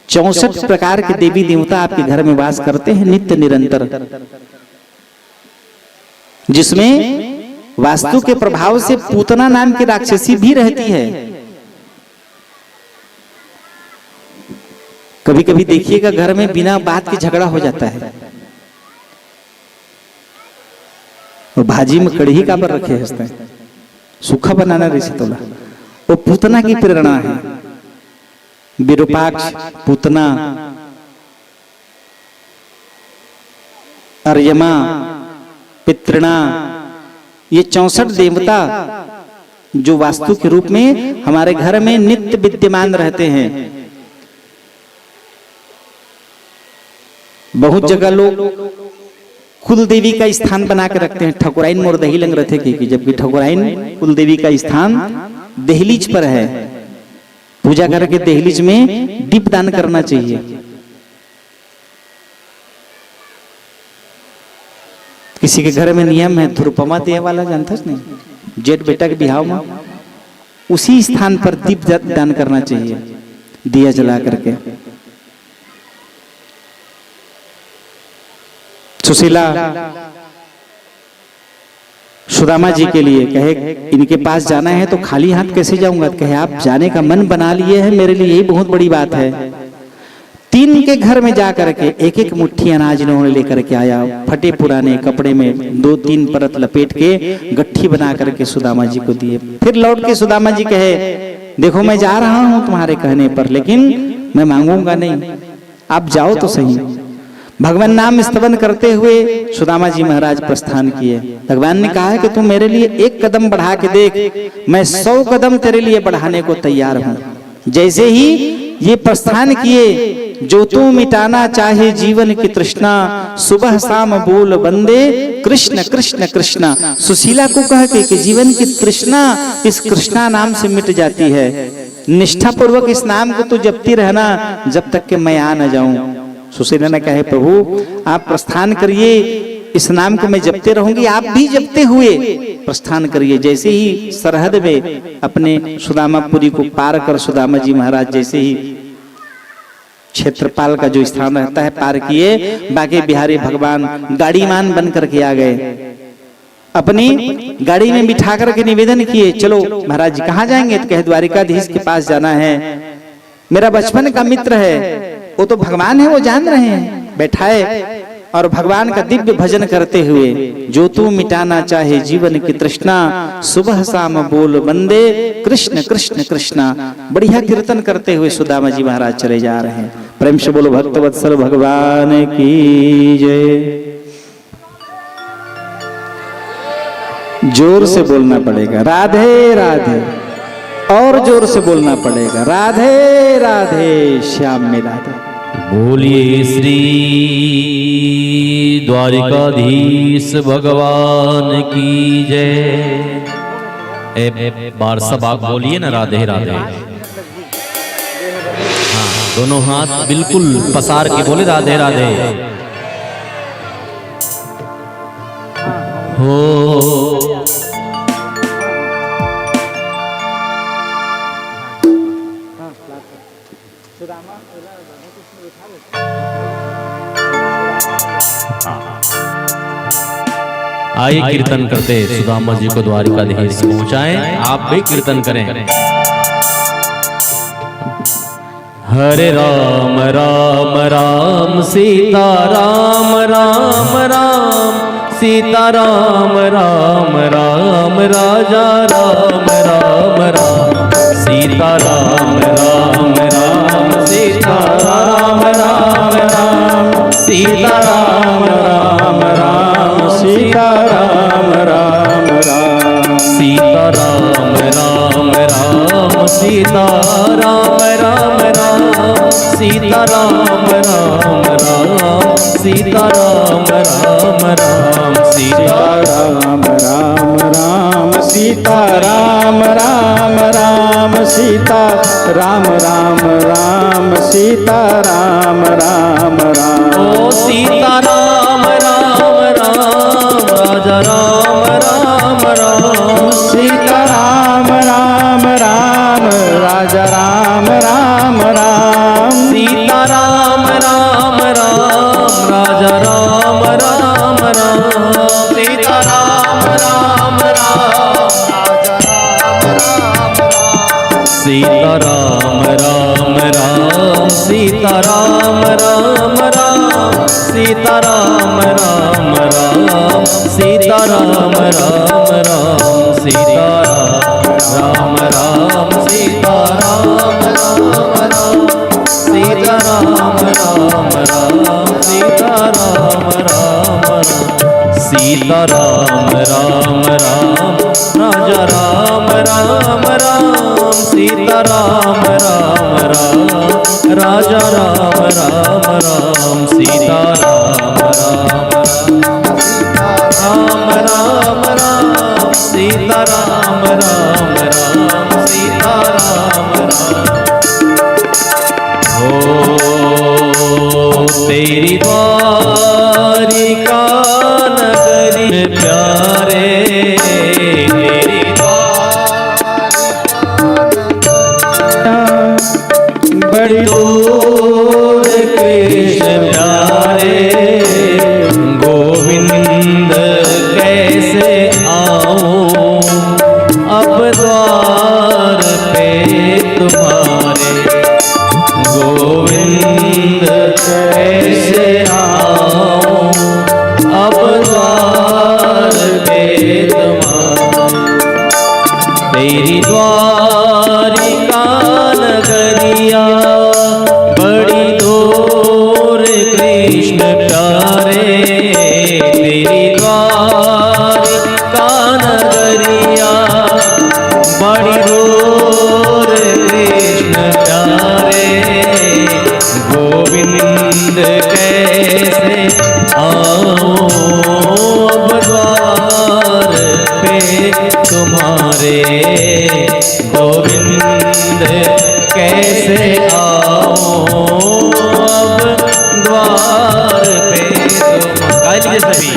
64 प्रकार के देवी देवता आपके घर में वास करते हैं नित्य निरंतर, जिसमें वास्तु के प्रभाव से पूतना नाम की राक्षसी भी रहती है। कभी कभी देखिएगा घर में बिना बात के झगड़ा हो जाता है। वो भाजी में कढ़ी का पर रखे हंसते हैं, सूखा बनाना रिश्तोला, वो पूतना की प्रेरणा है। विरूपाक्ष, पूतना, अर्यमा, पितृणा, ये 64 देवता जो वास्तु के रूप में हमारे घर में नित्य विद्यमान रहते हैं। बहुत जगह लोग कुल देवी का स्थान बना के रखते हैं। ठकुराइन मोर दही लंग रथे की, जबकि ठकुराइन कुल देवी का स्थान दहलीज पर है। पूजा करके दहलीज में दीप दान करना चाहिए। किसी के घर में नियम है ध्रुपमा दे वाला, जानता नहीं, जेठ बेटा के बिहाव में उसी स्थान पर दीप दान करना चाहिए, दिया जला करके। सुशीला सुदामा जी के लिए कहे इनके पास जाना है तो खाली हाथ कैसे जाऊंगा? कहे आप जाने का मन बना लिए हैं, मेरे लिए यही बहुत बड़ी बात है। 3 के घर में जा करके एक एक मुट्ठी अनाज इन्होंने लेकर के आया। फटे पुराने कपड़े में 2-3 परत लपेट के गट्ठी बना करके सुदामा जी को दिए। फिर लौट के सुदामा जी कहे देखो मैं जा रहा हूं तुम्हारे कहने पर, लेकिन मैं मांगूंगा नहीं, आप जाओ तो सही। भगवान नाम स्तवन करते हुए सुदामा जी महाराज प्रस्थान किए। भगवान ने कहा है कि तुम मेरे लिए 1 कदम बढ़ा के देख, मैं 100 कदम तेरे लिए बढ़ाने को तैयार हूं। जैसे ही ये प्रस्थान किए। जो तू मिटाना चाहे जीवन की तृष्णा, सुबह शाम बोल बंदे कृष्ण कृष्ण कृष्ण। सुशीला को कह के कि जीवन की तृष्णा इस कृष्णा नाम से मिट जाती है। निष्ठा पूर्वक इस नाम को तो जपती रहना जब तक कि मैं आ न जाऊं। सुशीला ने कहे प्रभु आप प्रस्थान करिए, इस नाम को मैं जपते रहूंगी, आप भी जपते हुए प्रस्थान करिए। जैसे ही सरहद में अपने सुदामापुरी को पार कर सुदामा जी महाराज जैसे ही क्षेत्रपाल का जो स्थान रहता है पार किए, बाकी बिहारी भगवान गाड़ीमान बन करके आ गए। अपनी गाड़ी में बिठा करके निवेदन किए, चलो महाराज जी कहाँ जाएंगे? तो कहे द्वारिकाधीश के पास जाना है, मेरा बचपन का मित्र है, वो तो भगवान है, वो जान रहे हैं। बैठाए और भगवान का दिव्य भजन करते हुए, जो तू मिटाना चाहे जीवन की तृष्णा, सुबह शाम बोल बंदे कृष्ण कृष्ण कृष्णा। बढ़िया कीर्तन करते हुए सुदामा जी महाराज चले जा रहे हैं। प्रेम से बोलो भक्तवत्सल भगवान की जय। जोर से बोलना पड़ेगा राधे राधे, और जोर से बोलना पड़ेगा राधे राधे श्याम में राधे। बोलिए श्री द्वारिकाधीश भगवान की जय। बार सब आप बोलिए ना राधे राधे। हाँ, दोनों हाथ बिल्कुल पसार के बोले राधे राधे। हो आइए कीर्तन करते सुदामा जी को द्वारिकाधीश पहुंचाएं। आप भी कीर्तन करें। हरे राम राम राम सीता राम राम राम सीता राम राम राम राजा राम राम राम सीता राम राम राम सीता राम राम राम सीता राम राम राम सीता राम राम राम सीता राम राम राम सीता राम राम राम सीता राम राम राम सीता राम राम राम सीता राम राम राम सीता राम राम राम सीता राम राम राम सीता राम राम राम। ओ सीता राम राम राम राजा राम राम राम सीता राम राम राम राजा राम राम राम सीता राम राम राम राजा राम राम राम सीता राम राम राम सीता राम राम राम सीता राम राम राम सीता राम राम राम सीता राम राम राम सीता राम राम सीता राम राम राम सीता राम राम राम सीता राम राम राम सीता राम राम राम राजा राम राम राम सीता राम राम राम राजा राम राम राम सीता राम राम राम राम सीता राम राम राम सीता राम राम। हो तेरी द्वारिका नगरी प्यारे, तेरी बड़ी दूर कृष्ण प्यारे गोविंद कैसे आऊं अब द्वार पे तुम्हारे, गोविंद कैसे आऊं अब द्वार पे तुम्हारे। तेरी द्वारिका नगरिया बड़ी दूर कृष्ण प्यारे, तेरी द्वारिका नगरिया बड़ी दूर कृष्ण प्यारे तुम्हारे गोविंद कैसे आओ अब द्वार पे तुम। गाइए सभी।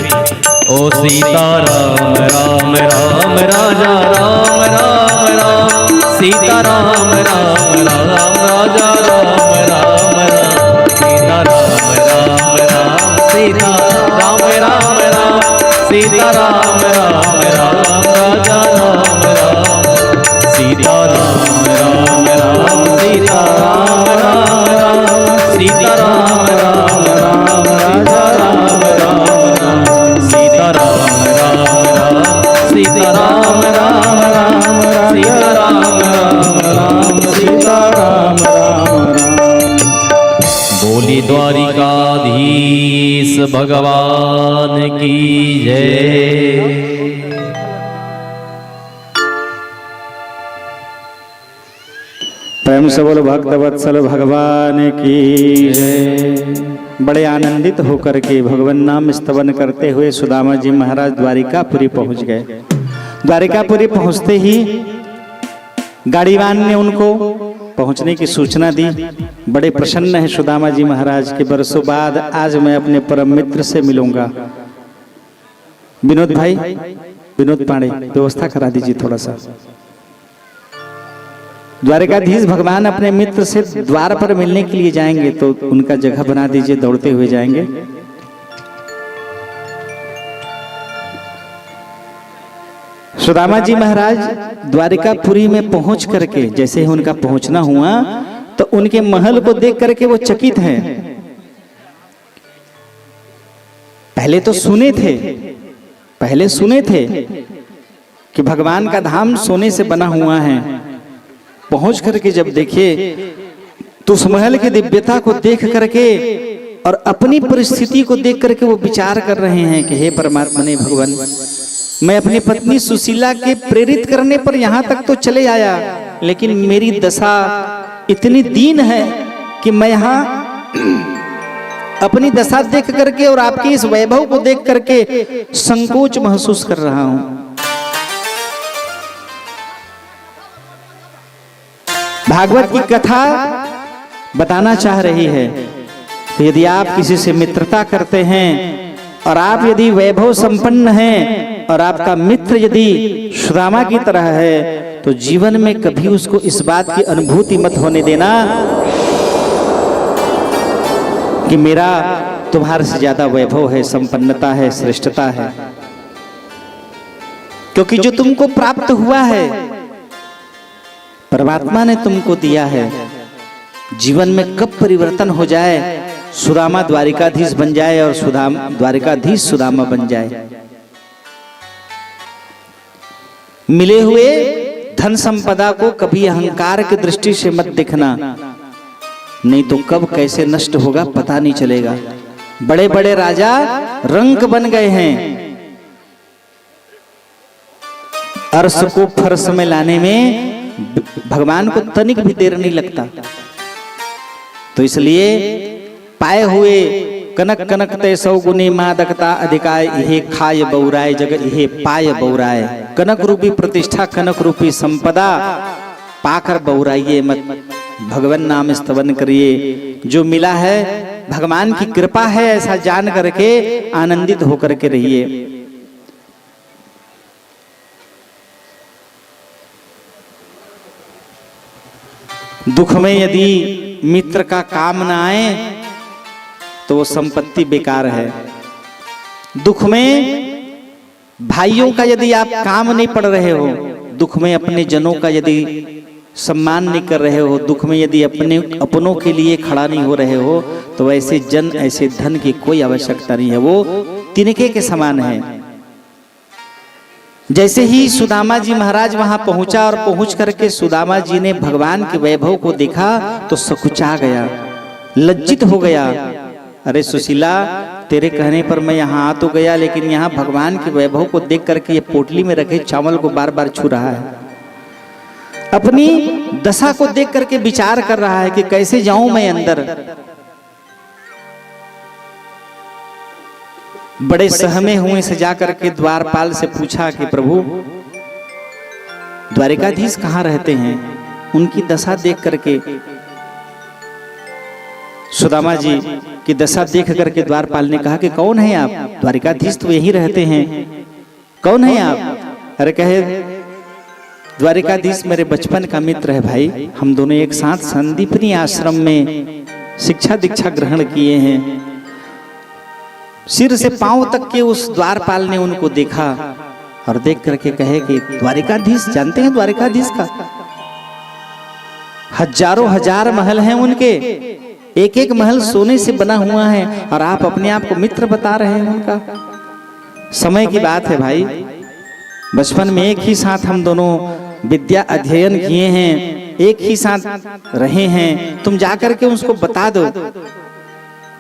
ओ सीता राम राम राम राजा राम राम राम सीता राम राम राम राजा राम राम राम सीता राम राम राम सीता राम राम राम सीता राम राम राम राजा राम राम सीता राम राम राम सीता राम राम राम सीता राम राम राम राजा राम राम सीता राम राम राम सीता राम राम राम सीता राम राम राम सीता राम राम राम। बोली द्वारिकाधीश भगवान की जय। प्रेम से बोलो भक्त वत्सल भगवान की जय। बड़े आनंदित होकर के भगवान नाम स्तवन करते हुए सुदामा जी महाराज द्वारिकापुरी पहुंच गए। द्वारिकापुरी पहुंचते ही गाड़ीवान ने उनको पहुंचने की सूचना दी। बड़े प्रसन्न है सुदामा जी महाराज के बरसों बाद आज मैं अपने परम मित्र से मिलूंगा। विनोद भाई, विनोद पांडे, व्यवस्था करा दीजिए थोड़ा सा। द्वारिकाधीश भगवान अपने मित्र से द्वार पर मिलने के लिए जाएंगे तो उनका जगह बना दीजिए, दौड़ते हुए जाएंगे। सुदामा जी महाराज द्वारिकापुरी में पहुंच करके जैसे ही उनका पहुंचना हुआ तो उनके महल को देख करके वो चकित हैं। पहले तो सुने थे कि भगवान का धाम सोने से बना हुआ है। पहुंच करके जब देखे तो उस महल की दिव्यता को देख करके और अपनी परिस्थिति को देख करके वो विचार कर रहे हैं कि हे परमात्मा ने भगवान, मैं अपनी पत्नी सुशीला के प्रेरित करने पर यहाँ तक तो चले आया, लेकिन मेरी दशा इतनी दीन है कि मैं यहाँ अपनी दशा देख करके और आपके इस वैभव को देख करके संकोच महसूस कर रहा हूं। भागवत की कथा बताना चाह रही है कि यदि आप किसी से मित्रता करते हैं और आप यदि वैभव संपन्न हैं और आपका मित्र यदि सुदामा की तरह है तो जीवन में कभी उसको इस बात की अनुभूति मत होने देना कि मेरा तुम्हारे से ज्यादा वैभव है, संपन्नता है, श्रेष्ठता है। क्योंकि जो तुमको प्राप्त हुआ है परमात्मा ने तुमको दिया है। जीवन में कब परिवर्तन हो जाए, सुदामा द्वारिकाधीश बन जाए और द्वारिकाधीश सुदामा बन जाए। मिले हुए धन संपदा को कभी अहंकार की दृष्टि से मत देखना, नहीं तो कब कैसे नष्ट होगा पता नहीं चलेगा। बड़े बड़े राजा रंक बन गए हैं, अर्श को फर्श में लाने में भगवान को तनिक भी देर नहीं लगता। तो इसलिए पाए हुए कनक कनक ते सौ गुनी मादकता अधिकाय इहे खाय बौराय जग इहे पाय बौराय। कनक रूपी प्रतिष्ठा, कनक रूपी संपदा पाकर बौराइए मत, भगवान नाम स्तवन करिए। जो मिला है भगवान की कृपा है ऐसा जान करके आनंदित होकर के रहिए। दुख में यदि मित्र का काम ना आए तो वो संपत्ति बेकार है। दुख में भाइयों का यदि आप काम नहीं पड़ रहे हो, दुख में अपने जनों का यदि सम्मान नहीं कर रहे हो, दुख में यदि अपनों के लिए खड़ा नहीं हो रहे हो, तो ऐसे जन ऐसे धन की कोई आवश्यकता नहीं है, वो तिनके के समान है। जैसे ही सुदामा जी महाराज वहां पहुंचा और पहुंच करके सुदामा जी ने भगवान के वैभव को देखा तो सकुचा गया, लज्जित हो गया। अरे सुशीला, तेरे कहने पर मैं यहाँ आ तो गया, लेकिन यहाँ भगवान के वैभव को देख करके ये पोटली में रखे चावल को बार बार छू रहा है। अपनी दशा को देख करके विचार कर रहा है कि कैसे जाऊं मैं अंदर। बड़े सहमे हुए से जाकर के द्वारपाल से पूछा कि प्रभु द्वारिकाधीश कहाँ रहते हैं, उनकी दशा देख करके, सुदामा जी की दशा देख करके द्वारपाल ने कहा कि कौन है आप? द्वारिकाधीश तो यहीं रहते हैं, कौन है आप? अरे कहे द्वारिकाधीश मेरे बचपन का मित्र है भाई, हम दोनों एक साथ संदीपनी आश्रम में शिक्षा दीक्षा ग्रहण किए हैं। सिर से पांव तक के उस द्वारपाल ने उनको देखा और देख करके कहे कि द्वारिकाधीश, जानते हैं द्वारिकाधीश का हजारों हजार महल हैं उनके, एक एक महल सोने से बना हुआ है, और आप अपने आप को मित्र बता रहे हैं उनका। समय की बात है भाई, बचपन में एक ही साथ हम दोनों विद्या अध्ययन किए हैं, एक ही साथ रहे हैं, तुम जाकर के उसको बता दो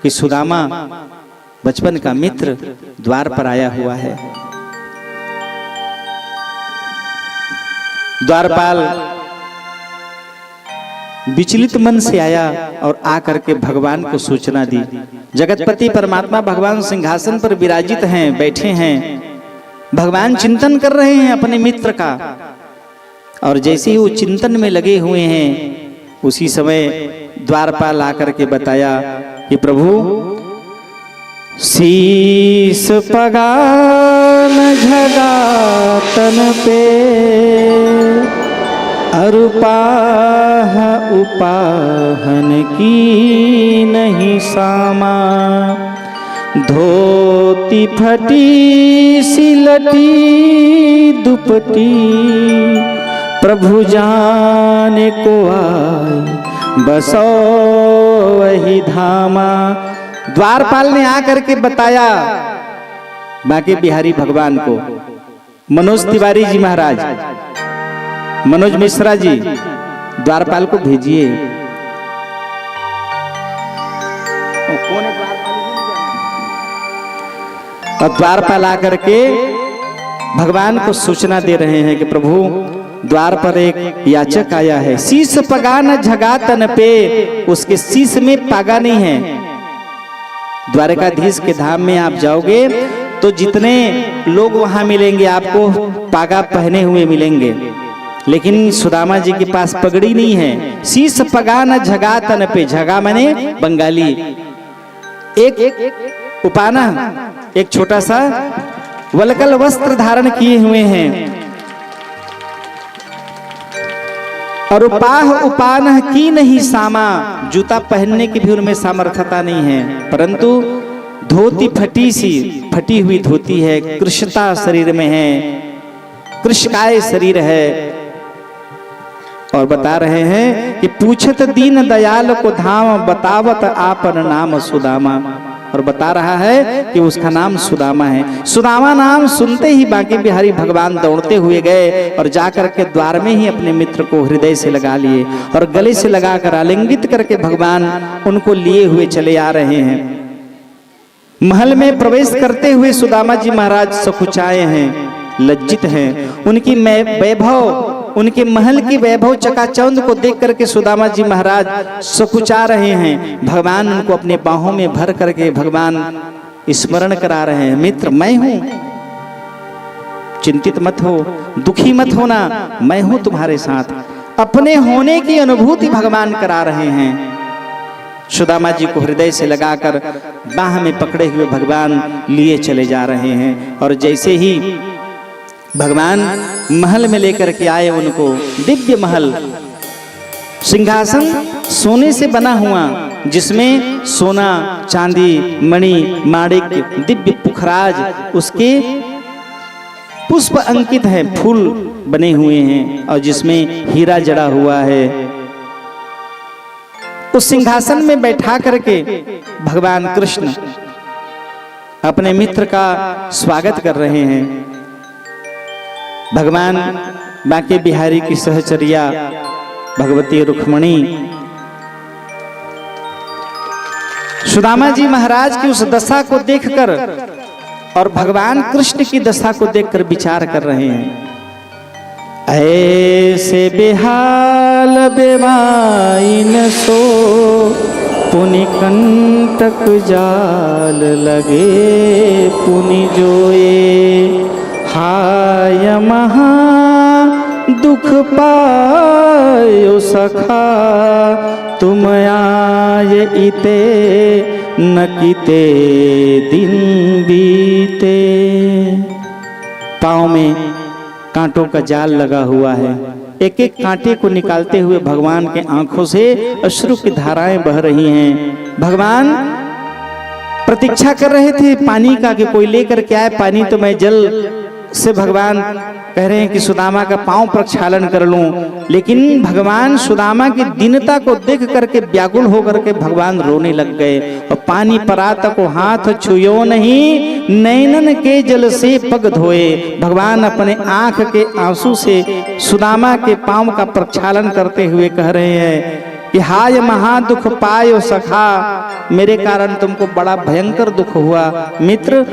कि सुदामा बचपन का मित्र द्वार पर आया हुआ है। द्वारपाल विचलित मन से आया और आकर के भगवान को सूचना दी। जगतपति परमात्मा भगवान सिंहासन पर विराजित हैं, बैठे हैं, भगवान चिंतन कर रहे हैं अपने मित्र का, और जैसे ही वो चिंतन में लगे हुए हैं उसी समय द्वारपाल आकर के बताया कि प्रभु शीस पगान झगातन पे अरुपाह उपाहन की नहीं सामा, धोती फटी सिलटी दुपटी प्रभु जाने को आए बसो वही धामा। द्वारपाल ने आकर के बताया बांके बिहारी भगवान को। मनोज तिवारी जी महाराज, मनोज मिश्रा जी द्वारपाल को भेजिए। और द्वारपाल आकर के भगवान को सूचना दे रहे हैं कि प्रभु द्वार पर एक याचक आया है, शीश पगा न झगातन पे, उसके शीश में पागा नहीं है। द्वारकाधीश के धाम में आप जाओगे तो जितने लोग वहां मिलेंगे आपको पागा पहने हुए मिलेंगे, लेकिन सुदामा जी के पास पगड़ी नहीं है। शीश पगा न झगातन पे, झगा माने बंगाली, एक उपाना, एक छोटा सा वलकल वस्त्र धारण किए हुए हैं, और उपाह उपान की नहीं सामा, जूता पहनने की भी उनमें सामर्थ्यता नहीं है, परंतु धोती फटी हुई धोती है, कृशता शरीर में है, कृशकाय शरीर है। और बता रहे हैं कि पूछत दीन दयाल को धाम, बतावत आपन नाम सुदामा, और बता रहा है कि उसका नाम सुदामा है। सुदामा नाम सुनते ही बांके बिहारी भगवान दौड़ते हुए गए और जाकर के द्वार में ही अपने मित्र को हृदय से लगा लिए और गले से लगाकर आलिंगित करके भगवान उनको लिए हुए चले आ रहे हैं। महल में प्रवेश करते हुए सुदामा जी महाराज सकुचाए हैं, लज्जित हैं। उनकी वैभव, उनके महल की वैभव चकाचौंध को देख करके सुदामा जी महाराज सकुचा रहे हैं। भगवान उनको अपने बाहों में भर करके भगवान स्मरण करा रहे हैं, मित्र मैं हूं, चिंतित मत हो, दुखी मत होना, मैं हूं तुम्हारे साथ। अपने होने की अनुभूति भगवान करा रहे हैं। सुदामा जी को हृदय से लगाकर बाह में पकड़े हुए भगवान लिए चले जा रहे हैं। और जैसे ही भगवान महल में लेकर के आए उनको, दिव्य महल, सिंहासन सोने से बना हुआ, जिसमें सोना चांदी मणि माणिक दिव्य पुखराज, उसके पुष्प अंकित हैं, फूल बने हुए हैं, और जिसमें हीरा जड़ा हुआ है। उस सिंहासन में बैठा करके भगवान कृष्ण अपने मित्र का स्वागत कर रहे हैं। भगवान बांके बिहारी की सहचर्या भगवती रुक्मणी सुदामा जी महाराज की उस दशा को देखकर और भगवान कृष्ण की दशा को देखकर विचार कर रहे हैं। ऐसे बेहाल बेवाइन सो पुनि कंटक जाल लगे पुनि जोए, हाय महा दुख पायो सखा, तुम आए इते न किते दिन बीते। पाँव में कांटों का जाल लगा हुआ है, एक एक कांटे को निकालते हुए भगवान के आंखों से अश्रु की धाराएं बह रही हैं। भगवान प्रतीक्षा कर रहे थे पानी का कि कोई लेकर के आए पानी, तो मैं जल से भगवान कह रहे हैं कि सुदामा का पांव प्रक्षालन कर लूं। लेकिन भगवान सुदामा की दीनता को देख करके व्याकुल होकर के भगवान रोने लग गए। और पानी परात को हाथ छुयो नहीं, नैनन के जल से पग धोए। भगवान अपने आंख के आंसू से सुदामा के पांव का प्रक्षालन करते हुए कह रहे हैं कि हाय महादुख पायो सखा, मेरे कारण तुमको बड़ा भयंकर दुख हुआ। मित्र,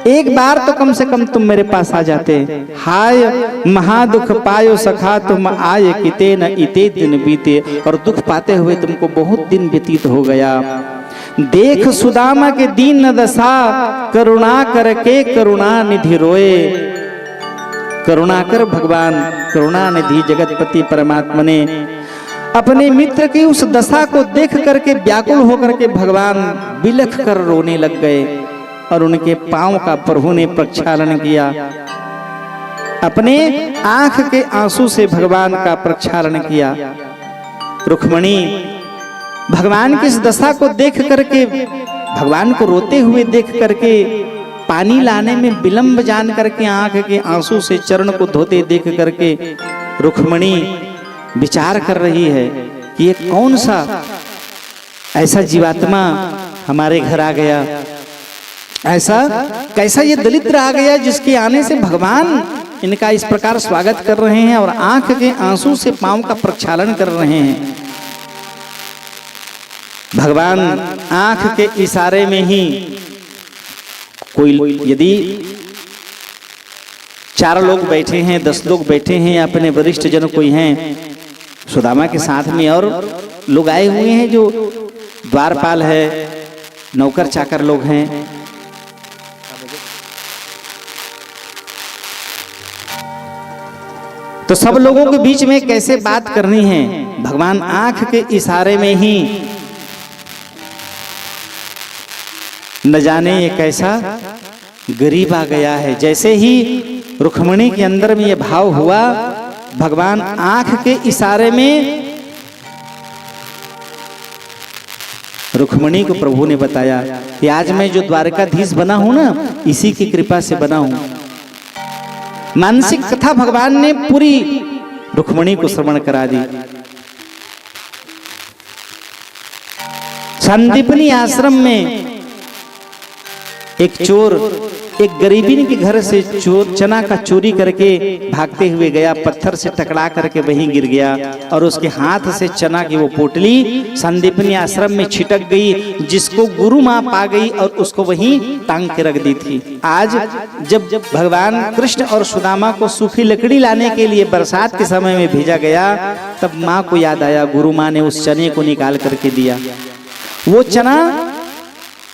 एक बार तो कम से कम तुम मेरे पास आ जाते। हाय महादुख पायो सखा, तुम आए किते न इते दिन बीते। और दुख पाते हुए तुमको बहुत दिन व्यतीत हो गया। देख सुदामा के दीन दशा, करुणा करके करुणा निधि रोए। करुणा कर भगवान करुणा निधि जगतपति परमात्मा ने अपने मित्र की उस दशा को देख करके व्याकुल होकर के भगवान बिलख कर रोने लग गए। और उनके पांव का प्रभु ने प्रक्षालन किया। अपने आंख के आंसू से भगवान का प्रक्षालन किया। रुक्मणी भगवान की इस दशा को देख करके, भगवान को रोते हुए देख करके, पानी लाने में विलंब जान करके, आंख के आंसू से चरण को धोते देख करके रुक्मणी विचार कर रही है कि ये कौन सा ऐसा जीवात्मा हमारे घर आ गया, ऐसा कैसा ये दलिद्र आ गया जिसके आने से भगवान इनका इस प्रकार स्वागत कर रहे हैं और आंख के आंसू से पांव का प्रक्षालन कर रहे हैं। भगवान आंख के इशारे में ही कोई, यदि 4 लोग बैठे हैं, 10 लोग बैठे हैं, अपने वरिष्ठ जन कोई हैं, सुदामा के साथ में और लोग आए हुए हैं जो द्वारपाल है, नौकर चाकर लोग हैं। तो सब लोगों के बीच में कैसे बात करनी है, भगवान आंख के इशारे में ही न जाने ये कैसा गरीब आ गया है। जैसे ही रुक्मणी के अंदर में ये भाव हुआ, भगवान आंख के इशारे में रुक्मणी को प्रभु ने बताया कि आज मैं जो द्वारकाधीश बना हूं ना, इसी की कृपा से बना हूं। मानसिक कथा भगवान ने पूरी रुक्मणी को श्रवण करा दी। संदीपनी आश्रम में एक चोर एक गरीबी के घर से चना का चोरी करके भागते हुए गया, पत्थर से टकरा करके वहीं गिर गया और उसके हाथ से चना की वो पोटली संदीपनी आश्रम में छिटक गई, जिसको गुरु माँ पा गई और उसको वहीं टांग के रख दी थी। आज जब भगवान कृष्ण और सुदामा को सूखी लकड़ी लाने के लिए बरसात के समय में भेजा गया, तब माँ को याद आया, गुरु माँ ने उस चने को निकाल करके दिया। वो चना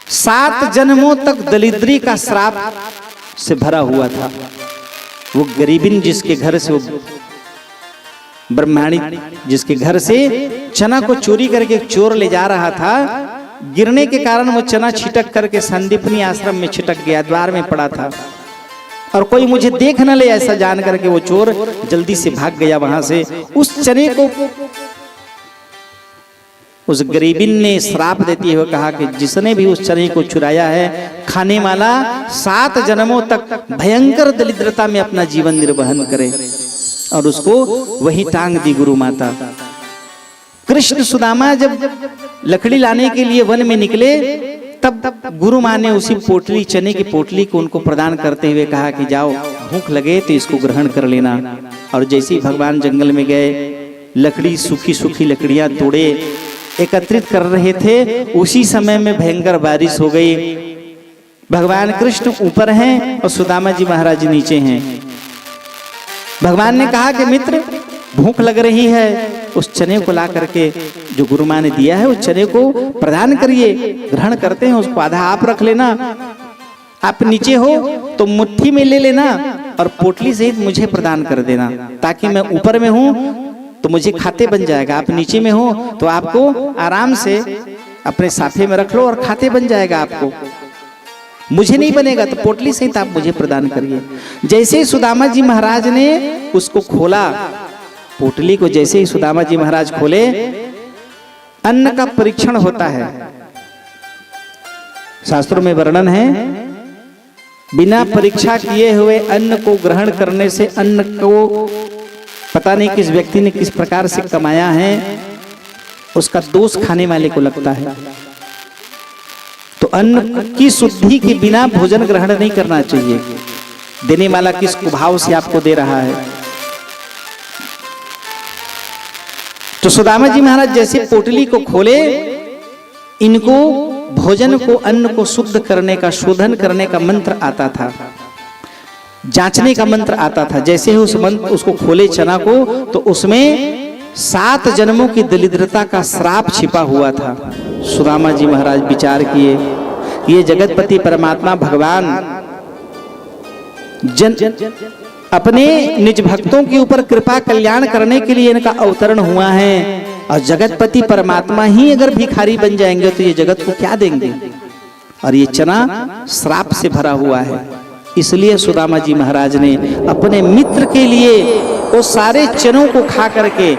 7 जन्मों तक दरिद्री का श्राप से भरा हुआ था। वो गरीबिन जिसके घर से, वो ब्रह्माणी जिसके घर से चना को चोरी करके एक चोर ले जा रहा था, गिरने के कारण वो चना छिटक करके संदीपनी आश्रम में छिटक गया, द्वार में पड़ा था और कोई मुझे देख न ले ऐसा जान करके वो चोर जल्दी से भाग गया वहां से। उस चने को उस गरीबिन ने श्राप देते हुए कहा कि जिसने भी उस चने को चुराया है, खाने वाला 7 जन्मों तक भयंकर दरिद्रता में अपना जीवन निर्वहन करे। और उसको वही टांग दी गुरु माता। कृष्ण सुदामा जब लकड़ी लाने के लिए वन में निकले, तब गुरु माँ ने उसी पोटली, चने की पोटली को उनको प्रदान करते हुए कहा कि जाओ, भूख लगे तो इसको ग्रहण कर लेना। और जैसे ही भगवान जंगल में गए, लकड़ी सूखी सूखी लकड़ियां तोड़े एकत्रित कर रहे थे, उसी समय में भयंकर बारिश हो गई। भगवान कृष्ण ऊपर हैं और सुदामा जी महाराज नीचे हैं। भगवान ने कहा कि मित्र, भूख लग रही है, उस चने को ला करके जो गुरु माँ ने दिया है उस चने को प्रदान करिए, ग्रहण करते हैं, उसको आधा आप रख लेना, आप नीचे हो तो मुट्ठी में ले लेना और पोटली सहित मुझे प्रदान कर देना, ताकि मैं ऊपर में हूं तो मुझे खाते बन जाएगा, आप नीचे में हो तो आपको आराम से अपने साफे में रख लो और खाते बन जाएगा आपको। मुझे नहीं बनेगा तो पोटली सहित आप मुझे प्रदान करिए। जैसे ही सुदामा जी महाराज ने उसको खोला, पोटली को जैसे ही सुदामा जी महाराज खोले, अन्न का परीक्षण होता है। शास्त्रों में वर्णन है, बिना परीक्षा किए हुए अन्न को ग्रहण करने से अन्न को पता नहीं किस व्यक्ति ने किस प्रकार से कमाया है, उसका दोष खाने वाले को लगता है। तो अन्न की शुद्धि के बिना भोजन ग्रहण नहीं करना चाहिए। देने वाला किस कुभाव से आपको दे रहा है। तो सुदामा जी महाराज जैसे पोटली को खोले, इनको भोजन को, अन्न को शुद्ध करने का, शोधन करने का मंत्र आता था, जांचने का मंत्र आता था। जैसे ही उस मंत्र उसको खोले चना को, तो उसमें 7 जन्मों की दरिद्रता का श्राप छिपा हुआ था। सुदामा जी महाराज विचार किए, ये जगतपति परमात्मा भगवान अपने निज भक्तों के ऊपर कृपा कल्याण करने के लिए इनका अवतरण हुआ है, और जगतपति परमात्मा ही अगर भिखारी बन जाएंगे तो ये जगत को क्या देंगे। और ये चना श्राप से भरा हुआ है। इसलिए सुदामा जी महाराज ने अपने मित्र के लिए वो सारे चनों को खा करके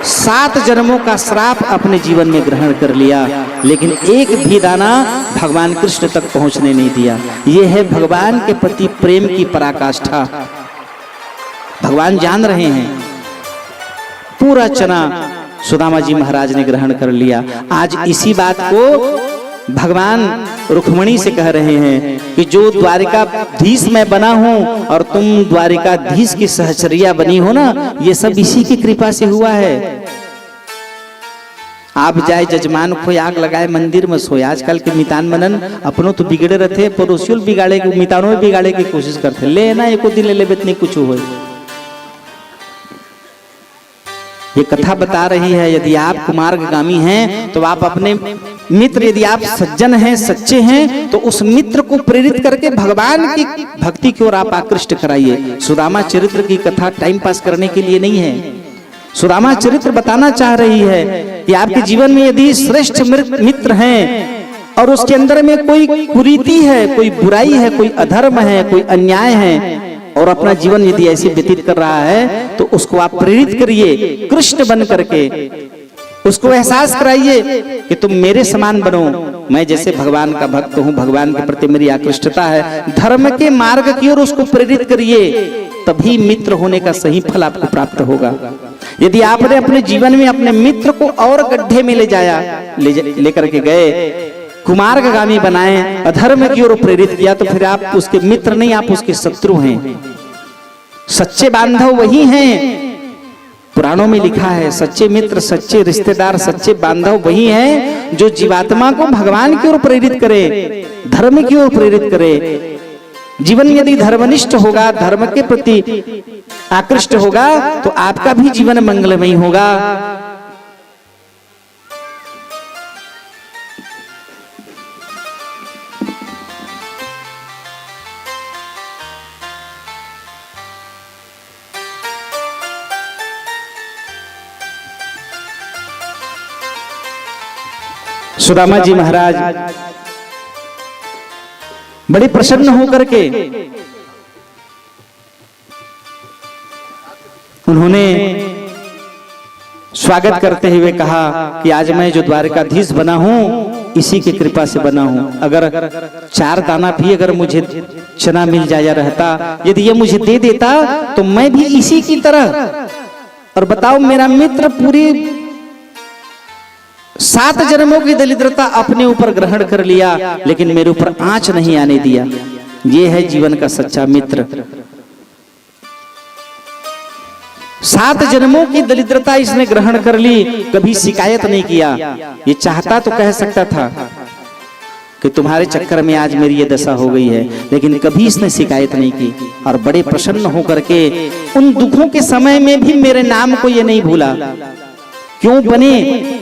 7 जन्मों का श्राप अपने जीवन में ग्रहण कर लिया, लेकिन एक भी दाना भगवान कृष्ण तक पहुंचने नहीं दिया। ये है भगवान के प्रति प्रेम की पराकाष्ठा। भगवान जान रहे हैं। पूरा चना सुदामा जी महाराज ने ग्रहण कर लिया। आज इसी बात को भगवान रुक्मणी से कह रहे हैं कि जो द्वारिकाधीश मैं बना हूं और तुम द्वारिकाधीश की सहचर्या बनी हो ना, ये सब इसी की कृपा से हुआ है। आप जाए जजमान को आग लगाए मंदिर में सोए। आजकल के मितान मनन अपनों तो बिगड़े रहते, पड़ोसियों बिगाड़े के, मितानों में बिगाड़े की कोशिश करते। ले ना एको दिन ले इतनी कुछ हो। ये कथा बता रही है, यदि आप कुमार्गामी हैं तो आप अपने मित्र, यदि आप सज्जन हैं, सच्चे हैं, तो उस मित्र को प्रेरित करके भगवान की भक्ति की ओर आप आकृष्ट कराइए। सुदामा चरित्र की कथा टाइम पास करने के लिए नहीं है। सुदामा चरित्र बताना चाह रही है कि आपके जीवन में यदि श्रेष्ठ मित्र हैं और उसके अंदर में कोई कुरीति है, कोई बुराई है, कोई अधर्म है, कोई अन्याय है, और अपना जीवन यदि ऐसे व्यतीत कर रहा है, तो उसको आप प्रेरित करिए कृष्ण बन करके। उसको एहसास कराइए कि तुम मेरे समान बनो, मैं जैसे भगवान का भक्त हूं, भगवान के प्रति मेरी आकृष्टता है। धर्म के मार्ग की ओर उसको प्रेरित करिए, तभी मित्र होने का सही फल आपको प्राप्त होगा। यदि आपने अपने जीवन में अपने मित्र को और गड्ढे में लेकर के गए, कुमार्गामी बनाए, अधर्म की ओर प्रेरित किया, तो फिर आप उसके मित्र नहीं, आप उसके शत्रु हैं। सच्चे बांधव वही हैं। पुराणों में लिखा है, सच्चे मित्र, सच्चे रिश्तेदार, सच्चे बांधव वही हैं जो जीवात्मा को भगवान की ओर प्रेरित करे, धर्म की ओर प्रेरित करे। जीवन यदि धर्मनिष्ठ होगा, धर्म के प्रति आकृष्ट होगा, तो आपका भी जीवन मंगलमय होगा। सुदामा जी महाराज बड़े प्रसन्न होकर के उन्होंने स्वागत करते हुए कहा कि आज मैं जो द्वारकाधीश बना हूं, इसी की कृपा से बना हूं। अगर 4 दाना भी अगर मुझे चना मिल जाया रहता, यदि ये मुझे दे देता, तो मैं भी इसी की तरह। और बताओ, मेरा मित्र पूरी 7 जन्मों की दरिद्रता अपने ऊपर ग्रहण कर लिया, लेकिन मेरे ऊपर आंच नहीं आने दिया। ये है जीवन का सच्चा मित्र। 7 जन्मों की दरिद्रता इसने ग्रहण कर ली, कभी शिकायत नहीं किया। ये चाहता तो कह सकता था कि तुम्हारे चक्कर में आज मेरी ये दशा हो गई है, लेकिन कभी इसने शिकायत नहीं की। और बड़े प्रसन्न होकर के उन दुखों के समय में भी मेरे नाम को ये नहीं भूला। क्यों बने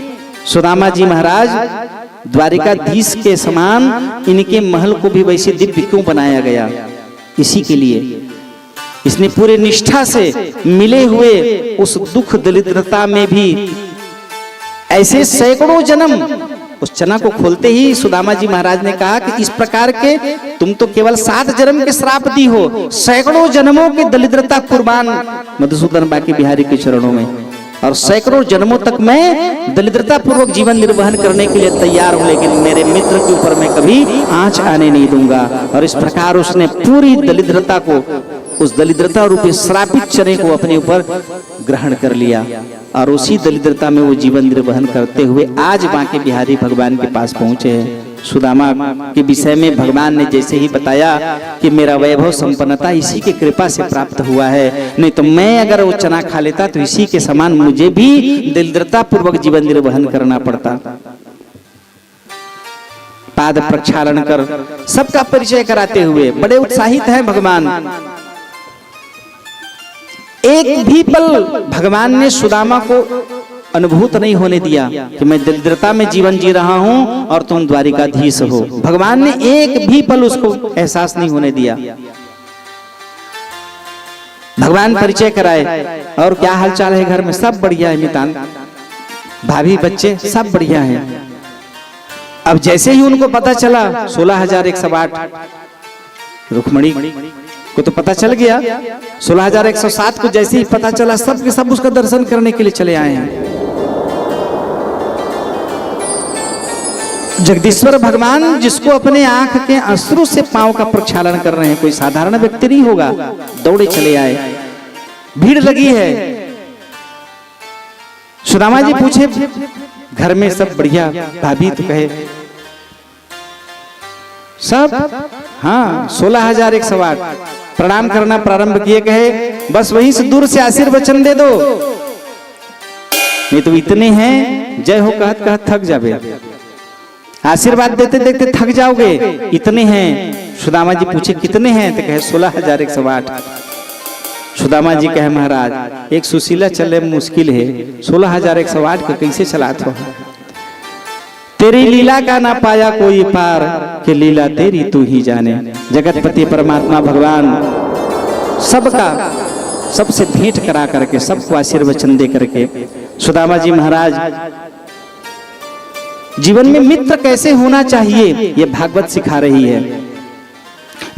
सुदामा जी महाराज द्वारिकाधीश के समान, इनके महल को भी वैसे दिव्य क्यों बनाया गया? इसी के लिए। इसने पूरे निष्ठा से मिले हुए उस दुख दरिद्रता में भी ऐसे सैकड़ों जन्म, उस चना को खोलते ही सुदामा जी महाराज ने कहा कि इस प्रकार के तुम तो केवल 7 जन्म के श्राप दी हो, सैकड़ों जन्मों की दरिद्रता कुर्बान मधुसूदन बाकी बिहारी के चरणों में, और सैकड़ों जन्मों तक मैं दरिद्रता पूर्वक जीवन निर्वहन करने के लिए तैयार हूं, लेकिन मेरे मित्र के ऊपर मैं कभी आंच आने नहीं दूंगा। और इस प्रकार उसने पूरी दरिद्रता को, उस दरिद्रता रूपी श्रापित चने को अपने ऊपर ग्रहण कर लिया, और उसी दरिद्रता में वो जीवन निर्वहन करते हुए आज बांके बिहारी भगवान के पास पहुंचे हैं। सुदामा के विषय में भगवान ने जैसे ही बताया कि मेरा वैभव संपन्नता इसी की कृपा से प्राप्त हुआ है, नहीं तो मैं अगर वो चना खा लेता तो इसी के समान मुझे भी दरिद्रता पूर्वक जीवन निर्वहन करना पड़ता। पाद प्रक्षालन कर सबका परिचय कराते हुए बड़े उत्साहित हैं भगवान। एक भी पल भगवान ने सुदामा को अनुभूत नहीं होने दिया कि मैं दरिद्रता में जीवन जी रहा हूं और तुम द्वारिकाधीश हो। भगवान ने एक भी पल उसको एहसास नहीं होने दिया। भगवान परिचय कराए, और क्या हालचाल है घर में? सब बढ़िया है मितान, भाभी बच्चे सब बढ़िया है। अब जैसे ही उनको पता चला 16,108 रुक्मणी को तो पता चल गया, 16,107 को जैसे ही पता चला सब के सब उसका दर्शन करने के लिए चले आए हैं। जगदीश्वर भगवान जिसको अपने आंख के अश्रु से पांव का प्रक्षालन कर रहे हैं, कोई साधारण व्यक्ति नहीं होगा, दौड़े चले आए। भीड़ लगी है। सुदामा जी पूछे घर में सब बढ़िया? भाभी तो कहे सब हाँ। 16,108 प्रणाम करना प्रारंभ किए, कहे बस वहीं से दूर से आशीर्वचन दे दो, नहीं तो इतने हैं जय हो कहत कहत थक जावे, आशीर्वाद देते देते थक जाओगे, इतने हैं। सुदामा जी पूछे कितने हैं? तो कहे 16,108। सुदामा जी कहे महाराज एक सुशीला चले मुश्किल है, 16,108 को कैसे चलाते हो? तेरी लीला का ना पाया कोई पार, कि लीला तेरी तू ही जाने। जगतपति परमात्मा भगवान सबका सबसे भेंट करा करके सबको आशीर्वचन दे करके सुदामा जी महाराज जीवन में मित्र कैसे होना चाहिए ये भागवत सिखा रही है।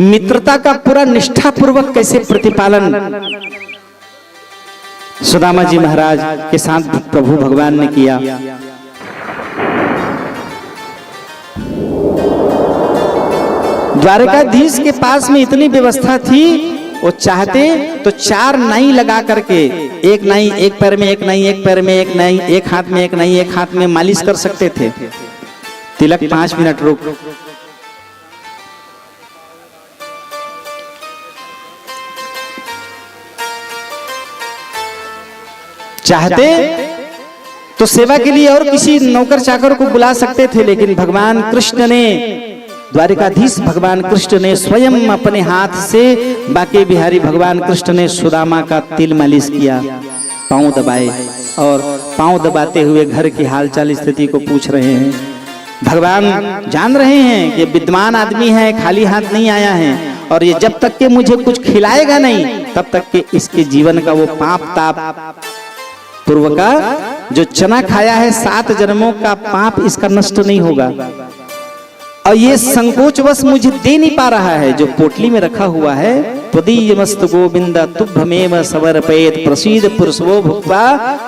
मित्रता का पूरा निष्ठापूर्वक कैसे प्रतिपालन सुदामा जी महाराज के साथ प्रभु भगवान ने किया। द्वारकाधीश के पास में इतनी व्यवस्था थी, वो चाहते तो 4 नाई लगा करके, एक नाई एक पैर में, एक नाई एक पैर में, एक नाई एक हाथ में, एक नाई एक हाथ में मालिश कर सकते थे। तिलक 5 मिनट रुक। चाहते तो सेवा के लिए और किसी नौकर चाकर को बुला सकते थे, लेकिन भगवान कृष्ण ने, द्वारिकाधीश भगवान कृष्ण ने स्वयं अपने हाथ से, बाके बिहारी भगवान कृष्ण ने सुदामा का तिल मालिश किया, पांव दबाए, और पांव दबाते हुए घर की हालचाल स्थिति को पूछ रहे हैं। भगवान जान रहे हैं कि विद्वान आदमी है, खाली हाथ नहीं आया है, और ये जब तक के मुझे कुछ खिलाएगा नहीं तब तक के इसके जीवन का वो पाप ताप पूर्व का जो चना खाया है 7 जन्मों का पाप इसका नष्ट नहीं होगा। और ये संकोचवश मुझे दे नहीं पा रहा है, जो पोटली में रखा हुआ है, त्वदीयमस्तु गोविंद तुभ्यमेव समर्पयेत् प्रसीद पुरुषो भुक्त्वा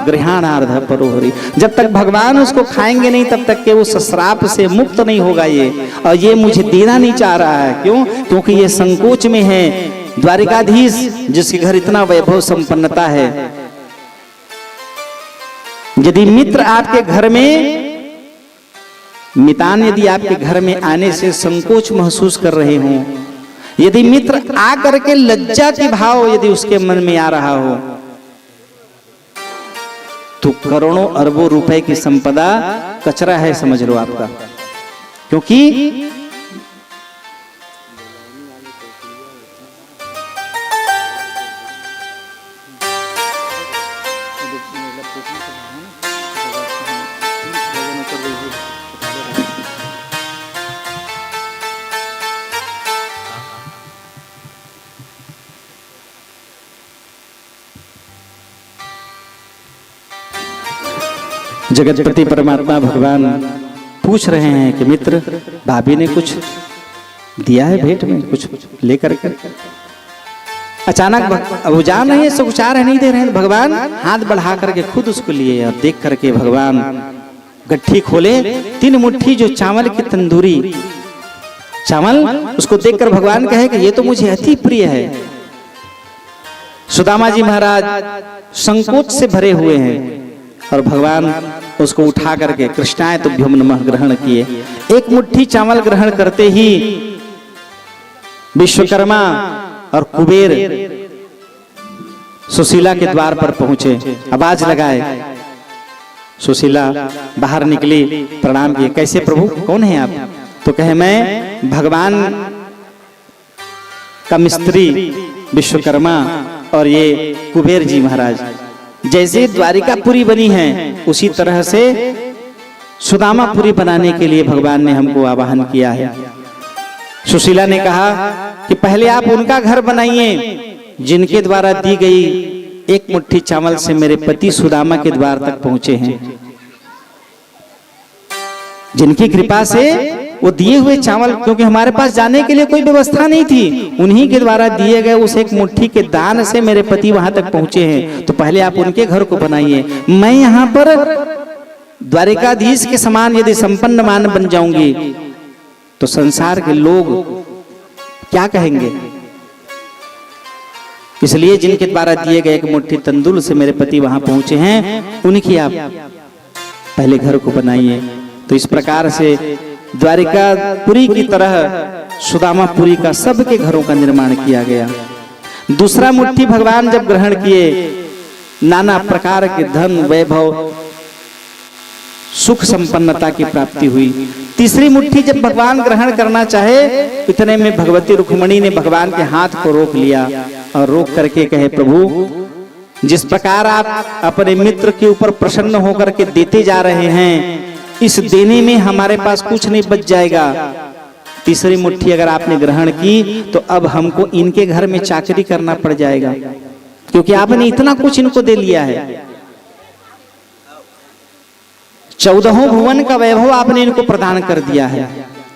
गृहाणार्ध परोहरि। जब तक भगवान उसको खाएंगे नहीं तब तक के उस श्राप से मुक्त नहीं होगा ये, और ये मुझे देना नहीं चाह रहा है। क्यों? क्योंकि ये संकोच में है। द्वारिकाधीश जिसके घर इतना वैभव संपन्नता है, यदि मित्र आपके घर में, मितान यदि आपके घर में आने से संकोच महसूस कर रहे हों, यदि मित्र आकर के लज्जा के भाव यदि उसके मन में आ रहा हो, तो करोड़ों अरबों रुपए की संपदा कचरा है समझ लो आपका। क्योंकि जगतपति परमात्मा भगवान पूछ रहे हैं कि मित्र, भाभी ने कुछ दिया है भेंट में, कुछ लेकर के। अचानक वो जान रहे हैं, सब कुछ नहीं दे रहे हैं। भगवान हाथ बढ़ा करके खुद उसको लिए और देख करके भगवान गट्ठी खोले, 3 मुट्ठी जो चावल की तंदूरी चावल, उसको देखकर भगवान कहे कि ये तो मुझे अति प्रिय है। सुदामा जी महाराज संकोच से भरे हुए हैं और भगवान उसको उठा करके कृष्णाय तुभ्यम नमः ग्रहण किए। 1 मुट्ठी चावल ग्रहण करते ही विश्वकर्मा और कुबेर सुशीला के द्वार पर पहुंचे, आवाज लगाए। सुशीला बाहर निकली, प्रणाम किए, कैसे प्रभु, कौन है आप? तो कहे मैं भगवान का मिस्त्री विश्वकर्मा और ये कुबेर जी महाराज। जैसे द्वारिकापुरी बनी है उसी तरह से सुदामापुरी बनाने के लिए भगवान ने हमको आवाहन किया है। सुशीला ने कहा कि पहले आप उनका घर बनाइए जिनके द्वारा दी गई 1 मुट्ठी चावल से मेरे पति सुदामा के द्वार तक पहुंचे हैं, जिनकी कृपा से वो दिए हुए चावल, क्योंकि हमारे पास जाने के लिए कोई व्यवस्था नहीं थी, उन्हीं के द्वारा दिए गए उस 1 मुट्ठी के दान से मेरे पति वहां तक पहुंचे हैं। तो पहले आप उनके घर को बनाइए। मैं यहाँ पर द्वारिकाधीश के समान यदि संपन्न मान बन जाऊंगी तो संसार के लोग क्या कहेंगे? इसलिए जिनके द्वारा दिए गए 1 मुट्ठी तंदूर से मेरे पति वहां पहुंचे हैं, उनकी आप पहले घर को बनाइए। तो इस प्रकार से द्वारिकापुरी की तरह सुदामापुरी का सबके घरों का निर्माण किया गया। दूसरा मुट्ठी भगवान जब ग्रहण किए, नाना प्रकार के धन, वैभव, सुख संपन्नता की प्राप्ति हुई। तीसरी मुट्ठी जब भगवान ग्रहण करना चाहे, इतने में भगवती रुक्मिणी ने भगवान के हाथ को रोक लिया और रोक करके कहे, प्रभु जिस प्रकार आप अपने मित्र के ऊपर प्रसन्न होकर के देते जा रहे हैं, इस देने में हमारे पास कुछ नहीं बच जाएगा। तीसरी मुट्ठी अगर आपने ग्रहण की तो अब हमको इनके घर में चाकरी करना पड़ जाएगा, क्योंकि आपने इतना कुछ इनको दे लिया है। 14 भुवन का वैभव आपने इनको प्रदान कर दिया है,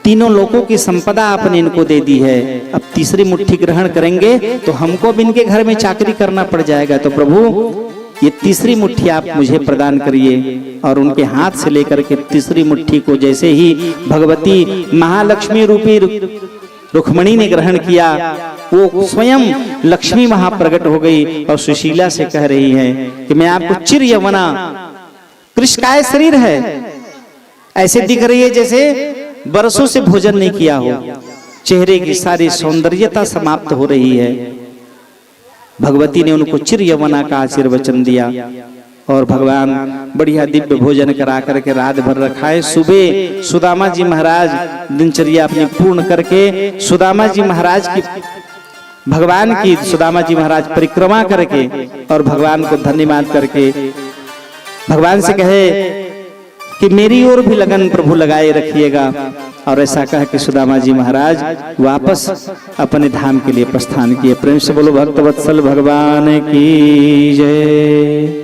3 लोकों की संपदा आपने इनको दे दी है। अब तीसरी मुट्ठी ग्रहण करेंगे तो हमको अब इनके घर में चाकरी करना पड़ जाएगा। तो प्रभु ये तीसरी मुट्ठी आप मुझे प्रदान करिए। और उनके हाथ से लेकर के तीसरी मुट्ठी को जैसे ही भगवती महालक्ष्मी रूपी रुक्मिणी ने ग्रहण किया, वो स्वयं लक्ष्मी वहां प्रकट हो गई और सुशीला से कह रही है कि मैं आपको चिर यौवना, कृष्णकाय शरीर है, ऐसे दिख रही है जैसे बरसों से भोजन नहीं किया हो, चेहरे की सारी सौंदर्यता समाप्त हो रही है। भगवती ने उनको चिर यौवना का आशीर्वचन दिया और भगवान बढ़िया दिव्य भोजन करा करके रात भर रखाए। सुबह सुदामा जी महाराज दिनचर्या अपनी पूर्ण करके सुदामा जी महाराज की, भगवान की सुदामा जी महाराज परिक्रमा करके और भगवान को धन्यवाद करके भगवान से कहे कि मेरी ओर भी लगन प्रभु लगाए रखिएगा। और ऐसा कह के सुदामा जी महाराज वापस अपने धाम के लिए प्रस्थान किए। प्रेम से बोलो भक्तवत्सल भगवान की जय।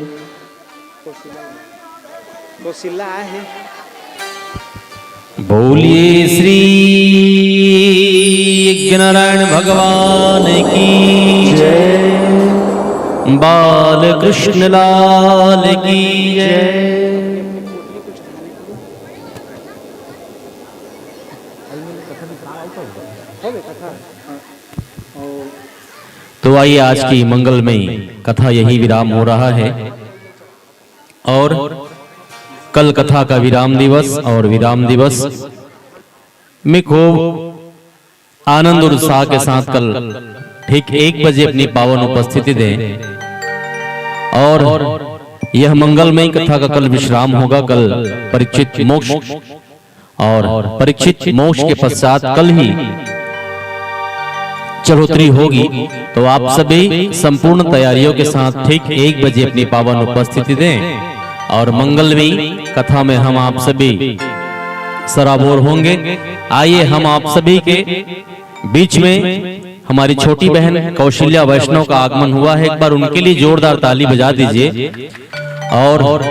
कौशल्या है, बोलिए श्री यज्ञनारायण भगवान की जय, बाल कृष्ण लाल की जय। तो आइए आज की मंगलमयी कथा यही विराम हो रहा है और कल कथा का विराम दिवस और विराम दिवस में खूब आनंद और उत्साह के साथ कल ठीक 1 बजे अपनी पावन उपस्थिति दें। और यह मंगलमयी कथा का कल विश्राम होगा। कल परीक्षित मोक्ष और परीक्षित मोक्ष के पश्चात कल ही चढ़ोतरी होगी। तो आप सभी संपूर्ण तैयारियों के साथ ठीक 1 बजे अपनी पावन उपस्थिति दें और मंगलमयी कथा में हम आप सभी सराबोर होंगे। आइए हम आप सभी के बीच में हमारी छोटी बहन कौशल्या वैष्णव का आगमन हुआ है। एक बार उनके लिए जोरदार ताली बजा दीजिए। और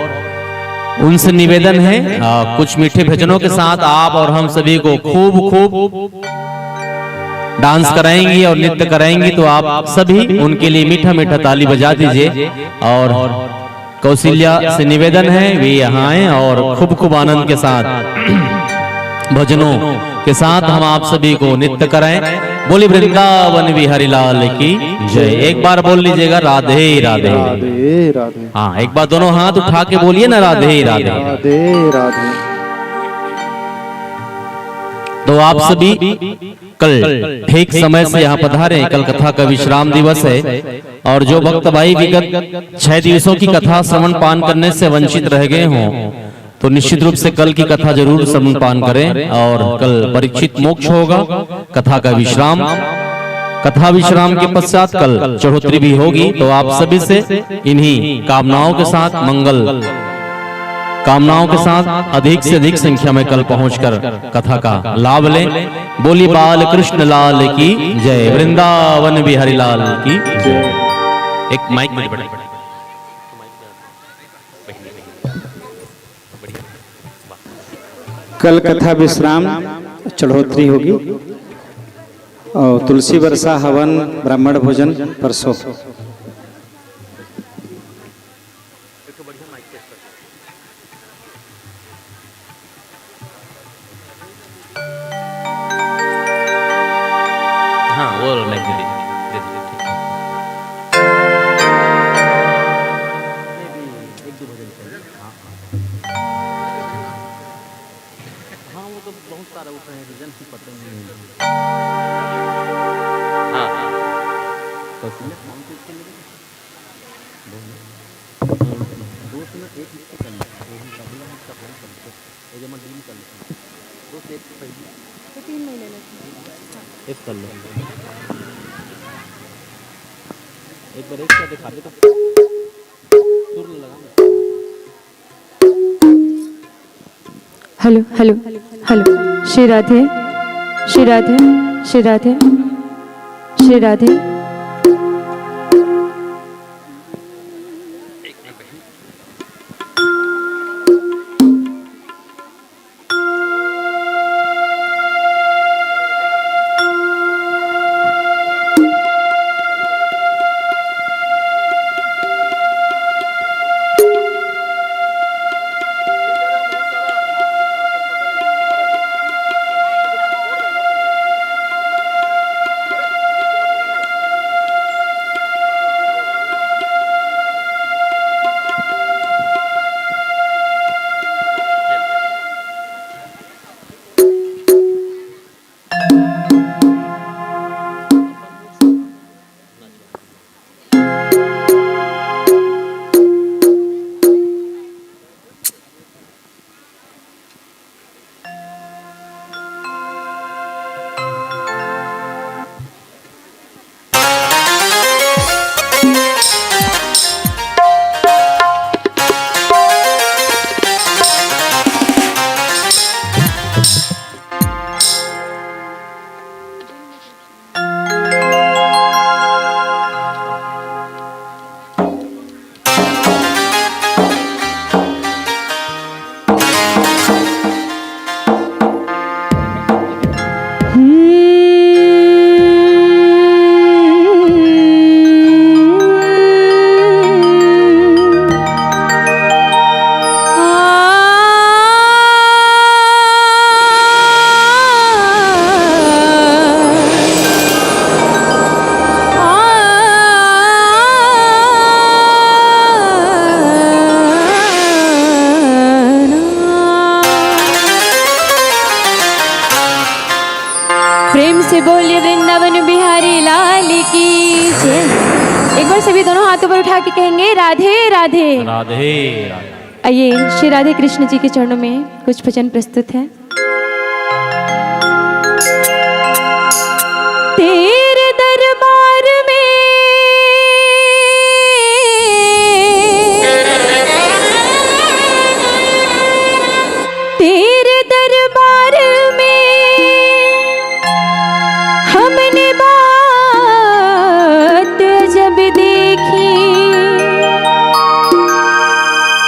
उनसे निवेदन है कुछ मीठे भजनों के साथ आप और हम सभी को खूब खूब डांस कराएंगी और नृत्य कराएंगी, तो आप सभी उनके लिए मीठा मीठा ताली बजा दीजिए। और कौशल्या से निवेदन है वे यहाँ आए और खूब खूब आनंद के साथ भजनों के साथ हम आप सभी को नृत्य कराएं। बोली वृंदावन बिहारी लाल की जय। एक बार बोल लीजिएगा राधे राधे राधे राधे। हाँ, एक बार दोनों हाथ उठा के बोलिए ना राधे राधे राधे राधे। तो आप सभी कल ठीक समय से यहाँ पधारे। कल कथा का विश्राम दिवस है और जो भक्त भाई विगत 6 दिवसों की कथा श्रवण पान करने से वंचित रह गए हों तो निश्चित रूप से कल की कथा जरूर श्रवण पान करें। और कल परीक्षित मोक्ष होगा, कथा का विश्राम, कथा विश्राम के पश्चात कल चढ़ोतरी भी होगी। तो आप सभी से इन्हीं कामनाओं के साथ, मंगल कामनाओं के साथ अधिक से अधिक संख्या में कल पहुंचकर कथा का लाभ लें। बोली बाल कृष्ण लाल की जय, वृंदावन बिहारी लाल की जय। एक माइक में बड़े कल कथा विश्राम चढ़ोतरी होगी और तुलसी वर्षा हवन ब्राह्मण भोजन परसों। हाँ वो माइक दे दीजिए। एक कर लो, एक बार एक साथ दिखा दे तो सुर लगा। Hello hello hello. Shri Radhe Shri Radhe Shri Radhe Shri Radhe. प्रेम से बोलिए वृंदावन बिहारी लाल की जय। एक बार सभी दोनों हाथों पर उठा के कहेंगे राधे राधे राधे। आइए श्री राधे कृष्ण जी के चरणों में कुछ भजन प्रस्तुत है। तेरे दरबार में तेरे दरबार में हमने बात जब देखी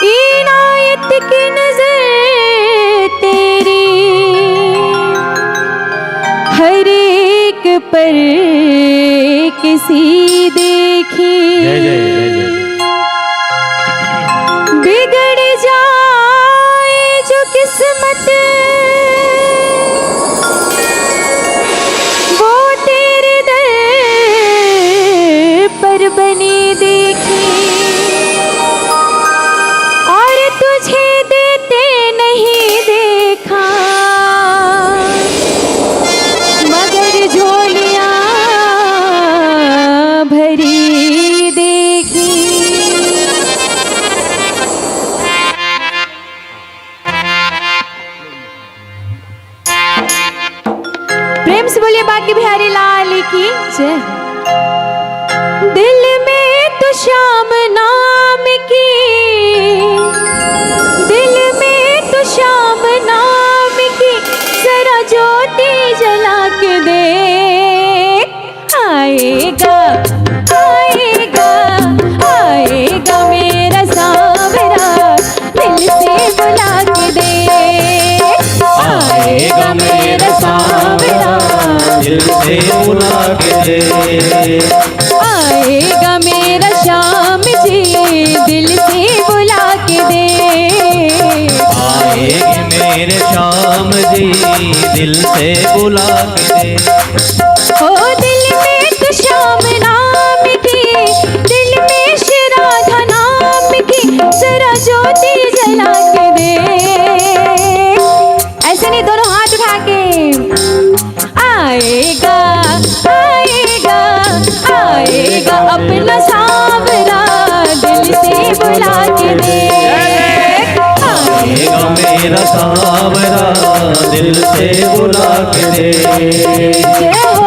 इनायत की सी देखी जय जय जय जय। बिगड़ जाए जो किस्मत वो तेरे दर पर बनी देखी और तुझे देते नहीं देखा मगर झोलियां भरी देखी। प्रेम से बोलिए बाकी बिहारी लाल की जय। दिल में तो श्याम नाम की, दिल में तो श्याम नाम की जरा ज्योति जला के दे। आएगा आएगा आएगा मेरा सांवरा दिल से बुला के दे। आएगा मेरा सांवरा दिल से बुला के दे। आएगा मेरा श्याम जी दिल से बुला के दे। आएगे मेरे श्याम जी दिल से बुला के दे। ओ दिल में तो श्याम नाम की, दिल में श्री राधा नाम की जरा ज्योति जला के दे। ऐसे नहीं, दोनों हाथ उठा के। आएगा आएगा आएगा अपना सांवरा दिल से बुला के दे। आएगा मेरा सांवरा दिल से बुला के दे। जय हो।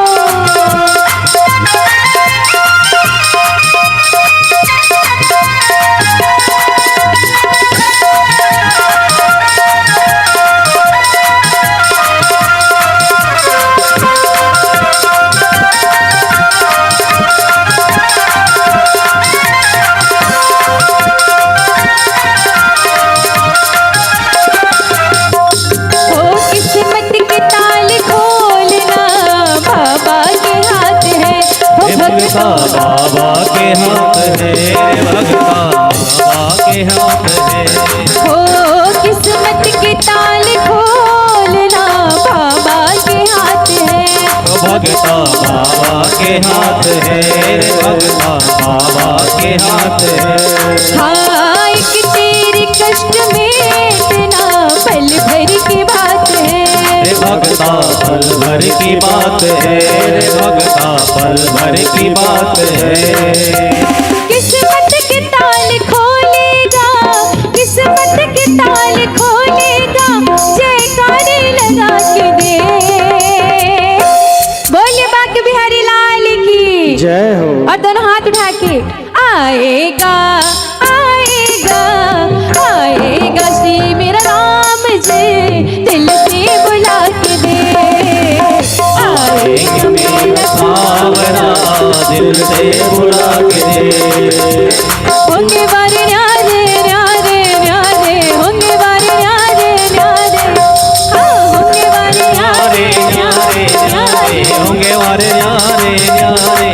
किस्मत के ताल खोलना बाबा के हाथ है। भगता बाबा के हाथ है, भगता बाबा के हाथ है। ओ किस्मत के ताल खोलना बाबा के हाथ है। भगता बाबा के हाथ है, भगता बाबा के हाथ है। हाँ एक तेरे कष्ट में इतना पल भर की बात है। भगता पल भर की बात है, भगता पल भर की बात है। किस्मत के ताल खोलेगा, किस्मत के ताल खोलेगा जयकारे लगा के दे। बोलिए बाकी बिहारी लाल की जय हो। और दोनों हाथ उठा के। आएगा आएगा आएगा श्री मेरा राम जी दिल से बुला के दे। आएगा मेरा सांवरा दिल से बुला के दे। होंगे बारे न्यारे न्यारे न्यारे होंगे बारे न्यारे न्यारे। हाँ होंगे बारे न्यारे न्यारे न्यारे होंगे वारे न्यारे न्यारे।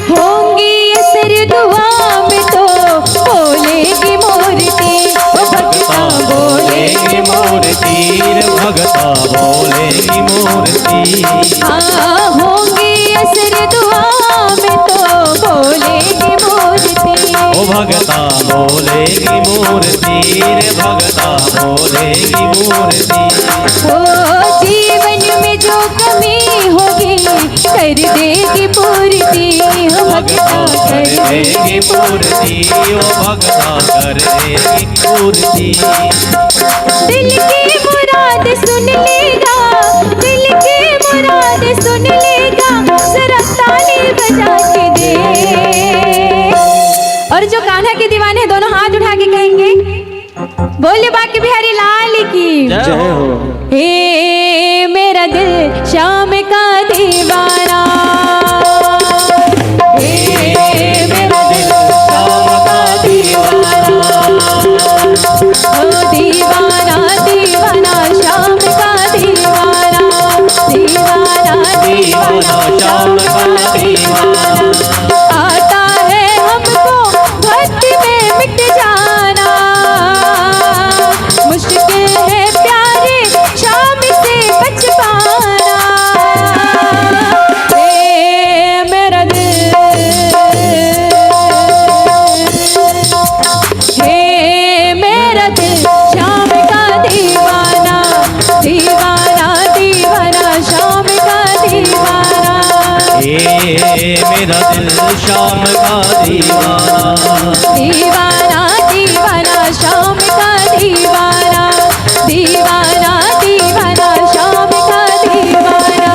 होंगी असर दुआ में तो बोलेगी मूर्ति। ओ भगता बोलेगी मूर्ति, भगता बोलेगी मूर्ति। हाँ होंगी असर दुआ में तो बोलेगी मूर्ति। ओ भगता बोलेगी मूर्ति, भगता बोलेगी मूर्ति। ओ जीवन में जो कमी होगी कर देगी पूर्ति हो भगता कर देगी पूर्ति ओ भगता कर देगी पूर्ति। दिल की मुराद सुन लेगा, दिल की मुराद सुन लेगा, जरा ताली बजा के दे। और जो कान्हा के दीवाने हैं दोनों हाथ उठा के कहेंगे बोले बाकी बिहारी लाल की जय हो। हे मेरा दिल शाम का दीवाना, हे मेरा दिल शाम का दीवाना, ओ दीवाना दीवाना शाम का दीवाना, दीवाना दीवाना शाम का दीवाना। आता है हमको भक्ति में मिट जाना, मुश्किल है प्यारे शाम से बच पाना। हे मेरा दिल, हे मेरा दिल शाम का दीवाना, दीवाना दीवाना शाम का दीवाना। मेरा दिल शाम का दीवाना, दीवाना दीवाना शाम का दीवाना, दीवाना दीवाना शाम का दीवाना,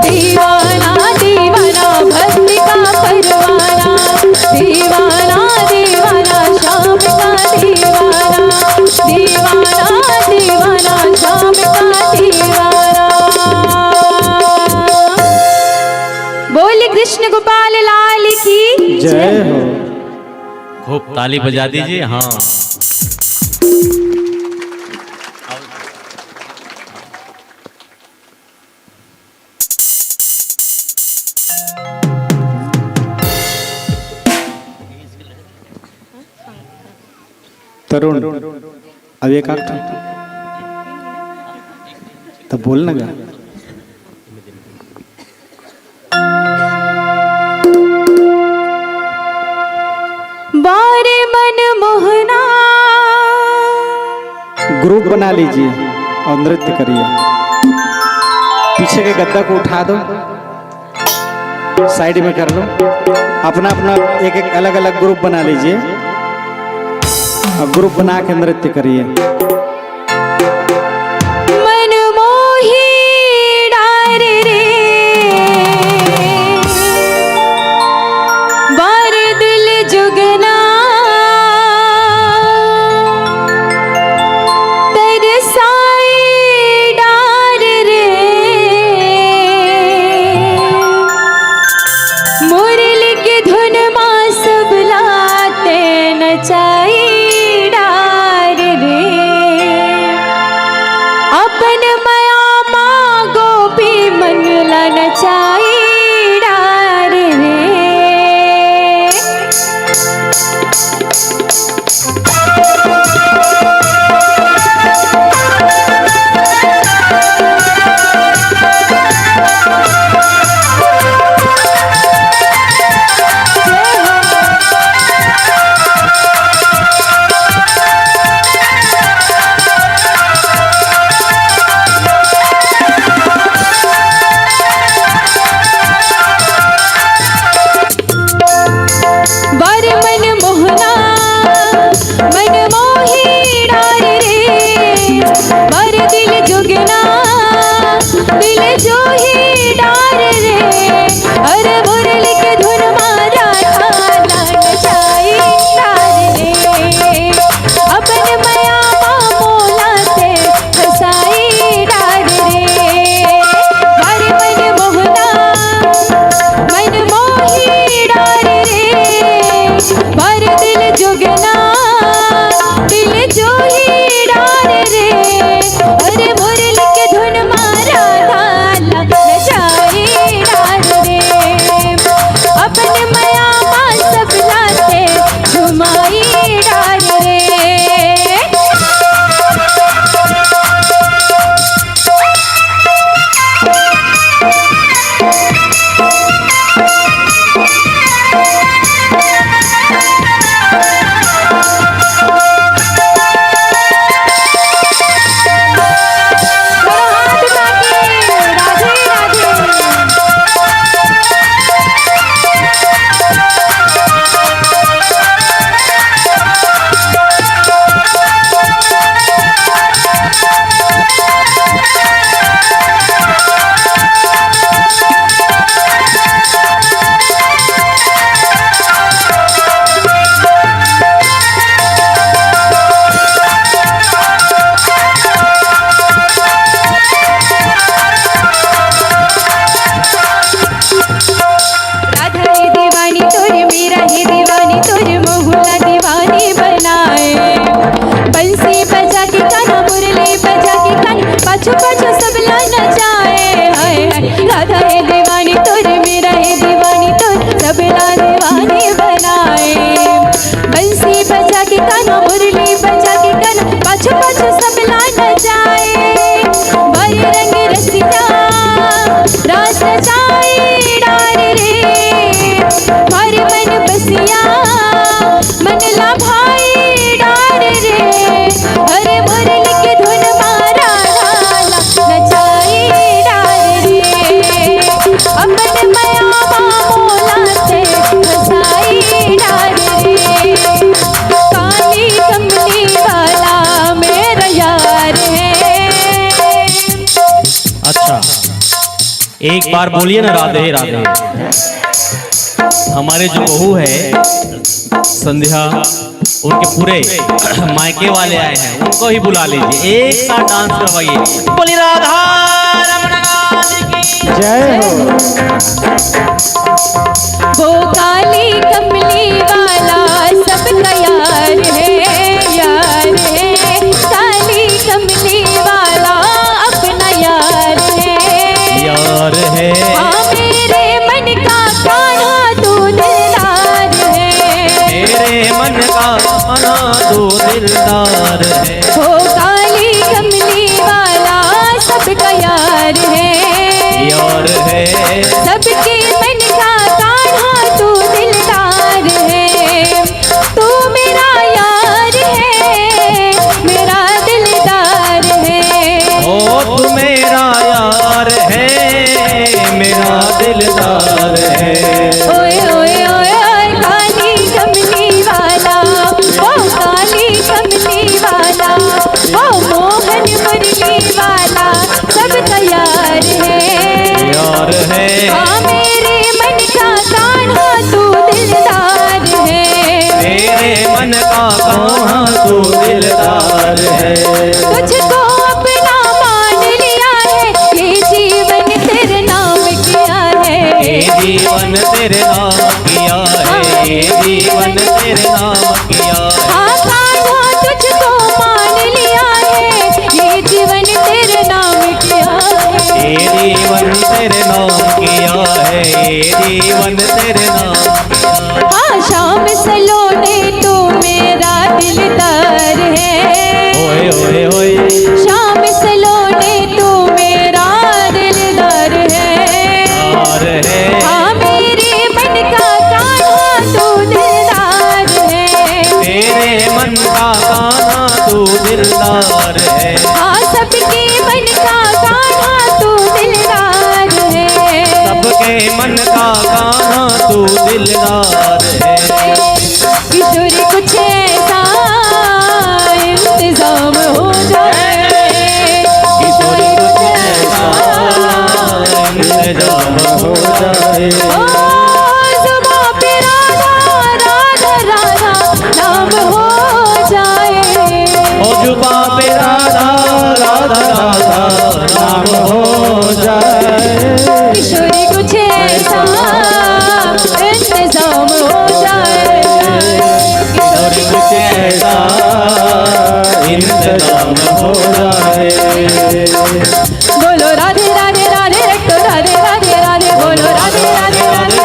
दीवाना दीवाना भक्ति का परवाना, दीवाना दीवाना शाम का दीवाना, दीवाना दीवाना शाम का दीवाना। बोले कृष्ण गोपाल लाल की जय हो। खूब ताली बजा दीजिए। हाँ तरुण अब एक आठ तब बोलना गा। बारे मन मोहना ग्रुप बना लीजिए और नृत्य करिए। पीछे के गद्दा को उठा दो, साइड में कर लो, अपना अपना एक एक अलग अलग ग्रुप बना लीजिए और ग्रुप बना के नृत्य करिए। मन मोही डार रे, बार दिल जुगना तरसाए डार रे, मुरली की धुन मां सब लाते नचाई डार रे, अपन माया माँ गोपी मन ला नचाई डार रे। बर मन मोहना मन मोही डार रे, बर दिल जुगना दिल जो ही डार रे, अरे मुरली के धुन मारा थाना नचाई डार रे, अपन माया माँ मोला से हंसाई डार रे। बर मन मोहना मन मोही डार रे, भर दिल जुगना दिल जो ही डार रे, अरे मुरली के धुन मारा थाला नचाई डार रे, अपन माया माँ सब लाते झुमाई डार रे। हाथ उठा के राधे राधे। सजाई डार रे हर मन बसिया मन ला भाई डार रे हर मुरली के धुन मारा ढाला नचाई डार रे अपन माया मोला से फसाई डार रे काली कमली वाला मेरा यार है। अच्छा, एक बार बोलिए ना राधे राधे। हमारे जो बहू है संध्या, उनके पूरे मायके वाले आए हैं, उनको ही बुला लीजिए, एक साथ डांस करवाइए। बोली राधा रमण की जय हो। वो काली कमली वाला सबका यार है काली कमली वाला अपना यार है हाँ मेरे मन का कान्हा तू दिलदार है मेरे मन का कान्हा तू दिलदार है वो काली कमली वाला सबका यार है सबके मन का कान्हा तू दिलदार है तू मेरा यार है मेरा दिलदार है ओ तू मेरा यार है मेरा दिलदार है। ओए ओए ओए ओए काली कमली वाला ओ काली कमली वाला ओ मोहन मुरली वाला सब तैयार है हाँ मेरे मन का कान्हा तू दिलदार है मेरे मन का कान्हा तू दिलदार है तुझको अपना मान लिया है ये जीवन तेरे नाम किया है ये जीवन तेरे नाम किया है ये जीवन तेरे नाम किया है हाँ कान्हा तुझको मान लिया है ये जीवन तेरे नाम किया है ये जीवन तेरे नाम किया है ये जीवन तेरे नाम हाँ शाम सलोने तू मेरा दिलदार है ओए ओए ओए शाम सलोने तू मेरा दिलदार है हाँ मेरे मन का कान्हा तू दिलदार है मेरे मन का कान्हा तू दिलदार है हाँ सबके मन का कान्हा तू दिलदार है सबके मन का कान्हा तू दिलदार है किशोरी कुछ ऐसा इंतजाम हो जाए किशोरी कुछ ऐसा इंतजाम हो जाए ओ जुबां पे राधा राधा राधा नाम हो जाए ओ जुबां पे राधा राधा राधा नाम हो जाए किशोरी कुछ ऐसा इंतजाम हो जाए किशोरी कुछ ऐसा इंतजाम हो जाए बोलो राधे राधे राधे रट्टो राधे राधे राधे बोलो राधे राधे राधे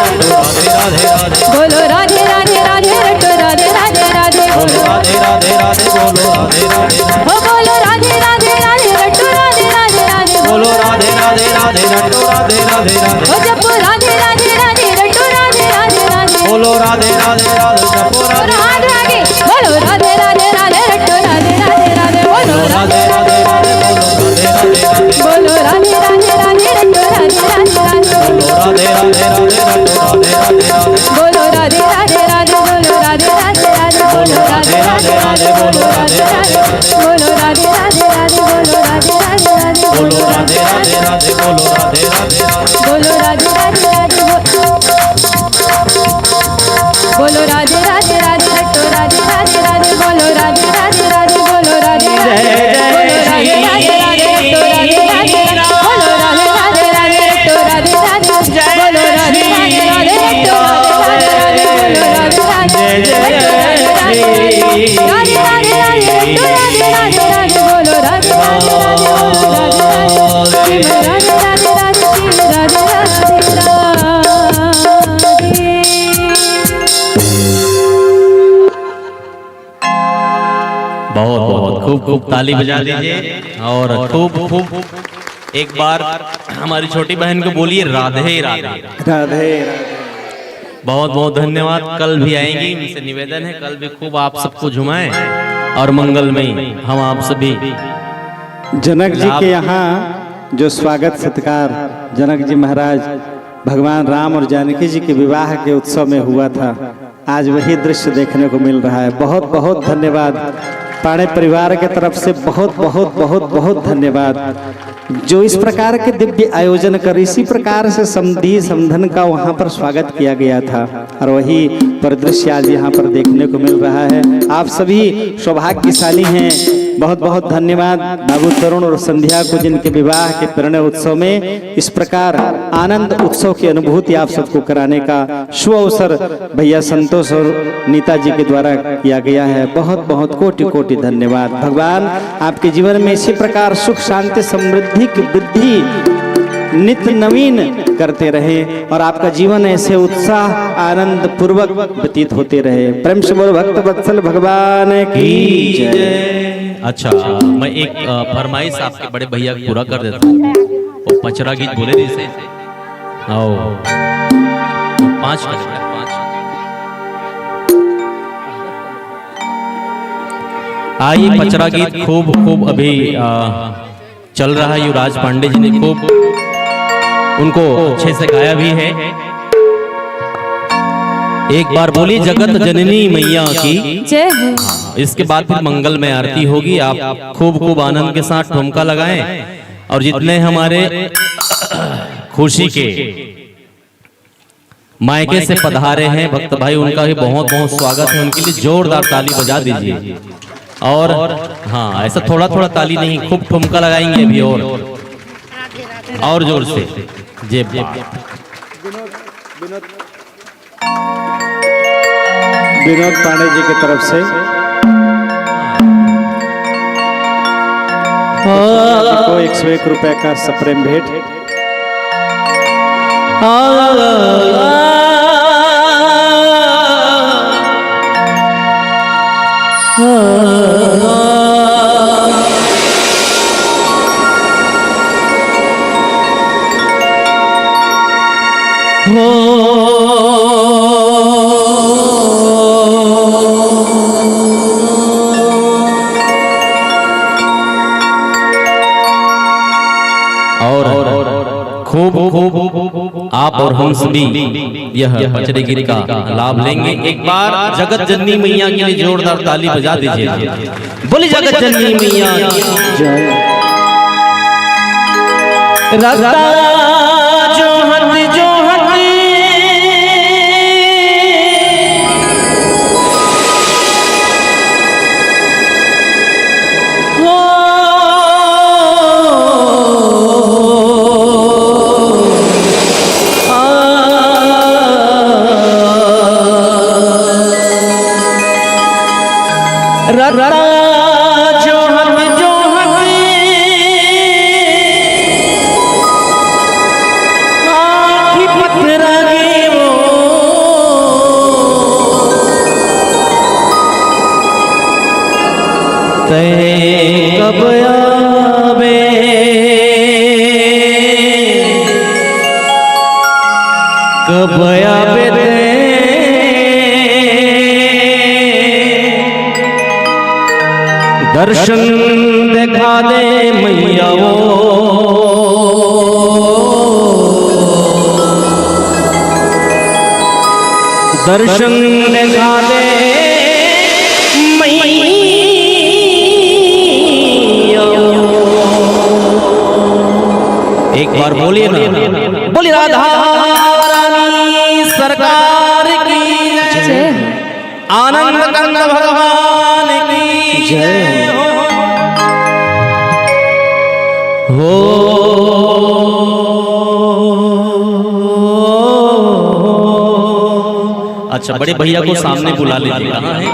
राधे राधे बोलो राधे राधे राधे रट्टो राधे राधे राधे बोलो राधे राधे राधे बोलो राधे राधे ओ बोलो राधे राधे राधे रट्टो राधे राधे राधे बोलो राधे राधे राधे रट्टो राधे राधे राधे ओ जपो राधे राधे राधे रट्टो राधे राधे राधे बोलो राधे राधे राधे जपो और राधे हाथ आगे बोलो राधे राधे राधे रट्टो राधे राधे राधे बोलो राधे राधे राधे बोलो राधे राधे राधे बोलो राधे राधे राधे रट्टो राधे राधे राधे बोलो राधे राधे राधे बोलो राधे राधे राधे बोलो राधे राधे राधे बोलो राधे राधे राधे बोलो राधे राधे राधे बोलो राधे राधे राधे बोलो राधे राधे राधे बोलो राधे राधे राधे बोलो राधे राधे राधे बोलो राधे राधे राधे रट्टो राधे राधे राधे बोलो राधे राधे राधे बोलो राधे राधे बोलो राधे राधे राधे रट्टो राधे राधे बोलो राधे राधे राधे रट्टो राधे राधे बोलो राधे राधे राधे रट्टो राधे राधे बोलो राधे राधे राधे राधे राधे रट्टो राधे राधे राधे बोलो राधे राधे राधे बोलो राधे राधे राधे राधे राधे राधे राधे बहुत बहुत खूब खूब ताली बजा दीजिए और खूब खूब एक बार हमारी छोटी बहन को बोलिए राधे राधे। राधे। बहुत बहुत धन्यवाद। कल भी आएंगी, उनसे निवेदन है कल भी खूब आप सबको झुमाएं और मंगलमय हम आप सभी। जनक जी के यहाँ जो स्वागत सत्कार जनक जी महाराज भगवान राम और जानकी जी के विवाह के उत्सव में हुआ था, आज वही दृश्य देखने को मिल रहा है। बहुत बहुत धन्यवाद पाणे परिवार के तरफ से, बहुत बहुत बहुत बहुत धन्यवाद जो इस प्रकार के दिव्य आयोजन कर इसी प्रकार से समधी समधन का वहाँ पर स्वागत किया गया था और वही परिदृश्य आज यहाँ पर देखने को मिल रहा है। आप सभी सौभाग्यशाली हैं। बहुत बहुत धन्यवाद बाबू तरुण और संध्या को जिनके विवाह के परिणय उत्सव में इस प्रकार आनंद उत्सव की अनुभूति आप सबको कराने का शुभ अवसर भैया संतोष और नीता जी के द्वारा किया गया है। बहुत बहुत कोटि कोटि धन्यवाद। भगवान आपके जीवन में इसी प्रकार सुख शांति समृद्धि की वृद्धि नित्य नवीन करते रहे और आपका जीवन ऐसे उत्साह आनंद पूर्वक व्यतीत होते रहे। प्रेम से बोलो भक्त वत्सल भगवान की जय। अच्छा, मैं एक फरमाइश आपके बड़े भैया को पूरा कर देता हूँ। वो पचरा गीत बोले जैसे आओ 5 आइए। पचरा गीत खूब खूब अभी चल रहा है। युवराज पांडे जी ने खूब उनको अच्छे से गाया भी है। एक बार बोली जगत जननी मैया की जय हो। इसके बाद फिर मंगल में आरती होगी। आप खूब खूब आनंद के साथ ठुमका लगाएं और जितने हमारे खुशी के मायके से पधारे हैं भक्त भाई उनका भी बहुत बहुत स्वागत है। उनके लिए जोरदार ताली बजा दीजिए। और हाँ, ऐसा थोड़ा थोड़ा ताली नहीं, खूब ठुमका लगाएंगे अभी और जोर से। जय विनोद पांडे जी की तरफ से को 101 रुपए का सप्रेम भेंट। खूब खूब आप और हम सभी यह पचरे गिरी का लाभ लेंगे। एक बार जगत जननी मैया के लिए जोरदार ताली बजा दीजिए। बोली जगत जननी मैया जय। कब आवे कब आवे दर्शन दिखा दे मैया वो दर्शन दिखा दे मैया। एक बार बोलिए ना, बोलिए राधा रानी सरकार की जय। आनंद कंद भगवान की जय हो। अच्छा, बड़े भैया को सामने बुला लीजिए। कहाँ है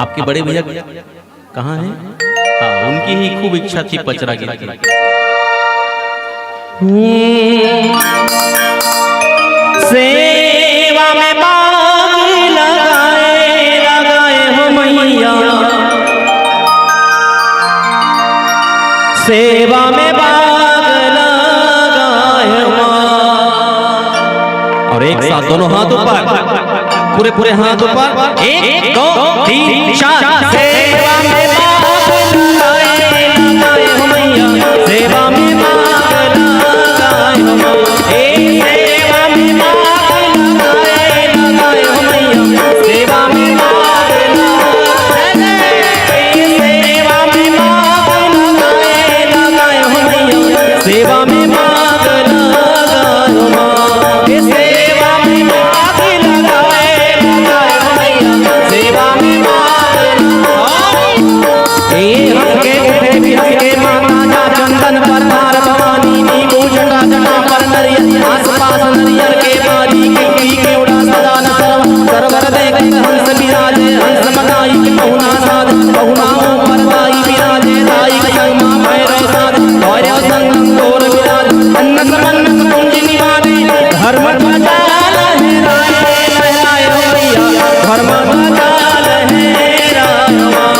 आपके बड़े भैया? कहाँ है? हाँ, उनकी ही खूब इच्छा थी पचरा गीत की। सेवा में बाग लगाए लगाए हो मैया, सेवा में बाग और एक साथ दोनों हाथ ऊपर, पूरे पूरे हाथ ऊपर। 1 2 3 4। सेवा में मांग लगाए हो मैया, सेवा में मांग लगाए हो मैया, सेवा में मांग लगाए हो मैया, सेवा में मांग लगाए, सेवा में मांग लगाए हो मैया, सेवा में मांग लगाए हो मां, सेवा में मांग लगाए हो मैया, सेवा में मांग हंस के उठे बिहस के माता जा चंदन पर तार भवानी नी पूजटा जना पर नरियर आस पास नरियर के बारी के उड़ा सदा न सरवर देख हंस विराजे हंस मनाई के पहुना साध पहुना पर दाई विराजे दाई के संग मां भैरव साध भैरव संग तोर विराज अन्नत मन्नत कुंज निवारे धर्म ध्वजा लहराए लहराए हो मैया, धर्म ध्वजा लहराए मां,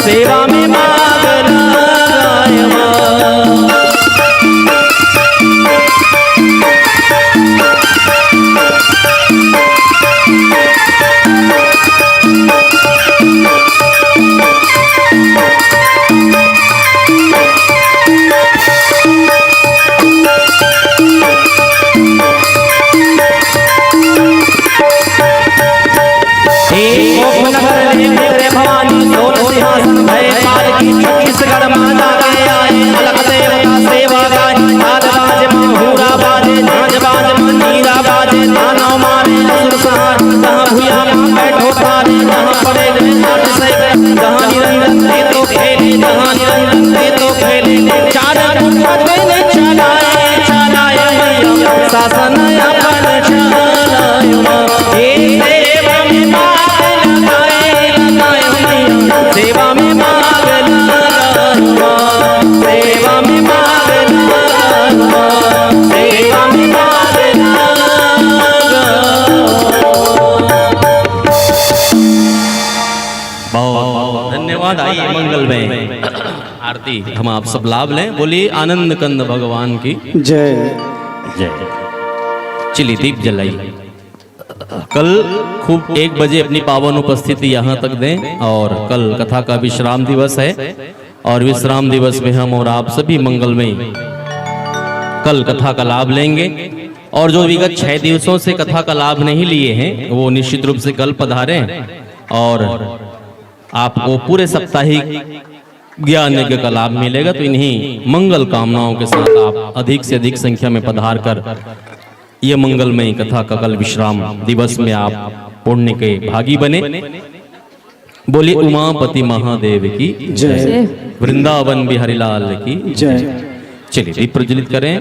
सेवा में मांग लगाए मां। भवानी सोन सिंहासन भय पाल की छत्तीसगढ़ माता के आए अलग देवता सेवा गाय आद बाज माहूरा बाजे झांझ बाज मंजीरा बाजे दानव मारे असुर संहार जहाँ भूया मां बैठो तारे जहाँ पड़े गए साथ सैकड़े जहाँ निरंजन ते तो खेले जहाँ निरंजन ते तो खेले चार ने चलाए चलाए मैया शासन अपन चलाए मां, सेवा में मांग लगाए मैया, सेवा में मांग लगाए मां, सेवा में मांग लगाए मां, सेवा में मांग बहुत धन्यवाद। आइए मंगल में आरती हम आप सब लाभ लें। बोलिए आनंद कंद भगवान की जय जय। चलिए दीप जलाइए। कल खूब 1 बजे अपनी पावन उपस्थिति यहाँ तक दें और कल कथा का विश्राम दिवस है और विश्राम दिवस में हम और आप सभी मंगलमय कल कथा का लाभ लेंगे और जो विगत 6 दिवसों से कथा का लाभ नहीं लिए हैं वो निश्चित रूप से कल पधारें और आपको पूरे साप्ताहिक ज्ञान यज्ञ का लाभ मिलेगा। तो इन्हीं मंगल कामनाओं के साथ आप अधिक से अधिक संख्या में पधार कर ये मंगलमय कथा का कल विश्राम दिवस में आप पुण्य के भागी बने। बोलिए उमापति महादेव की जय, वृंदावन बिहारी लाल की जय। चलिए दीप प्रज्वलित करें।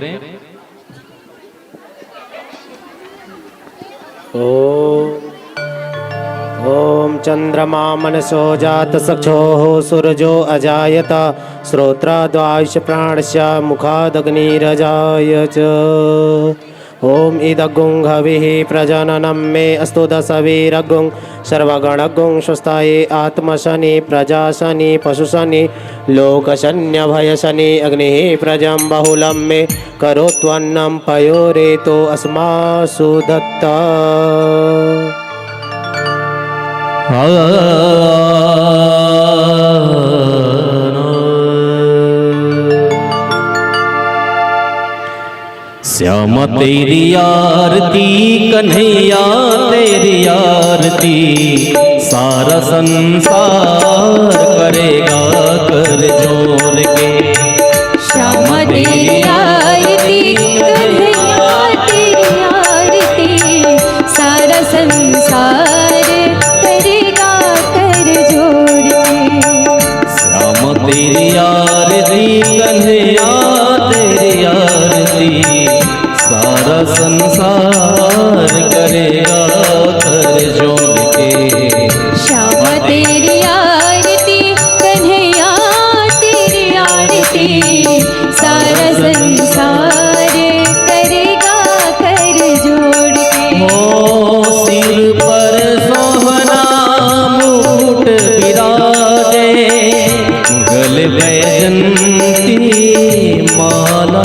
ओम चंद्रमा मनसो जात सक्षोः सूरजो अजायत श्रोत्राद्वायुष प्राणस्य मुखादग्निरजायत। ओम इदगुं हविः प्रजननं मे अस्तु दशवीरगुं सर्वगणगुं स्वस्ताये आत्मशनि प्रजाशनि पशुशनि लोकशन्यभयशनि अग्निः प्रजं बहुलं मे करोत्वन्नं पयोरेतो अस्मासु दत्ता। श्याम तेरी आरती कन्हैया तेरी आरती सारा संसार करेगा कर जोर के। श्याम तेरी आरती कन्हैया तेरी आरती सारा संसार करेगा कर जोड़ के। श्याम तेरी आरती कन्हैया तेरी आरती सारा संसार करेगा कर जोड़ के। श्याम तेरी आरती कन्हैया तेरी आरती सारा संसार करेगा कर जोड़ के। हो सिर पर सोहना मुकुट विराजे गले में जंती माला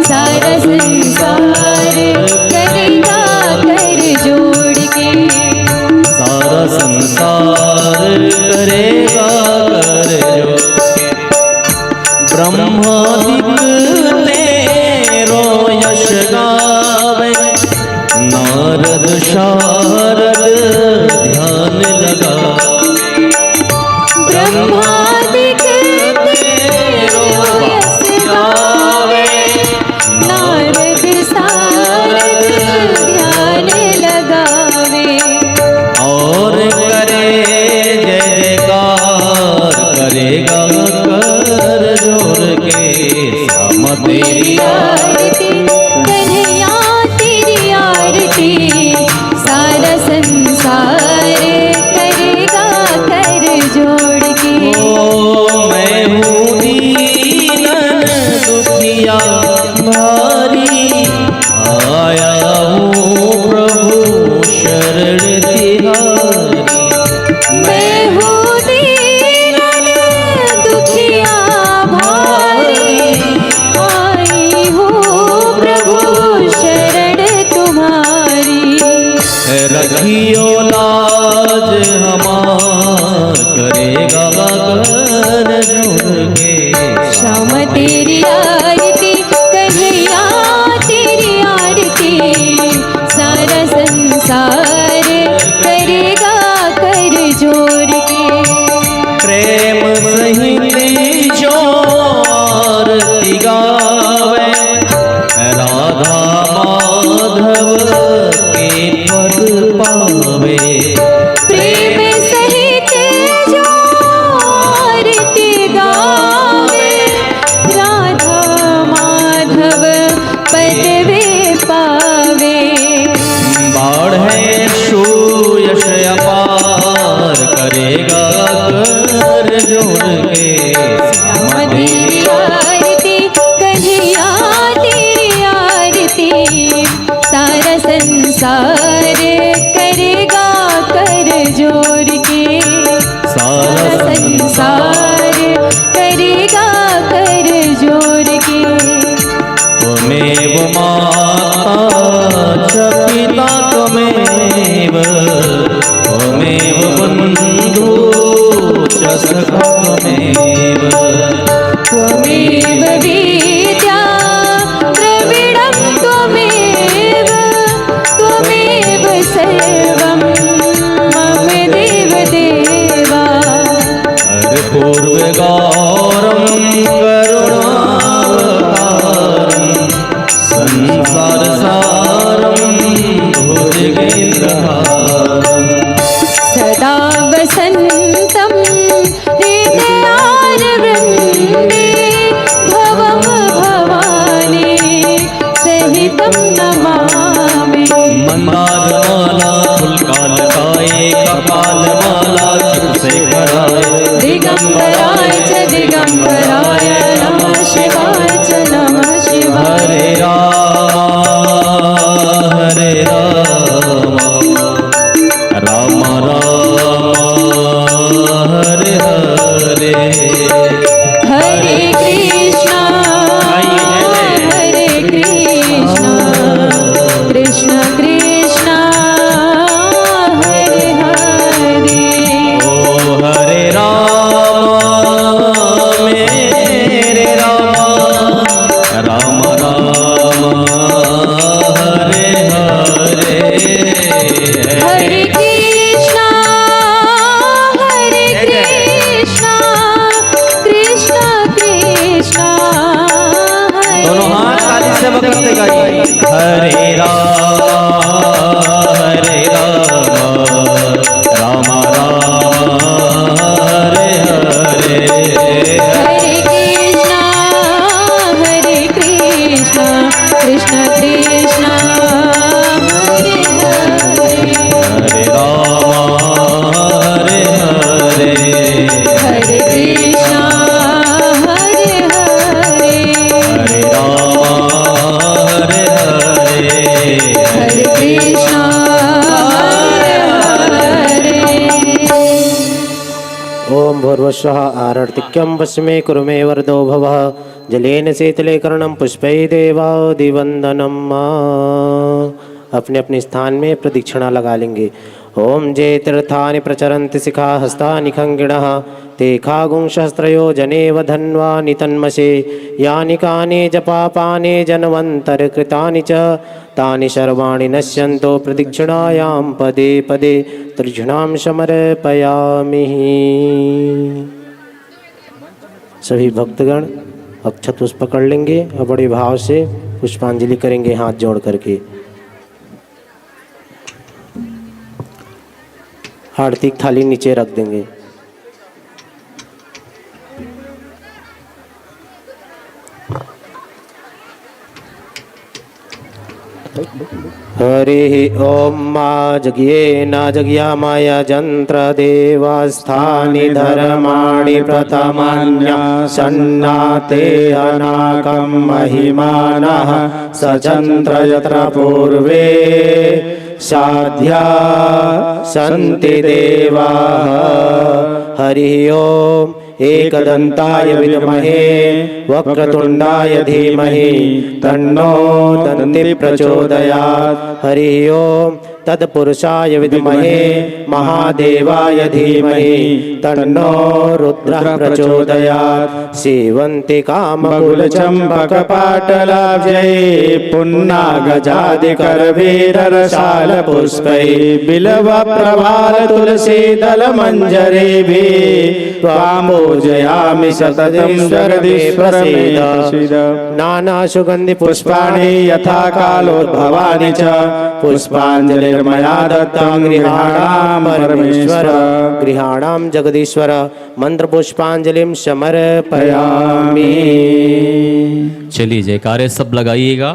सारा संसार करेगा कर जोड़ के। सारा संसार करेगा कर जोड़ के। ब्रह्मादिक तेरो यश गावे, नारद शारद ध्यान लगा। ब्रह्मादिक तेरो यश गावे, नारद शारद ध्यान लगावे। और करे जय जयकार करेगा कर जोड़ के। श्याम तेरी आरती कन्हैया तेरी आरती, सारा संसार करेगा कर जोड़ के। मैं हूँ दीनन दुखिया भारी, आया हूँ प्रभु शरण तिहारी। मैं हूँ दीनन दुखिया भारी, आई हूँ प्रभु शरण तुम्हारी। रखियो लाज हमार करेगा कर जोड़ के। श्याम तेरी आरती कन्हैया तेरी आरती, सारा संसार करेगा कर जोड़ के। प्रेम सहित जो आरती गावे, राधा माधव के पद पावे। प्रेम सहित जो आरती गावे, राधा माधव पद वे पावे। बाढ़े यश अपार करेगा कर जोड़ के। श्याम तेरी आरती कन्हैया तेरी आरती, सारा संसार करेगा कर जोड़ के। सारा संसार करेगा कर जोड़ के। त्वमेव माता च पिता त्वमेव, त्वमेव बन्धु च सखा त्वमेव। त्वमेव विद्या द्रविणं त्वमेव, त्वमेव सर्वं मम देव देवा। पूर्वगौरं करुणावतारं, संसार सारं भुजगेन्द्रहारं। सदा वसन्तं हृदयारविन्दे, भवं भवानी सहितं नमामि। मंदारमाला फुलकालकाये, कपालमाला से कराय। दिगंबराय च दिगंबराय, नमः शिवाय च नमः शिवाय। हरे राम राम राम हरे हरे। हरे कृष्णा कृष्ण कृष्ण हरे हरे। ओ हरे राम मेरे राम, राम राम हरे हरे। हरे कृष्णा कृष्ण कृष्ण दोनों हाथ ताली से बकते गाइए। हरे राम राम राम हरे हरे। हरे कृष्णा कृष्ण कृष्ण हरे हरे। हरे राम हरे हरे। हरे कृष्णा हरे हरे। हरे राम हरे हरे। हरे कृष्णा हरे हरे। ओम ओम भूर्भुवस्सुः आरर्तिक्यं वस्मे कुरु मे वरदो भवः जलेन शीतले कर्णं पुष्पैः देवादिवन्दनम्। अपने अपने स्थान में प्रदक्षिणा लगा लेंगे। ओम जय तीर्थानि प्रचरन्ति शिखा हस्तानि खंगिणः ते खागुंसहस्रयोजनेव धन्वानि तन्मसे यानि कानि जपापानि जनवन्तरकृतानि च तानि सर्वाणि नश्यन्तो प्रदक्षिणायां पदे पदे तर्जनां समर्पयामि। सभी भक्तगण अक्षत पुष्प पकड़ लेंगे और बड़े भाव से पुष्पांजलि करेंगे हाथ जोड़ करके। आरती की थाली नीचे रख देंगे। हरि ओम मा जज्ञे न जज्ञा माया जंत्र देवस्थानि धर्माणि प्रथमान्या सन्नाते अनाकं महिमानः सचंत्र यत्र पूर्वे साध्या सन्ति देवाः। हरि ओम एकदन्ताय विद्महे वक्रतुण्डाय धीमहि तन्नो दन्ति प्रचोदयात्। हरि ओम तत्पुरुषाय विद्महे महादेवाय धीमहि तन्नो रुद्रः प्रचोदयात्। सेवन्ति कामकुलचम्पकपाटलाब्जै पुन्नागजादिकरवीररसालपुष्पैः बिल्वप्रभालतुलसीदलमञ्जरीभिः त्वां पूजयामि सततं जगदीश्वरमेव। नानासुगन्धिपुष्पाणि यथा कालोद्भवानि च पुष्पाञ्जलिर्मया दत्तं गृहाणां परमेश्वर गृहाणां जगदीश्वर मंत्र पुष्पांजलिं समर्पयामि। चलिए जयकारे सब लगाइएगा।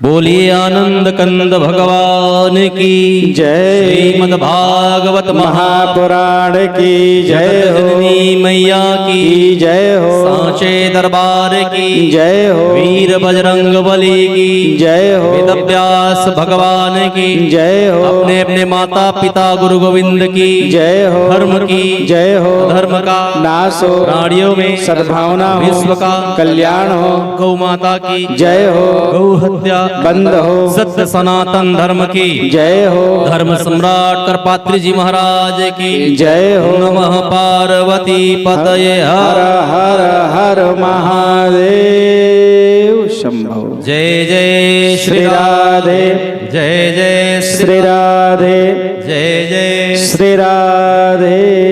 बोलिए आनंद कंद भगवान की जय। श्रीमद् भागवत महापुराण की जय हो। जननी मैया की जय हो। सांचे दरबार की जय हो। वीर बजरंग बली की जय हो। वेदव्यास भगवान की जय हो। अपने अपने माता पिता गुरु गोविंद की जय हो। धर्म की जय हो। धर्म का नाश हो। प्राणियों में सद्भावना हो। विश्व का कल्याण हो। गौ माता की जय हो। गौ हत्या बंद हो। सत्य सनातन धर्म की जय हो। धर्म सम्राट करपात्री जी महाराज की जय हो। नमः पार्वती पतये हर हर हर महादेव शंभो। जय जय श्री राधे जय जय श्री राधे जय जय श्री राधे।